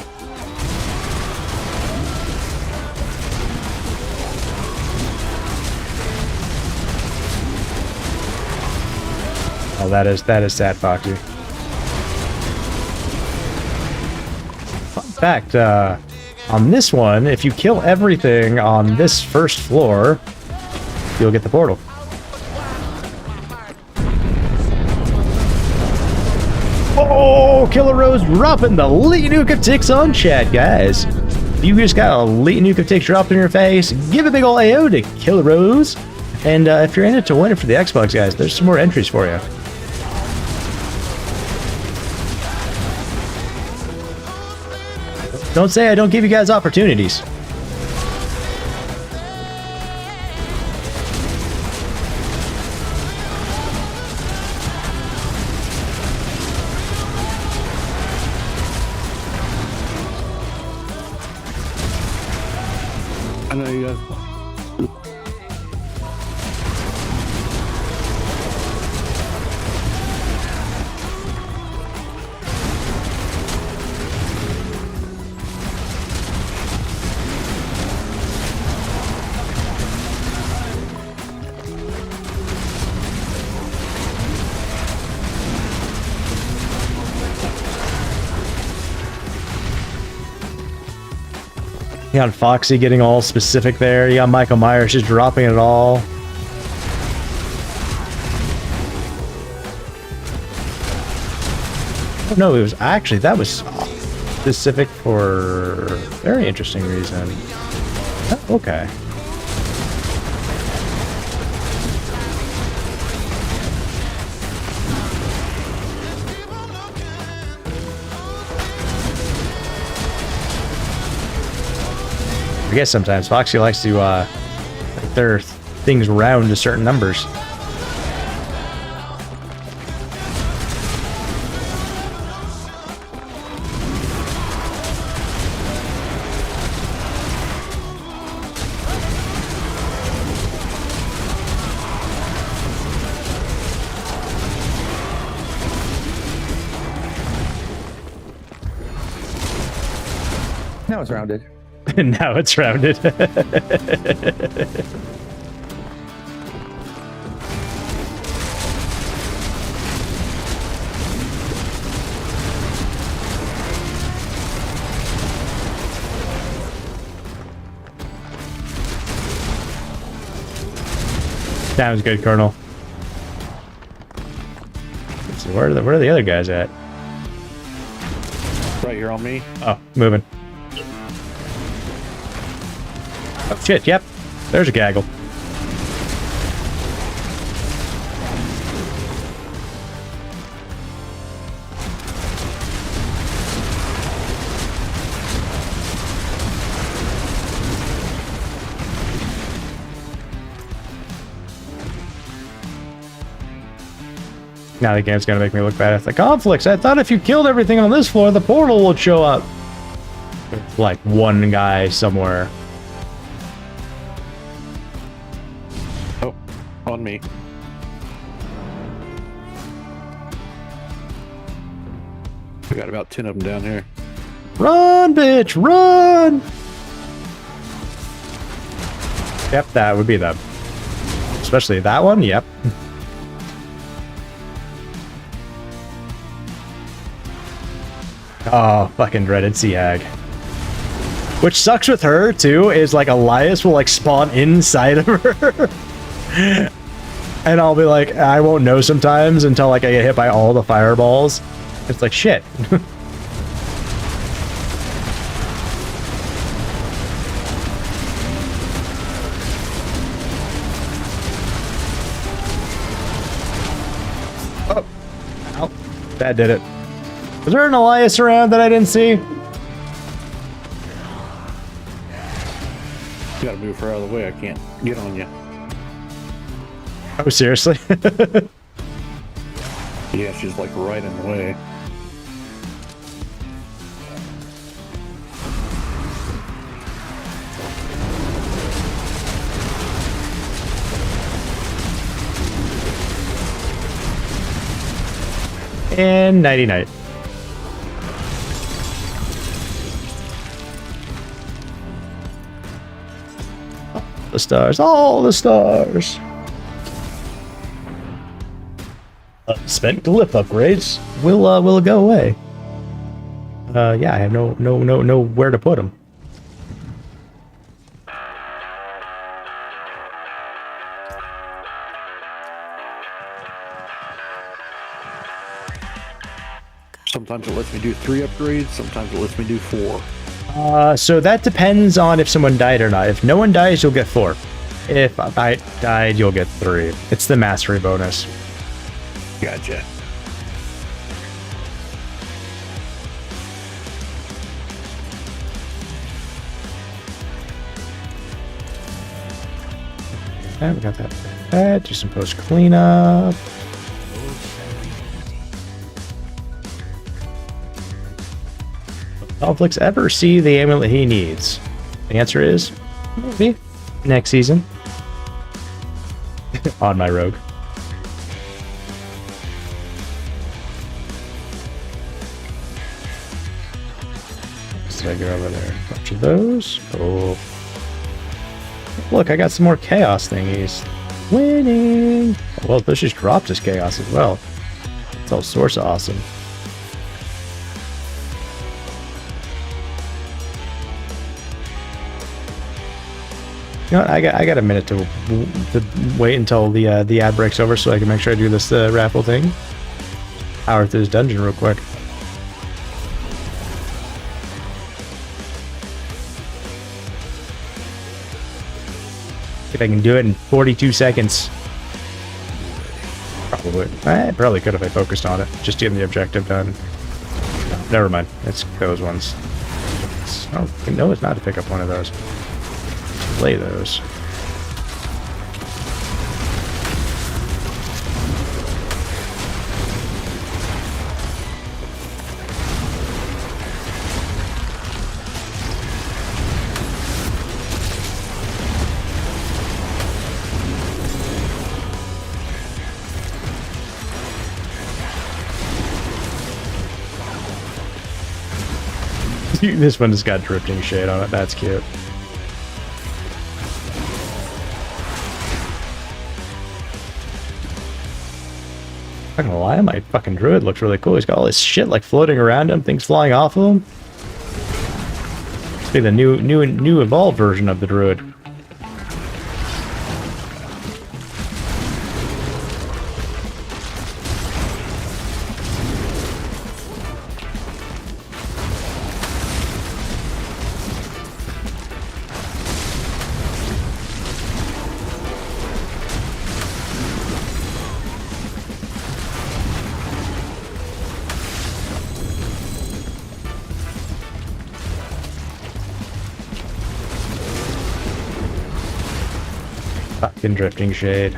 Oh, that is sad, Foxy. Fun fact, on this one, if you kill everything on this first floor, you'll get the portal. Oh, Killer Rose dropping the elite nuke of ticks on chat, guys. If you just got a elite nuke of ticks dropped in your face, give a big ol' AO to Killer Rose. And if you're in it to win it for the Xbox, guys, there's some more entries for you. Don't say I don't give you guys opportunities. I know you guys. You got Foxy getting all specific there. You got Michael Myers just dropping it all. Oh, no, it was actually, that was specific for a very interesting reason. Oh, okay. I guess sometimes Foxy likes to throw things round to certain numbers. Now it's rounded. Now it's rounded. Sounds good, Colonel. Let's see, where are the other guys at? Right here on me. Oh, moving. Oh shit, yep. There's a gaggle. Now the game's gonna make me look bad at the conflicts. I thought if you killed everything on this floor, the portal would show up. It's like one guy somewhere. Oh, on me. We got about 10 of them down here. Run, bitch, run! Yep, that would be them. Especially that one, yep. Oh, fucking dreaded Sea Hag. Which sucks with her, too, is like Elias will like spawn inside of her. And I'll be like, I won't know sometimes until like I get hit by all the fireballs. It's like, shit. Oh. Ow. That did it. Was there an Elias around that I didn't see? You gotta move her out of the way. I can't get on you. Oh, seriously? Yeah, she's like right in the way. And nighty night. The stars, all the stars. Spent glyph upgrades will go away. Yeah, I have no where to put them. Sometimes it lets me do 3 upgrades, sometimes it lets me do 4. So that depends on if someone died or not. If no one dies, you'll get 4. If I died, you'll get 3. It's the mastery bonus. Gotcha. Okay, we got that. Do some post cleanup. Conflicts ever see the amulet he needs? The answer is maybe next season. On my rogue. Did I go over there? A bunch of those. Cool. Look, I got some more chaos thingies. Winning! Well, this just dropped as chaos as well. It's all sorts of awesome. You know what? I got a minute to wait until the ad breaks over so I can make sure I do this raffle thing. Power through this dungeon real quick. See if I can do it in 42 seconds. Probably. I probably could if I focused on it. Just getting the objective done. No, never mind. It's those ones. Oh, no, it's not to pick up one of those. Play those. This one has got drifting shade on it. That's cute. I'm not gonna lie, my fucking druid looks really cool. He's got all this shit like floating around him, things flying off of him. Must be the new evolved version of the druid. Fucking drifting shade.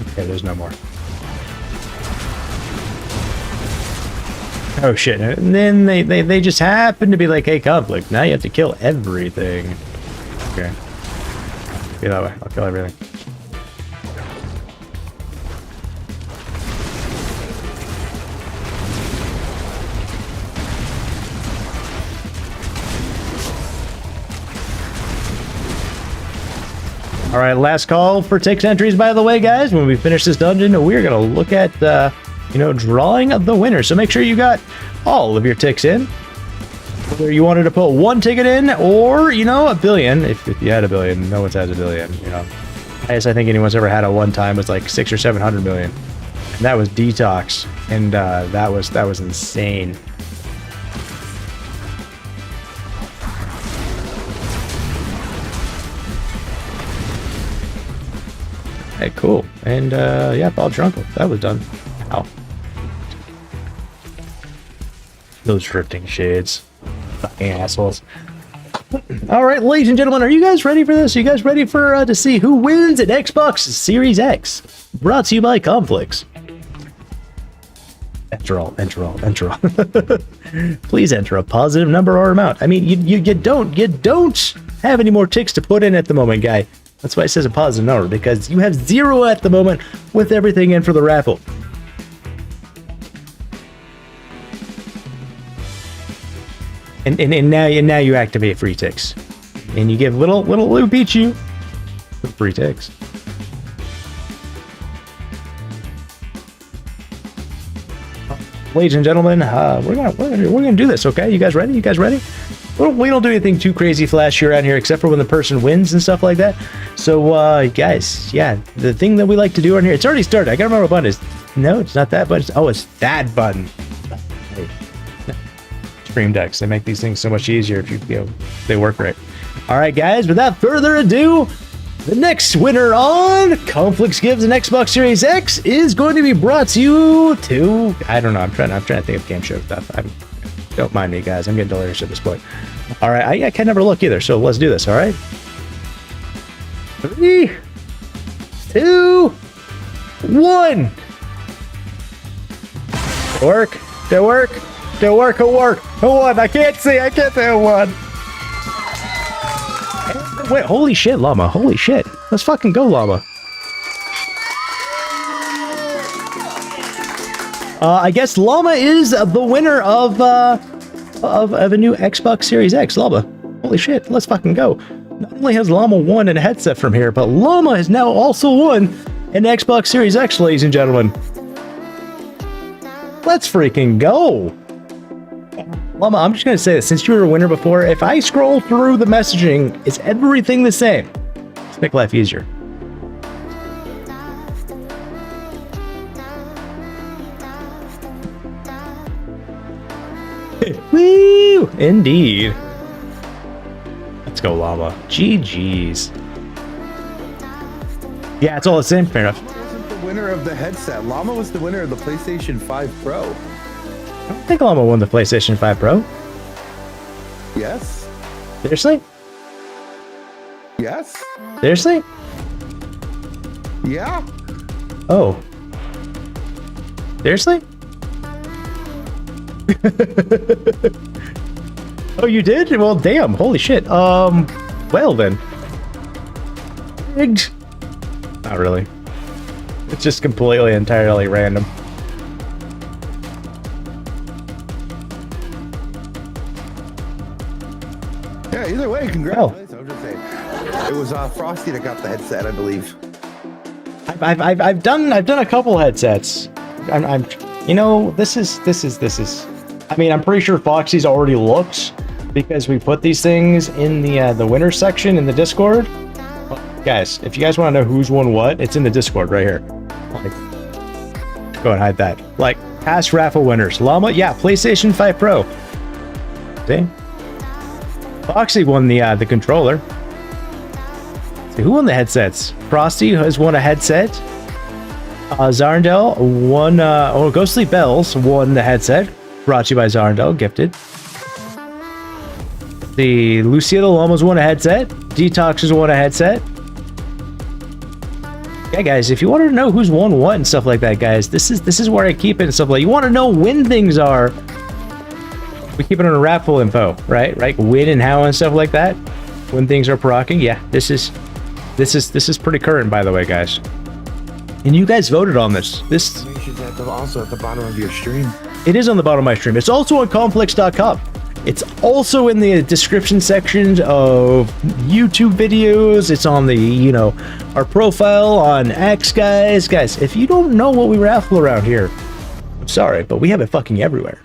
Okay, there's no more. Oh shit, and then they just happen to be like, hey, conflict, now you have to kill everything. Okay. Be that way, I'll kill everything. All right, last call for TIX entries, by the way, guys. When we finish this dungeon, we're going to look at, drawing the winner. So make sure you got all of your TIX in. Whether you wanted to put one ticket in or, a billion. If you had a billion, no one's has a billion, Highest I think anyone's ever had at one time was like 600 or 700 million. And that was Detox. And that was insane. Hey, cool. And, yeah, Bob Drunkle. That was done. Ow. Those drifting shades. Fucking assholes. Alright, ladies and gentlemen, are you guys ready for this? Are you guys ready for, to see who wins at Xbox Series X? Brought to you by Conflicts. Enter all. Please enter a positive number or amount. I mean, you don't have any more ticks to put in at the moment, guy. That's why it says a positive number, because you have 0 at the moment with everything in for the raffle. And now you activate free ticks, and you give little Lou Pichu free ticks. Ladies and gentlemen, we're gonna do this. Okay, you guys ready? You guys ready? We don't do anything too crazy flashy around here, except for when the person wins and stuff like that. So, guys, yeah, the thing that we like to do around here, it's already started. I gotta remember what button it is. No, it's not that button. Oh, it's that button. Stream decks, they make these things so much easier if they work right. All right, guys, without further ado, the next winner on Conflicts Gives an Xbox Series X is going to be brought to you I don't know. I'm trying to think of game show stuff. Don't mind me, guys. I'm getting delirious at this point. All right, I can never look either, so let's do this. All right. 3, 2, 1. Work. One. I can't see. One. Wait, holy shit, Llama. Holy shit. Let's fucking go, Llama. I guess Llama is the winner of a new Xbox Series X. Llama. Holy shit, let's fucking go. Not only has Llama won a headset from here, but Llama has now also won an Xbox Series X, ladies and gentlemen. Let's freaking go. Llama, I'm just going to say this. Since you were a winner before, if I scroll through the messaging, it's everything the same. Let's make life easier. Woo! Indeed. Let's go, Llama. GG's. Yeah, it's all the same. Fair enough. Llama wasn't the winner of the headset. Llama was the winner of the PlayStation 5 Pro. I don't think Llama won the PlayStation 5 Pro. Yes. Seriously? Yes. Seriously? Yeah. Oh. Seriously? Oh, you did? Well, damn. Holy shit. Well then. Rigged. Not really. It's just completely, entirely random. Yeah, either way, congratulations. I was just saying. It was Frosty that got the headset, I believe. I've done a couple headsets. I'm you know, this is I mean, I'm pretty sure Foxy's already looked because we put these things in the winner section in the Discord. Guys, if you guys want to know who's won what, it's in the Discord right here. Like, go and hide that. Like, past raffle winners. Llama, yeah, PlayStation 5 Pro. See? Foxy won the controller. See, who won the headsets? Frosty has won a headset. Zarndell won, Ghostly Bells won the headset. Brought to you by Zarndell, gifted. The Lucia the Llamas won a headset. Detox has won a headset. Yeah, guys, if you want to know who's won what and stuff like that, guys, this is where I keep it and stuff like. You want to know when things are. We keep it on a raffle info, right? Right, when and how and stuff like that. When things are procking, yeah. This is pretty current, by the way, guys. And you guys voted on this. This also at the bottom of your stream. It is on the bottom of my stream. It's also on complex.com. It's also in the description sections of YouTube videos. It's on the, you know, our profile on X, guys. Guys, if you don't know what we raffle around here, I'm sorry, but we have it fucking everywhere.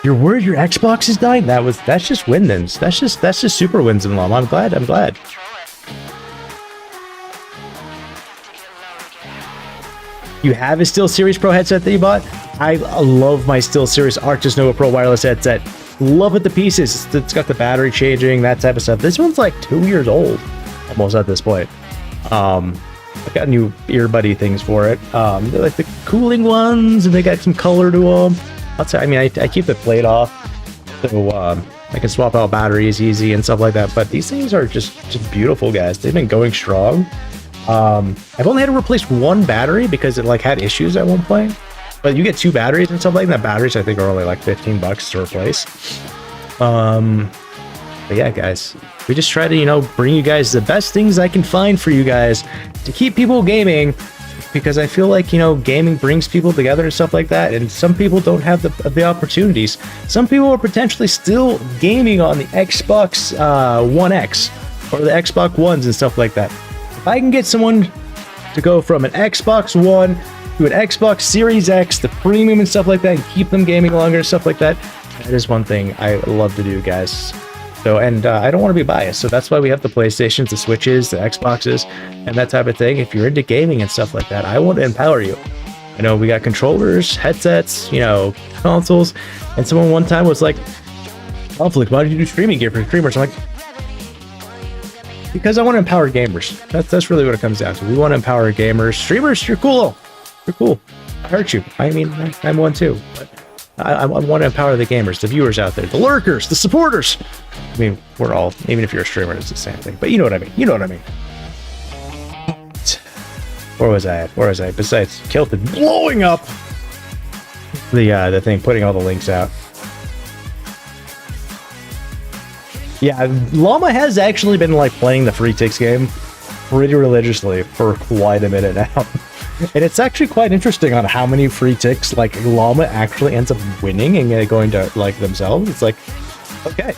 You're worried your Xbox is dying? That's just win-ins. That's just super wins in Llama. I'm glad. You have a SteelSeries Pro headset that you bought? I love my SteelSeries Arctis Nova Pro wireless headset. Love it to pieces. It's got the battery changing, that type of stuff. This one's like 2 years old, almost at this point. I've got new earbuddy things for it. They're like the cooling ones, and they got some color to them. I'll tell you, I mean, I keep the plate off, so I can swap out batteries easy and stuff like that. But these things are just beautiful, guys. They've been going strong. I've only had to replace one battery because it like had issues at one point. But you get 2 batteries and stuff like that. Batteries I think are only like $15 to replace. But yeah, guys, we just try to, you know, bring you guys the best things I can find for you guys to keep people gaming, because I feel like, you know, gaming brings people together and stuff like that, and some people don't have the opportunities. Some people are potentially still gaming on the Xbox One X or the Xbox Ones and stuff like that. If I can get someone to go from an Xbox One to an Xbox Series X, the premium and stuff like that, and keep them gaming longer and stuff like that, that is one thing I love to do, guys. So, and I don't want to be biased, so that's why we have the PlayStations, the Switches, the Xboxes, and that type of thing. If you're into gaming and stuff like that, I want to empower you. I know we got controllers, headsets, you know, consoles, and someone one time was like, Conflict, why did you do streaming gear for streamers? I'm like, because I want to empower gamers. That's really what it comes down to. We want to empower gamers. Streamers, you're cool. You're cool. I hurt you. I mean, I'm one too. But I want to empower the gamers, the viewers out there, the lurkers, the supporters. I mean, we're all, even if you're a streamer, it's the same thing. But you know what I mean. You know what I mean. Where was I at? Besides Kilted blowing up the thing, putting all the links out. Yeah, Llama has actually been like playing the free TIX game pretty religiously for quite a minute now. And it's actually quite interesting on how many free TIX like Llama actually ends up winning and going to like themselves. It's like, okay.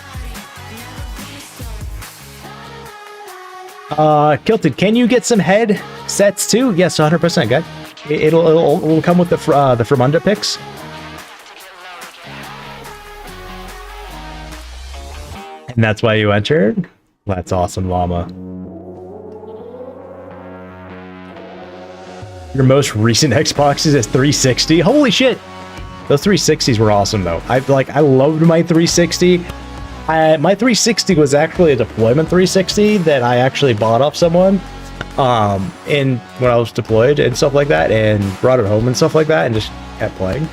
Kilted, can you get some head sets too? Yes, 100%, guy. It'll come with the Fremunda picks. And that's why you entered? That's awesome, Llama. Your most recent Xboxes is 360. Holy shit! Those 360s were awesome though. I loved my 360. My 360 was actually a deployment 360 that I actually bought off someone and when I was deployed and stuff like that, and brought it home and stuff like that, and just kept playing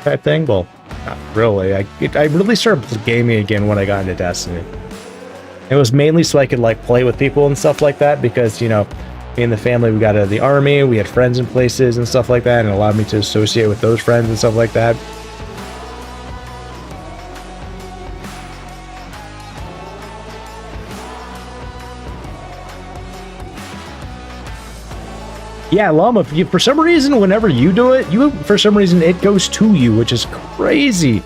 type thing. Well, not really. I really started gaming again when I got into Destiny. It was mainly so I could like play with people and stuff like that, because, you know, me and the family, we got out of the army, we had friends in places and stuff like that, and it allowed me to associate with those friends and stuff like that. Yeah, Llama, for some reason, whenever you do it, for some reason, it goes to you, which is crazy.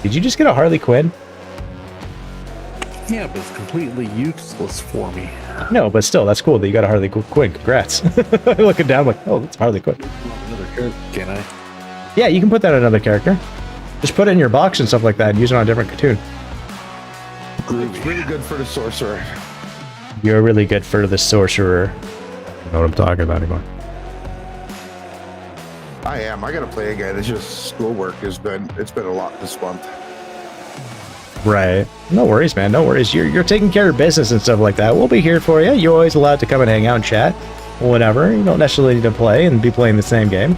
Did you just get a Harley Quinn? Yeah, but it's completely useless for me. No, but still, that's cool that you got a Harley Quinn. Congrats. Looking down, like, oh, that's Harley Quinn. Another character, can I? Yeah, you can put that on another character. Just put it in your box and stuff like that and use it on a different cartoon. It's really good for the sorcerer. You're really good for the sorcerer. I don't know what I'm talking about anymore. I am. I gotta play again. It's just schoolwork it's been a lot this month. Right. No worries, man. No worries. You're taking care of business and stuff like that. We'll be here for you. You're always allowed to come and hang out and chat. Whatever. You don't necessarily need to play and be playing the same game.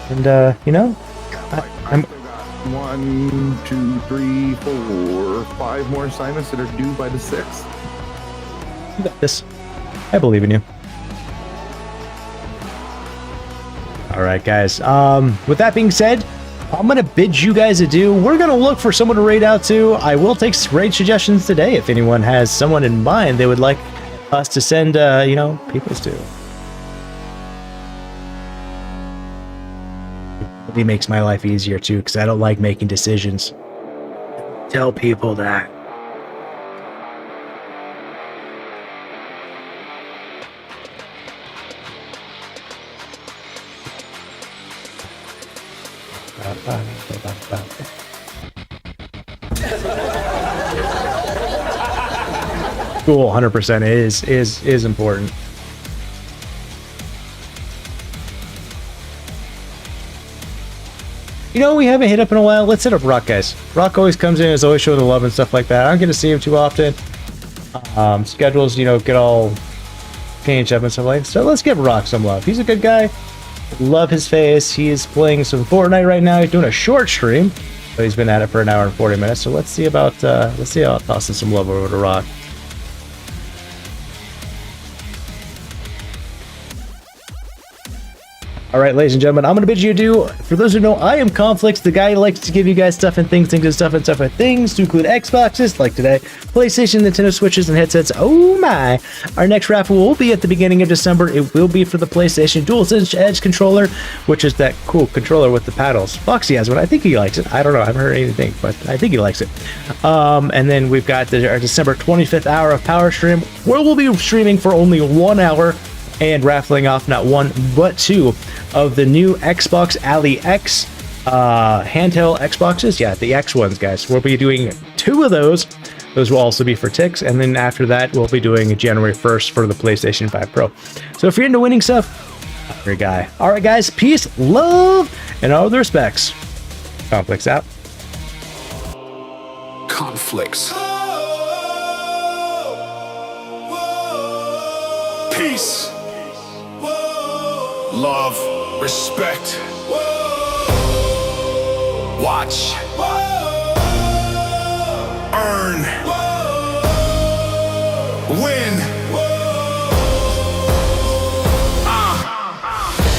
And you know, I'm 1, 2, 3, 4, 5 more assignments that are due by the 6th. You got this. I believe in you. All right, guys. With that being said, I'm going to bid you guys adieu. We're going to look for someone to raid out to. I will take raid suggestions today if anyone has someone in mind they would like us to send, you know, peoples to. It really makes my life easier, too, because I don't like making decisions. Tell people that. Cool, 100% is important. You know, we haven't hit up in a while. Let's hit up Rock, guys. Rock always comes in, is always showing the love and stuff like that. I don't get to see him too often. Schedules, you know, get all changed up and stuff like that. So let's give Rock some love. He's a good guy. Love his face. He's playing some Fortnite right now. He's doing a short stream, but he's been at it for an hour and 40 minutes. So let's see about tossing some love over to Rock. All right, ladies and gentlemen, I'm going to bid you adieu. For those who know, I am Conflicts, the guy who likes to give you guys stuff and things and stuff and things to include Xboxes, like today, PlayStation, Nintendo Switches, and headsets. Oh my! Our next raffle will be at the beginning of December. It will be for the PlayStation DualSense Edge controller, which is that cool controller with the paddles. Foxy has one. I think he likes it. I don't know. I haven't heard anything, but I think he likes it. And then we've got our December 25th hour of Power Stream, where we'll be streaming for only 1 hour and raffling off not one but two of the new XBOX ALLY X handheld Xboxes. Yeah, the X ones, guys. We'll be doing 2 of those. Those will also be for TIX, and then after that, we'll be doing January 1st for the PlayStation 5 Pro. So if you're into winning stuff, you're a guy. All right, guys. Peace, love, and all the respects. Conflicts out. Conflicts. Peace. Love, respect, watch, earn, win.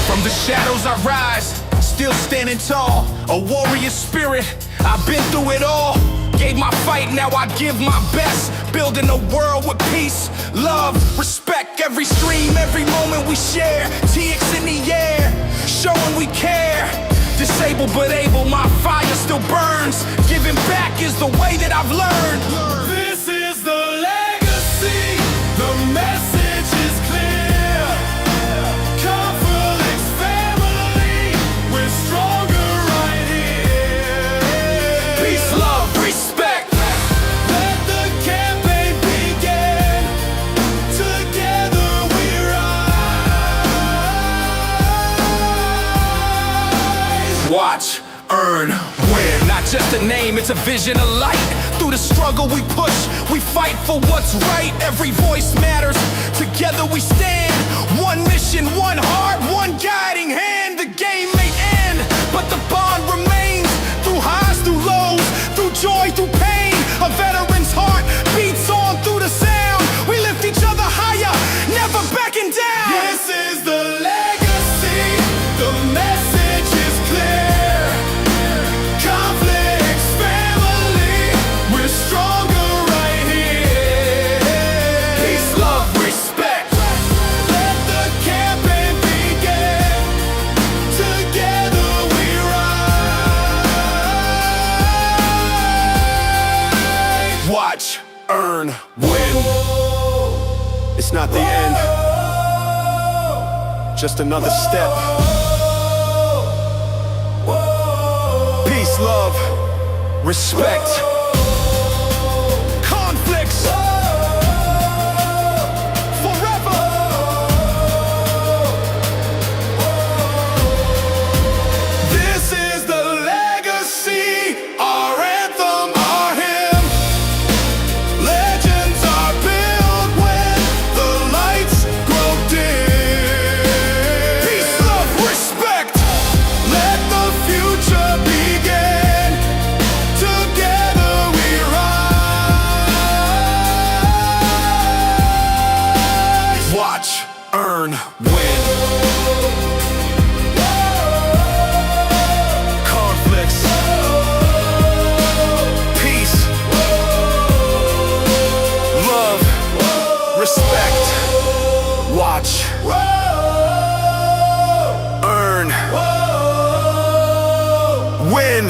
From the shadows I rise, still standing tall. A warrior spirit, I've been through it all. Gave my fight, now I give my best. Building a world with peace, love, respect. Every stream, every moment we share. TX in the air, showing we care. Disabled but able, my fire still burns. Giving back is the way that I've learned. This is the legacy, the message is clear. Conflicts family, we're stronger right here. Peace, love, respect. Let the campaign begin. Together we rise. Watch, earn, win. Not just a name, it's a vision of light. Through the struggle we push, we fight for what's right. Every voice matters, together we stand. One mission, one heart, one guiding hand. The game may end, but the bond remains. Through highs, through lows, through joy, through pain. A veteran's heart beats on through the sound. We lift each other higher, never backing down. This is the legacy, the message is clear. Conflicts family, we're stronger right here. Peace, love, respect. It's not the end, just another step. Peace, love, respect. Conflicts forever. This is the legacy, our anthem, our hymn. Legends are built when the lights grow dim. Peace, love, respect. Let the future begin. Together we rise. Watch, earn, win. Conflicts. Peace. Love. Respect. Watch. Earn. Win.